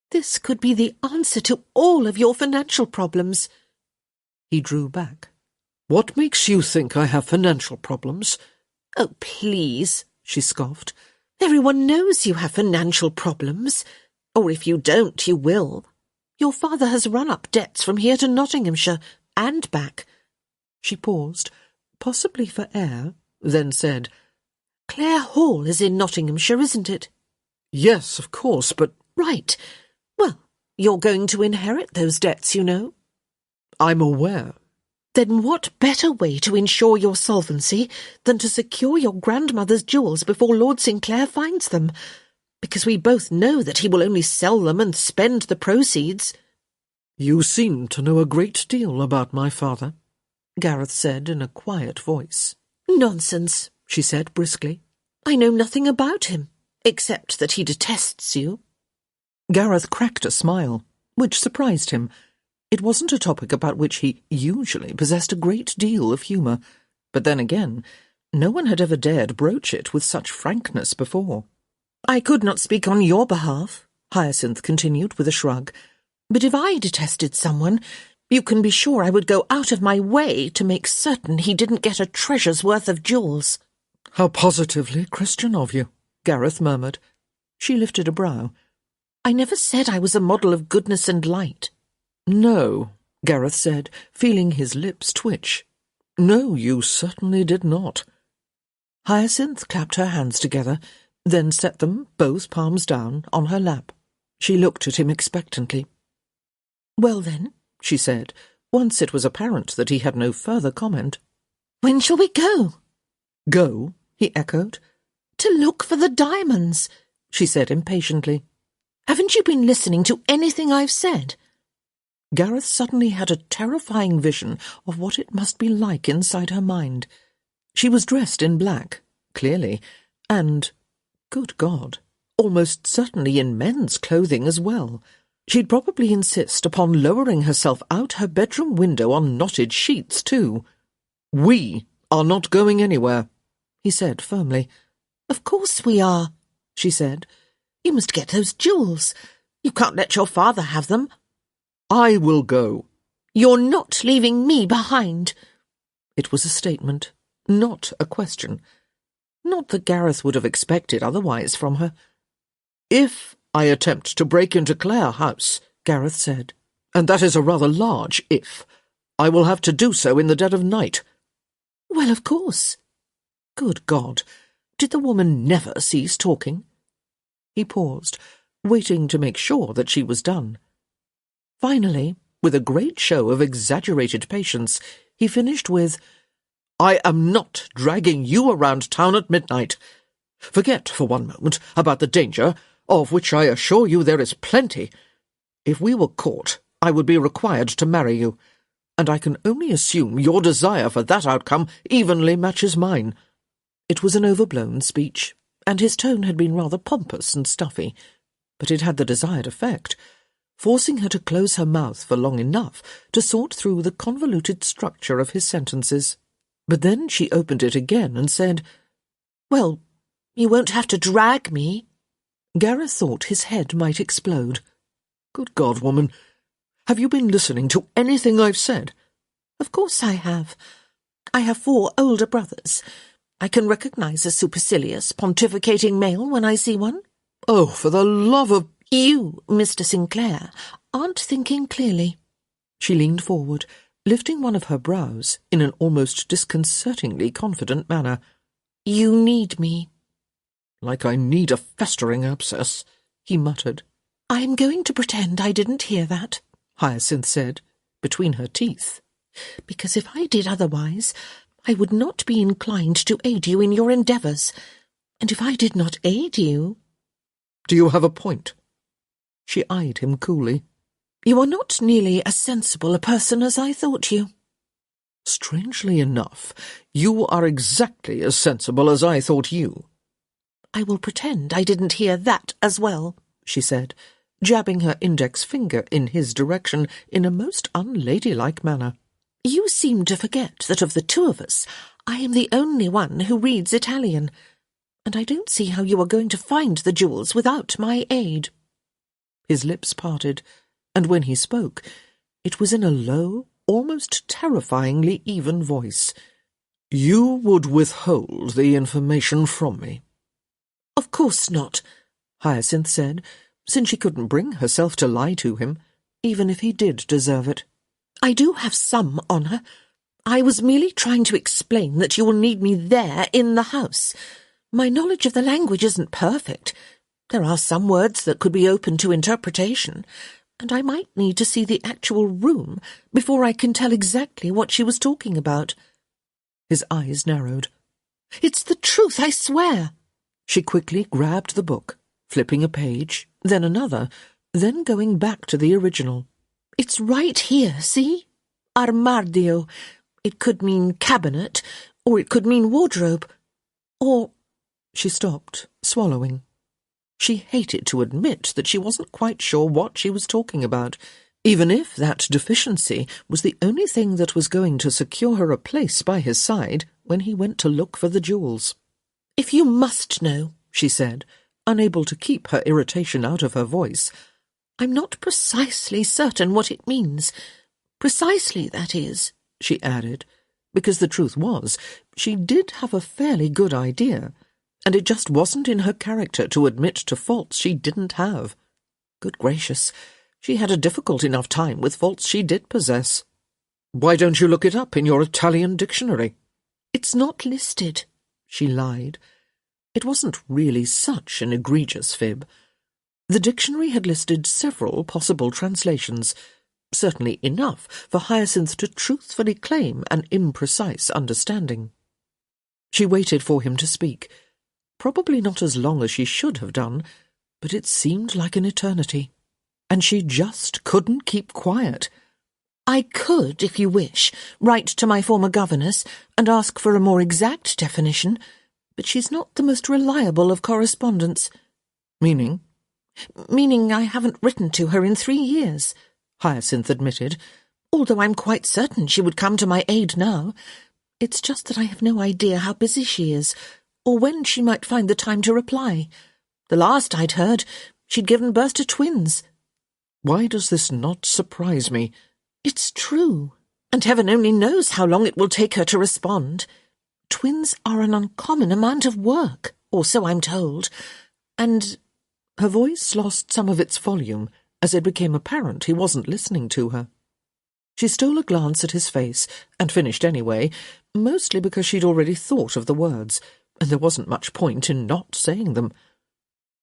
C: This could be the answer to all of your financial problems.
B: He drew back. What makes you think I have financial problems?
C: Oh, please, she scoffed. Everyone knows you have financial problems. Or if you don't, you will. Your father has run up debts from here to Nottinghamshire and back.
B: She paused, possibly for air, then said,
C: Clare Hall is in Nottinghamshire, isn't it?
B: Yes, of course, but...
C: Right. Well, you're going to inherit those debts, you know.
B: I'm aware.
C: Then what better way to ensure your solvency than to secure your grandmother's jewels before Lord Sinclair finds them? Because we both know that he will only sell them and spend the proceeds.
B: You seem to know a great deal about my father, Gareth said in a quiet voice.
C: Nonsense, she said briskly. I know nothing about him, except that he detests you.
B: Gareth cracked a smile, which surprised him. It wasn't a topic about which he usually possessed a great deal of humour, but then again, no one had ever dared broach it with such frankness before.
C: I could not speak on your behalf, Hyacinth continued with a shrug, but if I detested someone, you can be sure I would go out of my way to make certain he didn't get a treasure's worth of jewels.
B: How positively Christian of you, Gareth murmured. She lifted a brow.
C: I never said I was a model of goodness and light.
B: No, Gareth said, feeling his lips twitch. No, you certainly did not. Hyacinth clapped her hands together, then set them, both palms down, on her lap. She looked at him expectantly.
C: Well then,
B: she said, once it was apparent that he had no further comment.
C: When shall we go?
B: Go, he echoed.
C: To look for the diamonds, she said impatiently. Haven't you been listening to anything I've said?
B: Gareth suddenly had a terrifying vision of what it must be like inside her mind. She was dressed in black, clearly, and, good God, almost certainly in men's clothing as well. She'd probably insist upon lowering herself out her bedroom window on knotted sheets, too. We are not going anywhere, he said firmly.
C: Of course we are, she said. You must get those jewels. You can't let your father have them.
B: I will go.
C: You're not leaving me behind.
B: It was a statement, not a question. Not that Gareth would have expected otherwise from her. If I attempt to break into Clare House, Gareth said, and that is a rather large if, I will have to do so in the dead of night.
C: Well, of course.
B: Good God, did the woman never cease talking? He paused, waiting to make sure that she was done. Finally, with a great show of exaggerated patience, he finished with, I am not dragging you around town at midnight. Forget for one moment about the danger, of which I assure you there is plenty. If we were caught, I would be required to marry you, and I can only assume your desire for that outcome evenly matches mine. It was an overblown speech, and his tone had been rather pompous and stuffy, but it had the desired effect, forcing her to close her mouth for long enough to sort through the convoluted structure of his sentences. But then she opened it again and said,
C: Well, you won't have to drag me.
B: Gareth thought his head might explode. Good God, woman, have you been listening to anything I've said?
C: Of course I have. I have 4 older brothers. I can recognize a supercilious, pontificating male when I see one.
B: Oh, for the love of...
C: You, Mr. Sinclair, aren't thinking clearly.
B: She leaned forward, lifting one of her brows in an almost disconcertingly confident manner.
C: You need me.
B: Like I need a festering abscess, he muttered.
C: I am going to pretend I didn't hear that,
B: Hyacinth said, between her teeth.
C: Because if I did otherwise, I would not be inclined to aid you in your endeavours. And if I did not aid you...
B: Do you have a point? She eyed him coolly.
C: You are not nearly as sensible a person as I thought you.
B: Strangely enough, you are exactly as sensible as I thought you.
C: I will pretend I didn't hear that as well,
B: she said, jabbing her index finger in his direction in a most unladylike manner.
C: You seem to forget that of the two of us, I am the only one who reads Italian, and I don't see how you are going to find the jewels without my aid.
B: His lips parted, and when he spoke, it was in a low, almost terrifyingly even voice. You would withhold the information from me?
C: Of course not,
B: Hyacinth said, since she couldn't bring herself to lie to him, even if he did deserve it.
C: I do have some honour. I was merely trying to explain that you will need me there in the house. My knowledge of the language isn't perfect. There are some words that could be open to interpretation, and I might need to see the actual room before I can tell exactly what she was talking about.
B: His eyes narrowed.
C: It's the truth, I swear.
B: She quickly grabbed the book, flipping a page, then another, then going back to the original.
C: It's right here, see? Armadio. It could mean cabinet, or it could mean wardrobe, or...
B: She stopped, swallowing. She hated to admit that she wasn't quite sure what she was talking about, even if that deficiency was the only thing that was going to secure her a place by his side when he went to look for the jewels.
C: If you must know,
B: she said, unable to keep her irritation out of her voice,
C: I'm not precisely certain what it means. Precisely, that is,
B: she added, because the truth was, she did have a fairly good idea, and it just wasn't in her character to admit to faults she didn't have. Good gracious, she had a difficult enough time with faults she did possess. Why don't you look it up in your Italian dictionary?
C: It's not listed,
B: she lied. It wasn't really such an egregious fib. The dictionary had listed several possible translations, certainly enough for Hyacinth to truthfully claim an imprecise understanding. She waited for him to speak, probably not as long as she should have done, but it seemed like an eternity, and she just couldn't keep quiet.
C: I could, if you wish, write to my former governess and ask for a more exact definition, but she's not the most reliable of correspondents.
B: Meaning?
C: Meaning I haven't written to her in 3 years,
B: Hyacinth admitted,
C: although I'm quite certain she would come to my aid now. It's just that I have no idea how busy she is, or when she might find the time to reply. The last I'd heard, she'd given birth to twins.
B: Why does this not surprise me?
C: It's true, and heaven only knows how long it will take her to respond. Twins are an uncommon amount of work, or so I'm told, and...
B: Her voice lost some of its volume as it became apparent he wasn't listening to her. She stole a glance at his face, and finished anyway, mostly because she'd already thought of the words, and there wasn't much point in not saying them.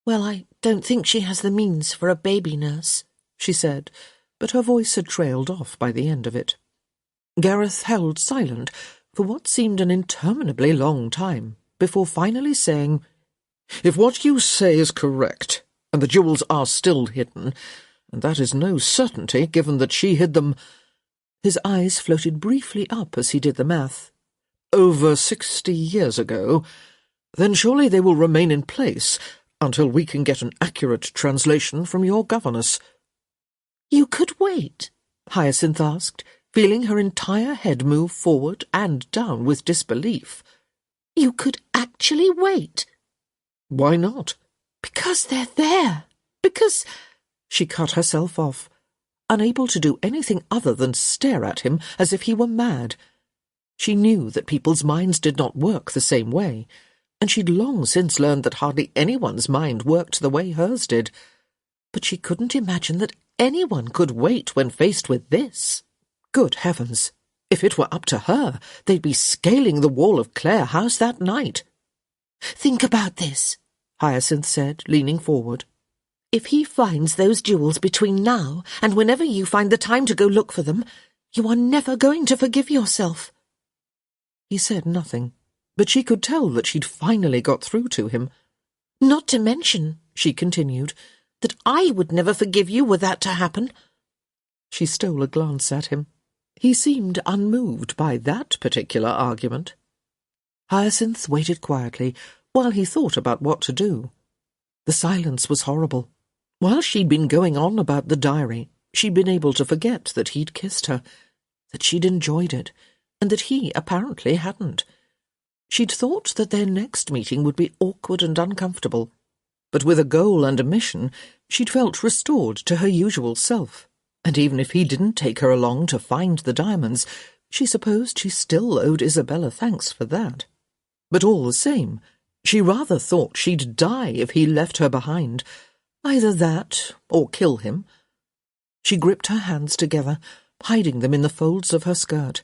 C: Well, I don't think she has the means for a baby nurse,
B: she said, but her voice had trailed off by the end of it. Gareth held silent for what seemed an interminably long time, before finally saying, If what you say is correct, and the jewels are still hidden, and that is no certainty given that she hid them... His eyes floated briefly up as he did the math. Over 60 years ago, then surely they will remain in place until we can get an accurate translation from your governess.
C: You could wait,
B: Hyacinth asked, feeling her entire head move forward and down with disbelief.
C: You could actually wait?
B: Why not?
C: Because they're there. Because...
B: She cut herself off, unable to do anything other than stare at him as if he were mad. She knew that people's minds did not work the same way, and she'd long since learned that hardly anyone's mind worked the way hers did. But she couldn't imagine that anyone could wait when faced with this. Good heavens! If it were up to her, they'd be scaling the wall of Clare House that night.
C: Think about this,
B: Hyacinth said, leaning forward.
C: If he finds those jewels between now and whenever you find the time to go look for them, you are never going to forgive yourself.
B: He said nothing, but she could tell that she'd finally got through to him.
C: Not to mention, she continued, that I would never forgive you were that to happen.
B: She stole a glance at him. He seemed unmoved by that particular argument. Hyacinth waited quietly while he thought about what to do. The silence was horrible. While she'd been going on about the diary, she'd been able to forget that he'd kissed her, that she'd enjoyed it, and that he apparently hadn't. She'd thought that their next meeting would be awkward and uncomfortable, but with a goal and a mission, she'd felt restored to her usual self, and even if he didn't take her along to find the diamonds, she supposed she still owed Isabella thanks for that. But all the same, she rather thought she'd die if he left her behind. Either that, or kill him. She gripped her hands together, hiding them in the folds of her skirt.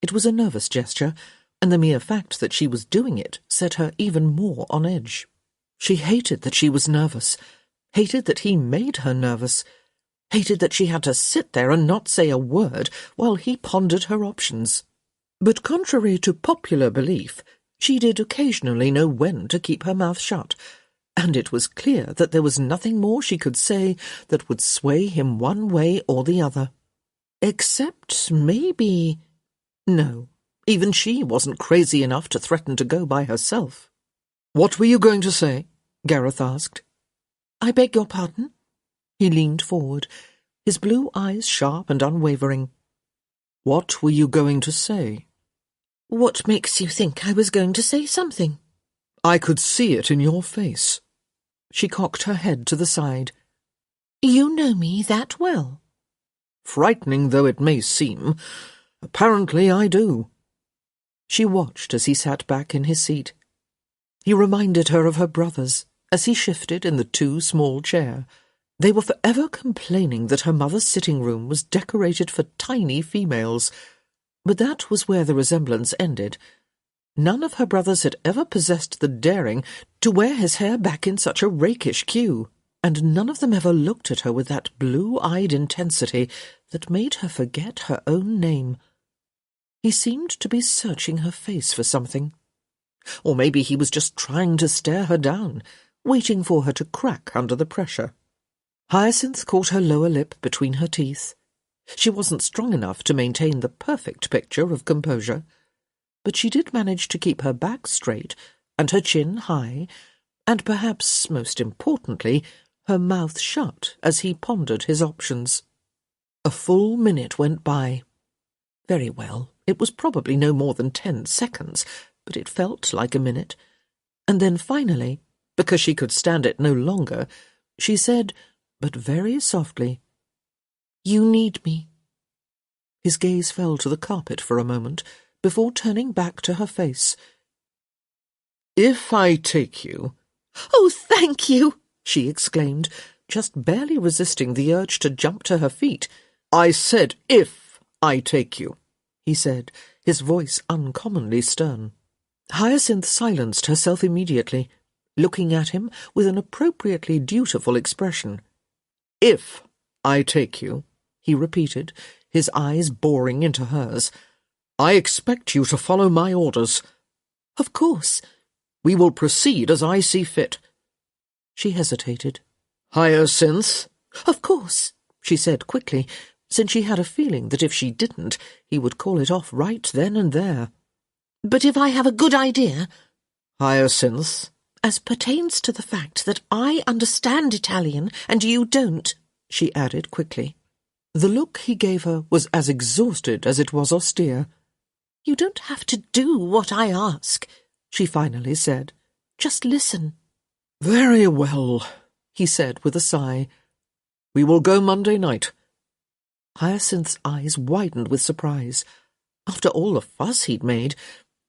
B: It was a nervous gesture, and the mere fact that she was doing it set her even more on edge. She hated that she was nervous, hated that he made her nervous, hated that she had to sit there and not say a word while he pondered her options. But contrary to popular belief, she did occasionally know when to keep her mouth shut, and it was clear that there was nothing more she could say that would sway him one way or the other. Except maybe... No, even she wasn't crazy enough to threaten to go by herself. "What were you going to say?" Gareth asked.
C: "I beg your pardon?"
B: He leaned forward, his blue eyes sharp and unwavering. "What were you going to say?"
C: "What makes you think I was going to say something?"
B: "I could see it in your face." She cocked her head to the side.
C: "You know me that well?"
B: "Frightening though it may seem, apparently I do." She watched as he sat back in his seat. He reminded her of her brothers as he shifted in the too small chair. They were forever complaining that her mother's sitting room was decorated for tiny females, but that was where the resemblance ended. None of her brothers had ever possessed the daring to wear his hair back in such a rakish queue, and none of them ever looked at her with that blue-eyed intensity that made her forget her own name. He seemed to be searching her face for something. Or maybe he was just trying to stare her down, waiting for her to crack under the pressure. Hyacinth caught her lower lip between her teeth. She wasn't strong enough to maintain the perfect picture of composure, but she did manage to keep her back straight and her chin high, and perhaps most importantly, her mouth shut as he pondered his options. A full minute went by. Very well, it was probably no more than 10 seconds, but it felt like a minute. And then finally, because she could stand it no longer, she said, but very softly, "You need me." His gaze fell to the carpet for a moment, before turning back to her face. "If I take you—"
C: "Oh, thank you!"
B: she exclaimed, just barely resisting the urge to jump to her feet. "I said if I take you," he said, his voice uncommonly stern. Hyacinth silenced herself immediately, looking at him with an appropriately dutiful expression. "If I take you," he repeated, his eyes boring into hers. "I expect you to follow my orders."
C: "Of course."
B: "We will proceed as I see fit." She hesitated. "Hyacinth?"
C: "Of course,"
B: she said quickly, since she had a feeling that if she didn't, he would call it off right then and there.
C: "But if I have a good idea—"
B: "Hyacinth?"
C: "As pertains to the fact that I understand Italian and you don't," she added quickly.
B: The look he gave her was as exhausted as it was austere.
C: "You don't have to do what I ask," she finally said. "Just listen."
B: "Very well," he said with a sigh. "We will go Monday night." Hyacinth's eyes widened with surprise. After all the fuss he'd made,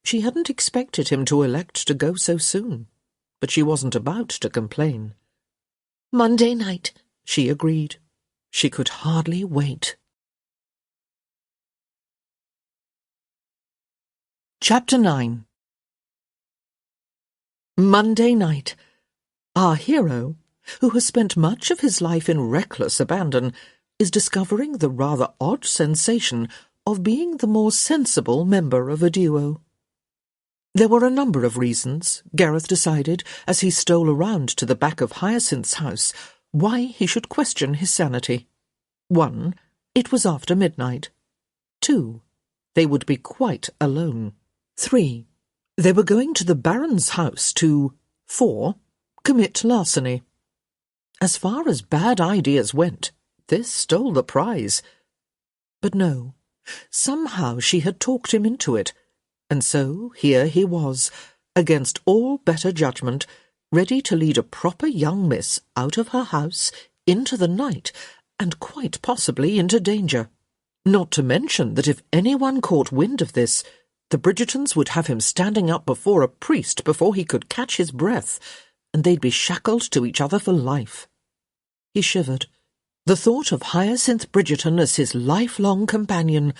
B: she hadn't expected him to elect to go so soon. But she wasn't about to complain.
C: "Monday night,"
B: she agreed. She could hardly wait. Chapter 9. Monday night. Our hero, who has spent much of his life in reckless abandon, is discovering the rather odd sensation of being the more sensible member of a duo. There were a number of reasons, Gareth decided, as he stole around to the back of Hyacinth's house, why he should question his sanity. 1. It was after midnight. 2. They would be quite alone. 3. They were going to the Baron's house to 4. Commit larceny. As far as bad ideas went, this stole the prize. But no, somehow she had talked him into it, and so here he was, against all better judgment, ready to lead a proper young miss out of her house, into the night, and quite possibly into danger. Not to mention that if anyone caught wind of this, the Bridgertons would have him standing up before a priest before he could catch his breath, and they'd be shackled to each other for life. He shivered. The thought of Hyacinth Bridgerton as his lifelong companion.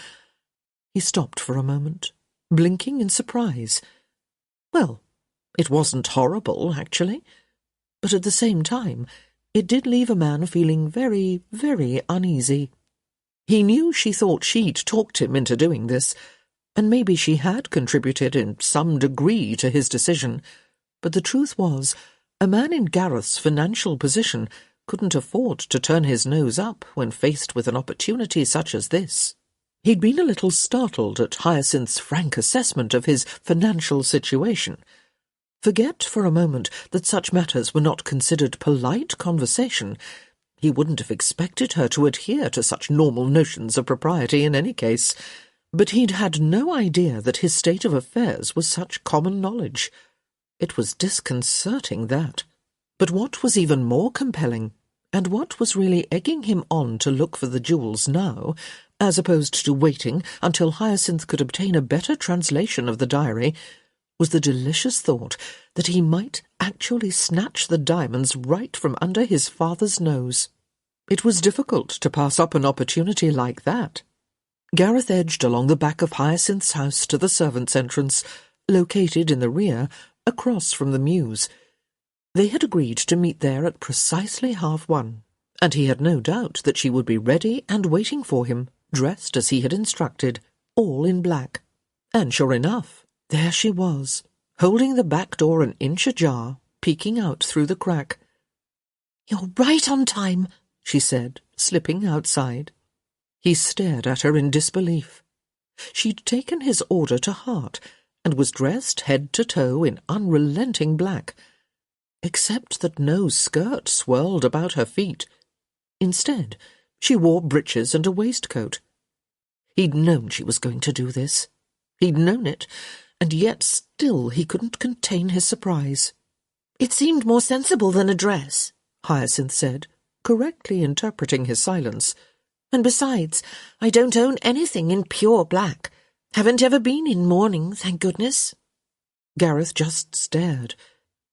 B: He stopped for a moment, blinking in surprise. Well, it wasn't horrible, actually, but at the same time, it did leave a man feeling very, very uneasy. He knew she thought she'd talked him into doing this, and maybe she had contributed in some degree to his decision, but the truth was, a man in Gareth's financial position couldn't afford to turn his nose up when faced with an opportunity such as this. He'd been a little startled at Hyacinth's frank assessment of his financial situation. Forget for a moment that such matters were not considered polite conversation. He wouldn't have expected her to adhere to such normal notions of propriety in any case, but he'd had no idea that his state of affairs was such common knowledge. It was disconcerting, that. But what was even more compelling, and what was really egging him on to look for the jewels now, as opposed to waiting until Hyacinth could obtain a better translation of the diary, was the delicious thought that he might actually snatch the diamonds right from under his father's nose. It was difficult to pass up an opportunity like that. Gareth edged along the back of Hyacinth's house to the servants' entrance, located in the rear, across from the mews. They had agreed to meet there at precisely 1:30, and he had no doubt that she would be ready and waiting for him, dressed as he had instructed, all in black. And sure enough, there she was, holding the back door an inch ajar, peeking out through the crack.
C: "You're right on time," she said, slipping outside.
B: He stared at her in disbelief. She'd taken his order to heart, and was dressed head to toe in unrelenting black, except that no skirt swirled about her feet. Instead, she wore breeches and a waistcoat. He'd known she was going to do this. He'd known it, and yet still he couldn't contain his surprise.
C: "It seemed more sensible than a dress,"
B: Hyacinth said, correctly interpreting his silence.
C: "And besides, I don't own anything in pure black. Haven't ever been in mourning, thank goodness."
B: Gareth just stared.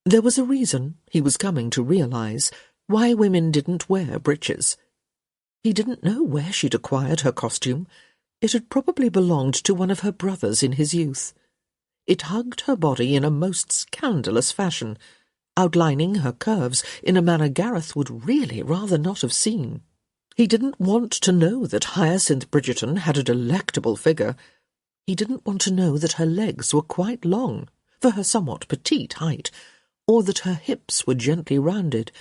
B: There was a reason, he was coming to realize, why women didn't wear breeches. He didn't know where she'd acquired her costume. It had probably belonged to one of her brothers in his youth. It hugged her body in a most scandalous fashion, outlining her curves in a manner Gareth would really rather not have seen. He didn't want to know that Hyacinth Bridgerton had a delectable figure. He didn't want to know that her legs were quite long, for her somewhat petite height, or that her hips were gently rounded,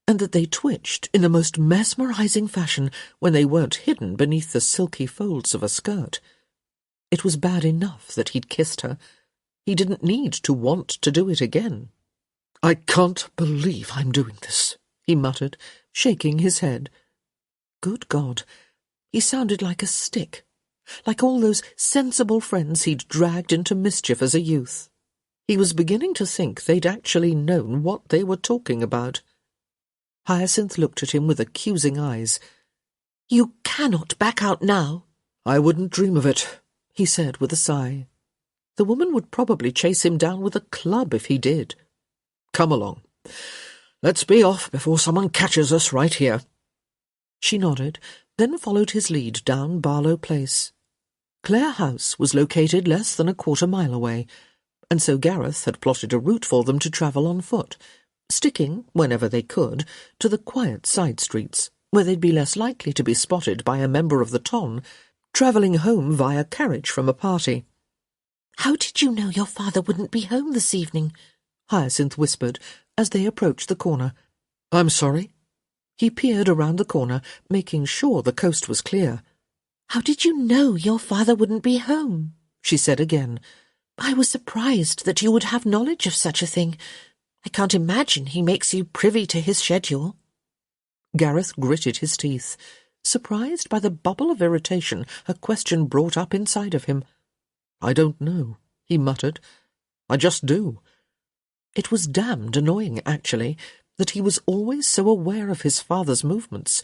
B: and that they twitched in a most mesmerizing fashion when they weren't hidden beneath the silky folds of a skirt. It was bad enough that he'd kissed her. He didn't need to want to do it again. "I can't believe I'm doing this," he muttered, shaking his head. Good God, he sounded like a stick, like all those sensible friends he'd dragged into mischief as a youth. He was beginning to think they'd actually known what they were talking about. Hyacinth looked at him with accusing eyes.
C: "You cannot back out now."
B: "I wouldn't dream of it," he said with a sigh. The woman would probably chase him down with a club if he did. "Come along. Let's be off before someone catches us right here." She nodded, then followed his lead down Barlow Place. Clare House was located less than a quarter-mile away, and so Gareth had plotted a route for them to travel on foot, sticking, whenever they could, to the quiet side streets, where they'd be less likely to be spotted by a member of the ton, travelling home via carriage from a party.
C: "How did you know your father wouldn't be home this evening?"
B: Hyacinth whispered, as they approached the corner. "I'm sorry?" He peered around the corner, making sure the coast was clear.
C: "How did you know your father wouldn't be home?"
B: she said again.
C: "I was surprised that you would have knowledge of such a thing. I can't imagine he makes you privy to his schedule."
B: Gareth gritted his teeth, surprised by the bubble of irritation her question brought up inside of him. "I don't know," he muttered. "I just do." It was damned annoying, actually, that he was always so aware of his father's movements,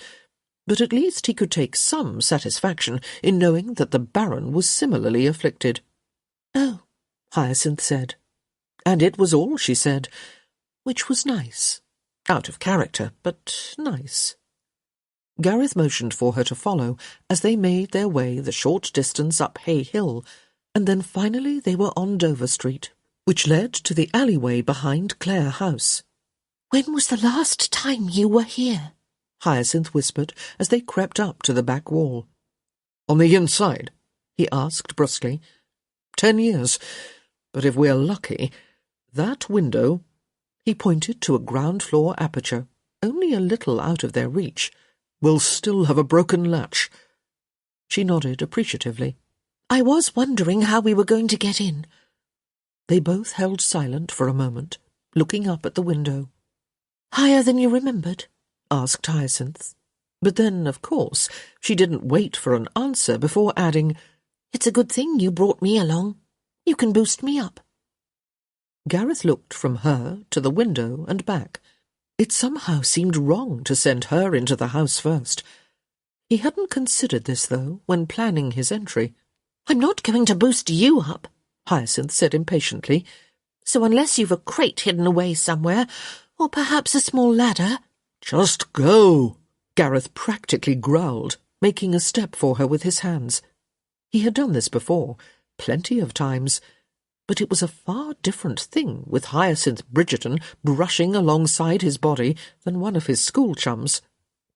B: but at least he could take some satisfaction in knowing that the Baron was similarly afflicted. "Oh," Hyacinth said. And it was all she said, which was nice. Out of character, but nice. Gareth motioned for her to follow as they made their way the short distance up Hay Hill, and then finally they were on Dover Street, which led to the alleyway behind Clare House.
C: "When was the last time you were here?"
B: Hyacinth whispered as they crept up to the back wall. "On the inside?" he asked brusquely. 10 years. But if we're lucky, that window—" he pointed to a ground-floor aperture, only a little out of their reach— "will still have a broken latch." She nodded appreciatively.
C: "I was wondering how we were going to get in."
B: They both held silent for a moment, looking up at the window.
C: "Higher than you remembered?"
B: asked Hyacinth. But then, of course, she didn't wait for an answer before adding,
C: "It's a good thing you brought me along. You can boost me up."
B: Gareth looked from her to the window and back. It somehow seemed wrong to send her into the house first. He hadn't considered this, though, when planning his entry.
C: "I'm not going to boost you up,"
B: Hyacinth said impatiently.
C: "So unless you've a crate hidden away somewhere, or perhaps a small ladder—"
B: "Just go," Gareth practically growled, making a step for her with his hands. He had done this before, plenty of times, but it was a far different thing with Hyacinth Bridgerton brushing alongside his body than one of his school chums.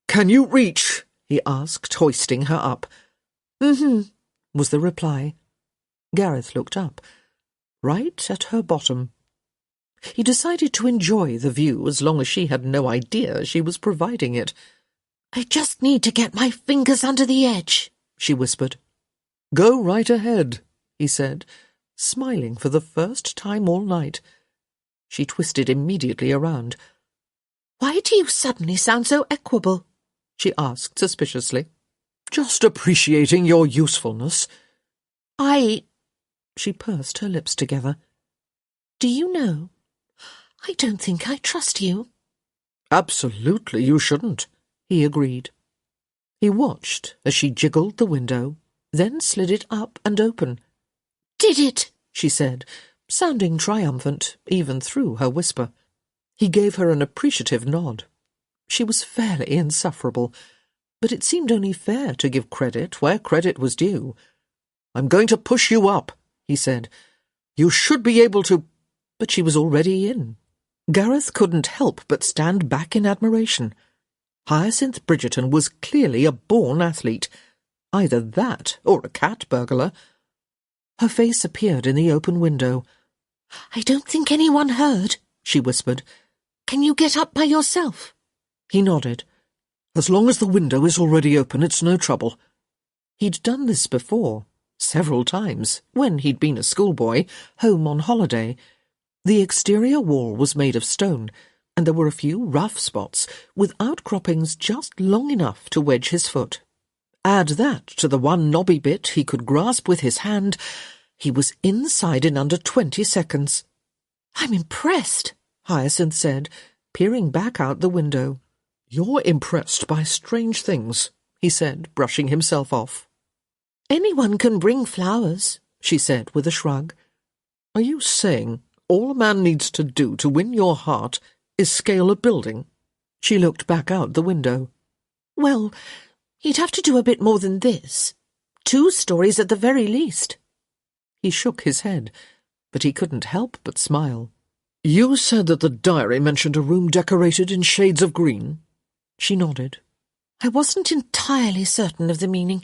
B: "Can you reach?" he asked, hoisting her up.
C: "Mm-hmm,"
B: was the reply. Gareth looked up, right at her bottom. He decided to enjoy the view as long as she had no idea she was providing it.
C: "I just need to get my fingers under the edge," she whispered.
B: "Go right ahead," he said, smiling for the first time all night. She twisted immediately around.
C: "Why do you suddenly sound so equable?"
B: she asked suspiciously. "Just appreciating your usefulness."
C: She pursed her lips together. "Do you know, I don't think I trust you."
B: "Absolutely you shouldn't," he agreed. He watched as she jiggled the window, then slid it up and open.
C: "Did it?"
B: she said, sounding triumphant even through her whisper. He gave her an appreciative nod. She was fairly insufferable, but it seemed only fair to give credit where credit was due. "I'm going to push you up," he said. "You should be able to—" But she was already in. Gareth couldn't help but stand back in admiration. Hyacinth Bridgerton was clearly a born athlete. Either that or a cat burglar. Her face appeared in the open window.
C: "I don't think anyone heard," she whispered. "Can you get up by yourself?"
B: He nodded. "As long as the window is already open, it's no trouble." He'd done this before, several times, when he'd been a schoolboy, home on holiday. The exterior wall was made of stone, and there were a few rough spots, with outcroppings just long enough to wedge his foot. Add that to the one knobby bit he could grasp with his hand, he was inside in under 20 seconds.
C: "I'm impressed,"
B: Hyacinth said, peering back out the window. "You're impressed by strange things," he said, brushing himself off.
C: "Anyone can bring flowers,"
B: she said with a shrug. "Are you saying all a man needs to do to win your heart is scale a building?" She looked back out the window.
C: "Well, he'd have to do a bit more than this. 2 stories at the very least."
B: He shook his head, but he couldn't help but smile. "You said that the diary mentioned a room decorated in shades of green?" She nodded.
C: "I wasn't entirely certain of the meaning.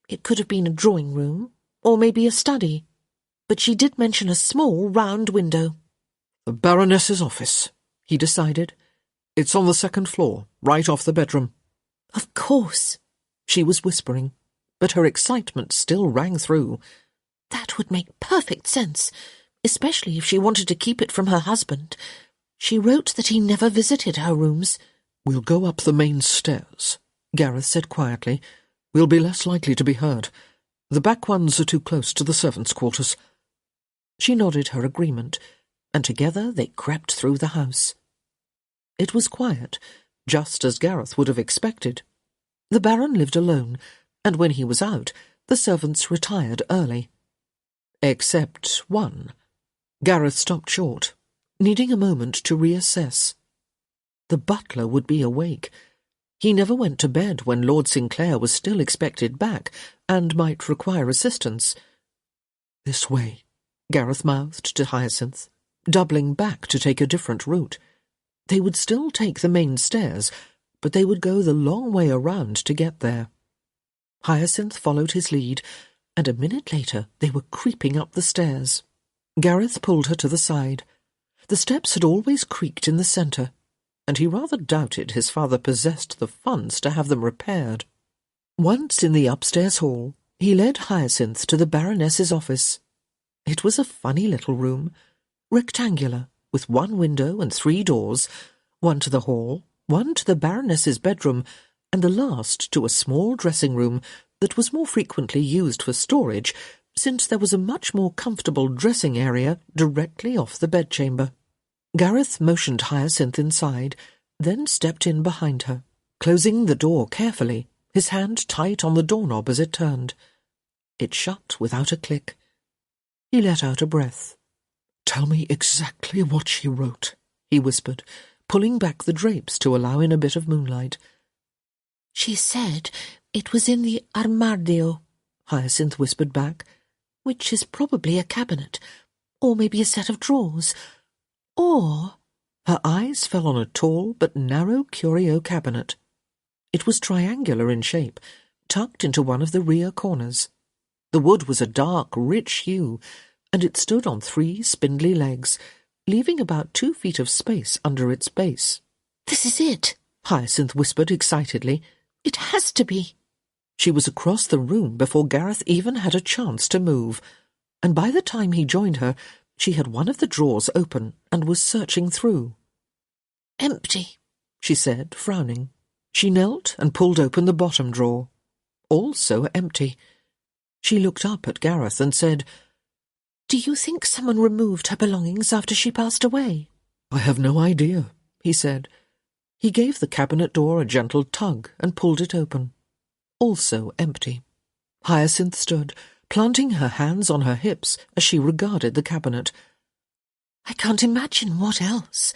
C: It could have been a drawing room, or maybe a study. But she did mention a small, round window."
B: "The Baroness's office," he decided. "It's on the 2nd floor, right off the bedroom."
C: "Of course,"
B: she was whispering, but her excitement still rang through.
C: "That would make perfect sense, especially if she wanted to keep it from her husband. She wrote that he never visited her rooms.
B: "We'll go up the main stairs," Gareth said quietly. "We'll be less likely to be heard. The back ones are too close to the servants' quarters." She nodded her agreement, and together they crept through the house. It was quiet, just as Gareth would have expected. The Baron lived alone, and when he was out, the servants retired early. Except one. Gareth stopped short, needing a moment to reassess. The butler would be awake. He never went to bed when Lord Sinclair was still expected back, and might require assistance. "This way," Gareth mouthed to Hyacinth, doubling back to take a different route. They would still take the main stairs, but they would go the long way around to get there. Hyacinth followed his lead, and a minute later they were creeping up the stairs. Gareth pulled her to the side. The steps had always creaked in the centre, and he rather doubted his father possessed the funds to have them repaired. Once in the upstairs hall, he led Hyacinth to the Baroness's office. It was a funny little room, rectangular, with one window and 3 doors, one to the hall, one to the Baroness's bedroom, and the last to a small dressing-room that was more frequently used for storage, since there was a much more comfortable dressing area directly off the bedchamber. Gareth motioned Hyacinth inside, then stepped in behind her, closing the door carefully, his hand tight on the doorknob as it turned. It shut without a click. He let out a breath. "Tell me exactly what she wrote," he whispered, pulling back the drapes to allow in a bit of moonlight.
C: "She said it was in the armadio," Hyacinth whispered back, "which is probably a cabinet, or maybe a set of drawers, or—"
B: Her eyes fell on a tall but narrow curio cabinet. It was triangular in shape, tucked into one of the rear corners. The wood was a dark, rich hue, and it stood on 3 spindly legs, leaving about 2 feet of space under its base.
C: "This is it,"
B: Hyacinth whispered excitedly.
C: "It has to be."
B: She was across the room before Gareth even had a chance to move, and by the time he joined her, she had one of the drawers open and was searching through.
C: "Empty,"
B: she said, frowning. She knelt and pulled open the bottom drawer. Also empty. She looked up at Gareth and said,
C: "Do you think someone removed her belongings after she passed away?"
B: "I have no idea," he said. He gave the cabinet door a gentle tug and pulled it open. Also empty. Hyacinth stood, planting her hands on her hips as she regarded the cabinet.
C: "I can't imagine what else."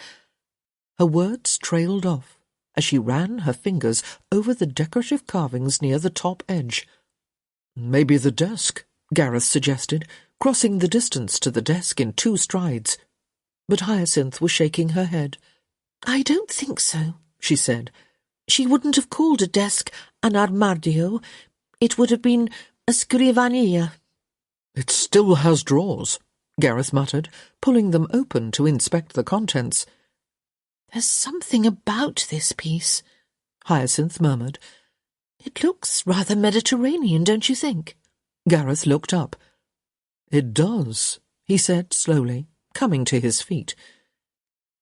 B: Her words trailed off as she ran her fingers over the decorative carvings near the top edge. "Maybe the desk," Gareth suggested, crossing the distance to the desk in 2 strides. But Hyacinth was shaking her head.
C: "I don't think so,"
B: she said.
C: "She wouldn't have called a desk an armadio. It would have been a scrivania."
B: "It still has drawers," Gareth muttered, pulling them open to inspect the contents.
C: "There's something about this piece,"
B: Hyacinth murmured.
C: "It looks rather Mediterranean, don't you think?"
B: Gareth looked up. "It does," he said slowly, coming to his feet.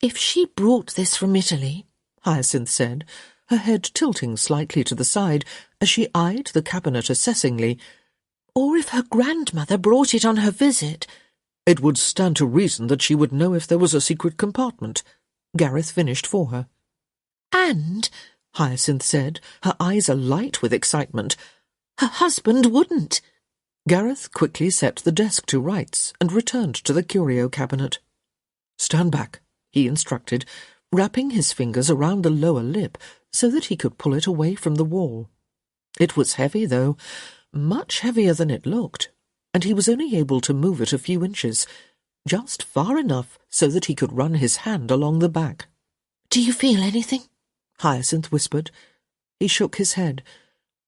C: "If she brought this from Italy,"
B: Hyacinth said, her head tilting slightly to the side as she eyed the cabinet assessingly,
C: "or if her grandmother brought it on her visit—"
B: "It would stand to reason that she would know if there was a secret compartment," Gareth finished for her.
C: "And,"
B: Hyacinth said, her eyes alight with excitement,
C: "her husband wouldn't."
B: Gareth quickly set the desk to rights and returned to the curio cabinet. "Stand back," he instructed, wrapping his fingers around the lower lip so that he could pull it away from the wall. It was heavy, though, much heavier than it looked, and he was only able to move it a few inches, just far enough so that he could run his hand along the back.
C: "Do you feel anything?"
B: Hyacinth whispered. He shook his head.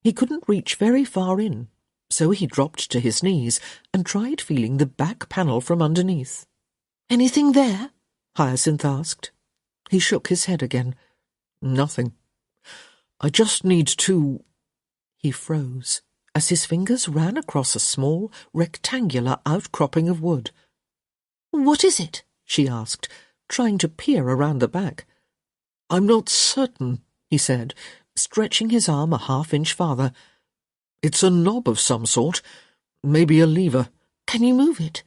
B: He couldn't reach very far in, so he dropped to his knees and tried feeling the back panel from underneath.
C: "Anything there?"
B: Hyacinth asked. He shook his head again. "Nothing. I just need to—" He froze as his fingers ran across a small, rectangular outcropping of wood.
C: "What is it?"
B: she asked, trying to peer around the back. "I'm not certain," he said, stretching his arm a half-inch farther. "It's a knob of some sort. Maybe a lever."
C: "Can you move it?"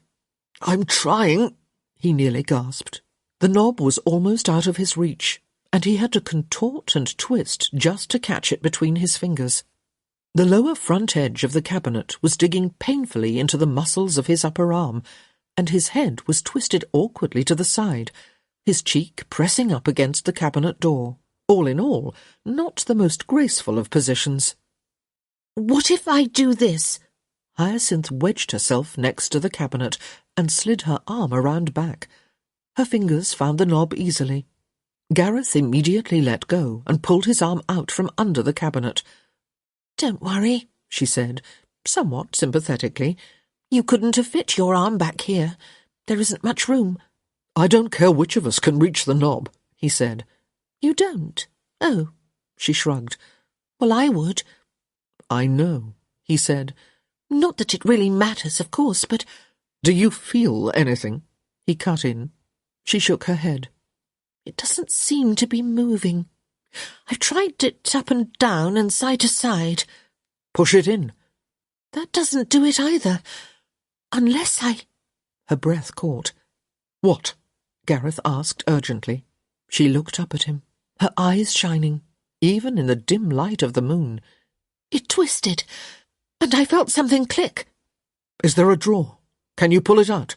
B: "I'm trying," he nearly gasped. The knob was almost out of his reach, and he had to contort and twist just to catch it between his fingers. The lower front edge of the cabinet was digging painfully into the muscles of his upper arm, and his head was twisted awkwardly to the side, his cheek pressing up against the cabinet door. All in all, not the most graceful of positions.
C: "What if I do this?"
B: Hyacinth wedged herself next to the cabinet and slid her arm around back. Her fingers found the knob easily. Gareth immediately let go and pulled his arm out from under the cabinet.
C: "Don't worry," she said,
B: somewhat sympathetically.
C: "You couldn't have fit your arm back here. There isn't much room."
B: "I don't care which of us can reach the knob," he said.
C: "You don't? Oh,"
B: she shrugged.
C: "Well, I would."
B: "I know," he said.
C: "Not that it really matters, of course, but—"
B: "Do you feel anything?" he cut in. She shook her head.
C: "It doesn't seem to be moving. I've tried it up and down and side to side."
B: "Push it in."
C: "That doesn't do it either. Unless I—"
B: Her breath caught. "What?" Gareth asked urgently. She looked up at him, her eyes shining, even in the dim light of the moon.
C: "It twisted, and I felt something click."
B: "Is there a drawer? Can you pull it out?"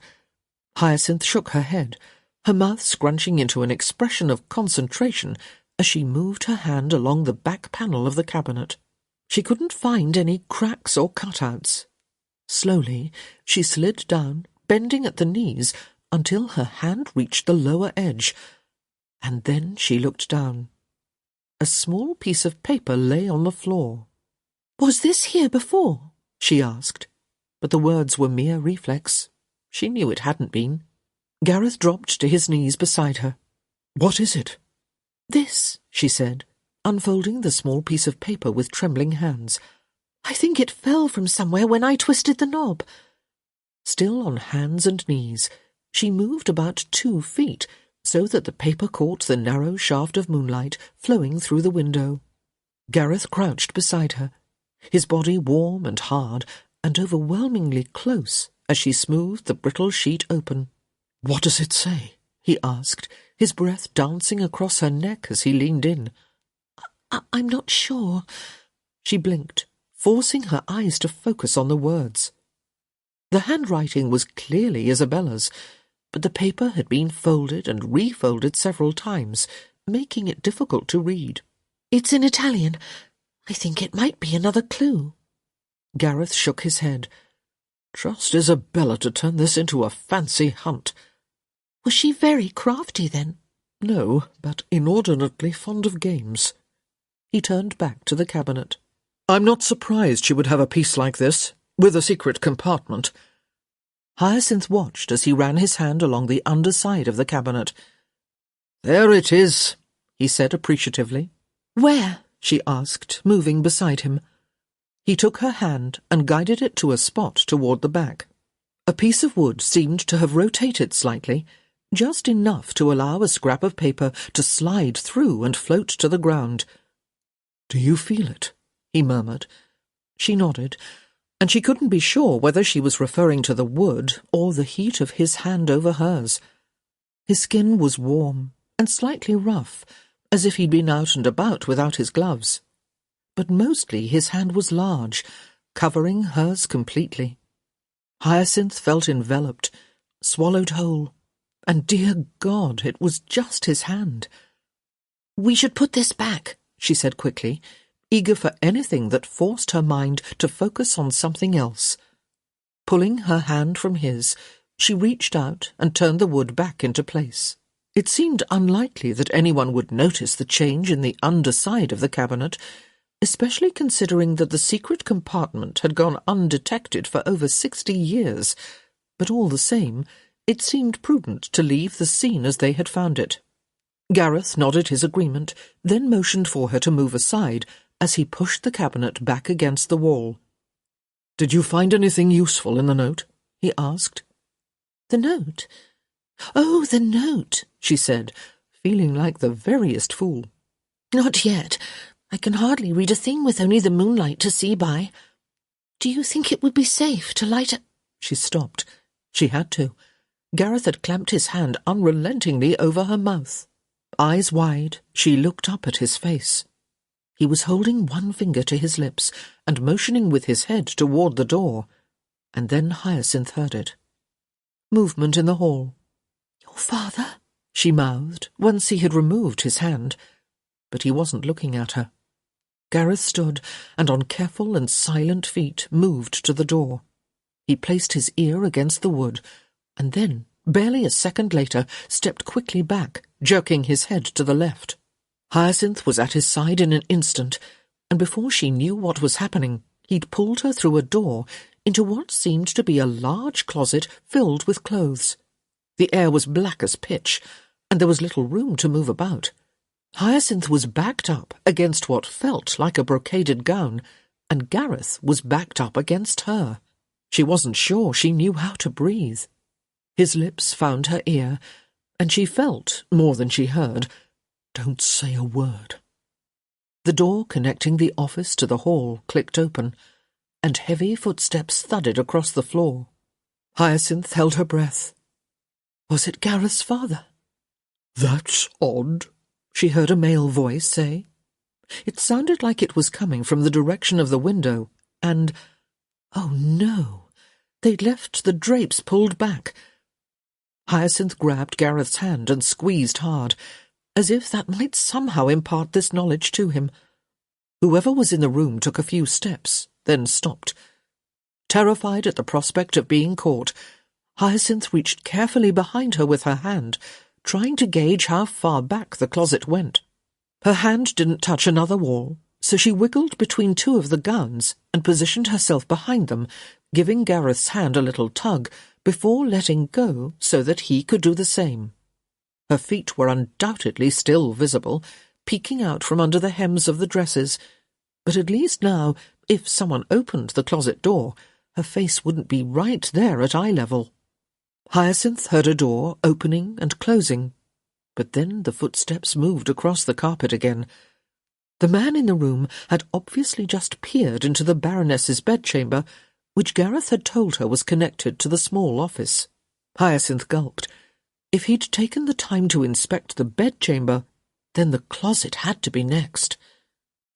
B: Hyacinth shook her head, her mouth scrunching into an expression of concentration as she moved her hand along the back panel of the cabinet. She couldn't find any cracks or cutouts. Slowly, she slid down, bending at the knees, until her hand reached the lower edge, and then she looked down. A small piece of paper lay on the floor.
C: "Was this here before?"
B: she asked, but the words were mere reflex. She knew it hadn't been. Gareth dropped to his knees beside her. "What is it?"
C: "This,"
B: she said, unfolding the small piece of paper with trembling hands.
C: "I think it fell from somewhere when I twisted the knob."
B: Still on hands and knees, she moved about 2 feet, so that the paper caught the narrow shaft of moonlight flowing through the window. Gareth crouched beside her, his body warm and hard and overwhelmingly close as she smoothed the brittle sheet open. "What does it say?" he asked, his breath dancing across her neck as he leaned in.
C: I'm not sure."
B: She blinked, forcing her eyes to focus on the words. The handwriting was clearly Isabella's, but the paper had been folded and refolded several times, making it difficult to read.
C: "It's in Italian. I think it might be another clue."
B: Gareth shook his head. "Trust Isabella to turn this into a fancy hunt."
C: "Was she very crafty, then?"
B: "No, but inordinately fond of games." He turned back to the cabinet. "I'm not surprised she would have a piece like this, with a secret compartment." Hyacinth watched as he ran his hand along the underside of the cabinet. "There it is," he said appreciatively.
C: "Where?"
B: she asked, moving beside him. He took her hand and guided it to a spot toward the back. A piece of wood seemed to have rotated slightly, just enough to allow a scrap of paper to slide through and float to the ground. "Do you feel it?" he murmured. She nodded, and she couldn't be sure whether she was referring to the wood or the heat of his hand over hers. His skin was warm and slightly rough, as if he'd been out and about without his gloves. But mostly his hand was large, covering hers completely. Hyacinth felt enveloped, swallowed whole, and dear God, it was just his hand.
C: "We should put this back,"
B: she said quickly, eager for anything that forced her mind to focus on something else. Pulling her hand from his, she reached out and turned the wood back into place. It seemed unlikely that anyone would notice the change in the underside of the cabinet, especially considering that the secret compartment had gone undetected for over 60 years, but all the same, it seemed prudent to leave the scene as they had found it. Gareth nodded his agreement, then motioned for her to move aside as he pushed the cabinet back against the wall. "Did you find anything useful in the note?" he asked.
C: "The note? Oh, the note," she said, feeling like the veriest fool. Not yet. I can hardly read a thing with only the moonlight to see by. Do you think it would be safe to light a—"
B: She stopped. She had to. Gareth had clamped his hand unrelentingly over her mouth. Eyes wide, she looked up at his face. He was holding one finger to his lips and motioning with his head toward the door, and then Hyacinth heard it. Movement in the hall.
C: "Your father?"
B: she mouthed, once he had removed his hand. But he wasn't looking at her. Gareth stood, and on careful and silent feet moved to the door. He placed his ear against the wood, and then, barely a second later, stepped quickly back, jerking his head to the left. Hyacinth was at his side in an instant, and before she knew what was happening, he'd pulled her through a door into what seemed to be a large closet filled with clothes. The air was black as pitch, and there was little room to move about. Hyacinth was backed up against what felt like a brocaded gown, and Gareth was backed up against her. She wasn't sure she knew how to breathe. His lips found her ear, and she felt, more than she heard, "Don't say a word." The door connecting the office to the hall clicked open, and heavy footsteps thudded across the floor. Hyacinth held her breath. Was it Gareth's father? "That's odd," she heard a male voice say. It sounded like it was coming from the direction of the window, and, oh no, they'd left the drapes pulled back. Hyacinth grabbed Gareth's hand and squeezed hard, as if that might somehow impart this knowledge to him. Whoever was in the room took a few steps, then stopped. Terrified at the prospect of being caught, Hyacinth reached carefully behind her with her hand, trying to gauge how far back the closet went. Her hand didn't touch another wall, so she wiggled between two of the gowns and positioned herself behind them, giving Gareth's hand a little tug before letting go so that he could do the same. Her feet were undoubtedly still visible, peeking out from under the hems of the dresses, but at least now, if someone opened the closet door, her face wouldn't be right there at eye level. Hyacinth heard a door opening and closing, but then the footsteps moved across the carpet again. The man in the room had obviously just peered into the Baroness's bedchamber, which Gareth had told her was connected to the small office. Hyacinth gulped. If he'd taken the time to inspect the bedchamber, then the closet had to be next.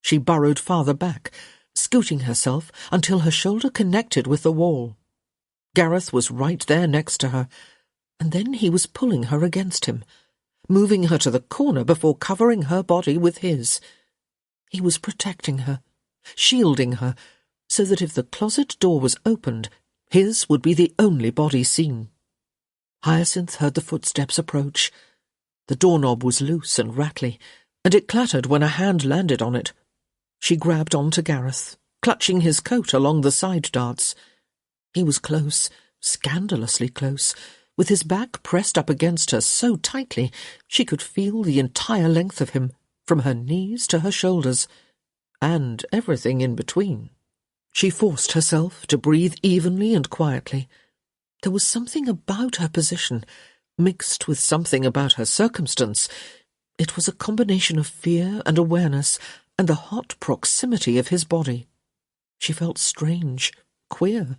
B: She burrowed farther back, scooting herself until her shoulder connected with the wall. Gareth was right there next to her, and then he was pulling her against him, moving her to the corner before covering her body with his. He was protecting her, shielding her, so that if the closet door was opened, his would be the only body seen. Hyacinth heard the footsteps approach. The doorknob was loose and rattly, and it clattered when a hand landed on it. She grabbed onto Gareth, clutching his coat along the side darts. He was close, scandalously close, with his back pressed up against her so tightly she could feel the entire length of him, from her knees to her shoulders, and everything in between. She forced herself to breathe evenly and quietly. There was something about her position, mixed with something about her circumstance. It was a combination of fear and awareness, and the hot proximity of his body. She felt strange, queer,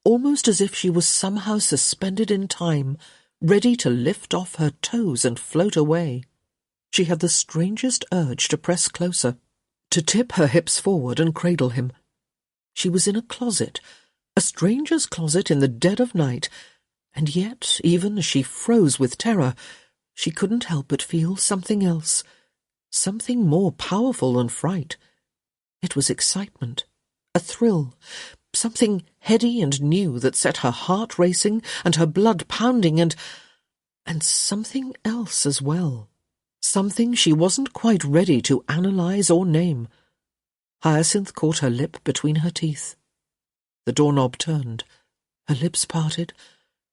B: almost as if she was somehow suspended in time, ready to lift off her toes and float away. She had the strangest urge to press closer, to tip her hips forward and cradle him. She was in a closet, a stranger's closet in the dead of night, and yet, even as she froze with terror, she couldn't help but feel something else, something more powerful than fright. It was excitement, a thrill, something heady and new that set her heart racing and her blood pounding and something else as well, something she wasn't quite ready to analyze or name. Hyacinth caught her lip between her teeth. The doorknob turned, her lips parted,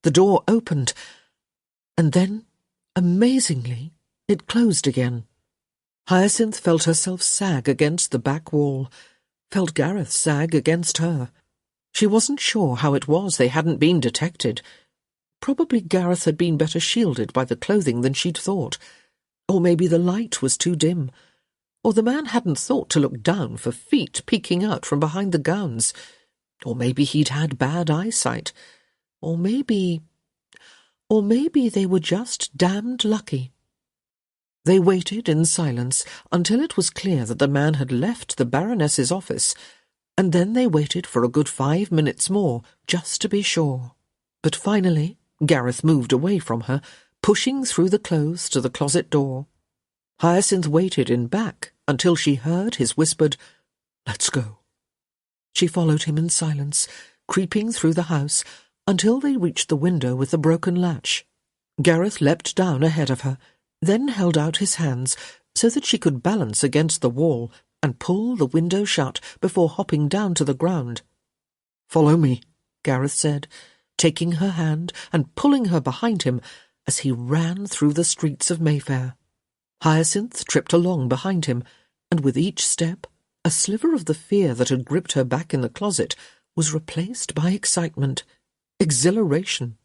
B: the door opened, and then, amazingly, it closed again. Hyacinth felt herself sag against the back wall, felt Gareth sag against her. She wasn't sure how it was they hadn't been detected. Probably Gareth had been better shielded by the clothing than she'd thought. Or maybe the light was too dim. Or the man hadn't thought to look down for feet peeking out from behind the gowns. Or maybe he'd had bad eyesight. Or maybe they were just damned lucky. They waited in silence until it was clear that the man had left the Baroness's office, and then they waited for a good 5 minutes more, just to be sure. But finally, Gareth moved away from her, pushing through the clothes to the closet door. Hyacinth waited in back until she heard his whispered, "Let's go." She followed him in silence, creeping through the house until they reached the window with the broken latch. Gareth leapt down ahead of her, then held out his hands so that she could balance against the wall and pull the window shut before hopping down to the ground. "Follow me," Gareth said, taking her hand and pulling her behind him as he ran through the streets of Mayfair. Hyacinth tripped along behind him, and with each step, a sliver of the fear that had gripped her back in the closet was replaced by excitement, exhilaration.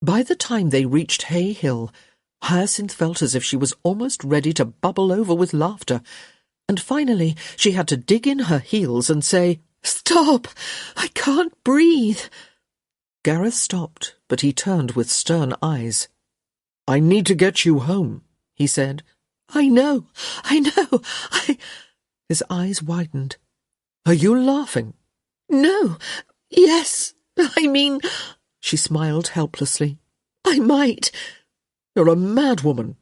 B: By the time they reached Hay Hill, Hyacinth felt as if she was almost ready to bubble over with laughter, and finally she had to dig in her heels and say, "Stop! I can't breathe." Gareth stopped, but he turned with stern eyes. "I need to get you home," he said. I know. His eyes widened. "Are you laughing?"
C: "No. Yes. I mean—"
B: She smiled helplessly.
C: "I might."
B: "You're a madwoman."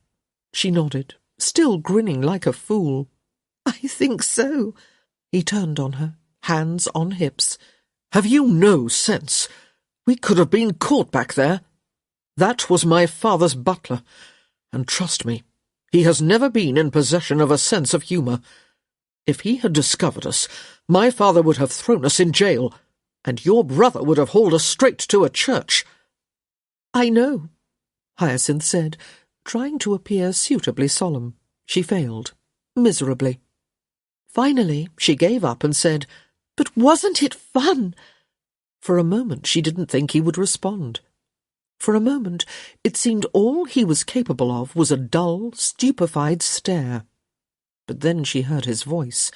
B: She nodded, still grinning like a fool.
C: "I think so."
B: He turned on her, hands on hips. "Have you no sense? We could have been caught back there. That was my father's butler, and trust me, he has never been in possession of a sense of humour. If he had discovered us, my father would have thrown us in jail, and your brother would have hauled us straight to a church."
C: "I know,"
B: Hyacinth said, trying to appear suitably solemn. She failed, miserably. Finally, she gave up and said,
C: "But wasn't it fun?"
B: For a moment she didn't think he would respond. For a moment it seemed all he was capable of was a dull, stupefied stare. But then she heard his voice,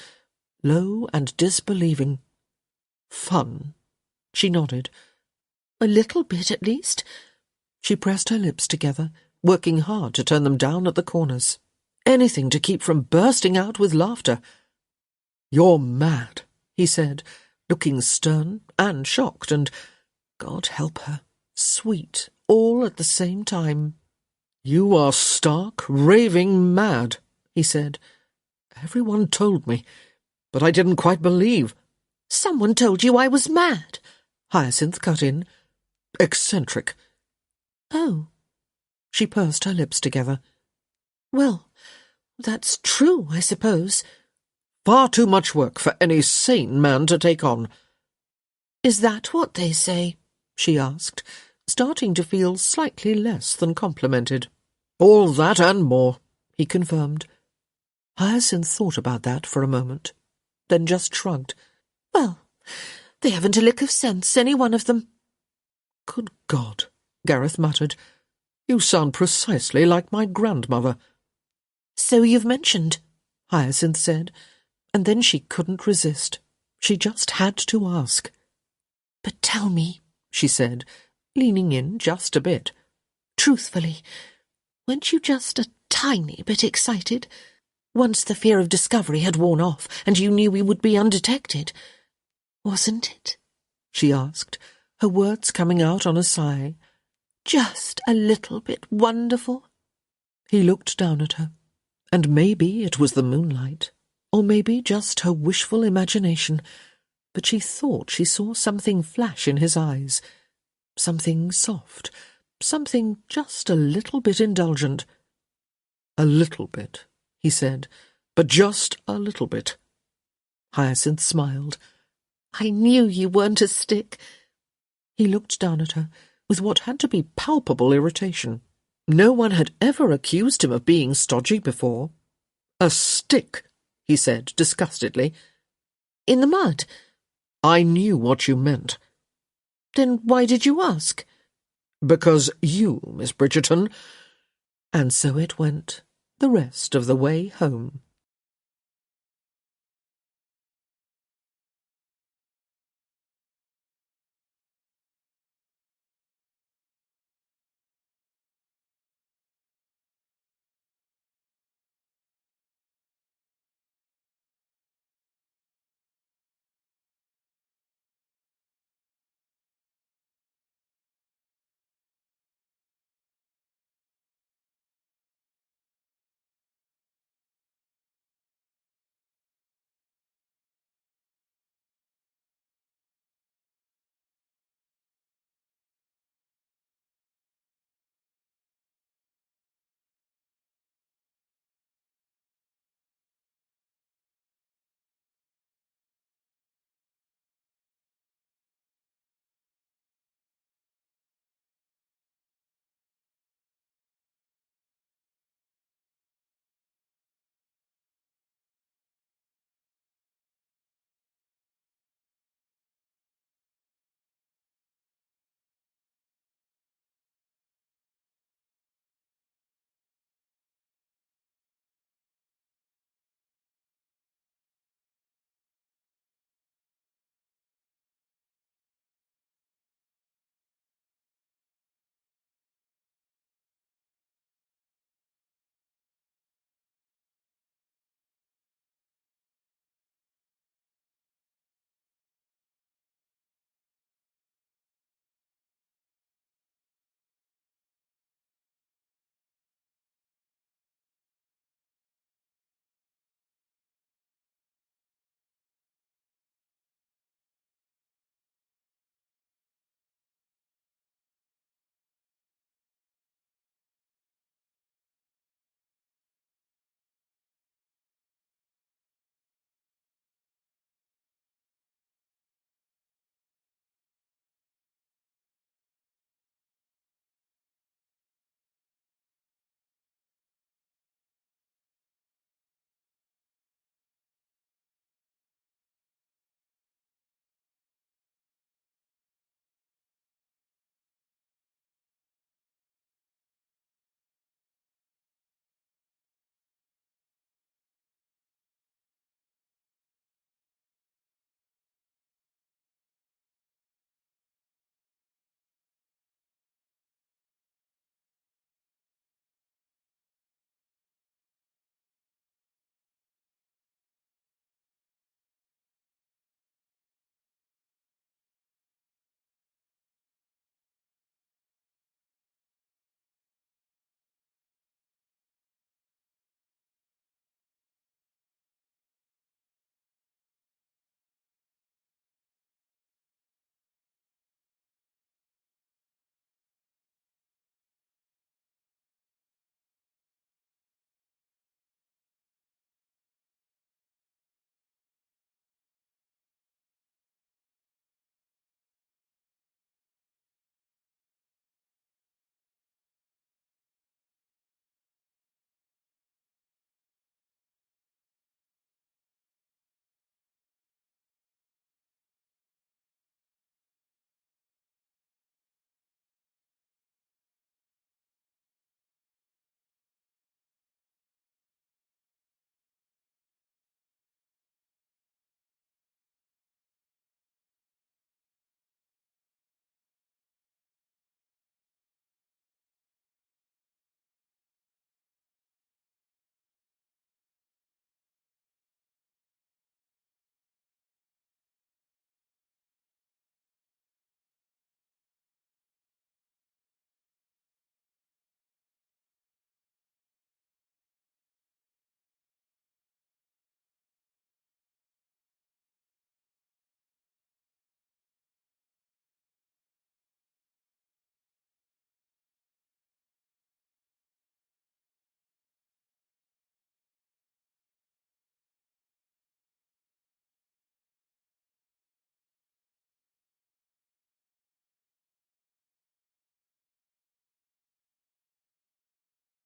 B: low and disbelieving. "Fun?" She nodded.
C: "A little bit, at least."
B: She pressed her lips together, working hard to turn them down at the corners. Anything to keep from bursting out with laughter. "You're mad," he said, looking stern and shocked and, God help her, sweet all at the same time. "You are stark, raving mad," he said. "Everyone told me, but I didn't quite believe."
C: "Someone told you I was mad,"
B: Hyacinth cut in. "Eccentric."
C: "Oh."
B: She pursed her lips together.
C: "Well, that's true, I suppose."
B: "Far too much work for any sane man to take on."
C: "Is that what they say?"
B: she asked, starting to feel slightly less than complimented. "All that and more," he confirmed. Hyacinth thought about that for a moment, then just shrugged.
C: "Well, they haven't a lick of sense, any one of them."
B: "Good God," Gareth muttered. "You sound precisely like my grandmother."
C: "So you've mentioned,"
B: Hyacinth said, and then she couldn't resist. She just had to ask.
C: "But tell me,"
B: she said, leaning in just a bit.
C: "Truthfully, weren't you just a tiny bit excited? Once the fear of discovery had worn off, and you knew we would be undetected. Wasn't it?"
B: she asked, her words coming out on a sigh.
C: "Just a little bit wonderful?"
B: He looked down at her, and maybe it was the moonlight, or maybe just her wishful imagination, but she thought she saw something flash in his eyes, something soft, something just a little bit indulgent. "A little bit," he said, "but just a little bit." Hyacinth smiled.
C: "I knew you weren't a stick."
B: He looked down at her with what had to be palpable irritation. No one had ever accused him of being stodgy before. "A stick," he said disgustedly.
C: "In the mud?"
B: "I knew what you meant."
C: "Then why did you ask?"
B: "Because you, Miss Bridgerton—" And so it went, the rest of the way home.